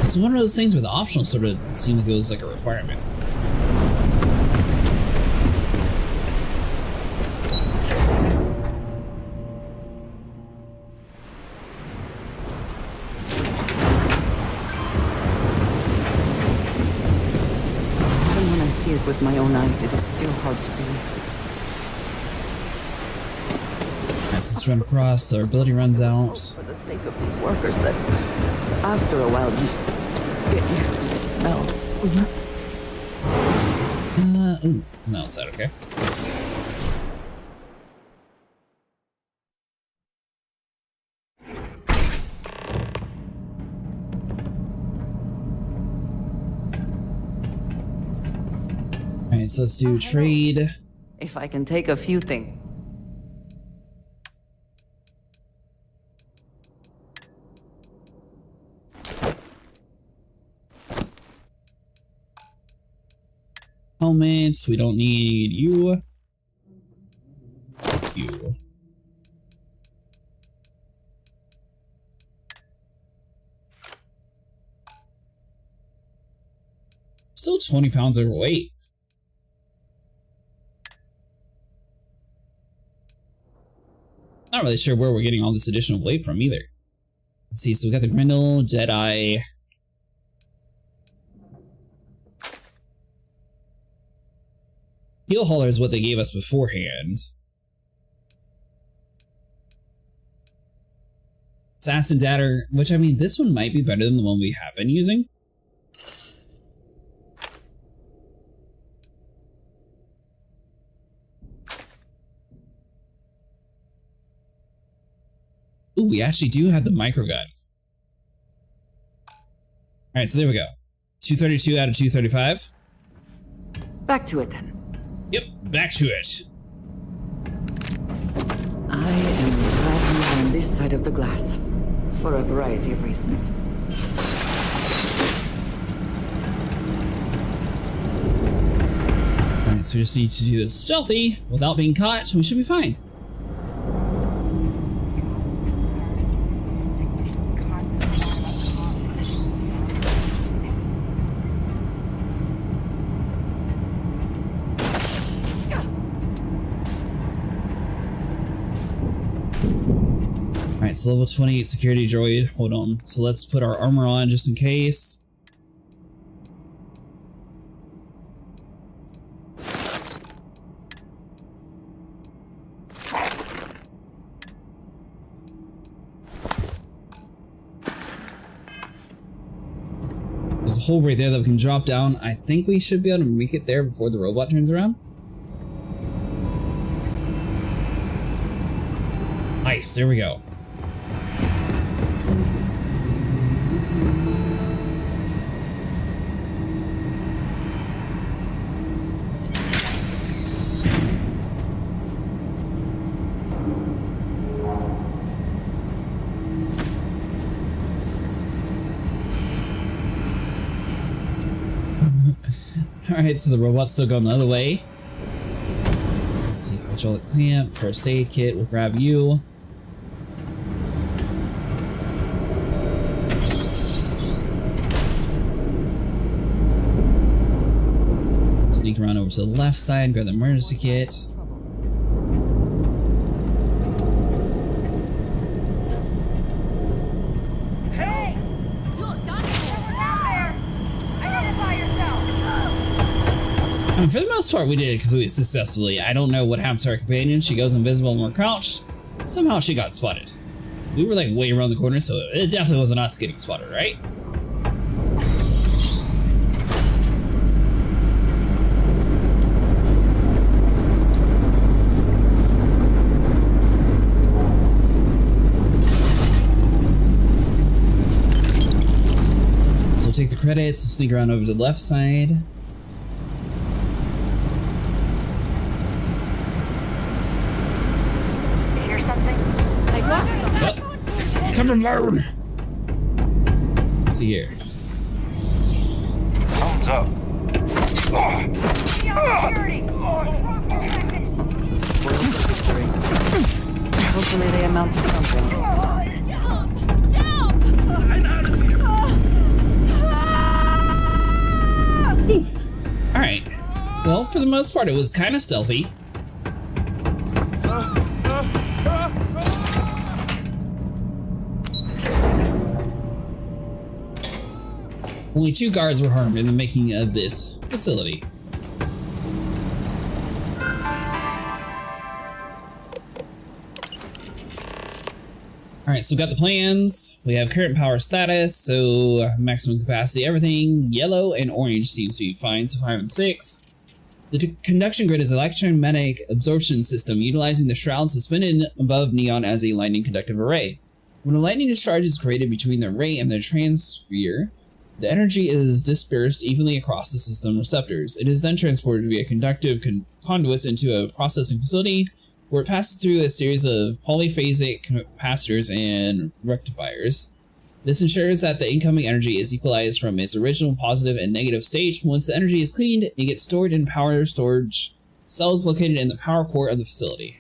It's one of those things where the optional sort of seemed like it was like a requirement. Even when I see it with my own eyes, it is still hard to believe. Let's just run across, our ability runs out. For the sake of these workers that, after a while, you get used to the smell. Ooh, no, it's out, okay. Alright, so let's do trade. If I can take a few things. Helmets, we don't need you. You. Still 20 pounds overweight. Not really sure where we're getting all this additional weight from either. Let's see, so we got the Grendel, Jedi. Heel hauler is what they gave us beforehand. Assassin Dagger, which I mean, this one might be better than the one we have been using. Ooh, we actually do have the microgun. Alright, so there we go. 232 out of 235. Back to it then. Yep, back to it. I am glad we are on this side of the glass, for a variety of reasons. Alright, so we just need to do this stealthy without being caught. We should be fine. Alright, so level 28 security droid. Hold on. So let's put our armor on just in case. There's a hole right there that we can drop down. I think we should be able to make it there before the robot turns around. Nice, there we go. Alright, so the robot's still going the other way. Let's see, hydraulic clamp, first aid kit, we'll grab you. Sneak around over to the left side, grab the emergency kit. I mean, for the most part, we did it completely successfully. I don't know what happened to our companion. She goes invisible when we're crouched. Somehow she got spotted. We were like way around the corner, so it definitely wasn't us getting spotted, right? So we'll take the credits, we'll sneak around over to the left side. Come alone. Let's see here. Thumbs up. Spoiled for victory. Hopefully they amount to something. I'm out of here. Alright. Well, for the most part, it was kind of stealthy. Only 2 guards were harmed in the making of this facility. Alright, so we got the plans. We have current power status, so maximum capacity, everything. Yellow and orange seems to be fine, so 5 and 6. The conduction grid is an electromagnetic absorption system utilizing the shroud suspended above Neon as a lightning conductive array. When a lightning discharge is created between the array and the transphere, the energy is dispersed evenly across the system receptors. It is then transported via conductive conduits into a processing facility where it passes through a series of polyphasic capacitors and rectifiers. This ensures that the incoming energy is equalized from its original positive and negative state. Once the energy is cleaned, it gets stored in power storage cells located in the power core of the facility.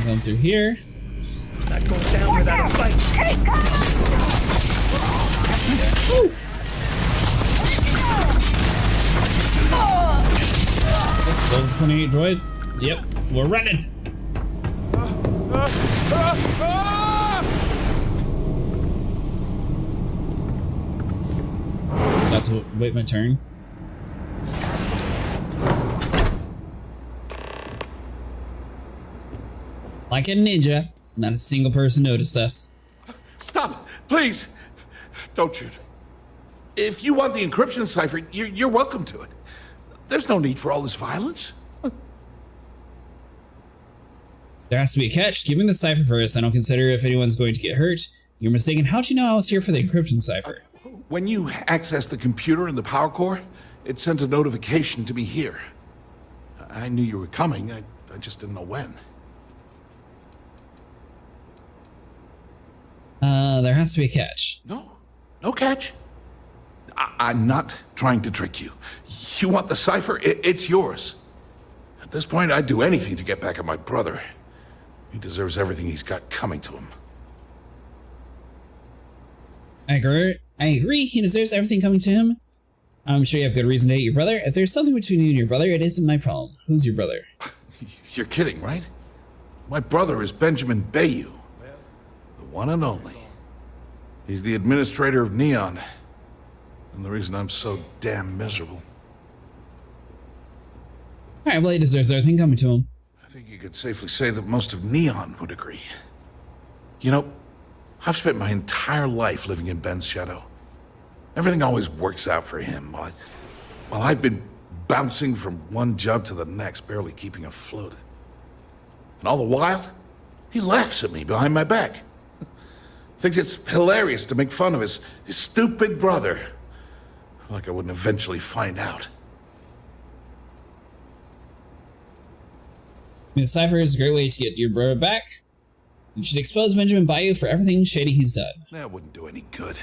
Come through here. Not going down without a fight. Take cover! Level 28 droid. Yep, we're running. That's what. Wait my turn. Like a ninja, not a single person noticed us. Stop, please. Don't shoot. If you want the encryption cipher, you're welcome to it. There's no need for all this violence. There has to be a catch. Give me the cipher first, then I'll consider if anyone's going to get hurt. You're mistaken. How'd you know I was here for the encryption cipher? When you accessed the computer in the power core, it sent a notification to me here. I knew you were coming. I just didn't know when. There has to be a catch. No catch. I'm not trying to trick you. You want the cipher? It's yours. At this point, I'd do anything to get back at my brother. He deserves everything he's got coming to him. I agree. He deserves everything coming to him. I'm sure you have good reason to hate your brother. If there's something between you and your brother, it isn't my problem. Who's your brother? You're kidding, right? My brother is Benjamin Bayou. The one and only. He's the administrator of Neon. And the reason I'm so damn miserable. Alright, well, he deserves everything coming to him. I think you could safely say that most of Neon would agree. You know, I've spent my entire life living in Ben's shadow. Everything always works out for him, while I've been bouncing from one job to the next, barely keeping afloat. And all the while, he laughs at me behind my back. Thinks it's hilarious to make fun of his stupid brother. Like I wouldn't eventually find out. The cipher is a great way to get your brother back. You should expose Benjamin Bayou for everything shady he's done. That wouldn't do any good.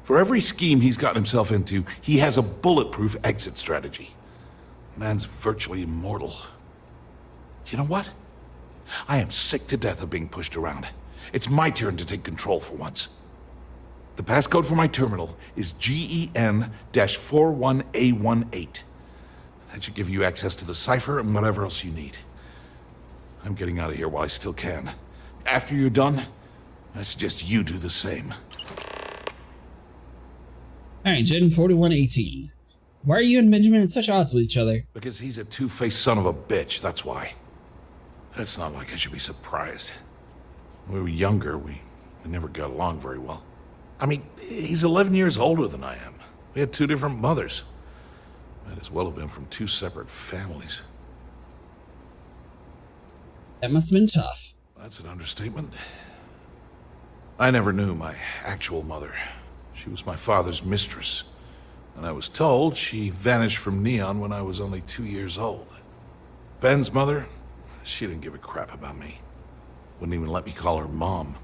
For every scheme he's gotten himself into, he has a bulletproof exit strategy. Man's virtually immortal. You know what? I am sick to death of being pushed around. It's my turn to take control for once. The passcode for my terminal is GEN-41A18. That should give you access to the cipher and whatever else you need. I'm getting out of here while I still can. After you're done, I suggest you do the same. Alright, Gen 4118. Why are you and Benjamin at such odds with each other? Because he's a two-faced son of a bitch, that's why. It's not like I should be surprised. When we were younger, we never got along very well. I mean, he's 11 years older than I am. We had two different mothers. Might as well have been from two separate families. That must have been tough. That's an understatement. I never knew my actual mother. She was my father's mistress. And I was told she vanished from Neon when I was only 2 years old. Ben's mother, she didn't give a crap about me. Wouldn't even let me call her Mom.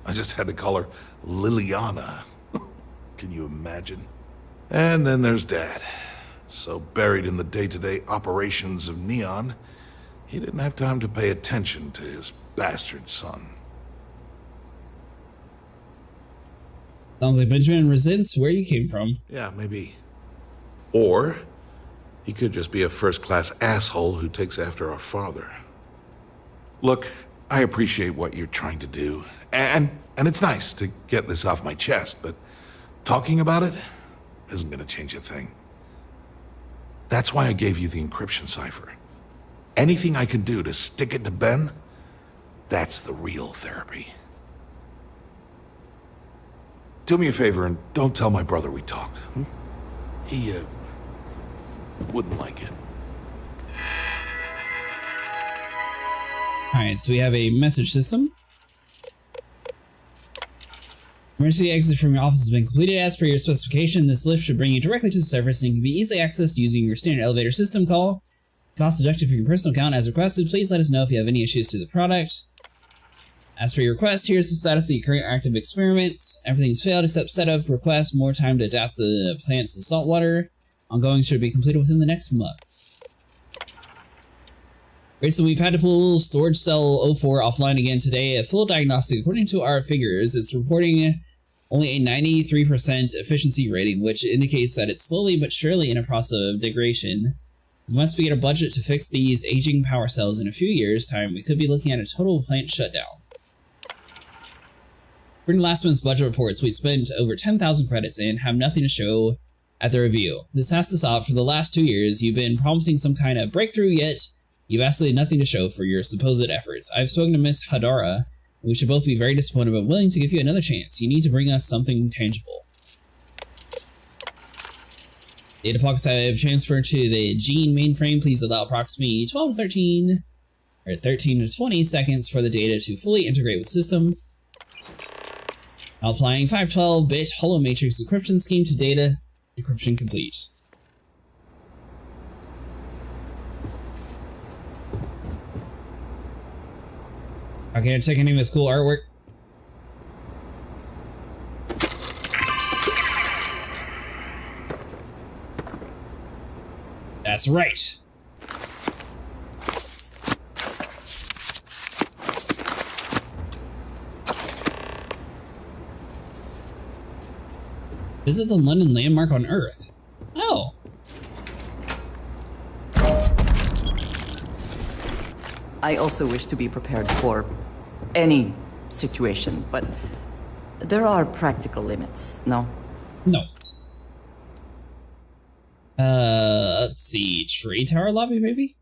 I just had to call her Liliana. Can you imagine? And then there's Dad. So buried in the day-to-day operations of Neon, he didn't have time to pay attention to his bastard son. Sounds like Benjamin resents where you came from. Yeah, maybe. Or he could just be a first-class asshole who takes after our father. Look, I appreciate what you're trying to do, and it's nice to get this off my chest, but talking about it isn't going to change a thing. That's why I gave you the encryption cipher. Anything I can do to stick it to Ben, that's the real therapy. Do me a favor and don't tell my brother we talked. He wouldn't like it. Alright, so we have a message system. Emergency exit from your office has been completed as per your specification. This lift should bring you directly to the surface and can be easily accessed using your standard elevator system call. Cost deducted from your personal account as requested. Please let us know if you have any issues to the product. As per your request, here's the status of your current active experiments. Everything's failed except setup, request, more time to adapt the plants to salt water. Ongoing should be completed within the next month. Great, so we've had to pull storage cell 04 offline again today. A full diagnostic. According to our figures, it's reporting only a 93% efficiency rating, which indicates that it's slowly but surely in a process of degradation. Once we get a budget to fix these aging power cells in a few years' time, we could be looking at a total plant shutdown. According to last month's budget reports, we spent over 10,000 credits and have nothing to show at the review. This has to stop. For the last 2 years, you've been promising some kind of breakthrough, yet you've absolutely nothing to show for your supposed efforts. I've spoken to Miss Hadara, and we should both be very disappointed but willing to give you another chance. You need to bring us something tangible. Data pockets have transferred to the Gene mainframe. Please allow approximately 12 to 13 or 13 to 20 seconds for the data to fully integrate with the system. Applying 512-bit hollow matrix encryption scheme to data. Encryption complete. Okay, I'm checking in with cool artwork. That's right. Visit the London landmark on Earth. Oh. I also wish to be prepared for any situation, but there are practical limits, no? No. Let's see. Trade tower lobby, maybe?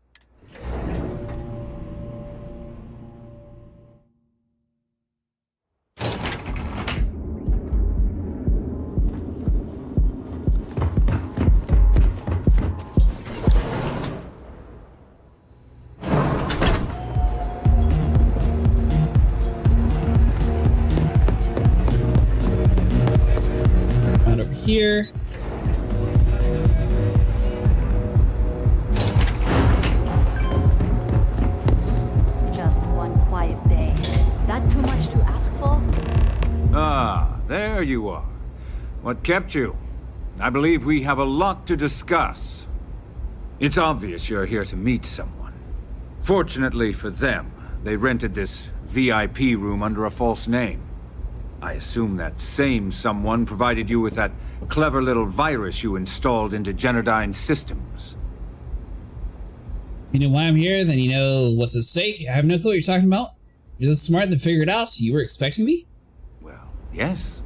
Here. Just one quiet day. That too much to ask for? Ah, there you are. What kept you? I believe we have a lot to discuss. It's obvious you're here to meet someone. Fortunately for them, they rented this VIP room under a false name. I assume that same someone provided you with that clever little virus you installed into Genodyne's systems. You know why I'm here, then you know what's at stake. I have no clue what you're talking about. You're this smart to figure it out, so you were expecting me? Well, yes.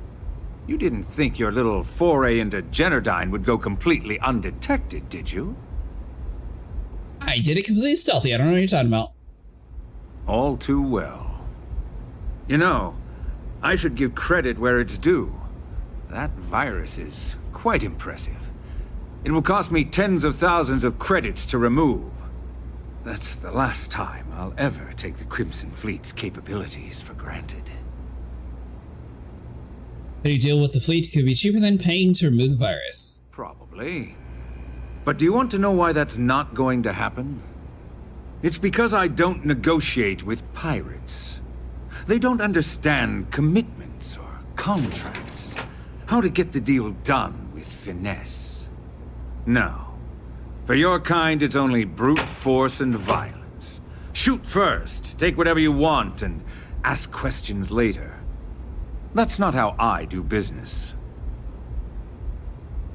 You didn't think your little foray into Genodyne would go completely undetected, did you? I did it completely stealthy. I don't know what you're talking about. All too well. You know, I should give credit where it's due. That virus is quite impressive. It will cost me tens of thousands of credits to remove. That's the last time I'll ever take the Crimson Fleet's capabilities for granted. Any deal with the fleet could be cheaper than paying to remove the virus. Probably. But do you want to know why that's not going to happen? It's because I don't negotiate with pirates. They don't understand commitments or contracts. How to get the deal done with finesse. No. For your kind, it's only brute force and violence. Shoot first, take whatever you want, and ask questions later. That's not how I do business.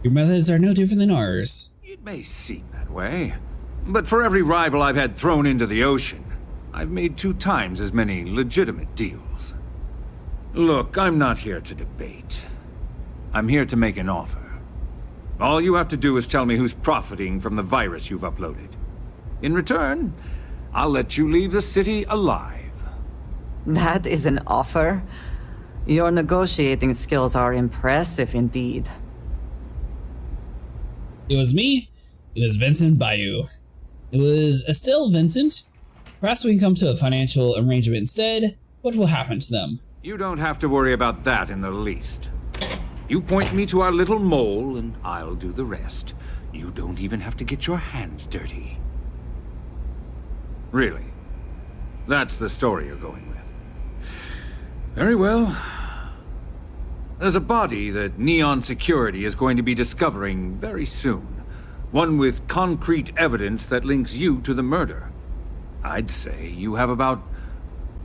Your methods are no different than ours. It may seem that way, but for every rival I've had thrown into the ocean, I've made 2 times as many legitimate deals. Look, I'm not here to debate. I'm here to make an offer. All you have to do is tell me who's profiting from the virus you've uploaded. In return, I'll let you leave the city alive. That is an offer? Your negotiating skills are impressive indeed. It was me. It was Vincent Bayou. It was Estelle Vincent. Perhaps we can come to a financial arrangement instead. What will happen to them? You don't have to worry about that in the least. You point me to our little mole, and I'll do the rest. You don't even have to get your hands dirty. Really? That's the story you're going with. Very well. There's a body that Neon Security is going to be discovering very soon. One with concrete evidence that links you to the murder. I'd say you have about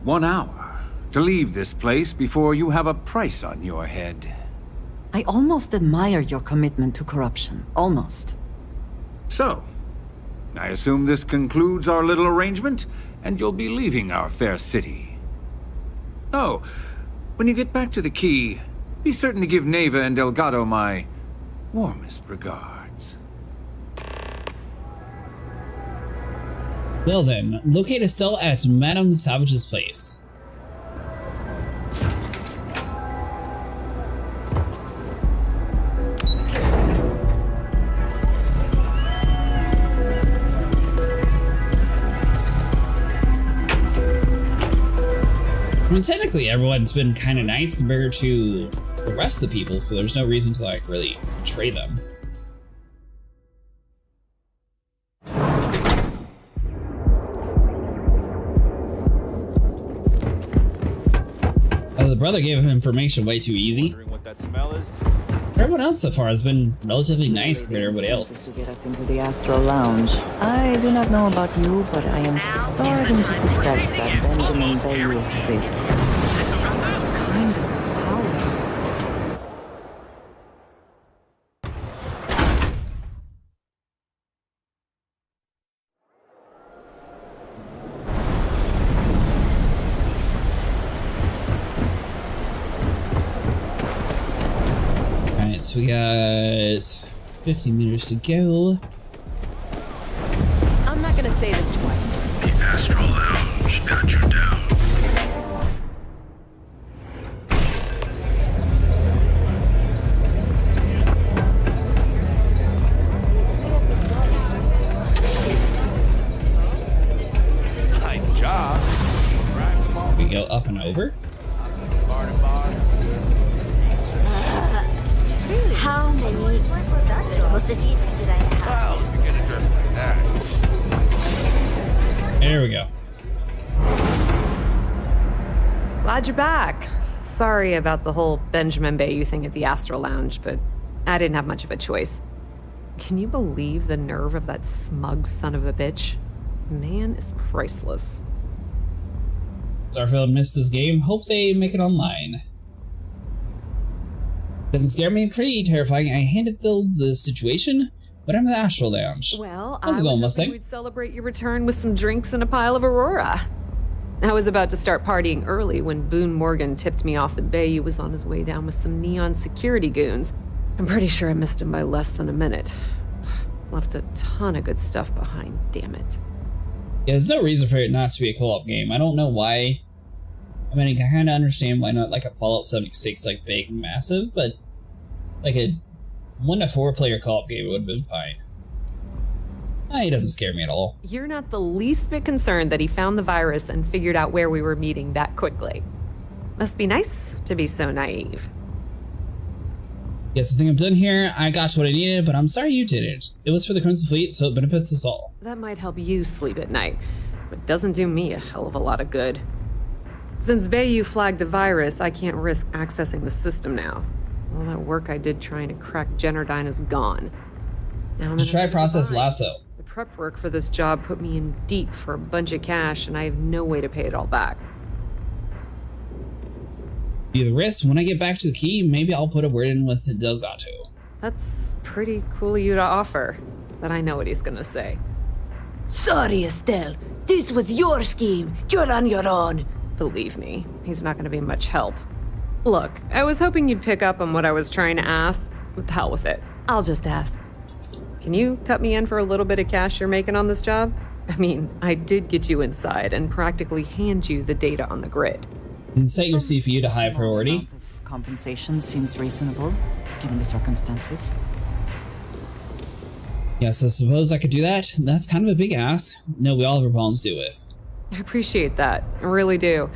1 hour to leave this place before you have a price on your head. I almost admire your commitment to corruption. Almost. So, I assume this concludes our little arrangement, and you'll be leaving our fair city. Oh, when you get back to the key, be certain to give Neva and Delgado my warmest regards. Well then, locate Estelle at Madame Savage's place. mean, technically everyone's been kind of nice compared to the rest of the people, so there's no reason to like really betray them. Oh, the brother gave him information way too easy. What that smell is? Everyone else so far has been relatively nice compared to everybody else. To get us into the Astral Lounge. I do not know about you, but I am starting to suspect that Benjamin Bayou has a kind of power. Alright, so we got 50 meters to go. I'm not gonna say this twice. The Astral Lounge got you down. Nice job. We go up and over. Bar to bar. How many curiosities did I have? Well, if you're gonna dress like that. There we go. Glad you're back. Sorry about the whole Benjamin Bayou thing at the Astral Lounge, but I didn't have much of a choice. Can you believe the nerve of that smug son of a bitch? The man is priceless. Starfield missed this game. Hope they make it online. Doesn't scare me. Pretty terrifying. I handled the situation, but I'm in the Astral Lounge. Well, How's it going, Mustang? We'd celebrate your return with some drinks and a pile of Aurora. I was about to start partying early when Boone Morgan tipped me off that Bayou was on his way down with some neon security goons. I'm pretty sure I missed him by less than a minute. Left a ton of good stuff behind, damn it. Yeah, there's no reason for it not to be a co-op game. I don't know why. I mean, I can kind of understand why not like a Fallout 76 like big and massive, but like a 1 to 4 player co-op game would have been fine. He doesn't scare me at all. You're not the least bit concerned that he found the virus and figured out where we were meeting that quickly. Must be nice to be so naive. Yes, I think I'm done here. I got what I needed, but I'm sorry you didn't. It was for the Crimson Fleet, so it benefits us all. That might help you sleep at night, but doesn't do me a hell of a lot of good. Since Bayou flagged the virus, I can't risk accessing the system now. All that work I did trying to crack Generdyne is gone. Now I'm Try process lasso. The prep work for this job put me in deep for a bunch of cash, and I have no way to pay it all back. Be the risk. When I get back to the key, maybe I'll put a word in with Delgato. That's pretty cool of you to offer, but I know what he's gonna say. Sorry, Estelle. This was your scheme. You're on your own. Believe me, he's not gonna be much help. Look, I was hoping you'd pick up on what I was trying to ask. What the hell with it? I'll just ask. Can you cut me in for a little bit of cash you're making on this job? I mean, I did get you inside and practically hand you the data on the grid. And set your CPU to high priority. Compensation seems reasonable, given the circumstances. Yes, I suppose I could do that. That's kind of a big ask. No, we all have our problems to deal with. I appreciate that. I really do.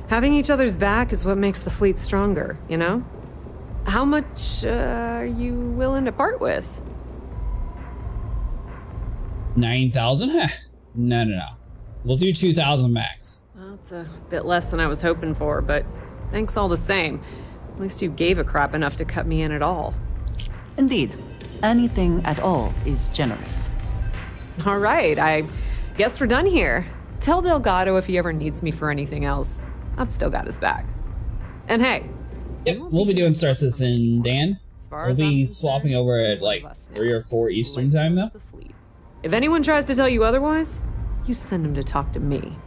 Having each other's back is what makes the fleet stronger, you know? How much are you willing to part with? 9,000? Huh. No. We'll do 2,000 max. Well, it's a bit less than I was hoping for, but thanks all the same. At least you gave a crap enough to cut me in at all. Indeed. Anything at all is generous. All right, I guess we're done here. Tell Delgado if he ever needs me for anything else. I've still got his back. And hey. Yep, we'll be doing Star Citizen, Dan. far We'll as be swapping over at like 3 or 4 Eastern time though. If anyone tries to tell you otherwise, you send them to talk to me.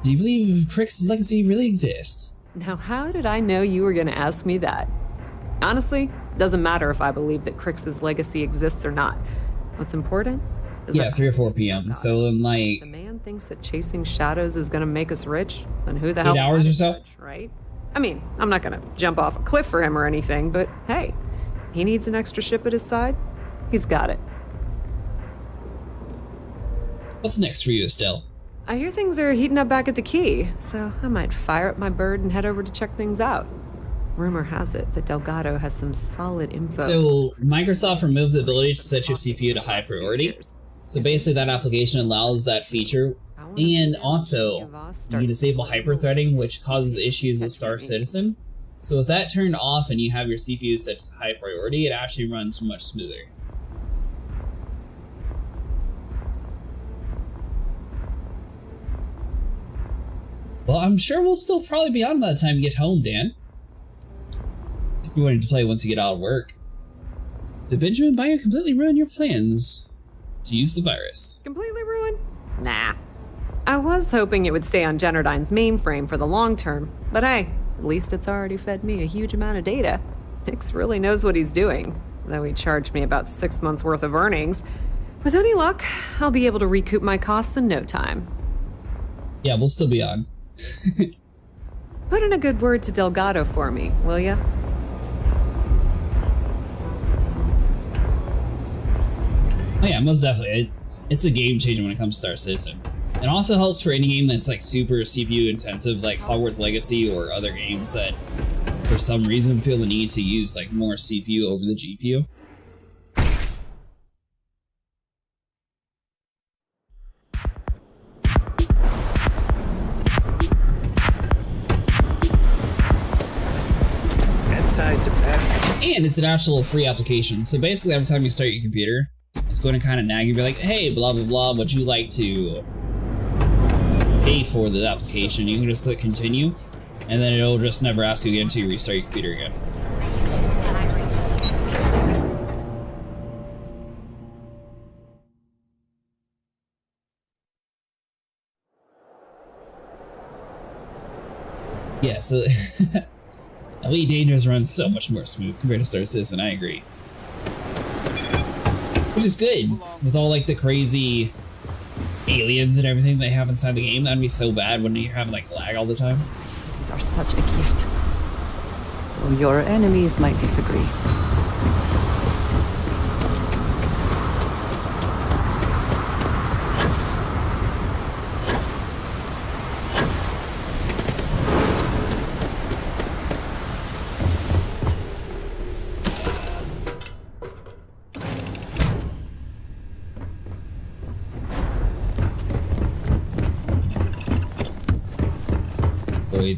Do you believe Crick's legacy really exists? Now, how did I know you were going to ask me that? Honestly, doesn't matter if I believe that Crix's legacy exists or not. What's important is Yeah, that 3 or 4 p.m. So in like the man thinks that chasing shadows is going to make us rich, then who the hell 8 hours or so? rich, right? I mean, I'm not going to jump off a cliff for him or anything, but hey, he needs an extra ship at his side. He's got it. What's next for you, Estelle? I hear things are heating up back at the Key, so I might fire up my bird and head over to check things out. Rumor has it that Delgado has some solid info. So Microsoft removed the ability to set your CPU to high priority. So basically that application allows that feature, and also you disable hyperthreading, which causes issues with Star Citizen. So with that turned off and you have your CPU set to high priority, it actually runs much smoother. Well, I'm sure we'll still probably be on by the time you get home, Dan. If you wanted to play once you get out of work. Did Benjamin Bio completely ruin your plans to use the virus? Completely ruined? Nah. I was hoping it would stay on Generdyne's mainframe for the long term, but hey, at least it's already fed me a huge amount of data. Nix really knows what he's doing, though he charged me about 6 months worth of earnings. With any luck, I'll be able to recoup my costs in no time. Yeah, we'll still be on. Put in a good word to Delgado for me, will ya? Oh yeah, most definitely. It's a game changer when it comes to Star Citizen. It also helps for any game that's like super CPU intensive, like Hogwarts Legacy or other games that for some reason feel the need to use like more CPU over the GPU. And it's an actual free application. So basically every time you start your computer, it's going to kind of nag you, be like, hey, blah, blah, blah, would you like to pay for the application? You can just click continue, and then it'll just never ask you again until you restart your computer again. Yeah, so Elite Dangerous runs so much more smooth compared to Star Citizen, I agree. Which is good, with all like the crazy aliens and everything they have inside the game. That'd be so bad when you're having like lag all the time. These are such a gift. Though your enemies might disagree.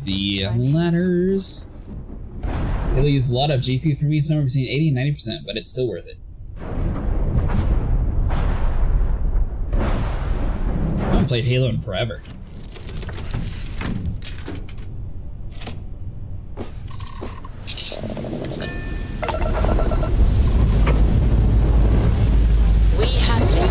The ladders. It'll use a lot of GPU for me, somewhere between 80 and 90%, but it's still worth it. I haven't played Halo in forever. We have loot.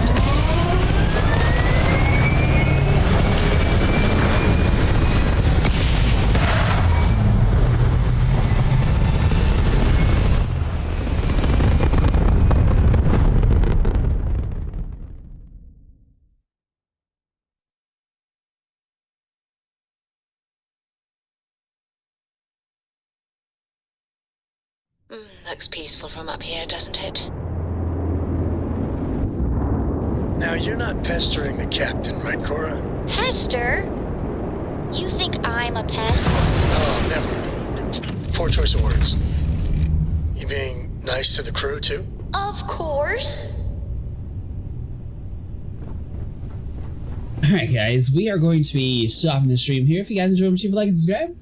Looks peaceful from up here, doesn't it? Now, you're not pestering the captain, right, Cora? Pester? You think I'm a pest? Oh, never. Poor choice of words. You being nice to the crew, too? Of course. Alright guys, we are going to be stopping the stream here. If you guys enjoyed, please like and subscribe.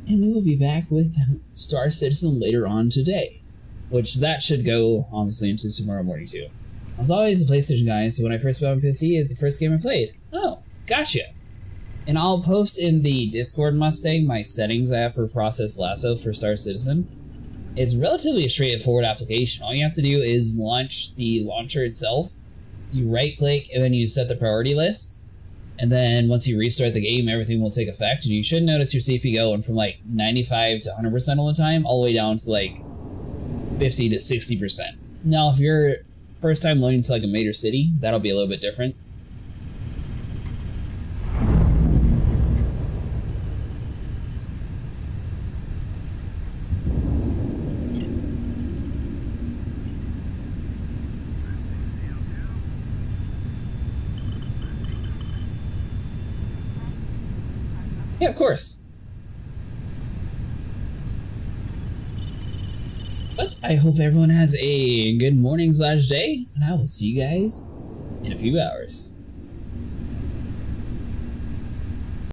And we will be back with Star Citizen later on today. Which that should go, obviously, into tomorrow morning too. I was always a PlayStation guy, so when I first got on PC, it's the first game I played. Oh, gotcha. And I'll post in the Discord Mustang my settings I have for Process Lasso for Star Citizen. It's relatively a straightforward application. All you have to do is launch the launcher itself. You right click and then you set the priority list. And then once you restart the game, everything will take effect. And you should notice your CPU going from like 95 to 100% all the time, all the way down to like 50 to 60%. Now, if you're first time loading to like a major city, that'll be a little bit different. Yeah, of course. But I hope everyone has a good morning / day, and I will see you guys in a few hours.